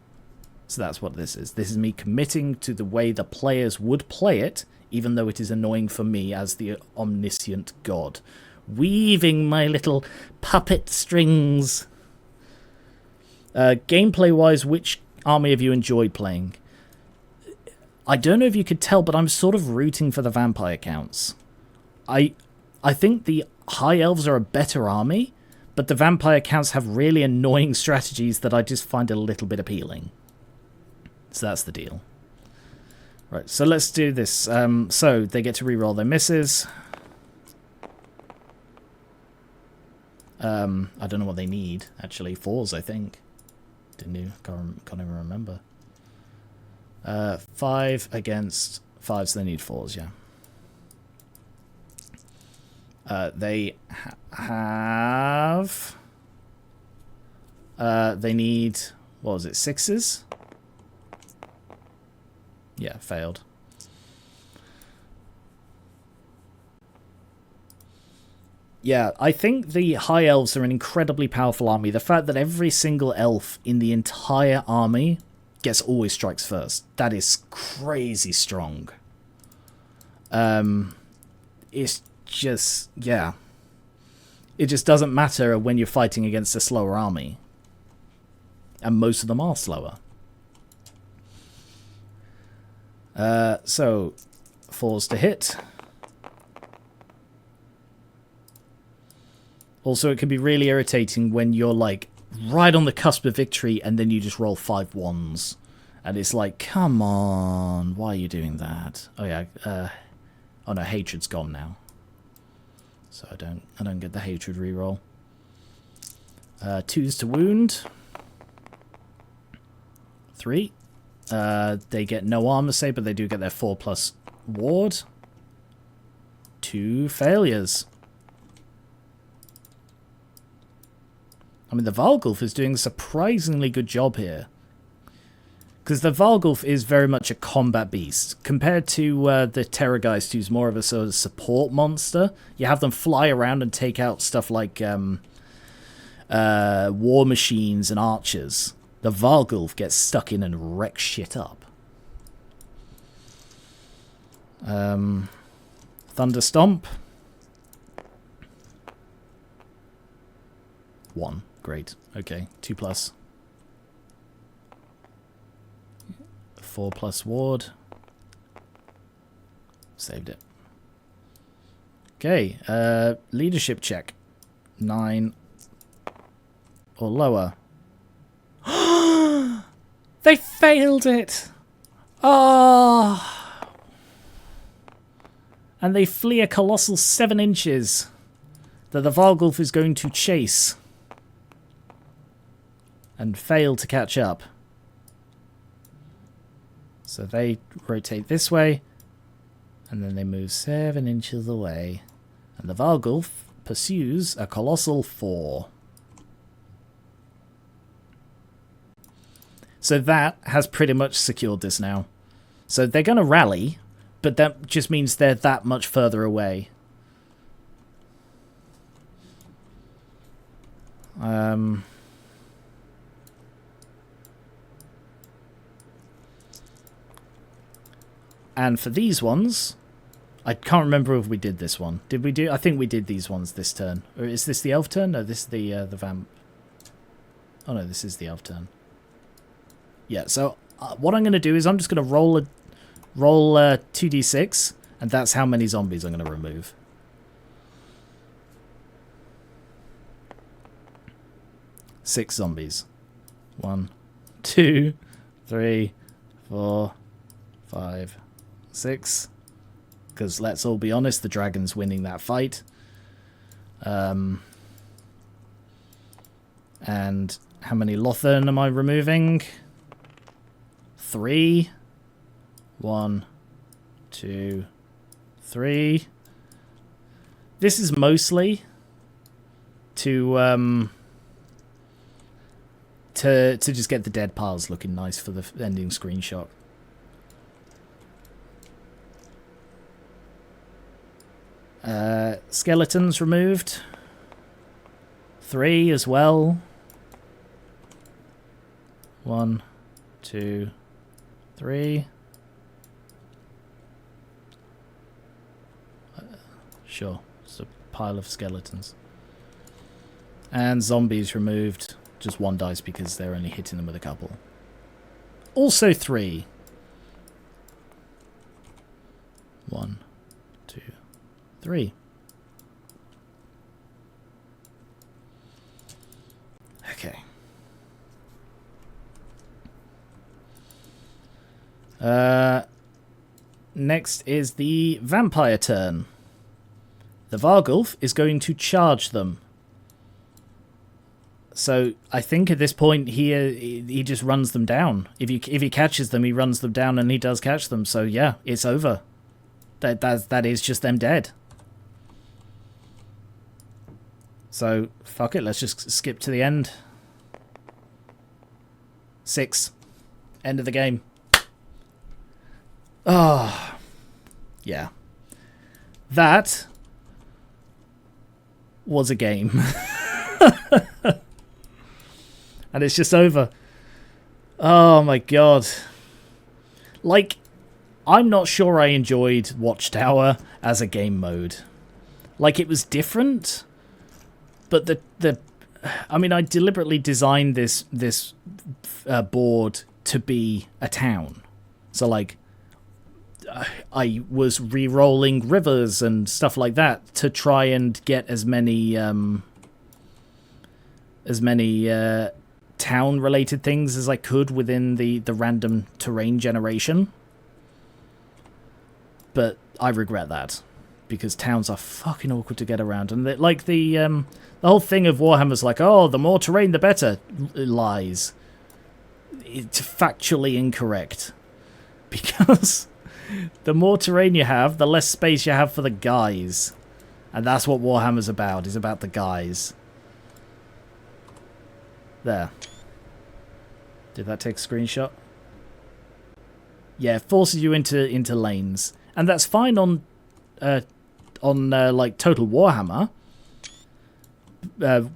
S1: So that's what this is. This is me committing to the way the players would play it, even though it is annoying for me as the omniscient god. Weaving my little puppet strings. Gameplay-wise, which army have you enjoyed playing? I don't know if you could tell, but I'm sort of rooting for the vampire counts. I think the High Elves are a better army, but the vampire counts have really annoying strategies that I just find a little bit appealing. So that's the deal. Right, so let's do this. So they get to reroll their misses. I don't know what they need, actually. 4s, I think. Can't even remember. 5 against 5s, they need 4s, yeah. They have... they need... what was it, 6s? Yeah, failed. Yeah, I think the High Elves are an incredibly powerful army. The fact that every single elf in the entire army gets always strikes first. That is crazy strong. It's just, yeah. It just doesn't matter when you're fighting against a slower army. And most of them are slower. So, 4s to hit. Also, it can be really irritating when you're, like, right on the cusp of victory and then you just roll 5 1s. And it's like, come on, why are you doing that? Oh, yeah, oh no, Hatred's gone now. So I don't get the Hatred reroll. 2s to wound. 3. They get no armor save, but they do get their 4+ ward. 2 failures. I mean, the Vargulf is doing a surprisingly good job here. Because the Vargulf is very much a combat beast. Compared to the Terrorgeist, who's more of a sort of support monster, you have them fly around and take out stuff like war machines and archers. The Vargulf gets stuck in and wrecks shit up. Thought Thunder Stomp. 1. Great. Okay. 2+. 4+ ward. Saved it. Okay. Leadership check. 9 or lower. They failed it! Oh! And they flee a colossal 7 inches that the Vargulf is going to chase. And fail to catch up. So they rotate this way. And then they move 7 inches away. And the Vargulf pursues a colossal 4. So that has pretty much secured this now. So they're going to rally, but that just means they're that much further away. And for these ones, I can't remember if we did this one. Did we do? I think we did these ones this turn. Or is this the elf turn? No, this is the vamp. Oh no, this is the elf turn. Yeah. So what I'm going to do is I'm just going to roll 2d6, and that's how many zombies I'm going to remove. Six zombies. 1, 2, 3, 4, 5, 6. Because let's all be honest, the dragon's winning that fight. And how many Lothern am I removing? 3. 1, 2, 3. This is mostly to just get the dead piles looking nice for the ending screenshot. Skeletons removed. 3 as well. 1, 2, 3. Sure, it's a pile of skeletons. And zombies removed. Just 1 dice because they're only hitting them with a couple. Also 3. 1, 2, 3. Okay. Next is the vampire turn. The Vargulf is going to charge them. So I think at this point he just runs them down. If he catches them, he runs them down, and he does catch them. So yeah, it's over. That is just them dead. So fuck it, let's just skip to the end. 6. End of the game. Oh, yeah. That was a game. And it's just over. Oh my god. Like, I'm not sure I enjoyed Watchtower as a game mode. Like, it was different, but I mean, I deliberately designed this board to be a town. So, like, I was re-rolling rivers and stuff like that to try and get as many town-related things as I could within the random terrain generation. But I regret that, because towns are fucking awkward to get around. And the whole thing of Warhammer's like, oh, the more terrain, the better. Lies. It's factually incorrect. Because the more terrain you have, the less space you have for the guys. And that's what Warhammer's about. It's about the guys. There. Did that take a screenshot? Yeah, it forces you into lanes. And that's fine on like Total Warhammer,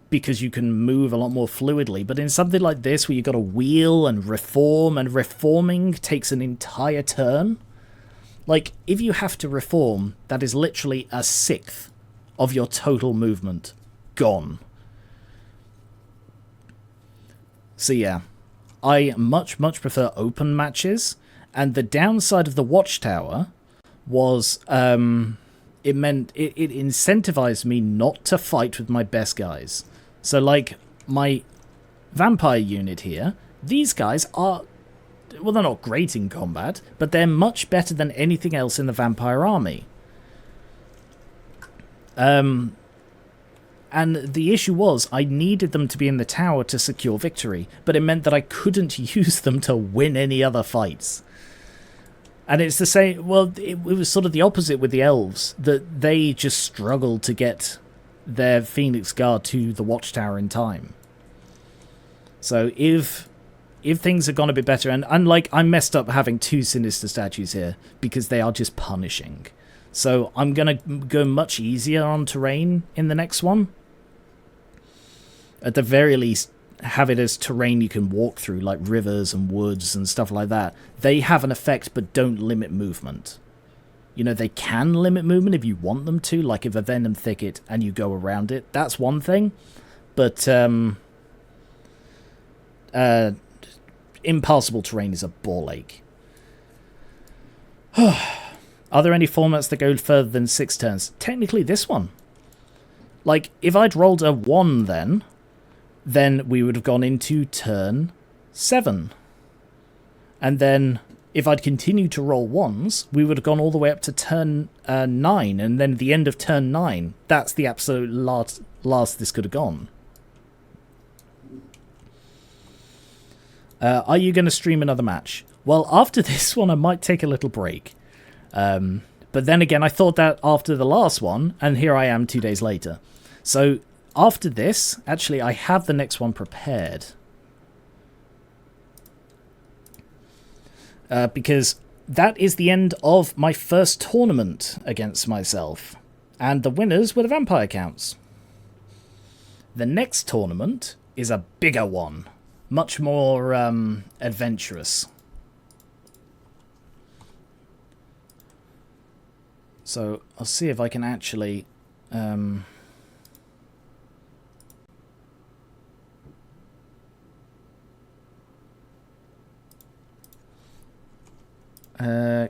S1: because you can move a lot more fluidly. But in something like this, where you've got to wheel and reform, and reforming takes an entire turn, Like, if you have to reform, that is literally a sixth of your total movement gone. So yeah, I much prefer open matches, and the downside of the Watchtower was it meant it incentivized me not to fight with my best guys. So like my vampire unit here, these guys are, well, they're not great in combat, but they're much better than anything else in the vampire army. And the issue was, I needed them to be in the tower to secure victory, but it meant that I couldn't use them to win any other fights. And it's the same, well, it was sort of the opposite with the Elves, that they just struggled to get their Phoenix Guard to the Watchtower in time. So if things had gone a bit better, and like, I messed up having 2 Sinister statues here, because they are just punishing. So I'm going to go much easier on terrain in the next one. At the very least, have it as terrain you can walk through, like rivers and woods and stuff like that. They have an effect, but don't limit movement. You know, they can limit movement if you want them to, like if a venom thicket and you go around it. That's one thing. But impassable terrain is a ball ache. Are there any formats that go further than 6 turns? Technically, this one. Like, if I'd rolled a 1 then we would have gone into turn 7. And then, if I'd continued to roll 1s, we would have gone all the way up to turn 9. And then at the end of turn 9, that's the absolute last this could have gone. Are you going to stream another match? Well, after this one, I might take a little break. But then again, I thought that after the last one, and here I am 2 days later. So after this, actually, I have the next one prepared. Because that is the end of my first tournament against myself. And the winners were the vampire counts. The next tournament is a bigger one. Much more adventurous. So I'll see if I can actually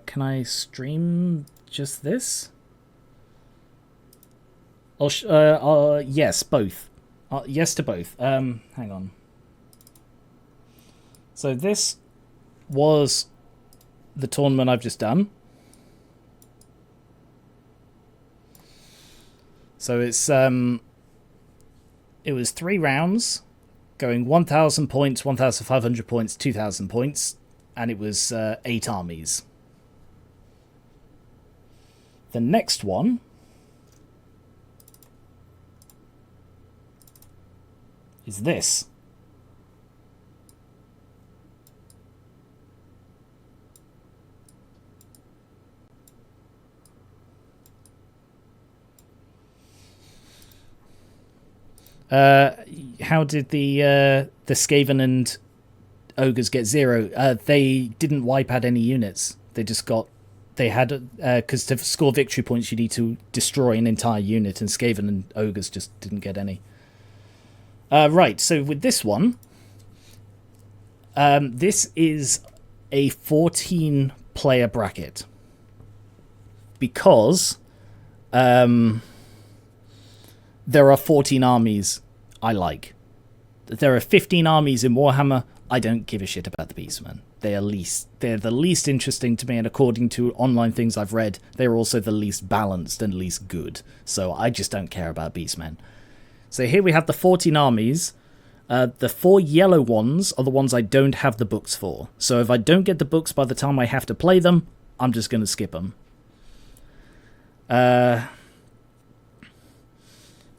S1: can I stream just this? Yes, both. Yes to both. Hang on. So this was the tournament I've just done. So it's it was 3 rounds, going 1,000 points, 1,500 points, 2,000 points, and it was 8 armies. The next one is this. How did the Skaven and Ogres get 0? They didn't wipe out any units. They just got... They had... Because to score victory points, you need to destroy an entire unit, and Skaven and Ogres just didn't get any. Right, so with this one... this is a 14-player bracket. Because... there are 14 armies I like. There are 15 armies in Warhammer. I don't give a shit about the Beastmen. They're the least interesting to me, and according to online things I've read, they're also the least balanced and least good. So I just don't care about Beastmen. So here we have the 14 armies. The 4 yellow ones are the ones I don't have the books for. So if I don't get the books by the time I have to play them, I'm just going to skip them.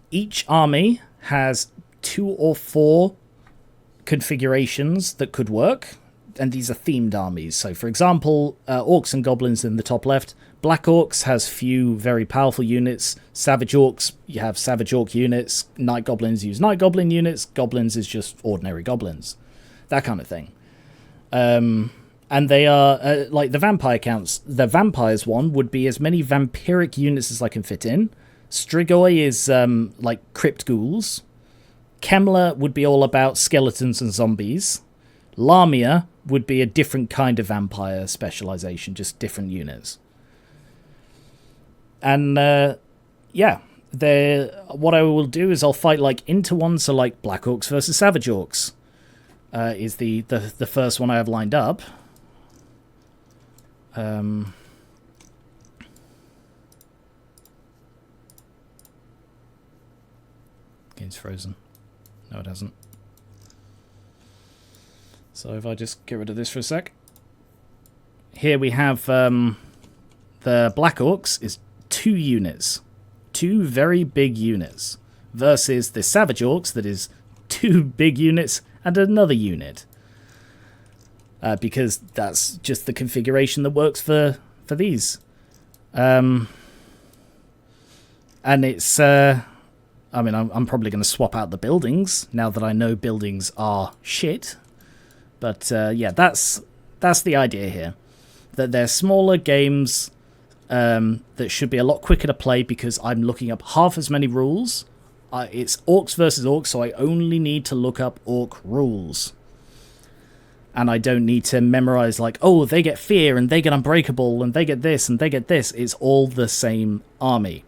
S1: Each army has 2 or 4 configurations that could work, and these are themed armies. So, for example, Orcs and Goblins in the top left. Black Orcs has few very powerful units. Savage Orcs, you have Savage Orc units. Night Goblins use Night Goblin units. Goblins is just ordinary Goblins. That kind of thing. And they are, like the vampire counts. The vampires one would be as many vampiric units as I can fit in. Strigoi is, like, crypt ghouls. Kemler would be all about skeletons and zombies. Lamia would be a different kind of vampire specialization, just different units. And, yeah. What I will do is I'll fight, like, into one, so, like, Black Orcs versus Savage Orcs is the first one I have lined up. Game's frozen. No, it hasn't. So if I just get rid of this for a sec. Here we have the Black Orcs is 2 units. 2 very big units. Versus the Savage Orcs that is 2 big units and another unit. Because that's just the configuration that works for these. And it's... I mean, I'm probably going to swap out the buildings now that I know buildings are shit. But yeah, that's the idea here. That they're smaller games that should be a lot quicker to play because I'm looking up half as many rules. It's Orcs versus Orcs, so I only need to look up Orc rules. And I don't need to memorize like, oh, they get fear and they get unbreakable and they get this and they get this. It's all the same army.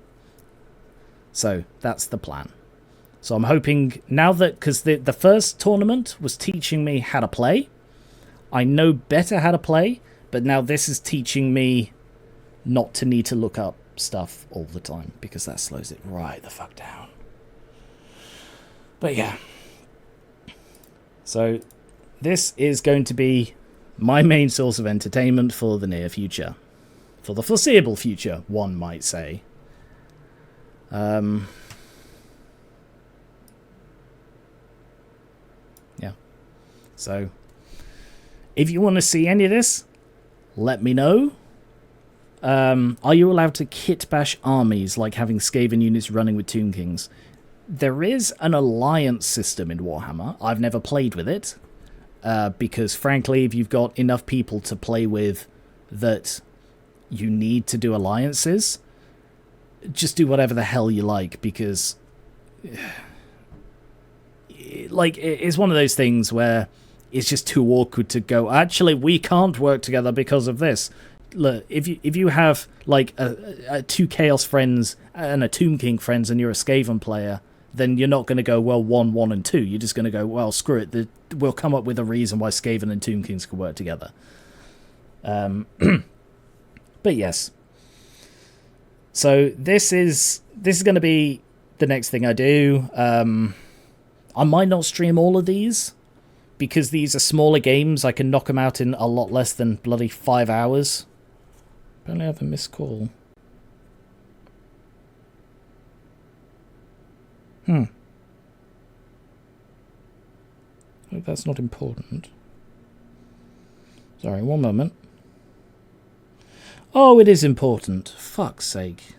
S1: So that's the plan. So I'm hoping now that, because the first tournament was teaching me how to play. I know better how to play, but now this is teaching me not to need to look up stuff all the time because that slows it right the fuck down. But yeah. So this is going to be my main source of entertainment for the near future. For the foreseeable future, one might say. Yeah. So, if you want to see any of this, let me know. Are you allowed to kit bash armies like having Skaven units running with Tomb Kings? There is an alliance system in Warhammer. I've never played with it. Because, frankly, if you've got enough people to play with that you need to do alliances, just do whatever the hell you like, because like it's one of those things where it's just too awkward to go, actually we can't work together because of this. Look, if you have like a 2 Chaos friends and a Tomb King friends and you're a Skaven player, then you're not going to go, well, 1, 1 and 2. You're just going to go, well, screw it, we'll come up with a reason why Skaven and Tomb Kings could work together. But yes. So this is going to be the next thing I do. I might not stream all of these because these are smaller games. I can knock them out in a lot less than bloody 5 hours. Apparently I have a missed call. Hope that's not important. Sorry, one moment. Oh, it is important. Fuck's sake.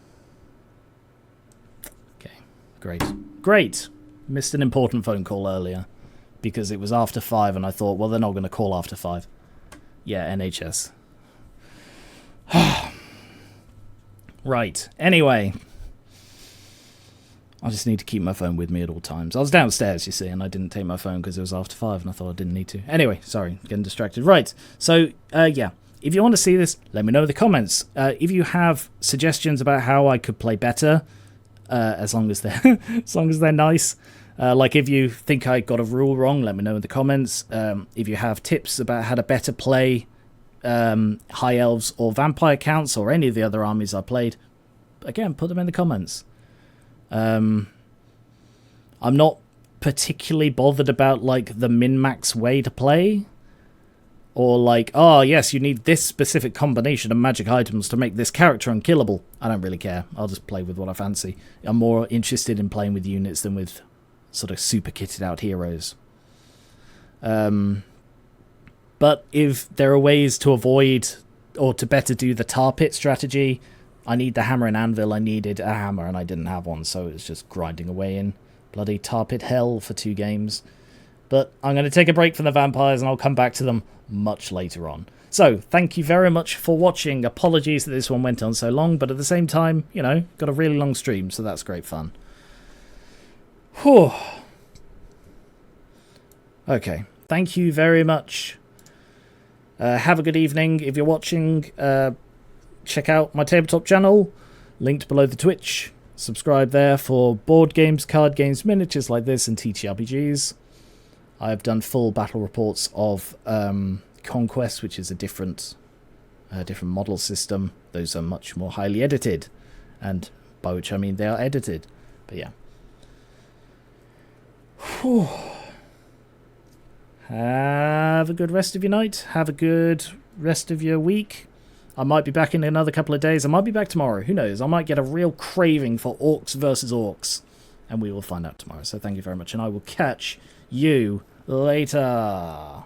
S1: Okay, great. Missed an important phone call earlier because it was after 5 and I thought, well, they're not going to call after 5. Yeah, NHS. Right, anyway. I just need to keep my phone with me at all times. I was downstairs, you see, and I didn't take my phone because it was after 5 and I thought I didn't need to. Anyway, sorry, getting distracted. Right, so, yeah. If you want to see this, let me know in the comments. If you have suggestions about how I could play better, as long as they're nice. Like if you think I got a rule wrong, let me know in the comments. If you have tips about how to better play High Elves or Vampire Counts or any of the other armies I played, again, put them in the comments. I'm not particularly bothered about like the min-max way to play. Or like, oh yes, you need this specific combination of magic items to make this character unkillable. I don't really care. I'll just play with what I fancy. I'm more interested in playing with units than with sort of super kitted out heroes. But if there are ways to avoid or to better do the tar pit strategy, I need the hammer and anvil. I needed a hammer and I didn't have one, so it was just grinding away in bloody tar pit hell for 2 games. But I'm going to take a break from the vampires and I'll come back to them much later on. So, thank you very much for watching. Apologies that this one went on so long, but at the same time, you know, got a really long stream, so that's great fun. Whew. Okay, thank you very much. Have a good evening. If you're watching, check out my Tabletop channel, linked below the Twitch. Subscribe there for board games, card games, miniatures like this, and TTRPGs. I've done full battle reports of Conquest, which is a different model system. Those are much more highly edited, and by which I mean they are edited. But yeah. Whew. Have a good rest of your night. Have a good rest of your week. I might be back in another couple of days. I might be back tomorrow. Who knows? I might get a real craving for orcs versus orcs. And we will find out tomorrow. So thank you very much. And I will catch you later.